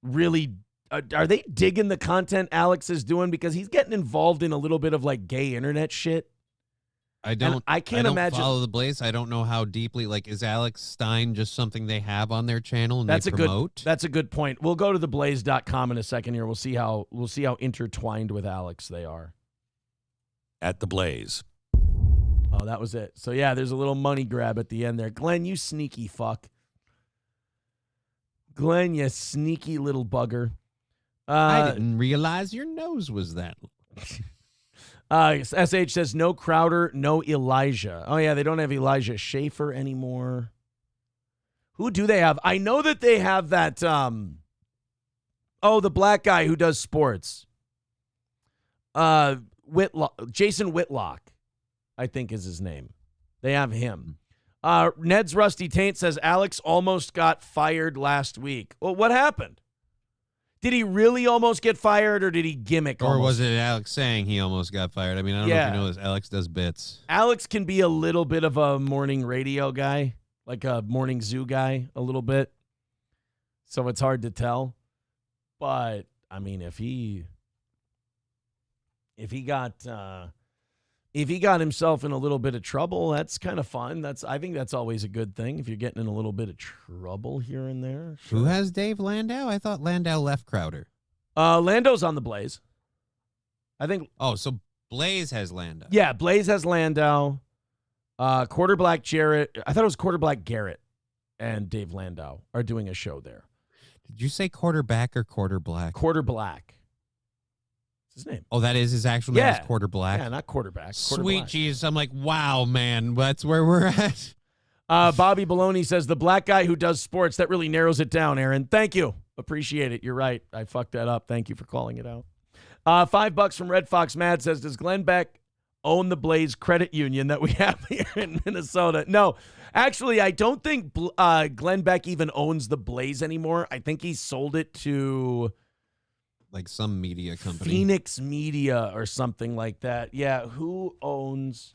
really, are they digging the content Alex is doing? Because he's getting involved in a little bit of like gay internet shit. I don't imagine follow the Blaze. I don't know how deeply, like, is Alex Stein just something they have on their channel and they promote? That's a good point. We'll go to theblaze.com in a second here. We'll see how intertwined with Alex they are. At the Blaze. Oh, that was it. So yeah, there's a little money grab at the end there. Glenn, you sneaky fuck. Glenn, you sneaky little bugger. I didn't realize your nose was that. SH says no Crowder, no Elijah. Oh, yeah, they don't have Elijah Schaefer anymore. Who do they have? I know that they have that, the black guy who does sports. Jason Whitlock, I think is his name. They have him. Ned's Rusty Taint says Alex almost got fired last week. Well, what happened? Did he really almost get fired, or did he gimmick Or almost? was it Alex saying he almost got fired? I mean, I don't know if you know this. Alex does bits. Alex can be a little bit of a morning radio guy, like a morning zoo guy, a little bit. So it's hard to tell. But, I mean, if he got himself in a little bit of trouble, that's kind of fun. I think that's always a good thing if you're getting in a little bit of trouble here and there. Sure. Who has Dave Landau? I thought Landau left Crowder. Landau's on the Blaze. I think. Oh, so Blaze has Landau. Yeah, Blaze has Landau. Quarter Black Jarrett. I thought it was Quarter Black Garrett and Dave Landau are doing a show there. Did you say quarterback or quarter black? Quarter Black. His name. Oh, that is his actual name is Quarter Black? Yeah, not quarterback. Sweet Jesus. I'm like, wow, man, that's where we're at. Bobby Baloney says, the black guy who does sports, that really narrows it down, Aaron. Thank you. Appreciate it. You're right. I fucked that up. Thank you for calling it out. $5 from Red Fox Mad says, does Glenn Beck own the Blaze Credit Union that we have here in Minnesota? No. Actually, I don't think Glenn Beck even owns the Blaze anymore. I think he sold it to... like some media company. Phoenix Media or something like that. Yeah, who owns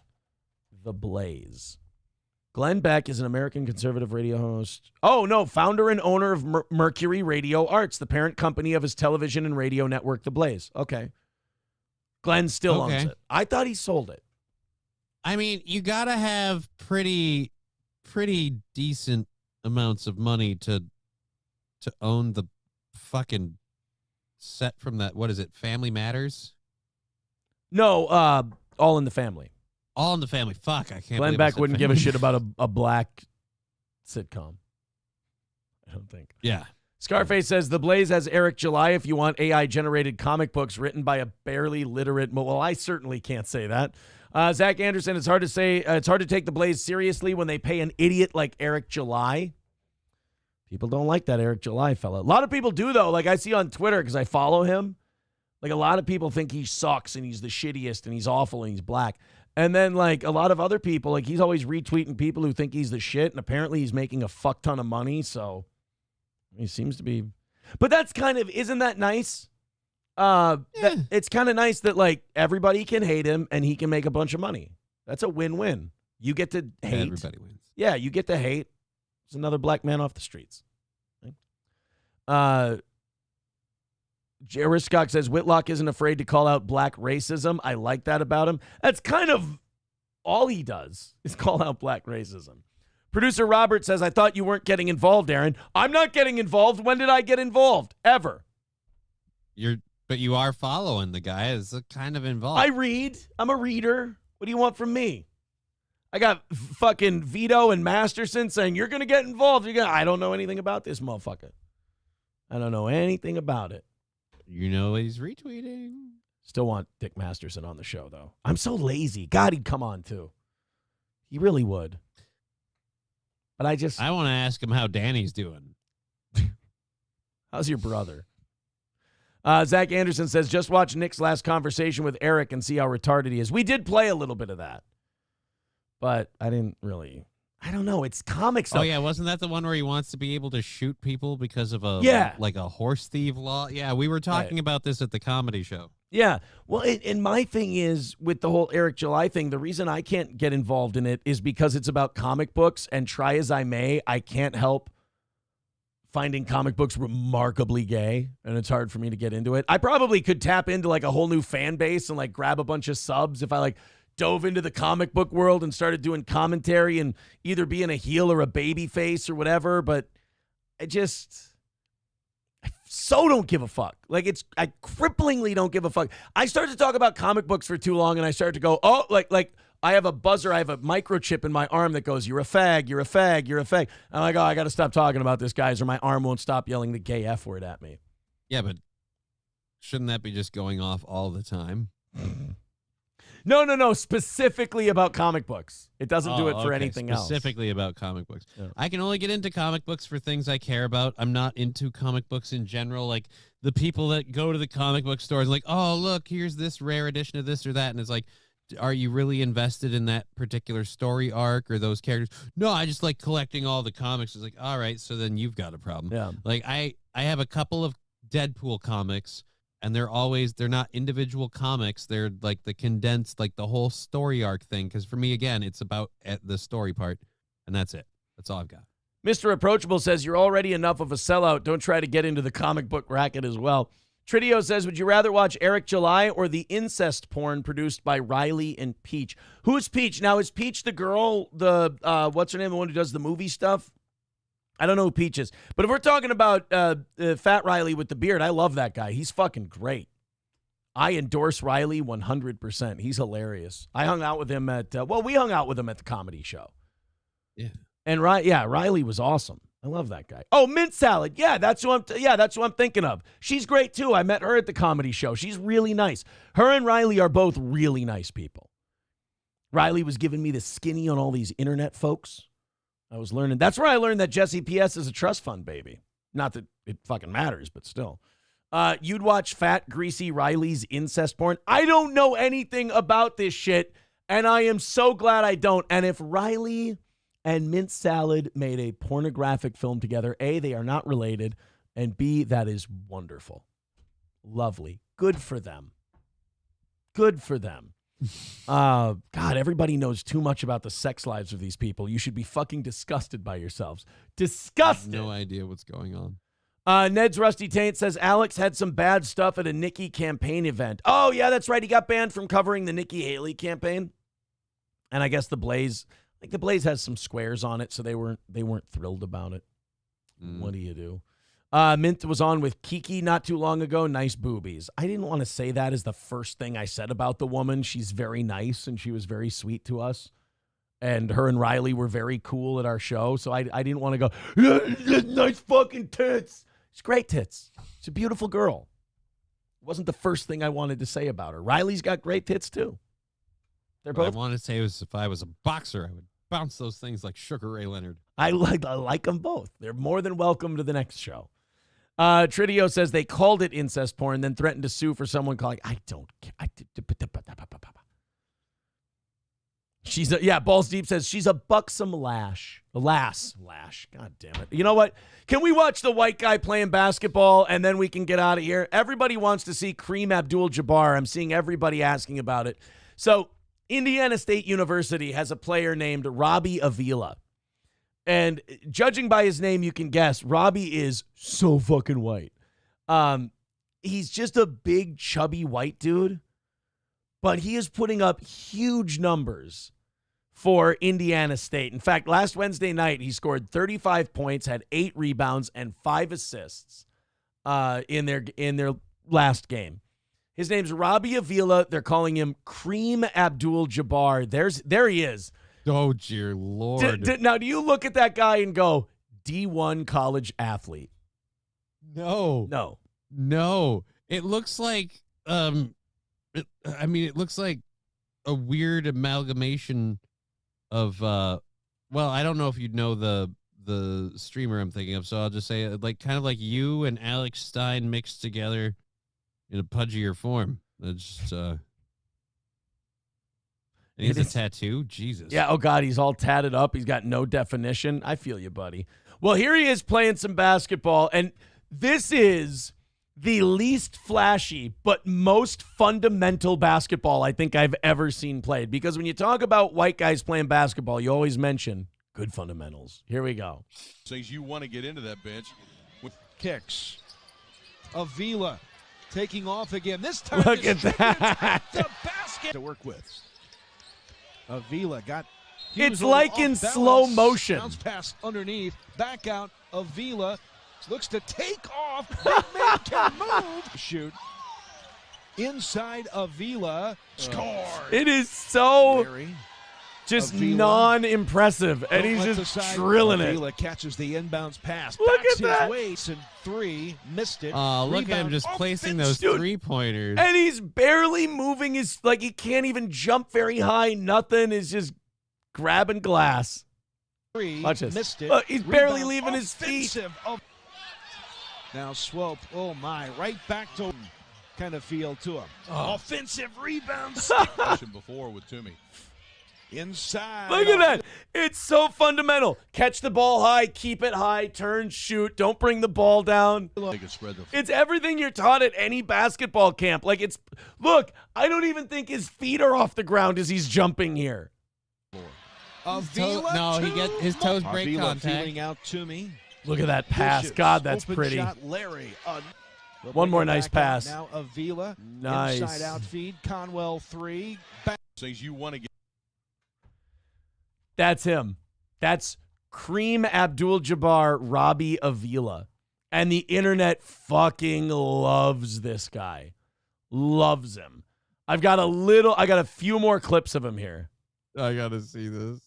the Blaze? Glenn Beck is an American conservative radio host. Oh, no, founder and owner of Mercury Radio Arts, the parent company of his television and radio network, The Blaze. Okay. Glenn still owns it. I thought he sold it. I mean, you gotta have pretty decent amounts of money to own the fucking set from that. What is it? Family Matters? No, All in the Family. All in the Family. Fuck, I can't. Glenn Beck wouldn't give a shit about a black sitcom. I don't think. Yeah. Scarface says The Blaze has Eric July if you want AI-generated comic books written by a barely literate. Well, I certainly can't say that. Zach Anderson, it's hard to take The Blaze seriously when they pay an idiot like Eric July. People don't like that Eric July fella. A lot of people do, though. Like I see on Twitter, because I follow him. Like a lot of people think he sucks and he's the shittiest and he's awful and he's black. And then like a lot of other people, like he's always retweeting people who think he's the shit. And apparently he's making a fuck ton of money. So he seems to be. But that's kind of, isn't that nice? It's kind of nice that like everybody can hate him and he can make a bunch of money. That's a win-win. You get to hate. Everybody wins. Yeah, you get to hate. There's another black man off the streets. Jerry Scott says Whitlock isn't afraid to call out black racism. I like that about him. That's kind of all he does is call out black racism. Producer Robert says, I thought you weren't getting involved, Aaron. I'm not getting involved. When did I get involved? Ever. But you are following the guy as kind of involved. I read. I'm a reader. What do you want from me? I got fucking Vito and Masterson saying, you're going to get involved. I don't know anything about this motherfucker. I don't know anything about it. You know he's retweeting. Still want Dick Masterson on the show, though. I'm so lazy. God, he'd come on, too. He really would. But I want to ask him how Danny's doing. How's your brother? Zach Anderson says, just watch Nick's last conversation with Eric and see how retarded he is. We did play a little bit of that. But I didn't really. I don't know. It's comic stuff. Oh, yeah. Wasn't that the one where he wants to be able to shoot people because of a horse thief law? Yeah, we were talking about this at the comedy show. Yeah. Well, and my thing is with the whole Eric July thing, the reason I can't get involved in it is because it's about comic books, and try as I may, I can't help finding comic books remarkably gay, and it's hard for me to get into it. I probably could tap into like a whole new fan base and like grab a bunch of subs if I like dove into the comic book world and started doing commentary and either being a heel or a baby face or whatever, but I so don't give a fuck. Like I cripplingly don't give a fuck. I started to talk about comic books for too long and I started to go, oh, like I have a buzzer, I have a microchip in my arm that goes, you're a fag, you're a fag, you're a fag. I'm like, oh, I got to stop talking about this, guys, or my arm won't stop yelling the gay F word at me. Yeah, but shouldn't that be just going off all the time? No. Specifically about comic books. It doesn't do it for anything else. Specifically about comic books. Yeah. I can only get into comic books for things I care about. I'm not into comic books in general. Like the people that go to the comic book stores, like, oh, look, here's this rare edition of this or that. And it's like, are you really invested in that particular story arc or those characters? No, I just like collecting all the comics. It's like, all right, so then you've got a problem. Yeah. Like I have a couple of Deadpool comics. And they're not individual comics. They're like the condensed, like the whole story arc thing. Because for me, again, it's about the story part. And that's it. That's all I've got. Mr. Approachable says, you're already enough of a sellout. Don't try to get into the comic book racket as well. Tridio says, would you rather watch Eric July or the incest porn produced by Riley and Peach? Who's Peach? Now, is Peach the girl, what's her name, the one who does the movie stuff? I don't know who Peach is. But if we're talking about Fat Riley with the beard, I love that guy. He's fucking great. I endorse Riley 100%. He's hilarious. I hung out with him we hung out with him at the comedy show. Yeah. And Riley was awesome. I love that guy. Oh, Mint Salad. Yeah, that's who I'm thinking of. She's great too. I met her at the comedy show. She's really nice. Her and Riley are both really nice people. Riley was giving me the skinny on all these internet folks. I was learning. That's where I learned that Jesse P.S. is a trust fund baby. Not that it fucking matters, but still. You'd watch Fat, Greasy Riley's incest porn. I don't know anything about this shit, and I am so glad I don't. And if Riley and Mint Salad made a pornographic film together, A, they are not related, and B, that is wonderful. Lovely. Good for them. Good for them. God, everybody knows too much about the sex lives of these people. You should be fucking disgusted by yourselves. Disgusted. I have no idea what's going on. Ned's Rusty Taint says Alex had some bad stuff at a Nikki campaign event. Oh, yeah, that's right. He got banned from covering the Nikki Haley campaign. And I guess the Blaze has some squares on it, so they weren't thrilled about it. What do you do? Mint was on with Kiki not too long ago. Nice boobies. I didn't want to say that as the first thing I said about the woman. She's very nice, and she was very sweet to us. And her and Riley were very cool at our show, so I didn't want to go, nice fucking tits. She's great tits. She's a beautiful girl. It wasn't the first thing I wanted to say about her. Riley's got great tits, too. They're both. What I wanted to say was if I was a boxer, I would bounce those things like Sugar Ray Leonard. I like them both. They're more than welcome to the next show. Tridio says they called it incest porn, then threatened to sue for someone calling. I don't care. Balls Deep says she's a buxom lash. Lass. God damn it. You know what? Can we watch the white guy playing basketball and then we can get out of here? Everybody wants to see Kareem Abdul-Jabbar. I'm seeing everybody asking about it. So Indiana State University has a player named Robbie Avila. And judging by his name, you can guess Robbie is so fucking white. He's just a big, chubby white dude. But he is putting up huge numbers for Indiana State. In fact, last Wednesday night, he scored 35 points, had 8 rebounds, and 5 assists in their last game. His name's Robbie Avila. They're calling him Kareem Abdul-Jabbar. There he is. Oh, dear Lord. Now, do you look at that guy and go, D1 college athlete? No. It looks like, it looks like a weird amalgamation of, I don't know if you'd know the streamer I'm thinking of, so I'll just say kind of like you and Alex Stein mixed together in a pudgier form. It's just, and he has a tattoo? Jesus. Yeah, oh God, he's all tatted up. He's got no definition. I feel you, buddy. Well, here he is playing some basketball, and this is the least flashy but most fundamental basketball I think I've ever seen played. Because when you talk about white guys playing basketball, you always mention good fundamentals. Here we go. Says you want to get into that bench with kicks. Avila taking off again. This time, look at that. The basket to work with. Avila got. It's like in slow motion. Bounce pass underneath. Back out. Avila looks to take off. Big man can move. Shoot. Inside Avila. Score. It is so just non-impressive, and he's just drilling it. Avila catches the inbounds pass. Look Backs at that. his waist and 3. Missed it. Look at him just placing those three-pointers. And he's barely moving his, he can't even jump very high. Nothing. Is just grabbing glass. 3. Watch this. Missed it. Look, he's barely Rebound leaving his feet. Now Swope, oh my, right back to kind of feel to him. Offensive rebound. Before with Toomey. Inside. Look at that. It's so fundamental. Catch the ball high, keep it high, turn, shoot, don't bring the ball down. It's everything you're taught at any basketball camp. Look, I don't even think his feet are off the ground as he's jumping here. His toes break Avila contact. feeling out Toomey. Look at that pass. God, that's Open pretty. Shot, Larry. One more nice pass. Now Avila. Nice. Inside out feed. Conwell 3. Says you want to get. That's him. That's Kareem Abdul-Jabbar, Robbie Avila. And the internet fucking loves this guy. Loves him. I got a few more clips of him here. I got to see this.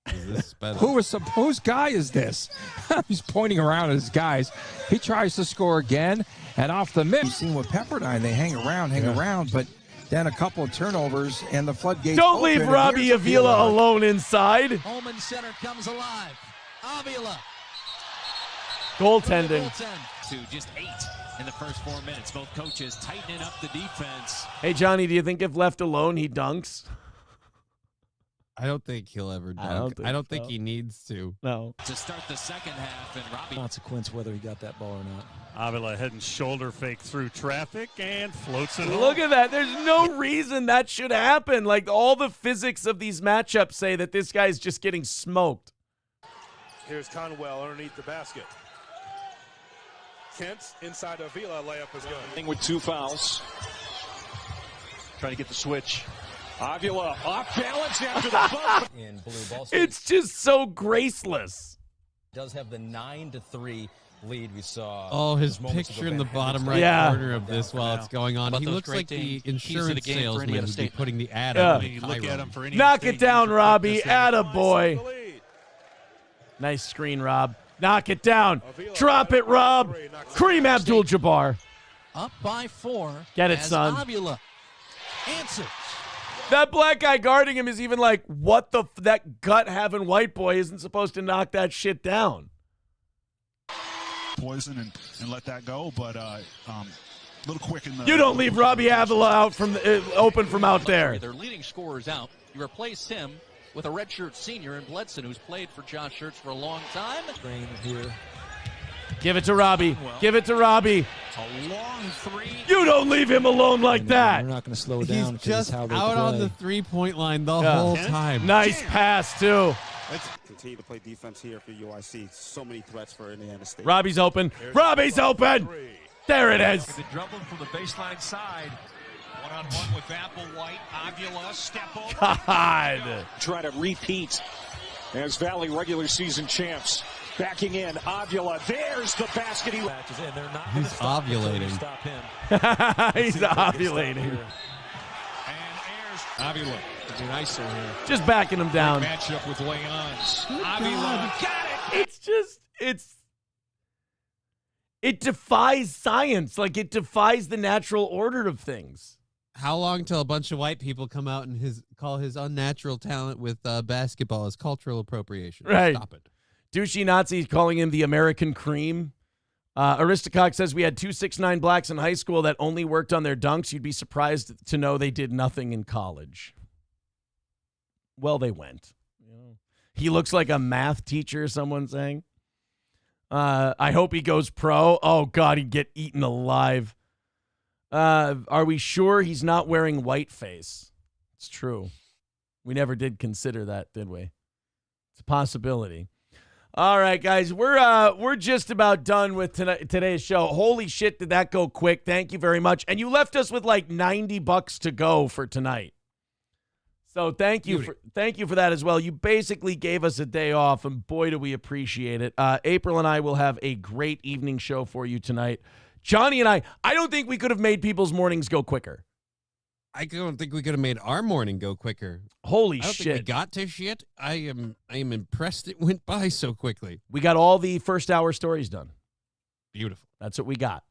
Is this better? Whose guy is this? He's pointing around at his guys. He tries to score again, and off the miss. You've seen with Pepperdine, they hang around, but then a couple of turnovers, and the floodgates Don't leave Robbie Avila alone inside. Holman Center comes alive. Avila. Goaltending. To just 8 in the first 4 minutes. Both coaches tightening up the defense. Hey, Johnny, do you think if left alone, he dunks? I don't think he'll ever dunk. I don't think he needs to. No. To start the second half, and Robbie. Consequence whether he got that ball or not. Avila head and shoulder fake through traffic and floats it Look at that. There's no reason that should happen. All the physics of these matchups say that this guy's just getting smoked. Here's Conwell underneath the basket. Kent inside Avila, layup is good. With 2 fouls. Trying to get the switch. Avila off balance after the bump. In blue ball state. It's just so graceless. Does have the 9-3 lead we saw. Oh, his picture in the bottom right corner of this while it's going on. He looks like the insurance salesman who'd be putting the ad up. Knock it down, Robbie. Attaboy. Nice screen, Rob. Knock it down. Drop it, Rob. Kareem Abdul-Jabbar. Up by 4. Get it, son. Avila answers. That black guy guarding him is even like, what the that gut-having white boy isn't supposed to knock that shit down. Poison and let that go, but a little quick in the. You don't leave Robbie Avila out from open from out there. Their leading scorer is out. You replace him with a redshirt senior in Bledson, who's played for Josh Schertz for a long time. Here. Give it to Robbie. Give it to Robbie. A long 3. You don't leave him alone like that. We're not going to slow down. He's just how they out play. on the 3-point line the whole time. Nice pass, too. Let's continue to play defense here for UIC. So many threats for Indiana State. Robbie's open. Robbie's open. There it is. The dribble from the baseline side. One-on-one with Applewhite. Avila, step over. God. Try to repeat as Valley regular season champs. Backing in, Avila. There's the basket. He's ovulating. He's ovulating. Avila. Be nicer here. Just backing him down. Matchup with Leons. Avila. Got it. It defies science. Like, it defies the natural order of things. How long till a bunch of white people come out and call his unnatural talent with basketball as cultural appropriation? Right. Stop it. Douchey Nazi calling him the American cream. Aristocock says we had 2 6'9" blacks in high school that only worked on their dunks. You'd be surprised to know they did nothing in college. Well, they went. He looks like a math teacher, someone's saying. I hope he goes pro. Oh, God, he'd get eaten alive. Are we sure he's not wearing whiteface? It's true. We never did consider that, did we? It's a possibility. All right, guys, we're just about done with today's show. Holy shit, did that go quick? Thank you very much. And you left us with like $90 to go for tonight. So thank you for that as well. You basically gave us a day off, and boy, do we appreciate it. April and I will have a great evening show for you tonight. Johnny and I don't think we could have made people's mornings go quicker. I don't think we could have made our morning go quicker. Holy I don't shit. think we got to shit. I am impressed it went by so quickly. We got all the first hour stories done. Beautiful. That's what we got.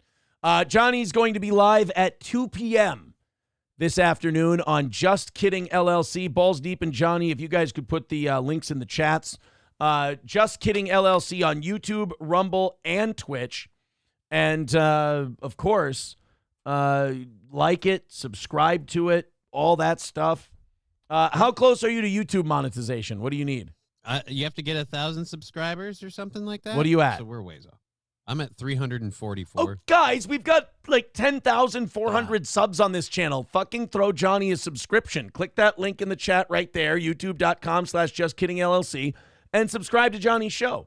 Johnny's going to be live at 2 p.m. this afternoon on Just Kidding LLC. Balls Deep and Johnny, if you guys could put the links in the chats. Just Kidding LLC on YouTube, Rumble, and Twitch. And, of course, like it, subscribe to it, all that stuff. How close are you to YouTube monetization? What do you need? You have to get 1,000 subscribers or something like that? What are you at? So we're ways off. I'm at 344. Oh, guys, we've got like 10,400 subs on this channel. Fucking throw Johnny a subscription. Click that link in the chat right there, youtube.com/JustKiddingLLC, and subscribe to Johnny's show.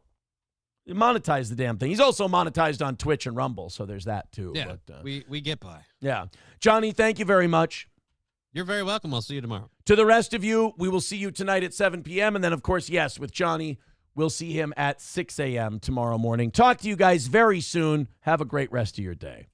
Monetize the damn thing. He's also monetized on Twitch and Rumble, so there's that too. Yeah, but, we get by. Yeah. Johnny, thank you very much. You're very welcome. I'll see you tomorrow. To the rest of you, we will see you tonight at 7 p.m. And then, of course, yes, with Johnny, we'll see him at 6 a.m. tomorrow morning. Talk to you guys very soon. Have a great rest of your day.